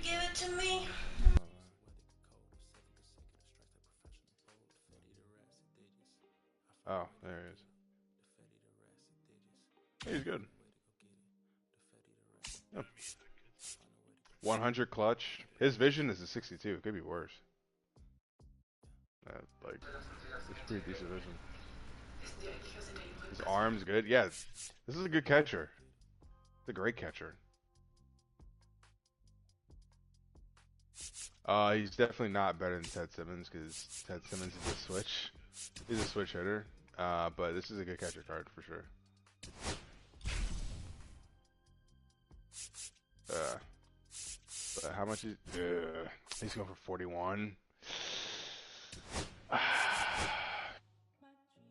Give it to me. Oh, there he is. He's good. Yep. 100 clutch. His vision is a 62. It could be worse. Like, it's pretty decent vision. His arm's good. Yeah, this is a good catcher. It's a great catcher. He's definitely not better than Ted Simmons because Ted Simmons is a switch. He's a switch hitter. But this is a good catcher card for sure. But how much is? He's going for 41.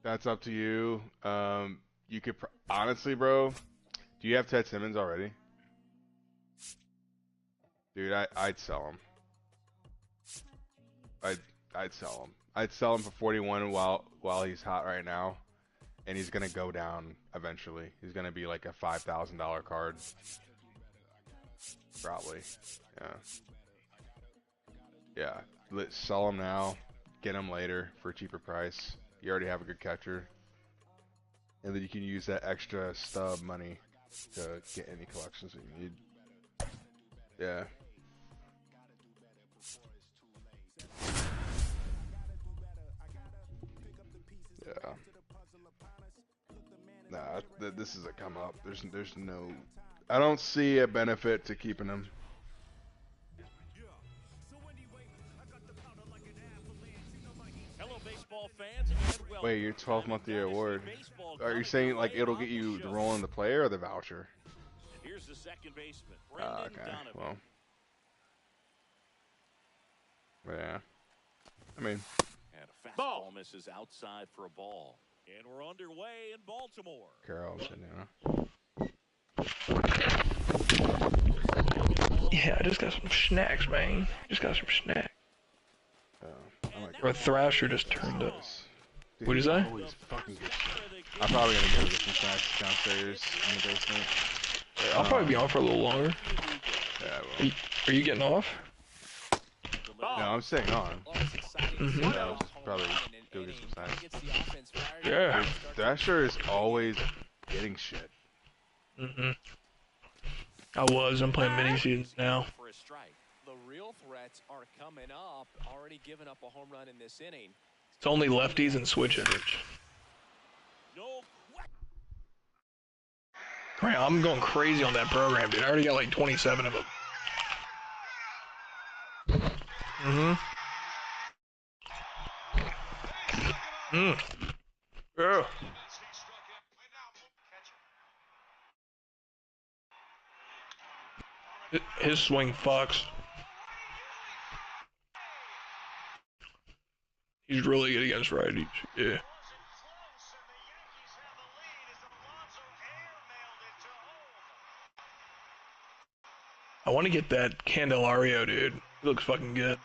That's up to you. You could honestly, bro. Do you have Ted Simmons already? Dude, I'd sell him. I'd sell him. I'd sell him for 41 while he's hot right now, and he's gonna go down eventually. He's gonna be like a $5,000 card, probably. Yeah. Let's sell him now. Get him later for a cheaper price. You already have a good catcher, and then you can use that extra stub money to get any collections that you need. Yeah. Yeah. Nah, this is a come up. There's no. I don't see a benefit to keeping him. Hello, baseball fans, and welcome. Wait, your 12-month year award. Are you saying like it'll get you the role in the player or the voucher? Here's the second baseman, Okay. Brendan Donovan. Well. Yeah. I mean. And a fastball misses outside for a ball. And we're underway in Baltimore. Carroll sitting down. Yeah, I just got some snacks, man. Just got some snacks. Or Thrasher just turned up. Dude, What'd you say? always fucking good shit. I'm probably gonna go get some snacks downstairs in the basement. I'll probably be on for a little longer. Yeah, Are you getting off? No, I'm staying on. Mm-hmm. Yeah, I'll just probably go get some snacks. Yeah. Dude, Thrasher is always getting shit. Mm-hmm. I'm playing mini seasons now. The real threats are coming up. Already given up a home run in this inning. It's only lefties and switch hitters. Right, I'm going crazy on that program, dude. I already got like 27 of them. Yeah. His swing fucks. He's really good against righties. Yeah. I want to get that Candelario, dude. He looks fucking good.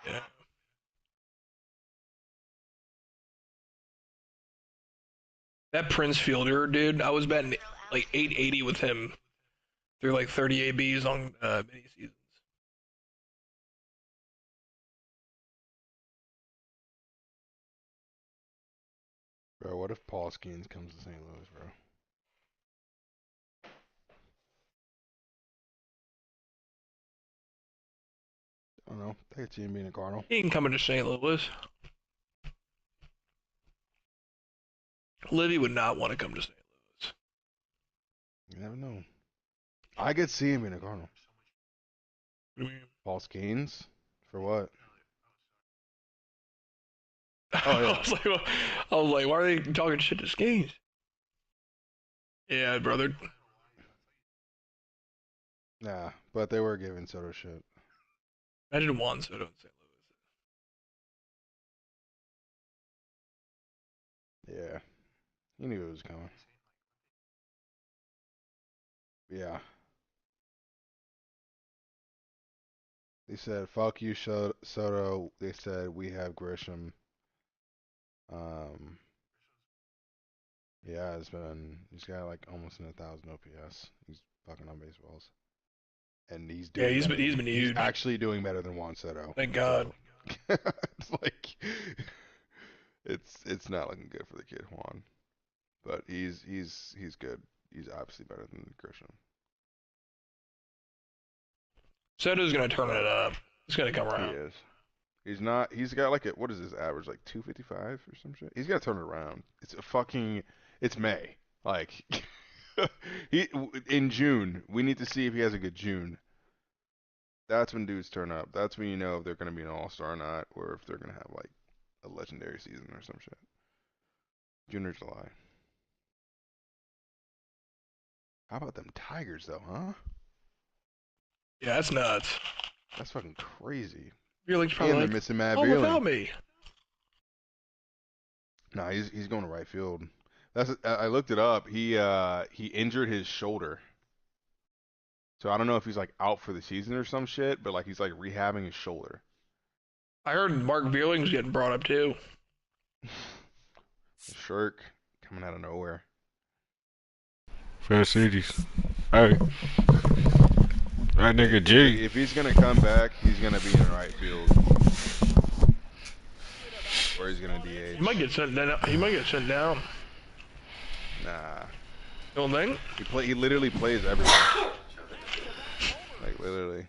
Yeah. That Prince Fielder, dude, I was betting like 880 with him through like 30 ABs on mini seasons. Bro, what if Paul Skeens comes to St. Louis, bro? I don't know. I could see him being a Cardinal. He can come into St. Louis. Livy would not want to come to St. Louis. You never know. I could see him being a Cardinal. What do you mean? Paul Skeens? For what? Oh, yeah. I was like, why are they talking shit to Skeens? Yeah, brother. Nah, but they were giving Soto shit. Imagine Juan Soto in St. Louis. Yeah. He knew it was coming. Yeah. They said, fuck you, Soto. They said, we have Grisham. Yeah, he's got like almost 1,000 OPS. He's fucking on baseballs. And he's doing he's been huge. He's actually doing better than Juan Soto. Thank God. So, it's like, it's not looking good for the kid, Juan. But he's good. He's obviously better than Grisham. Soto's gonna turn it up. He's gonna come around. He is. He's not. He's got like what is his average? Like 255 or some shit. He's got to turn it around. It's May. Like in June, we need to see if he has a good June. That's when dudes turn up. That's when you know if they're gonna be an all-star or not, or if they're gonna have like a legendary season or some shit. June or July. How about them Tigers though, huh? Yeah, that's nuts. That's fucking crazy. You're like, probably and like, they're missing Matt Beerling. Without me. No, he's going to right field. I looked it up. He injured his shoulder. So I don't know if he's like out for the season or some shit, but like he's like rehabbing his shoulder. I heard Mark Beerling's getting brought up too. Shirk coming out of nowhere. Fair cities. Hey. That nigga G. If he's gonna come back, he's gonna be in right field. Or he's gonna DH. He might get sent down. Nah. You don't think? He literally plays everywhere. Like literally.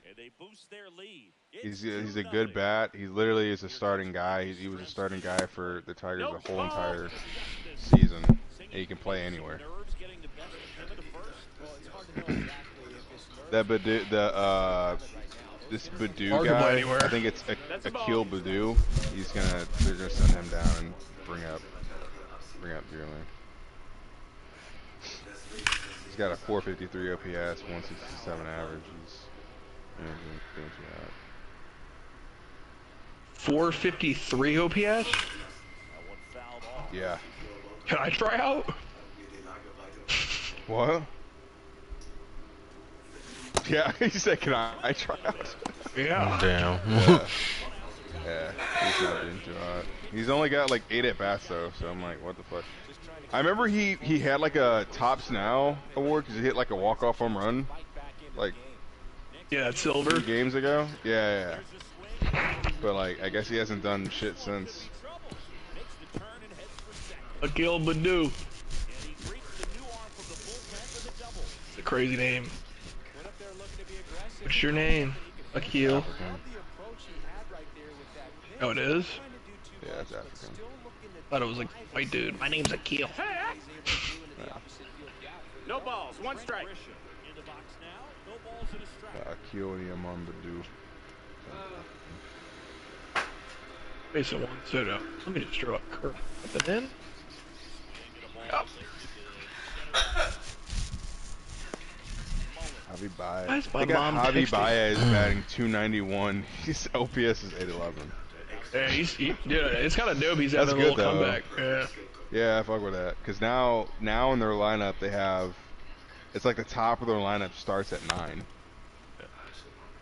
He's a good bat. He literally is a starting guy. He was a starting guy for the Tigers the whole entire season. And he can play anywhere. This Badu guy, I think it's Akil Badu. They're gonna send him down and bring up Beerling. He's got a 453 OPS, 167 average. He's doing too hot. 453 OPS? Yeah. Can I try out? What? Yeah, he said, can I try out? Yeah. Damn. Yeah, he's not doing too hot. He's only got like 8 at-bats though, so I'm like, what the fuck? I remember he had like a Tops Now award because he hit like a walk-off home run. Like, yeah, it's Silver. 2 games ago? Yeah. But like, I guess he hasn't done shit since. Akil Badu. It's a crazy name. What's your name? Akil. Oh, it is? Yeah, it's African. Thought it was like white dude. My name's Akil. Yeah. No balls, 1 strike. Akil Yaman Badu. Base of 1 Soto. Let me just draw a curve. Up and in. Up. Javi Baez. Why is my They got mom Javi texting? Baez batting 291. His OPS is 811. Yeah, dude, it's kind of dope. He's That's having a little good, though. comeback. Yeah. Yeah, I fuck with that. Because now in their lineup, they have... It's like the top of their lineup starts at 9.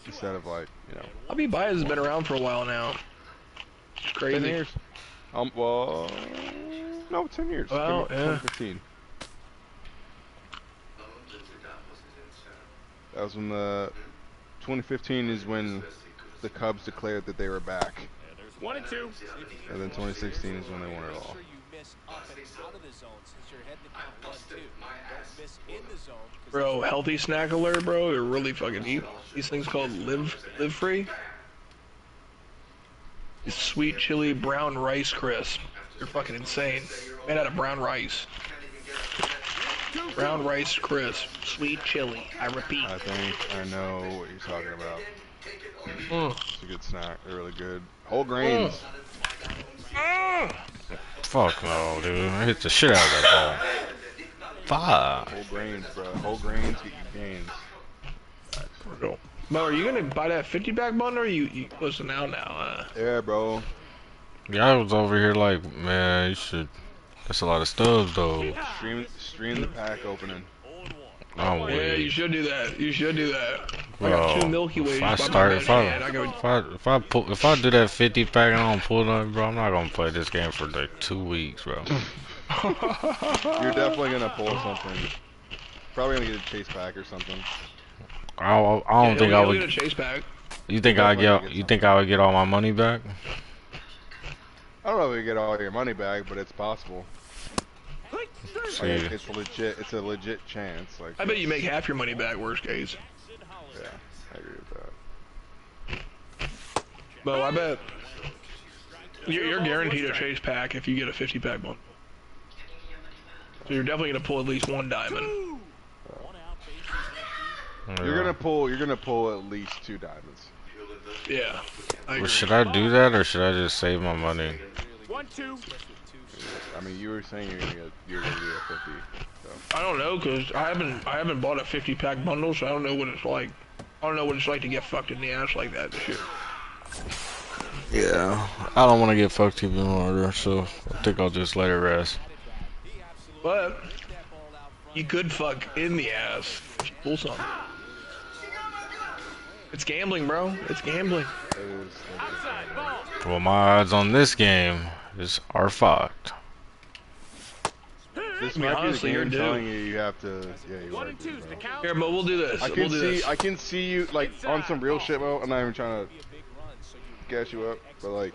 Instead of like, you know... Javi Baez has been around for a while now. It's crazy. 10 years? Well... No, 10 years. Well, yeah. 2015. That was when the... 2015 is when the Cubs declared that they were back. 1-2. And then 2016 is when they won it all. Bro, healthy snack alert, bro. They're really fucking eat. These things called live free. These sweet chili brown rice crisp. They're fucking insane. Made out of brown rice. Brown rice crisp. Sweet chili. I repeat. I think I know what you're talking about. It's a good snack. They're really good. Whole grains. Fuck no, dude. I hit the shit out of that ball. Fuck. Whole grains, bro. Whole grains get you gains. Mo, are you gonna buy that 50-pack bundle, or you listen now? Yeah, bro. Yeah, I was over here like, man, you should. That's a lot of stuff, though. Stream the pack opening. I'm Yeah, weird. you should do that. You should do that. I Bro, got 2 Milky Ways. if I by start, my if bed, I, I go. if I do that 50 pack and I don't pull nothing, bro, I'm not gonna play this game for like 2 weeks, bro. You're definitely gonna pull something. Probably gonna get a chase pack or something. I don't think I Get a would. chase pack. You think I get? You think I would get all my money back? I don't know if you get all your money back, but it's possible. See, Like, it's legit. It's a legit chance. Like I bet you make half your money back, worst case. Yeah, I agree with that. Mo, I bet you're guaranteed a chase pack if you get a 50-pack one. So you're definitely gonna pull at least 1 diamond. You're gonna pull at least 2 diamonds. Yeah. well, should I do that or should I just save my money? 1-2. I mean, you were saying you're gonna do a 50. So. I don't know, cause I haven't bought a 50-pack bundle, so I don't know what it's like. I don't know what it's like to get fucked in the ass like that this year. Yeah, I don't want to get fucked even harder, so I think I'll just let it rest. But you could fuck in the ass if you pull something. It's gambling, bro. It's gambling. Well, my odds on this game are fucked. This I mean, might be the honestly, you're game due. telling you have to. Yeah, you are. Due, bro. Here, Mo, we'll do this. I can see you like on some real shit, Mo. I'm not even trying to gas you up, but like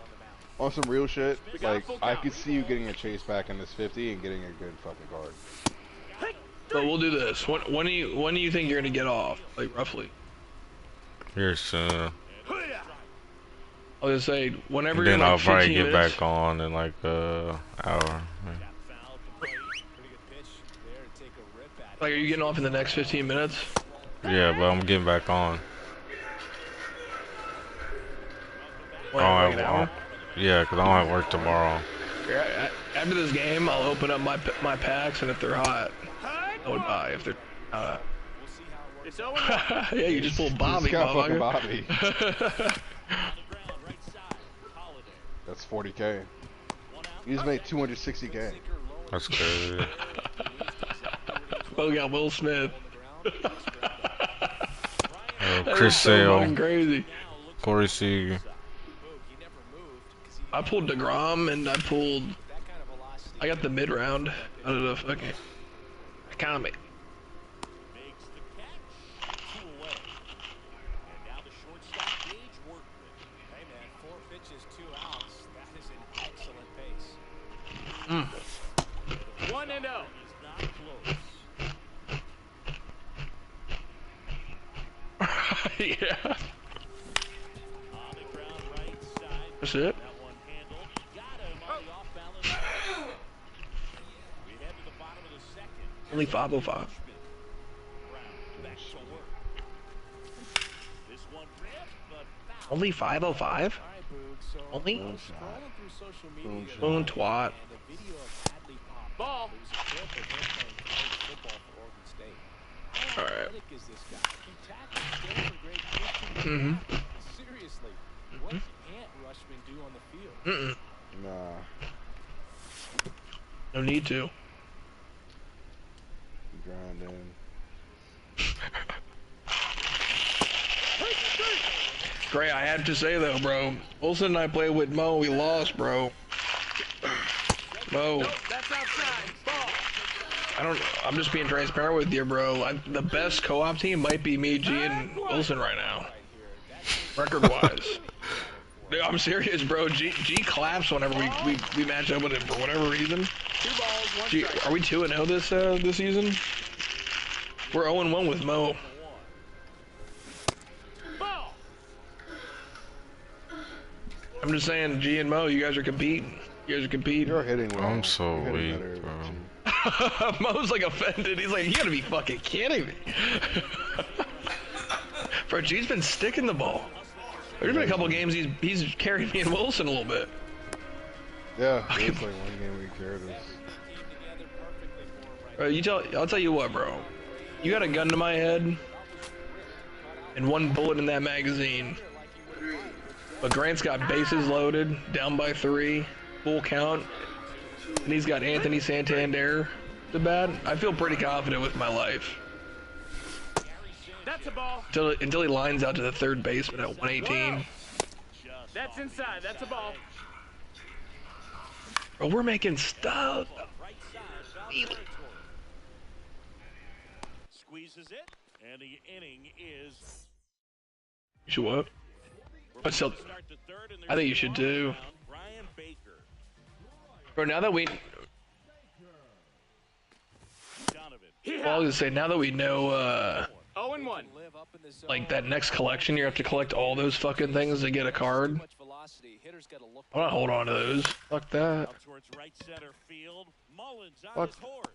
on some real shit, like I could see you getting a chase back in this 50 and getting a good fucking card. But we'll do this. When do you think you're gonna get off? Like roughly? Here soon. I was gonna say whenever Then you're I'll like probably 15 get minutes. back on in like hour. Like, are you getting off in the next 15 minutes? Yeah, but I'm getting back on. What, I like don't an have- hour? Yeah, cause I don't have work tomorrow. Yeah, after this game, I'll open up my packs, and if they're hot, I would buy. If they're It's over. yeah, you just pulled Bobby, You just got fucking motherfucker. Bobby. That's 40K. You just made 260K. That's crazy. Oh, we got Will Smith. That Chris is so fucking Sale, crazy. Corey Seager. I pulled DeGrom, and I got the mid round out of the fucking economy. Makes the catch. 2 away. And now the shortstop, Gage Workman. Hey man, 4 pitches, 2 outs. That is an excellent pace. 1-0. He's not close. Yeah. On the ground right side. That's it. That one handled. Got him on the off balance. We head to the bottom of the second. Only 5:05. Brown back to work. This one ripped, but foul. Only 5:05. All right, Boog, so Only? I was scrolling through social media the Moon other twat. day, and the video of Hadley popped up. It was a clip of him playing college football for Oregon State. How Alright. athletic is this guy? He tackles still for grade 15. Seriously, what can't Rushman do on the field? Nah. No need to. Grinding. Great, I have to say though, bro. Olsen and I played with Mo. We lost, bro. Mo. That's outside. Ball. I'm just being transparent with you, bro. The best co-op team might be me, G, and Wilson right now. Record-wise. Dude, I'm serious, bro. G claps whenever we match up with him for whatever reason. 2 balls, 1 G, strike. are we 2-0 this season? We're 0-1 with Mo. Ball. I'm just saying, G and Mo, you guys are competing. You guys are competing. You're hitting well. I'm so You're hitting weak, better bro. than you. Mo's like offended. He's like, you gotta be fucking kidding me. Bro, G's been sticking the ball. There's been a couple games he's carried me and Wilson a little bit. Yeah, it was like one game we carried us. Bro, I'll tell you what, bro. You got a gun to my head and 1 bullet in that magazine. But Grant's got bases loaded, down by 3, full count, and he's got Anthony Santander to bat. I feel pretty confident with my life. That's a ball. Until he lines out to the third baseman at 118. That's inside. That's a ball. Bro, we're making stuff. Right side, foul territory. Squeezes it, and the inning is. You should what? I still, Start the third, and I think you should too. Brian Baker. Bro, now that we, Donovan. well, I was gonna say, now that we know, 0-1. like that next collection, you have to collect all those fucking things to get a card. I'm not hold on to those. Fuck that. Out towards right center field. Mullins on Fuck. his horse.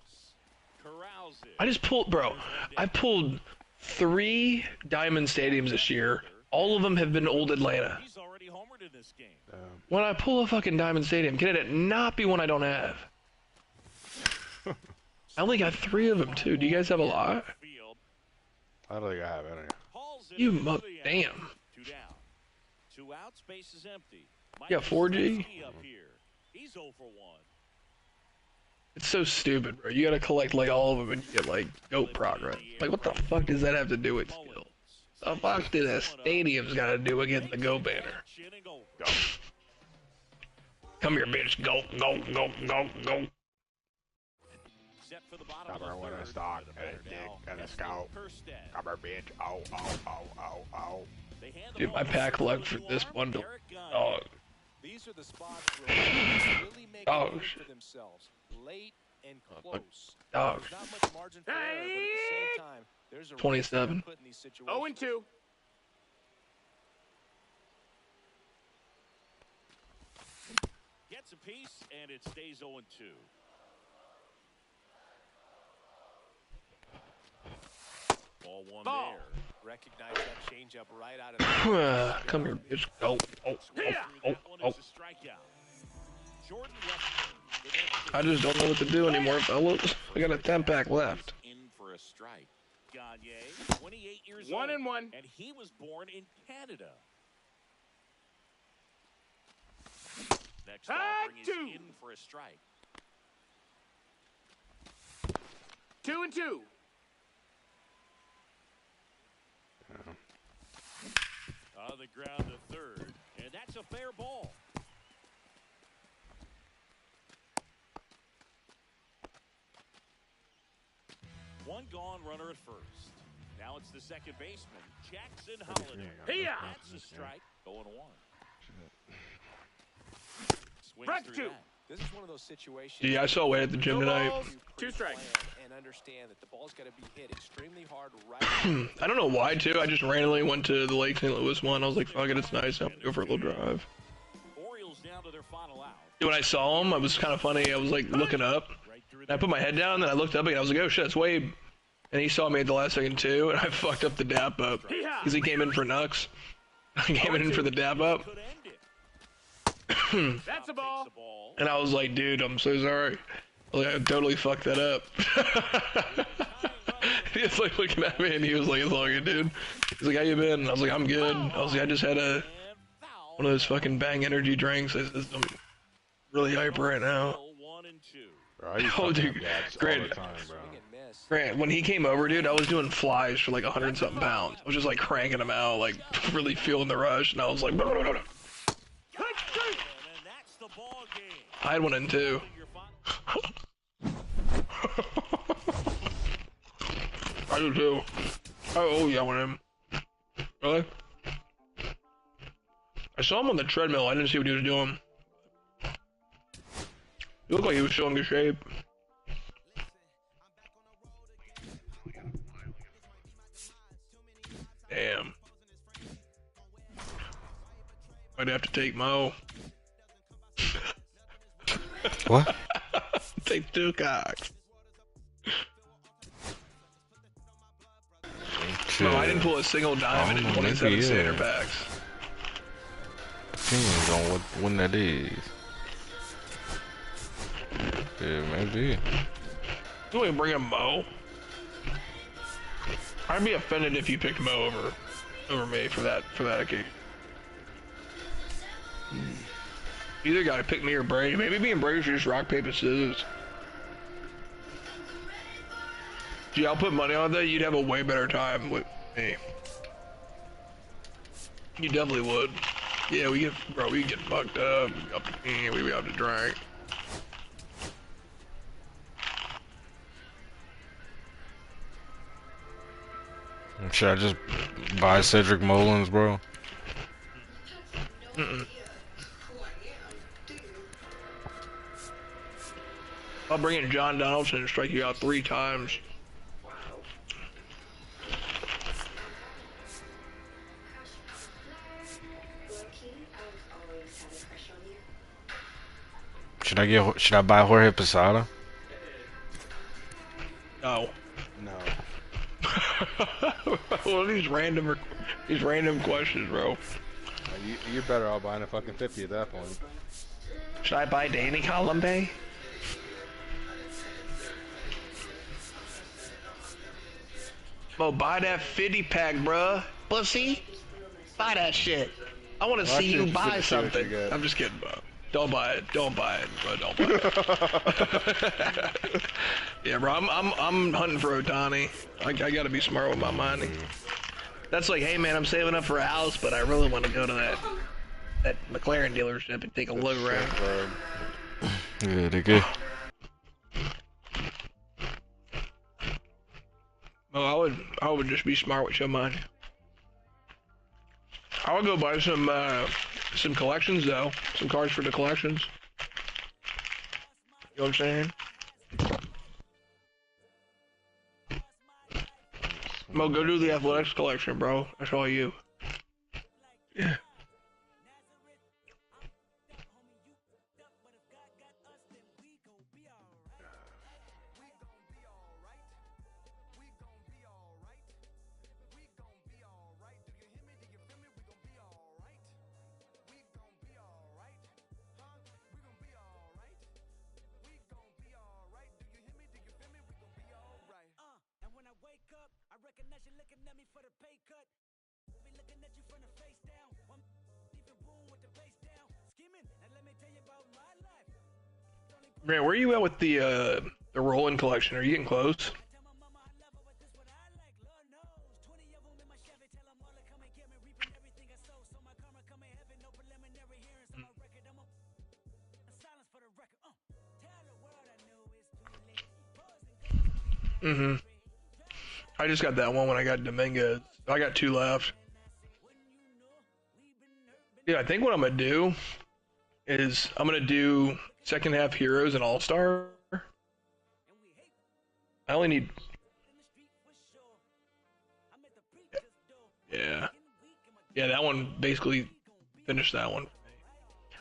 Corrals it. I just pulled, bro. I pulled 3 Diamond Stadiums this year. All of them have been old Atlanta. He's already homered in this game. When I pull a fucking Diamond Stadium, can it not be one I don't have? I only got 3 of them too. Do you guys have a lot? Field. I don't think I have any. Hauls it You into mu- the damn. out. 2 down. 2 out. Space is empty. Yeah, 4G? Mikey up here. He's 0 for 1. It's so stupid, bro. You gotta collect like all of them and you get like GOAT progress. Like, what the fuck does that have to do with skill? The fuck did that stadium's gotta do with getting the GO banner? Chin and go. Come here, bitch. Go, go, go, go, go. Set for the bottom Cover of the with a third. stock To the and a batter dick now, and a Eston scout. Kerstead. Come here, bitch. Ow, ow, ow, ow, ow. They hand the Dude, my ball pack to luck for the this arm, bundle. Derek Gunn. Dog. These are the spots where players really make Oh, a name shit. for themselves, late and close. Dog. There's not much margin for error, but at the same time, there's a 27. risk put in these situations. 0-2. Gets a piece, and it stays 0-2. Ball one Ball. there. Recognize that changeup right out of the Come here, bitch. Go. Oh, Through oh, oh, that one, oh. it's a strikeout. Jordan Westburn. I just don't know what to do anymore, fellas. I got a 10-pack left. In for a strike. Gagne, 28 years 1-1. old, and he was born in Canada. Next offering is 2. in for a strike. 2-2. On the ground to third, and that's a fair ball. One gone, runner at first. Now it's the second baseman, Jackson Holiday. Here. That's a strike. 0-1. Swings Strike through 2. that. This is one of those situations. Yeah, I saw Wade at the gym No tonight. balls, 2 strikes. And understand that the ball's got to be hit extremely hard right. I don't know why, too. I just randomly went to the Lake St. Louis one. I was like, fuck it, it's nice. I'm gonna go for a little drive. Orioles down to their final out. When I saw him, it was kind of funny. I was like looking up. Right through And I put my head down, and then I looked up again. I was like, oh shit, it's Wade. And he saw me at the last second, too. And I fucked up the dap up. Because he came in for Nux. I came in for the dap up. could end it. That's a ball. Takes the ball. And I was like, dude, I'm so sorry. Like, I totally fucked that up. He's like looking at me and he was like, "It's all good, dude." He's like, "How you been?" I was like, "I'm good." I was like, "I just had And foul. one of those fucking Bang energy drinks. I'm really hyper right now." Still 1 and 2. Bro, I use Oh, fucking dude, gaps all Grant. the time, bro. Swing and miss. Grant, when he came over, dude, I was doing flies for like 100-something pounds. I was just like cranking them out, like really feeling the rush, and I was like, "No, no, no, no." And that's the ball game. I had one in two. Your final I do too. Oh yeah, one of them. Really? I saw him on the treadmill. I didn't see what he was doing. He looked like he was still in good shape. Damn. Might have to take Mo. What? Take 2 cocks. No, I didn't pull a single diamond in 27 standard packs. Depends on when that is. Yeah, maybe. You ain't bring a Mo. I'd be offended if you picked Mo over me for that occasion. You either gotta pick me or Brady. Maybe me and Brady should just rock, paper, scissors. Gee, I'll put money on that. You'd have a way better time with me. You definitely would. Yeah, we get fucked up. We have to drink. Should I just buy Cedric Mullins, bro? I'll bring in John Donaldson and strike you out 3 times. Should I buy Jorge Posada? No. No. What are these random questions, bro? You're better off buying a fucking 50 at that point. Should I buy Danny Columbe? Mo, buy that 50 pack, bruh. Pussy. Buy that shit. I want to Well, see you actually, buy just see what you something. get. I'm just kidding, bro. Don't buy it. Don't buy it, bro. Don't buy it. Yeah, bro. I'm hunting for Otani. I gotta be smart with my money. That's like, hey man, I'm saving up for a house, but I really want to go to that McLaren dealership and take a look around. Yeah, they good. Oh, I would just be smart with your money. I would go buy some collections though, some cards for the collections. You know what I'm saying? Mo, go do the athletics collection, bro. That's all you. Yeah. Man, where are you at with the rolling collection? Are you getting close? Mm-hmm. I just got that one when I got Dominguez. I got 2 left. Yeah, I think what I'm gonna do is I'm gonna do second half heroes and all-star. I only need. Yeah. Yeah, that one basically finished that one.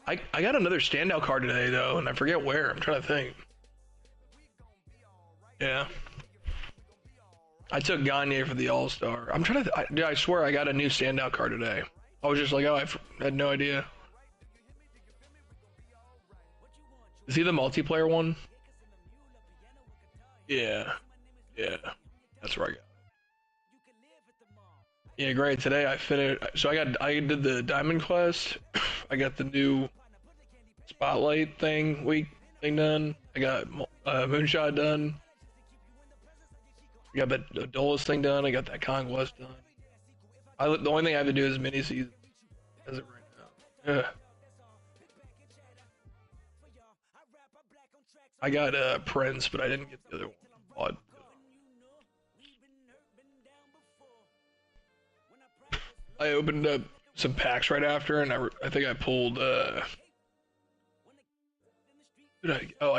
I got another standout card today though, and I forget where. I'm trying to think. Yeah. I took Gagne for the All-Star. I'm trying to. Dude, I swear I got a new standout card today. I was just like, oh, I had no idea. Is he the multiplayer one? Yeah. Yeah. That's where I got it. Yeah, great. Today I finished. So I did the Diamond Quest. I got the new Spotlight thing done. I got Moonshot done. I got that Dolus thing done. I got that Conquest done. The only thing I have to do is mini season as of right now. Yeah. I got Prince, but I didn't get the other one. Odd. I opened up some packs right after, and I think I pulled. I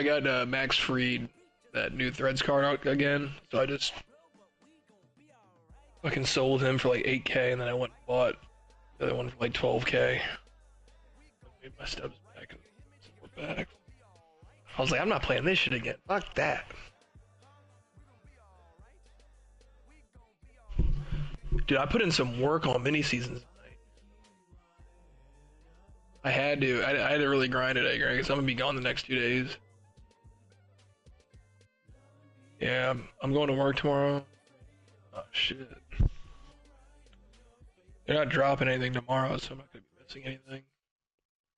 got Max Freed, that new Threads card out again. So I just fucking sold him for like 8K, and then I went and bought the other one for like 12K. I made my stubs back and we're back. I was like, I'm not playing this shit again. Fuck that. Dude, I put in some work on mini seasons tonight. I had to. I had to really grind it, because I'm gonna be gone the next 2 days. Yeah, I'm going to work tomorrow. Oh shit. They're not dropping anything tomorrow, so I'm not gonna be missing anything.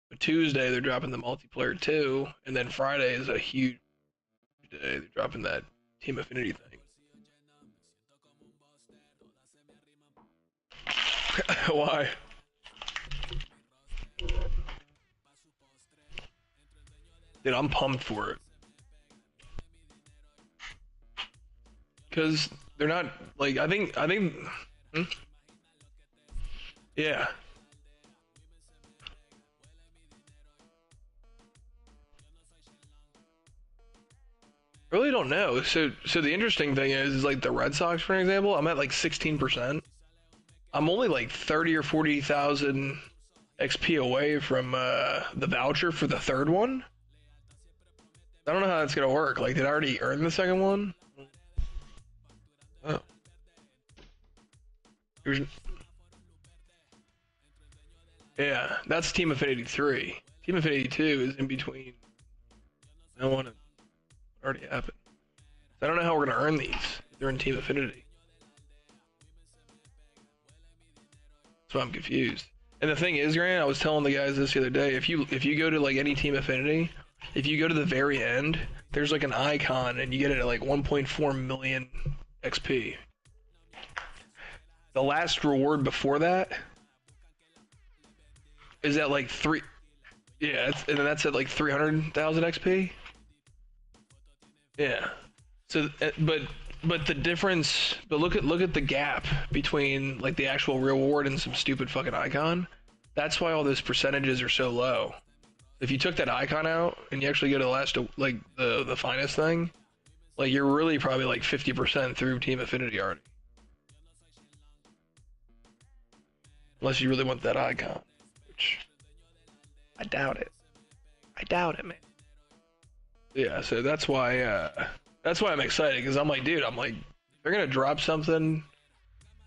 But Tuesday they're dropping the multiplayer too, and then Friday is a huge day. They're dropping that Team Affinity thing. Why? Dude, I'm pumped for it. Cause they're not like I think yeah. Really don't know. So the interesting thing is like the Red Sox, for example, I'm at like 16%. I'm only like 30 or 40,000 XP away from the voucher for the third one. I don't know how that's gonna work. Like, did I already earn the second one? Oh. Yeah, that's Team Affinity 3. Team Affinity 2 is in between. I want to already happened. I don't know how we're gonna earn these. They're in Team Affinity. That's why I'm confused. And the thing is, Grant, I was telling the guys this the other day. If you go to like any Team Affinity, if you go to the very end, there's like an icon, and you get it at like 1.4 million XP. The last reward before that is at like 3. Yeah, and then that's at like 300,000 XP. Yeah. So, but the difference. But look at the gap between like the actual reward and some stupid fucking icon. That's why all those percentages are so low. If you took that icon out and you actually go to the last, like the finest thing, like you're really probably like 50% through Team Affinity already. Unless you really want that icon, which I doubt it. I doubt it, man. Yeah, so that's why I'm excited, because I'm like, dude, they're gonna drop something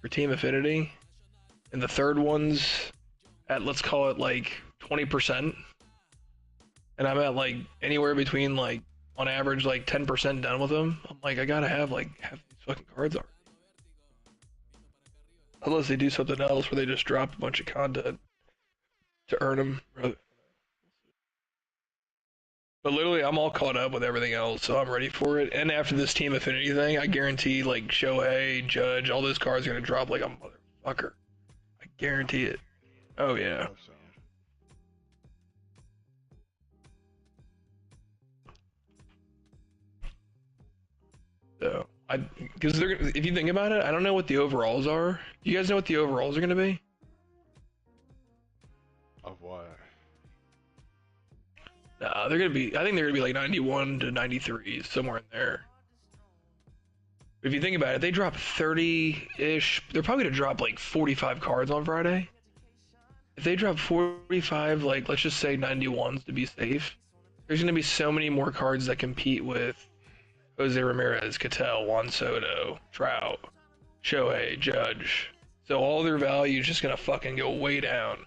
for Team Affinity, and the third one's at, let's call it like 20%, and I'm at like anywhere between like on average like 10% done with them. I'm like, I gotta have like half these fucking cards already. Unless they do something else where they just drop a bunch of content to earn them. But literally, I'm all caught up with everything else, so I'm ready for it. And after this Team Affinity thing, I guarantee like Shohei, Judge, all those cards are gonna drop like a motherfucker. I guarantee it. Oh yeah. So because if you think about it, I don't know what the overalls are. Do you guys know what the overalls are gonna be? Of what? Nah, they're gonna be. I think they're gonna be like 91 to 93, somewhere in there. If you think about it, they drop 30-ish. They're probably gonna drop like 45 cards on Friday. If they drop 45, like let's just say 91s to be safe, there's gonna be so many more cards that compete with Jose Ramirez, Cattell, Juan Soto, Trout, Shohei, Judge. So all their value is just gonna fucking go way down.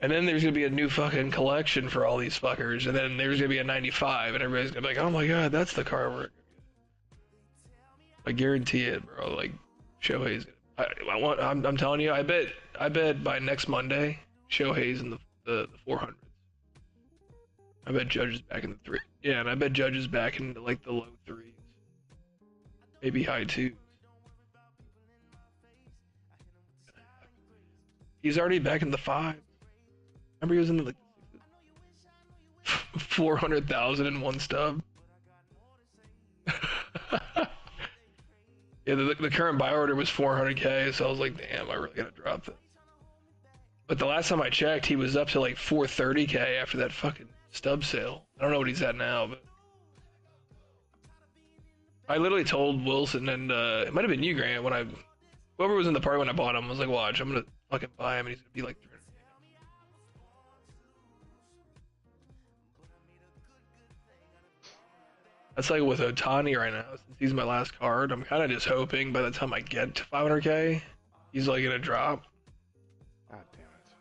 And then there's gonna be a new fucking collection for all these fuckers, and then there's gonna be a 95, and everybody's gonna be like, oh my god, that's the card we're gonna get. I guarantee it, bro. Like, Shohei's gonna I'm telling you, I bet by next Monday, Shohei's in the 400s. I bet Judge is back in the three. Yeah, and I bet Judge is back in like the low threes, maybe high twos. He's already back in the five. Remember he was in the like 400,000 in one stub. Yeah, the current buy order was 400K, so I was like, damn, I really gotta drop this. But the last time I checked, he was up to like 430K after that fucking stub sale. I don't know what he's at now, but I literally told Wilson and it might have been you, Grant, when whoever was in the party when I bought him, I was like, watch, I'm gonna fucking buy him and he's gonna be like 300K. That's like with Otani right now, since he's my last card. I'm kind of just hoping by the time I get to 500K, he's like gonna drop. God damn it.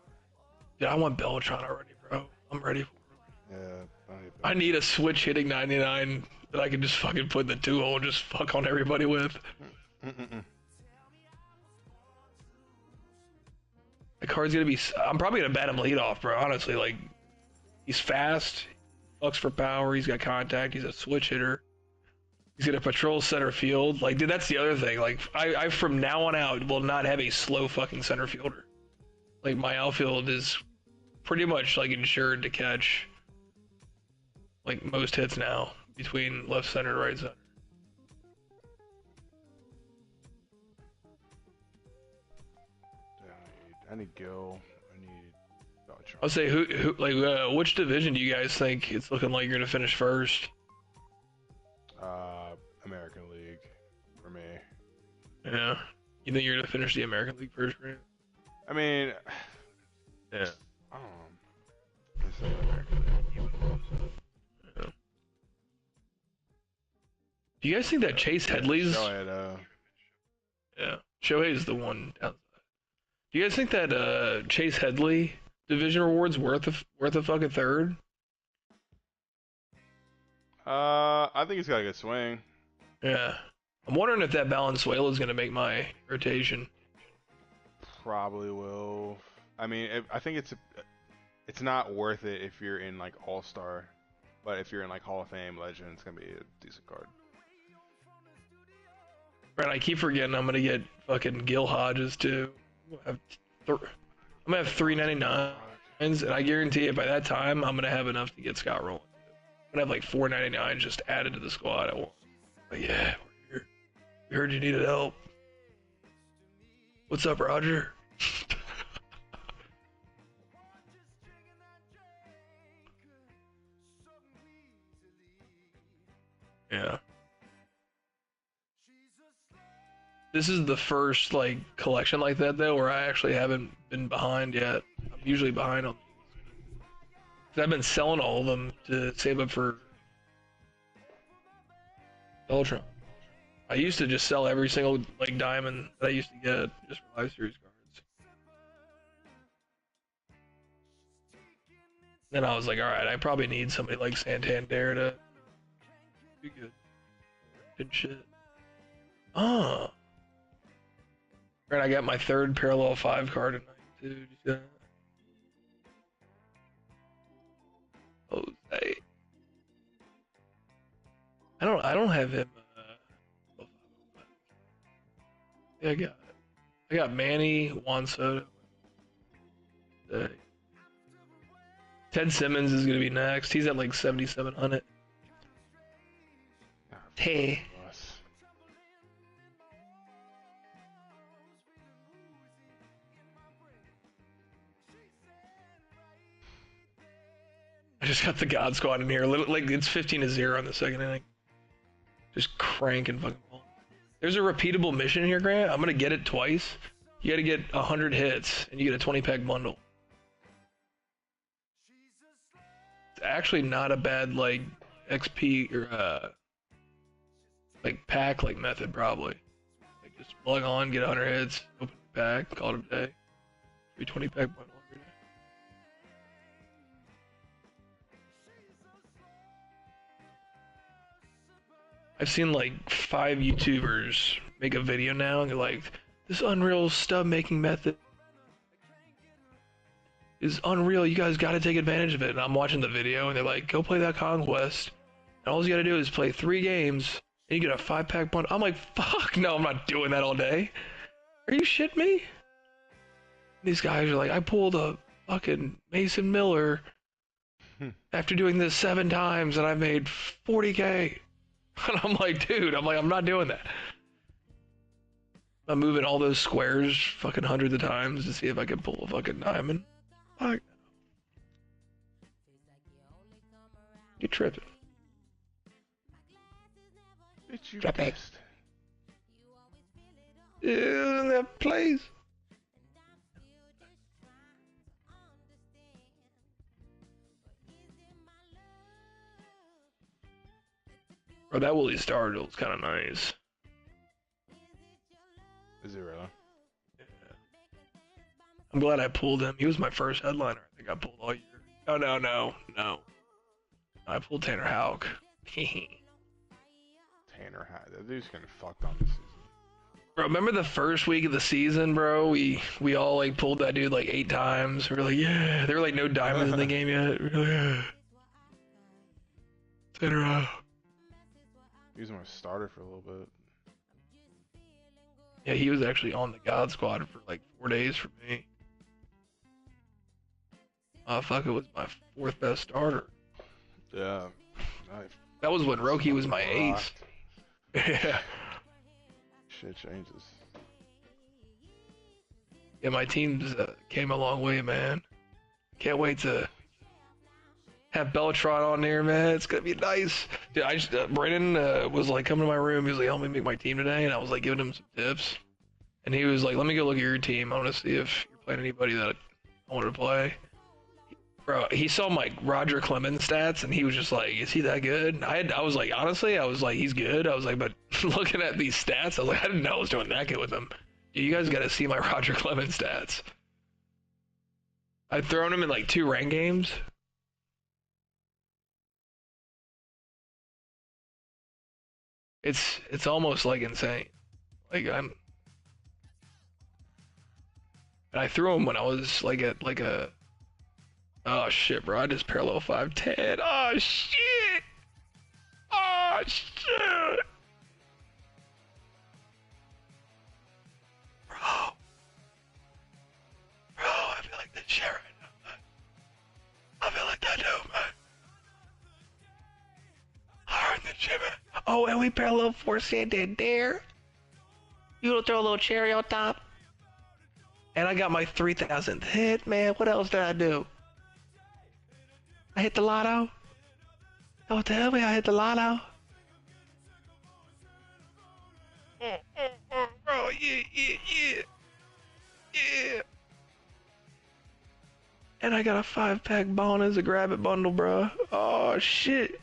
Dude, I want Beltron already, bro. I'm ready for it. Yeah, I need a switch hitting 99 that I can just fucking put in the 2-hole and just fuck on everybody with. The card's gonna be. I'm probably gonna bat him leadoff, bro. Honestly, like, he's fast, fucks for power, he's got contact, he's a switch hitter. He's gonna patrol center field. Like, dude, that's the other thing. Like, I from now on out will not have a slow fucking center fielder. Like, my outfield is pretty much like insured to catch like most hits now between left center and right center. I need Gil. I need Beltran. I'll say who which division do you guys think it's looking like you're gonna finish first? American League for me. Yeah, you think you're gonna finish the American League first, right? I mean, Yeah. This is American League. Yeah. Do you guys think that Chase Headley's? Yeah, Shohei's the one outside. Do you guys think that Chase Headley division reward's worth a fucking third? I think he's got a good swing. Yeah. I'm wondering if that Valenzuela is going to make my rotation. Probably will. I mean, I think it's not worth it if you're in like All-Star, but if you're in like Hall of Fame Legend, it's gonna be a decent card. Right, I keep forgetting I'm gonna get fucking Gil Hodges too. I'm gonna have 399s, and I guarantee it by that time I'm gonna have enough to get Scott rolling. I'm gonna have like 499s just added to the squad at once. Like, yeah, we're here. We heard you needed help. What's up, Roger? Yeah. This is the first like collection like that though where I actually haven't been behind yet. I'm usually behind on these. 'Cause I've been selling all of them to save up for Ultron. I used to just sell every single like diamond that I used to get just for Live Series cards. Then I was like, alright, I probably need somebody like Santander to be good. Good shit. Oh. Right, I got my third parallel 5 card tonight too. Did you see that? Jose. I don't have him. Yeah, I got Manny, Juan Soto. Ted Simmons is gonna be next. He's at like 7,700. Hey. I just got the God Squad in here. Like it's 15-0 in the second inning. Just cranking fucking ball. There's a repeatable mission here, Grant. I'm gonna get it twice. You gotta get 100 hits, and you get a 20-pack bundle. It's actually not a bad like XP or like pack like method probably. Like just plug on, get 100 hits, open the pack, call it a day. Be 20-pack bundle every day. I've seen like 5 YouTubers make a video now and they're like, This Unreal stub making method is unreal. You guys got to take advantage of it. And I'm watching the video, and they're like, go play that Conquest. And all you got to do is play 3 games, and you get a 5-pack bundle. I'm like, fuck, no, I'm not doing that all day. Are you shitting me? These guys are like, I pulled a fucking Mason Miller after doing this 7 times, and I made 40K. And I'm like, dude, I'm not doing that. I'm moving all those squares fucking hundreds of times to see if I can pull a fucking diamond. Fuck. You tripping. Bitch, you Drop it. pissed. Yeah, that plays. Bro, that Willie Startle is kind of nice. Is it really? I'm glad I pulled him. He was my first headliner. I think I pulled all year. Oh, no. I pulled Tanner Houck. Tanner High. That dude's getting fucked on this season. Bro, remember the first week of the season, bro? We all like pulled that dude like 8 times. We were like, yeah. There were like no diamonds in the game yet. We were like, yeah. Tanner Houck. He was my starter for a little bit. Yeah, he was actually on the God Squad for like 4 days for me. Fuck, it was my 4th best starter. Yeah. That was when Roki was my ace. Yeah. Shit changes. Yeah, my team's came a long way, man. Can't wait to have Beltron on there, man. It's gonna be nice. Dude, Brandon was like coming to my room. He was like, help me make my team today, and I was like giving him some tips. And he was like, let me go look at your team. I want to see if you're playing anybody that I want to play. Bro, he saw my Roger Clemens stats, and he was just like, is he that good? I was like, honestly, I was like, he's good. I was like, but looking at these stats, I was like, I didn't know I was doing that good with him. You guys got to see my Roger Clemens stats. I've thrown him in like 2 ranked games. It's almost like insane. Like and I threw him when I was like at like a. Oh shit, bro! I just parallel 510. Oh shit! Oh shit! Bro, I feel like that shit right now, man. I feel like that dude, man. I heard that shit, man. Oh, and we parallel 4 Santander. You gonna throw a little cherry on top? And I got my 3,000th hit, man. What else did I do? I hit the lotto? Don't tell me I hit the lotto. Bro, yeah. And I got a 5-pack bonus, a grab it bundle, bro. Oh, shit.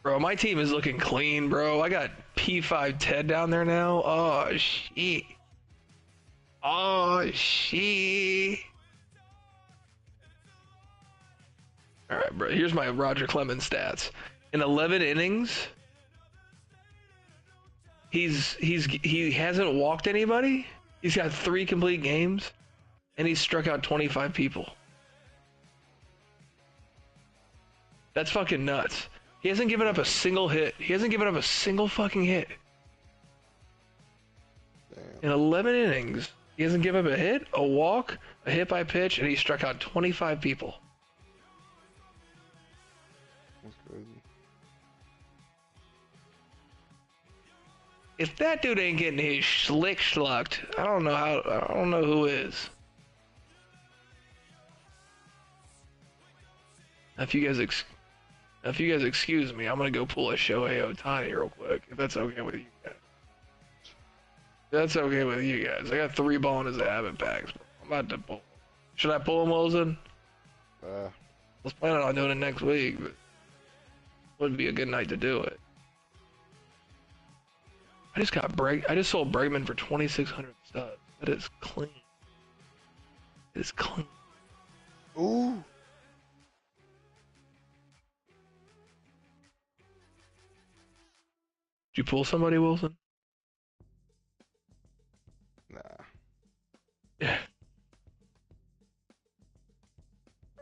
Bro, my team is looking clean, bro. I got P5 Ted down there now. Oh, shit. Oh, shit. Alright, bro. Here's my Roger Clemens stats. In 11 innings, he hasn't walked anybody. He's got 3 complete games, and he's struck out 25 people. That's fucking nuts. He hasn't given up a single hit. He hasn't given up a single fucking hit. Damn. In 11 innings, he hasn't given up a hit, a walk, a hit by pitch, and he struck out 25 people. That's crazy. If that dude ain't getting his schlucked, I don't know who is. If you guys excuse me, I'm gonna go pull a Shohei Ohtani real quick, if that's okay with you guys. That's okay with you guys. I got 3 bonus habit packs. I'm about to pull. Should I pull him, Wilson? I was planning on doing it next week, but would be a good night to do it. I just sold Bregman for 2,600 studs. That is clean. It is clean. Ooh. Did you pull somebody, Wilson? Nah. Yeah.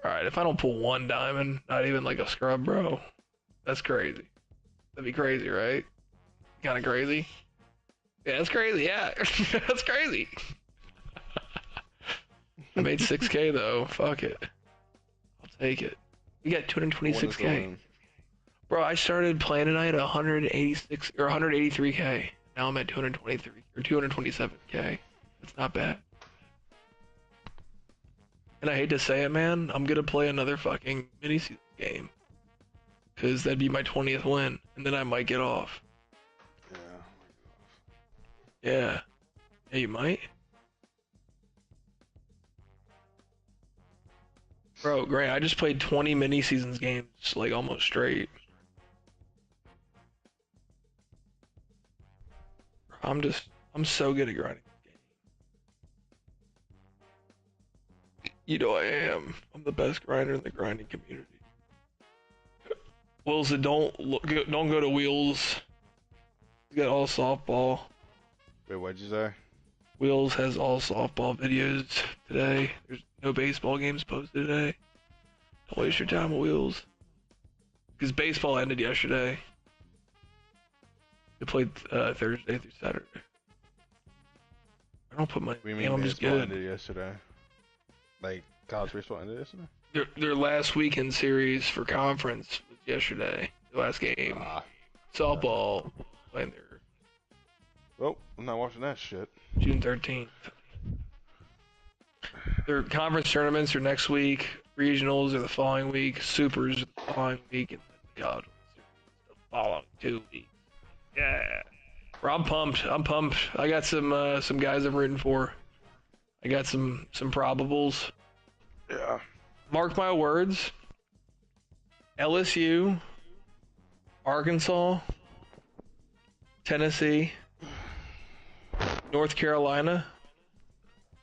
Alright, if I don't pull one diamond, not even like a scrub, bro, that's crazy. That'd be crazy, right? Kinda crazy? Yeah, that's crazy, yeah. That's crazy. I made 6K though, fuck it. I'll take it. We got 226K. Bro, I started playing tonight at 186 or 183K. Now I'm at 223 or 227K. That's not bad. And I hate to say it, man, I'm gonna play another fucking mini-season game. Cause that'd be my 20th win, and then I might get off. Yeah. Yeah. Yeah, you might. Bro, Grant, I just played 20 mini-seasons games, like, almost straight. I'm so good at grinding this game. You know I am. I'm the best grinder in the grinding community. Wilson, don't go to Wheels. He's got all softball. Wait, what'd you say? Wheels has all softball videos today. There's no baseball games posted today. Don't waste your time with Wheels. Because baseball ended yesterday. They played Thursday through Saturday. I don't put my name. I'm just baseball good. ended yesterday? Like college baseball ended yesterday? Their last weekend series for conference was yesterday. The last game. Softball playing their Well, I'm not watching that shit. June 13th. Their conference tournaments are next week. Regionals are the following week. Supers are the following week, and then the college series the following 2 weeks. Yeah. Bro, I'm pumped. I'm pumped. I got some guys I'm rooting for. I got some probables. Yeah. Mark my words. LSU, Arkansas, Tennessee, North Carolina,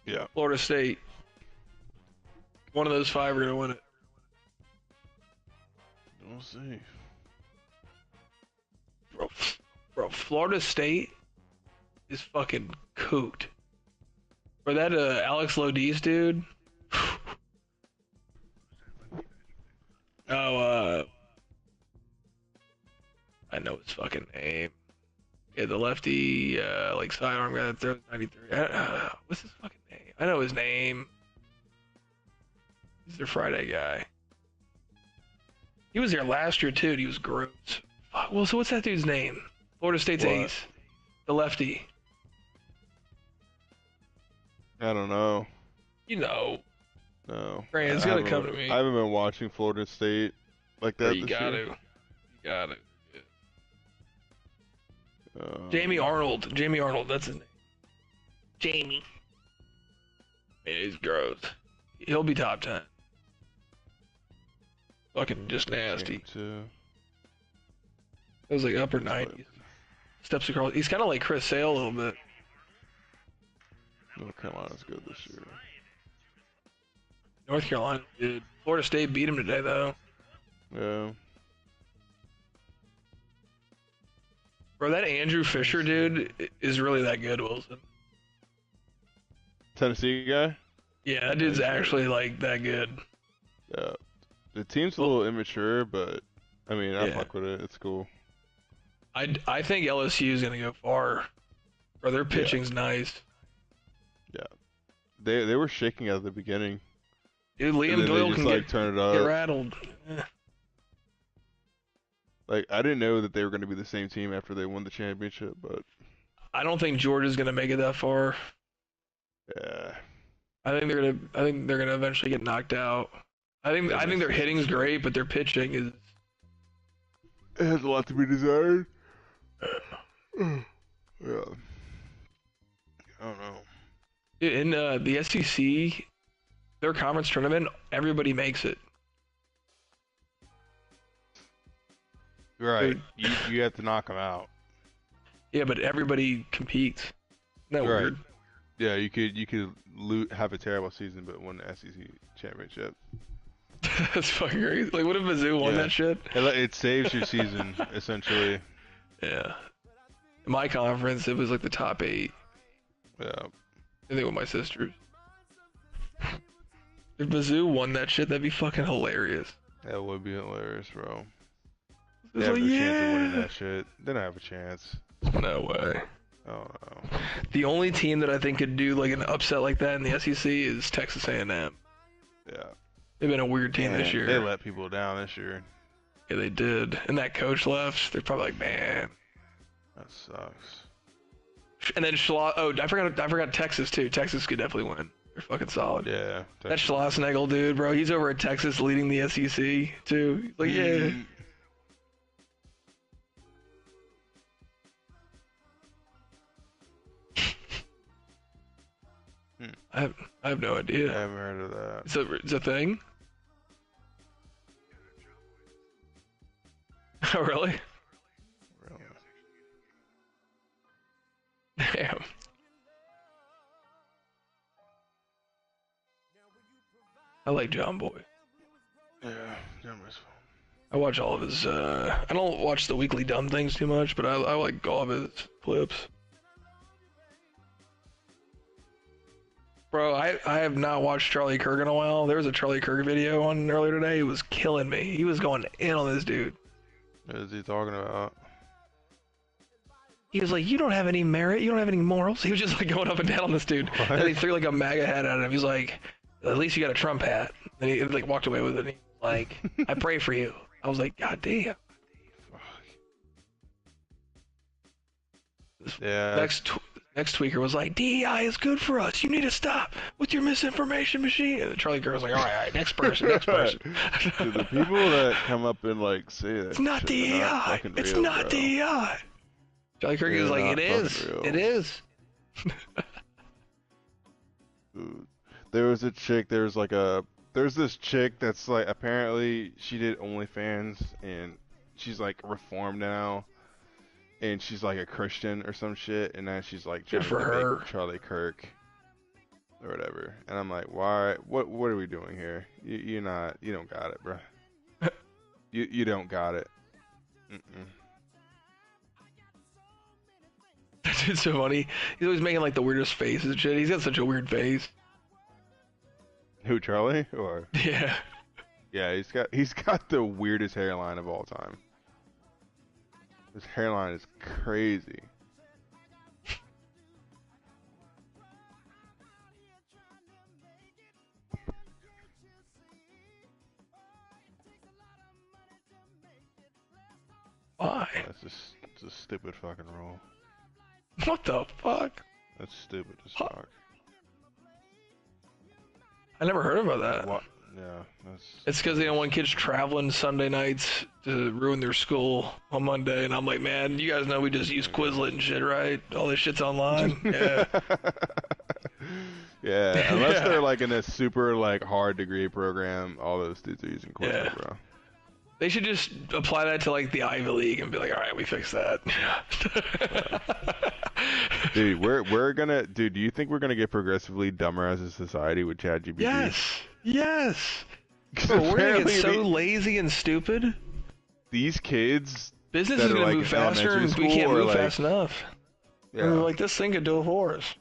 Yeah. Florida State. One of those 5 are gonna win it. We'll see. Bro, Florida State is fucking cooked. Bro, that Alex Lodis dude. Oh, I know his fucking name. Yeah, the lefty, like sidearm guy that throws 93. What's his fucking name? I know his name. He's their Friday guy. He was there last year too, and he was gross. Fuck, well, so what's that dude's name? Florida State's ace. The lefty. I don't know. You know. No. Grant, it's gonna come to me. I haven't been watching Florida State like that You this got year. to. You got it. Um, Jamie Arnold, that's his name. Jamie. Man, he's gross. He'll be top 10. Fucking just nasty. Too. It was like upper 90s. Steps across. He's kind of like Chris Sale a little bit. North Carolina's good this year. North Carolina, dude. Florida State beat him today, though. Yeah. Bro, that Andrew Fisher dude is really that good, Wilson. Tennessee guy? Yeah, that dude's actually like that good. Yeah. The team's a little immature, but I mean, I Yeah. fuck with it. It's cool. I think LSU is gonna go far. Bro, their pitching's nice. Yeah. They were shaking at the beginning. Dude, And Liam then Doyle they just can like turn it up. get rattled. Eh. Like I didn't know that they were going to be the same team after they won the championship, but I don't think Georgia's gonna make it that far. yeah. I think they're gonna eventually get knocked out. I think their hitting's great, but their pitching is. It has a lot to be desired. Yeah. I don't know. In the SEC, their conference tournament, everybody makes it. Right. You have to knock them out. Yeah, but everybody competes. Isn't that Right. weird? Yeah, you could have a terrible season but win the SEC championship. That's fucking crazy. Like, what if Mizzou won Yeah. that shit? It saves your season essentially. Yeah. In my conference, it was like the top 8. Yeah. I think with my sisters. If Mizzou won that shit, that'd be fucking hilarious. That would be hilarious, bro. It's They have like, no chance of winning yeah. that shit. They don't have a chance. No way. Oh no. The only team that I think could do like an upset like that in the SEC is Texas A&M. Yeah. They've been a weird team this year. They let people down this year. Yeah, they did. And that coach left. They're probably like, man. That sucks. And then I forgot Texas too. Texas could definitely win. They're fucking solid. Yeah. That Schlossnagel dude, bro, he's over at Texas leading the SEC too. He's like, yeah. I have no I idea. haven't heard of that. It's a thing? Oh, really? Really? Damn. I like John Boy. Yeah. Jammer's fun. I watch all of his, I don't watch the weekly dumb things too much, but I like all of his clips. Bro, I have not watched Charlie Kirk in a while. There was a Charlie Kirk video on earlier today. It was killing me. He was going in on this dude. What is he talking about? He was like, you don't have any merit. You don't have any morals. He was just like going up and down on this dude. What? And he threw like a MAGA hat at him. He's like, at least you got a Trump hat. And he like walked away with it. And he was like, I pray for you. I was like, God damn. Yeah. Next tweaker was like, DEI is good for us. You need to stop with your misinformation machine. And Charlie Kirk was like, all right, next person. Dude, the people that come up and like say that It's not shit, DEI. they're not fucking It's real, not bro. DEI. Charlie Kirk They're is like, not it is. fucking real. It is. Dude. There's this chick that's like, apparently she did OnlyFans and she's like reformed now. And she's like a Christian or some shit, and now she's like trying Good for to her. make Charlie Kirk or whatever. And I'm like, why? What are we doing here? You don't got it, bro. you don't got it. That dude's so funny. He's always making like the weirdest faces and shit. He's got such a weird face. Who, Charlie? Or Yeah. yeah, he's got the weirdest hairline of all time. His hairline is crazy. Why? It's a stupid fucking rule. What the fuck? That's stupid as fuck. I never heard about that. What? Yeah, that's. It's because they don't want kids traveling Sunday nights to ruin their school on Monday. And I'm like, man, you guys know we just use Quizlet and shit, right? All this shit's online. Yeah. Yeah, unless Yeah. they're like in a super like hard degree program, all those dudes are using Quizlet, Yeah. bro. They should just apply that to like the Ivy League and be like, all right, we fixed that. Dude, do you think we're gonna get progressively dumber as a society with ChatGPT? Yes. Bro, we're gonna get so lazy and stupid. These kids. Business that is are, gonna like, move faster, elementary and we school can't or, move like- fast enough. Yeah. And we're like, this thing could do it for us.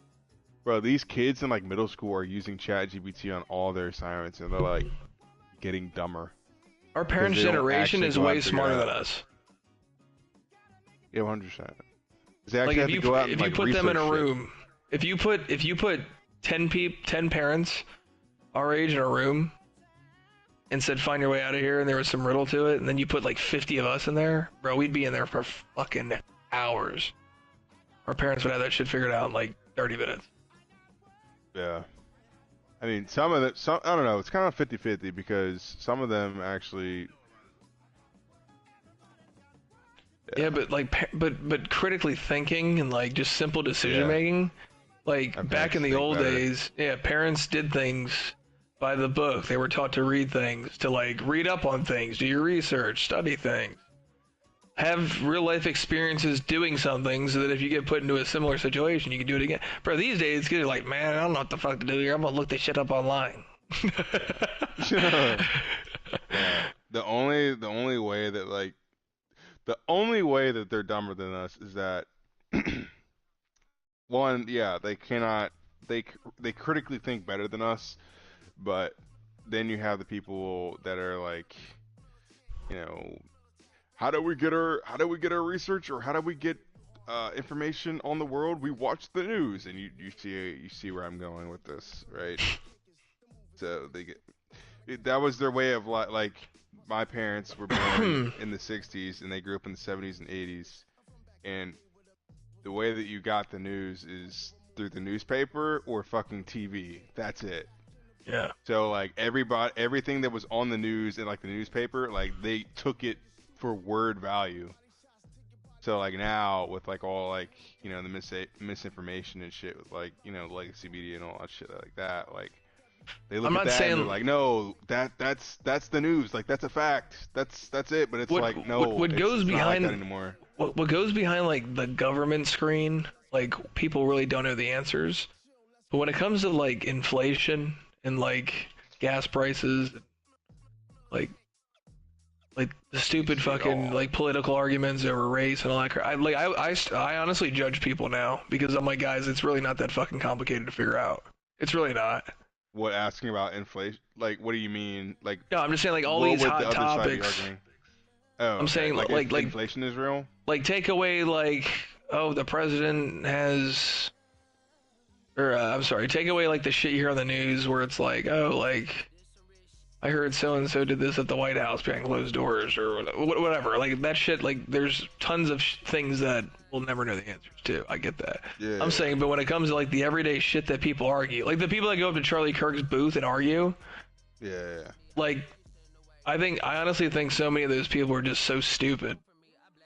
Bro, these kids in like middle school are using ChatGPT on all their assignments, and they're like getting dumber. Our parents' they don't generation actually is go out way and figure smarter it than out. us. Yeah, 100%. They actually Like have if to go out you and like put them in a research shit. room, if you put 10 parents our age in a room and said find your way out of here, and there was some riddle to it, and then you put like 50 of us in there, bro, we'd be in there for fucking hours. Our parents would have that shit figured out in like 30 minutes. Yeah. I mean, some of them, I don't know, it's kind of 50-50 because some of them actually. Yeah, but like, but critically thinking and like just simple decision making, like Our back in parents the think old better. days, yeah, parents did things by the book. They were taught to read things, to like read up on things, do your research, study things, have real life experiences doing something, so that if you get put into a similar situation, you can do it again. Bro, these days, kids are like, man, I don't know what the fuck to do here. I'm gonna look this shit up online. Yeah. The only way that they're dumber than us is that one, yeah, they cannot. They critically think better than us, but then you have the people that are like, you know, how do we get our research, or how do we get information on the world? We watch the news, and you see where I'm going with this, right? So that was their way of like my parents were born in the 60s and they grew up in the 70s and 80s, and the way that you got the news is through the newspaper or fucking TV. That's it. Yeah. So like everything that was on the news and like the newspaper, like they took it for word value. So like now with like all like, you know, the misinformation and shit with like, you know, legacy media and all that shit like that, like they look I'm at not that saying and they're like, no, that's the news, like that's a fact, that's it. But it's like no, what goes it's behind not like that anymore. What goes behind like the government screen, like people really don't know the answers. But when it comes to like inflation and like gas prices, like the stupid fucking like political arguments over race and all that crap, I honestly judge people now because I'm like, guys, it's really not that fucking complicated to figure out. It's really not. What, asking about inflation? Like, what do you mean? Like, No, I'm just saying like all what these would hot the other side be topics. arguing? Oh, I'm saying like like inflation is real. Like take away like, oh, the president has, or I'm sorry, take away like the shit you hear on the news where it's like, oh, like I heard so and so did this at the White House behind closed doors or whatever. Like that shit. Like there's tons of things that we'll never know the answers to. I get that. Yeah. I'm saying, but when it comes to like the everyday shit that people argue, like the people that go up to Charlie Kirk's booth and argue, Yeah. like I honestly think so many of those people are just so stupid.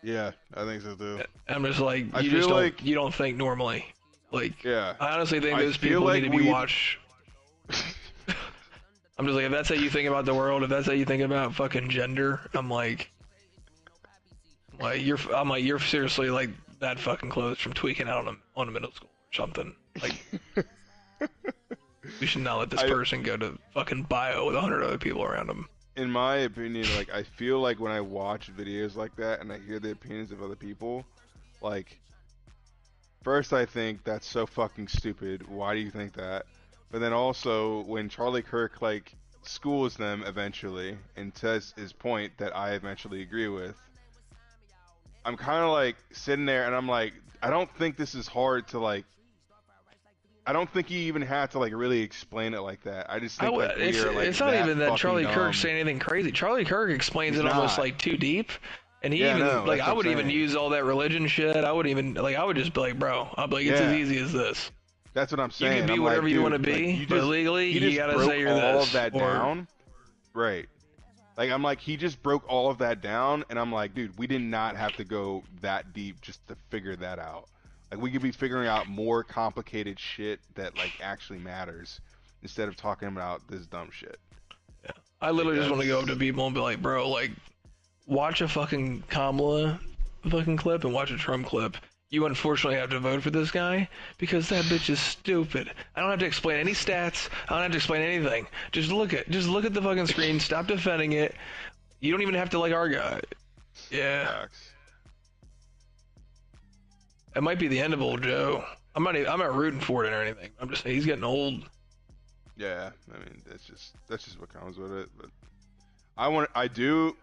Yeah, I think so too. I'm just like, I you feel just like- you don't think normally. Like, Yeah. I honestly think I those feel people like need to be we- watched. I'm just like, if that's how you think about the world, if that's how you think about fucking gender, I'm like you're seriously like that fucking close from tweaking out on a middle school or something. Like, we should not let this person go to fucking bio with 100 other people around him. In my opinion, like I feel like when I watch videos like that and I hear the opinions of other people, like first I think that's so fucking stupid. Why do you think that? But then also when Charlie Kirk like schools them eventually and says his point that I eventually agree with, I'm kind of like sitting there and I'm like, I don't think this is hard to like. I don't think he even had to like really explain it like that. I just think like, it's not even that Charlie Kirk saying anything crazy. Charlie Kirk explains it almost like too deep, and he even like I would even use all that religion shit. I would even like I would just be like, bro, I'm like it's as easy as this. That's what I'm saying. You can be whatever you want to be, but legally you gotta say you're all this. of that down, right? Like I'm like he just broke all of that down, and I'm like, dude, we did not have to go that deep just to figure that out. Like we could be figuring out more complicated shit that like actually matters instead of talking about this dumb shit. Yeah, I literally just want to go up to people and be like, bro, like watch a fucking Kamala fucking clip and watch a Trump clip. You unfortunately have to vote for this guy because that bitch is stupid. I don't have to explain any stats. I don't have to explain anything. Just look at the fucking screen. Stop defending it. You don't even have to like argue. Yeah. Facts. It might be the end of old Joe. I'm not rooting for it or anything. I'm just saying he's getting old. Yeah, I mean that's just what comes with it. But I do.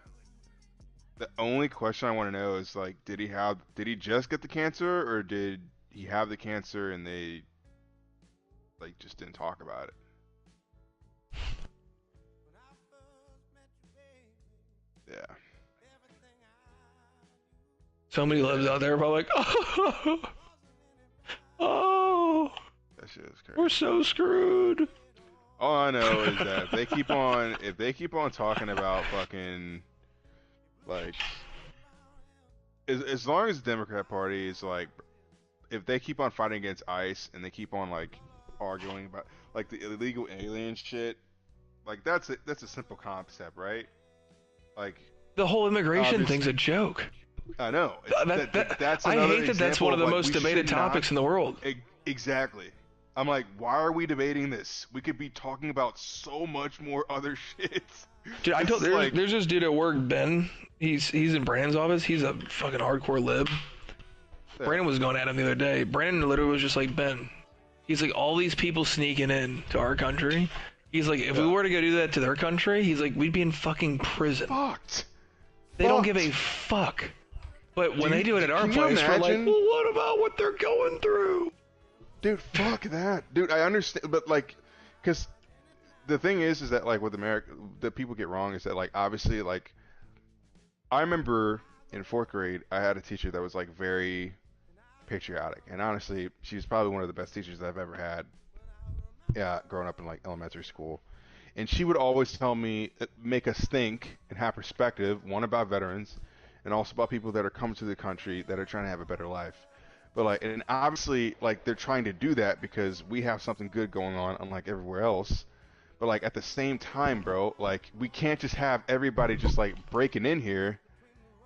The only question I want to know is like, did he just get the cancer, or did he have the cancer and they like just didn't talk about it? Yeah. Somebody lives out there probably like, oh, That shit is crazy. we're so screwed. All I know is that if they keep on talking about fucking like as long as the Democrat Party is like, if they keep on fighting against ICE and they keep on like arguing about like the illegal alien shit, like that's a simple concept, right? Like The whole immigration thing's a joke. I know. That's I another hate that that's one of the most debated topics in the world. Exactly. I'm like, why are we debating this? We could be talking about so much more other shit. Dude, there's this dude at work, Ben. He's in Brand's office. He's a fucking hardcore lib. Brandon was going at him the other day. Brandon literally was just like, Ben, he's like, all these people sneaking in to our country. He's like, if we were to go do that to their country, he's like, we'd be in fucking prison. Fucked. They don't give a fuck. But when they do it at our place, we're like, well, what about what they're going through? Dude, fuck that. Dude, I understand, but like, because the thing is that like with America, that people get wrong is that like obviously like, I remember in 4th grade, I had a teacher that was like very patriotic, and honestly, she was probably one of the best teachers that I've ever had. Yeah, growing up in like elementary school, and she would always tell me, make us think and have perspective, one about veterans, and also about people that are coming to the country that are trying to have a better life. But like, and obviously, like they're trying to do that because we have something good going on, unlike everywhere else. But like at the same time, bro, like we can't just have everybody just like breaking in here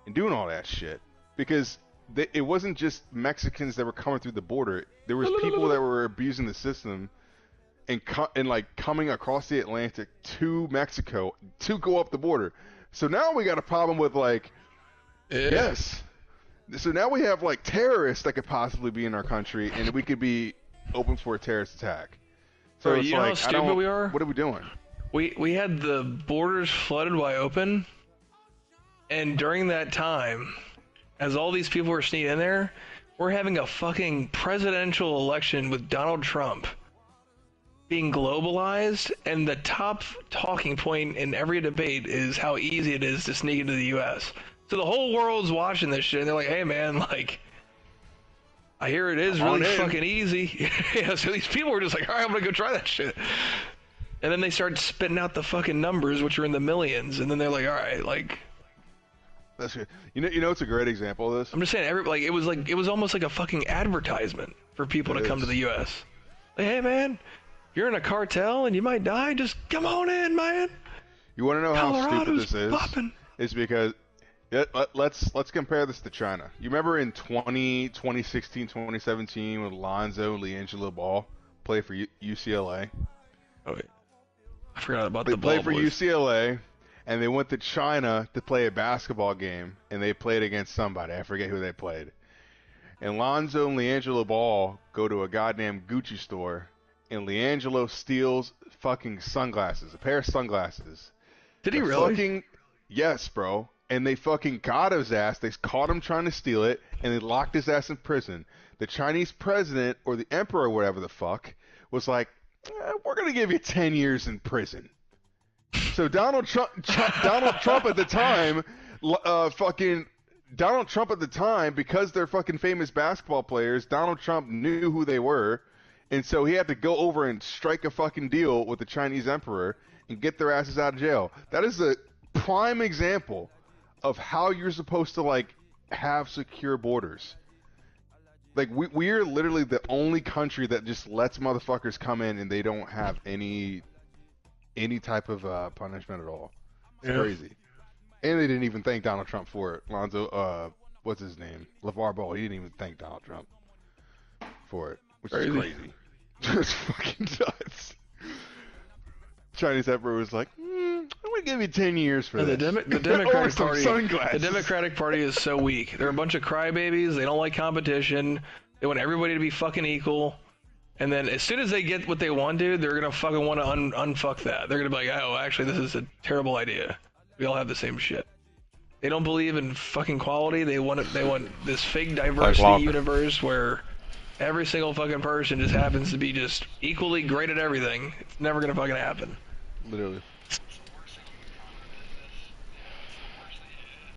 and doing all that shit, because it wasn't just Mexicans that were coming through the border. There was people that were abusing the system and like coming across the Atlantic to Mexico to go up the border. So now we got a problem with like, yes. So now we have like terrorists that could possibly be in our country, and we could be open for a terrorist attack. So it's you know like, how stupid we are? What are we doing? We had the borders flooded wide open, and during that time, as all these people were sneaking in there, we're having a fucking presidential election with Donald Trump being globalized, and the top talking point in every debate is how easy it is to sneak into the U.S. So the whole world's watching this shit, and they're like, hey man, like, I hear it is really fucking easy. Yeah, so these people were just like, alright, I'm gonna go try that shit. And then they start spitting out the fucking numbers, which are in the millions, and then they're like, alright, like... That's good. You know, it's a great example of this. I'm just saying, it was almost like a fucking advertisement for people to come to the U.S. Like, hey man, you're in a cartel and you might die, just come on in, man. You want to know how stupid this is? Poppin'. It's because let's compare this to China. You remember in 2016, 2017 when Lonzo and LiAngelo Ball played for UCLA? Oh wait, I forgot about the Ball. They played for boys. UCLA, and they went to China to play a basketball game, and they played against somebody. I forget who they played. And Lonzo and LiAngelo Ball go to a goddamn Gucci store, and LiAngelo steals fucking sunglasses, a pair of sunglasses. Did he really? Fucking, yes, bro. And they fucking got his ass. They caught him trying to steal it, and they locked his ass in prison. The Chinese president, or the emperor, or whatever the fuck, was like, we're going to give you 10 years in prison. So Donald Trump at the time, Donald Trump at the time, because they're fucking famous basketball players, Donald Trump knew who they were, and so he had to go over and strike a fucking deal with the Chinese emperor and get their asses out of jail. That is a prime example of how you're supposed to like have secure borders. Like we're literally the only country that just lets motherfuckers come in and they don't have any type of punishment at all. It's crazy. And they didn't even thank Donald Trump for it. Lonzo, what's his name? LeVar Ball. He didn't even thank Donald Trump for it, which is crazy. Just fucking nuts. Chinese emperor was like, I'm gonna give you 10 years for this. The Democratic Party is so weak. They're a bunch of crybabies. They don't like competition. They want everybody to be fucking equal. And then as soon as they get what they want, dude, they're gonna fucking want to unfuck that. They're gonna be like, oh, actually, this is a terrible idea. We all have the same shit. They don't believe in fucking quality. They want this fake diversity universe where every single fucking person just happens to be just equally great at everything. It's never gonna fucking happen. Literally.